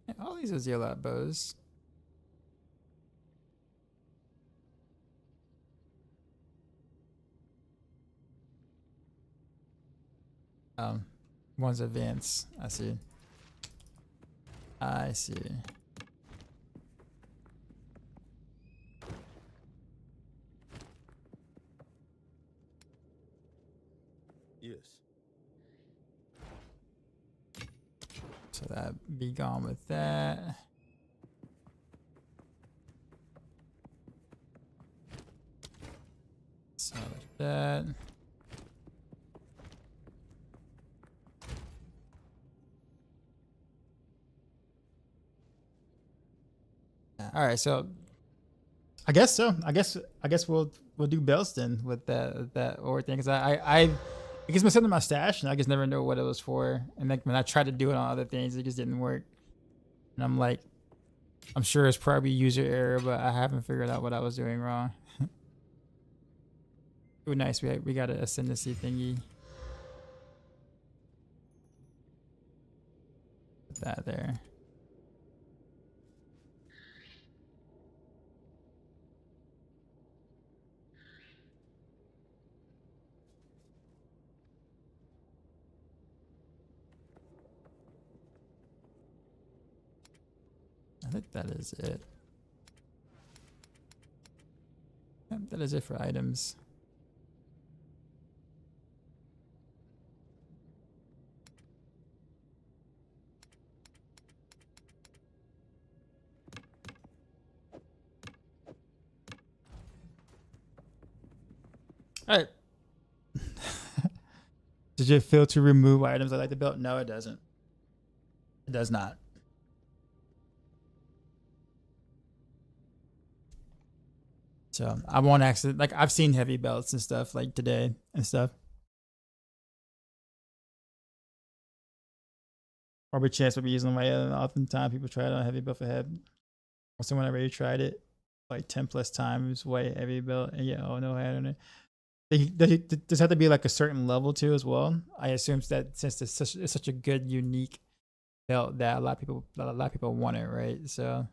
Yeah, all these are zero bows. One's advanced. I see. I see. Yes. So that be gone with that. So that. All right, so I guess so. I guess we'll do belts then with that ore thing, because it gets myself in my stash and I just never know what it was for. And like when I tried to do it on other things, it just didn't work. And I'm like, I'm sure it's probably user error, but I haven't figured out what I was doing wrong. Ooh, nice. We got an ascendancy thingy. Put that there. I think that is it. Yep, that is it for items. All right. Does it feel to remove items like the belt? No, it doesn't. It does not. So I won't actually, like, I've seen heavy belts and stuff like today and stuff. Or chance would be using my oftentimes people try it on heavy belt for head. Also, when I already tried it, like 10 plus times white heavy belt, and yeah, oh no, I don't know. Does have to be like a certain level too as well. I assume that since it's such a good unique belt that a lot of people want it, right? So,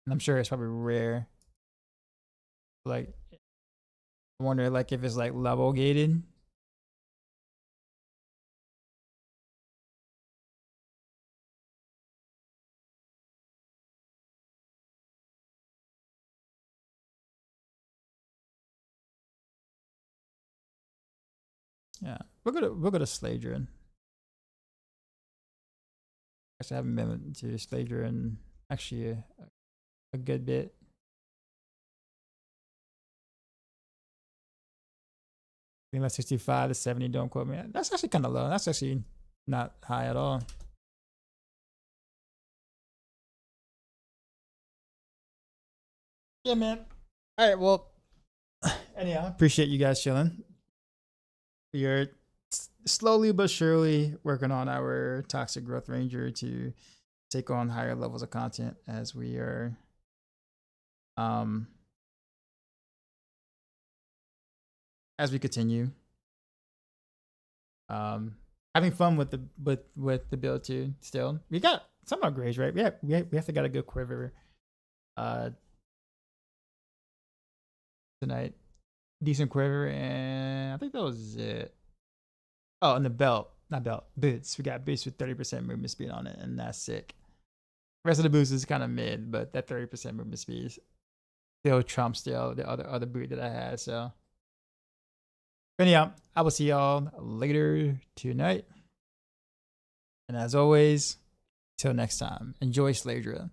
and I'm sure it's probably rare. Like, I wonder like if it's like level gated. Yeah, we'll go to Sladrin. Actually, I haven't been to Sladrin actually a good bit. I think like 65 to 70. Don't quote me. That's actually kind of low. That's actually not high at all. Yeah, man. All right, well, anyhow, appreciate you guys chilling. We are slowly but surely working on our Toxic Growth Ranger to take on higher levels of content as we are as we continue. Having fun with the build too. Still, we got some upgrades, right? We have to got a good quiver tonight. Decent quiver, and I think that was it. Oh, and the belt, not belt, boots. We got boots with 30% movement speed on it, and that's sick. The rest of the boots is kind of mid, but that 30% movement speed still trumps the other boot that I had. So, but anyhow, I will see y'all later tonight. And as always, till next time, enjoy Sladra.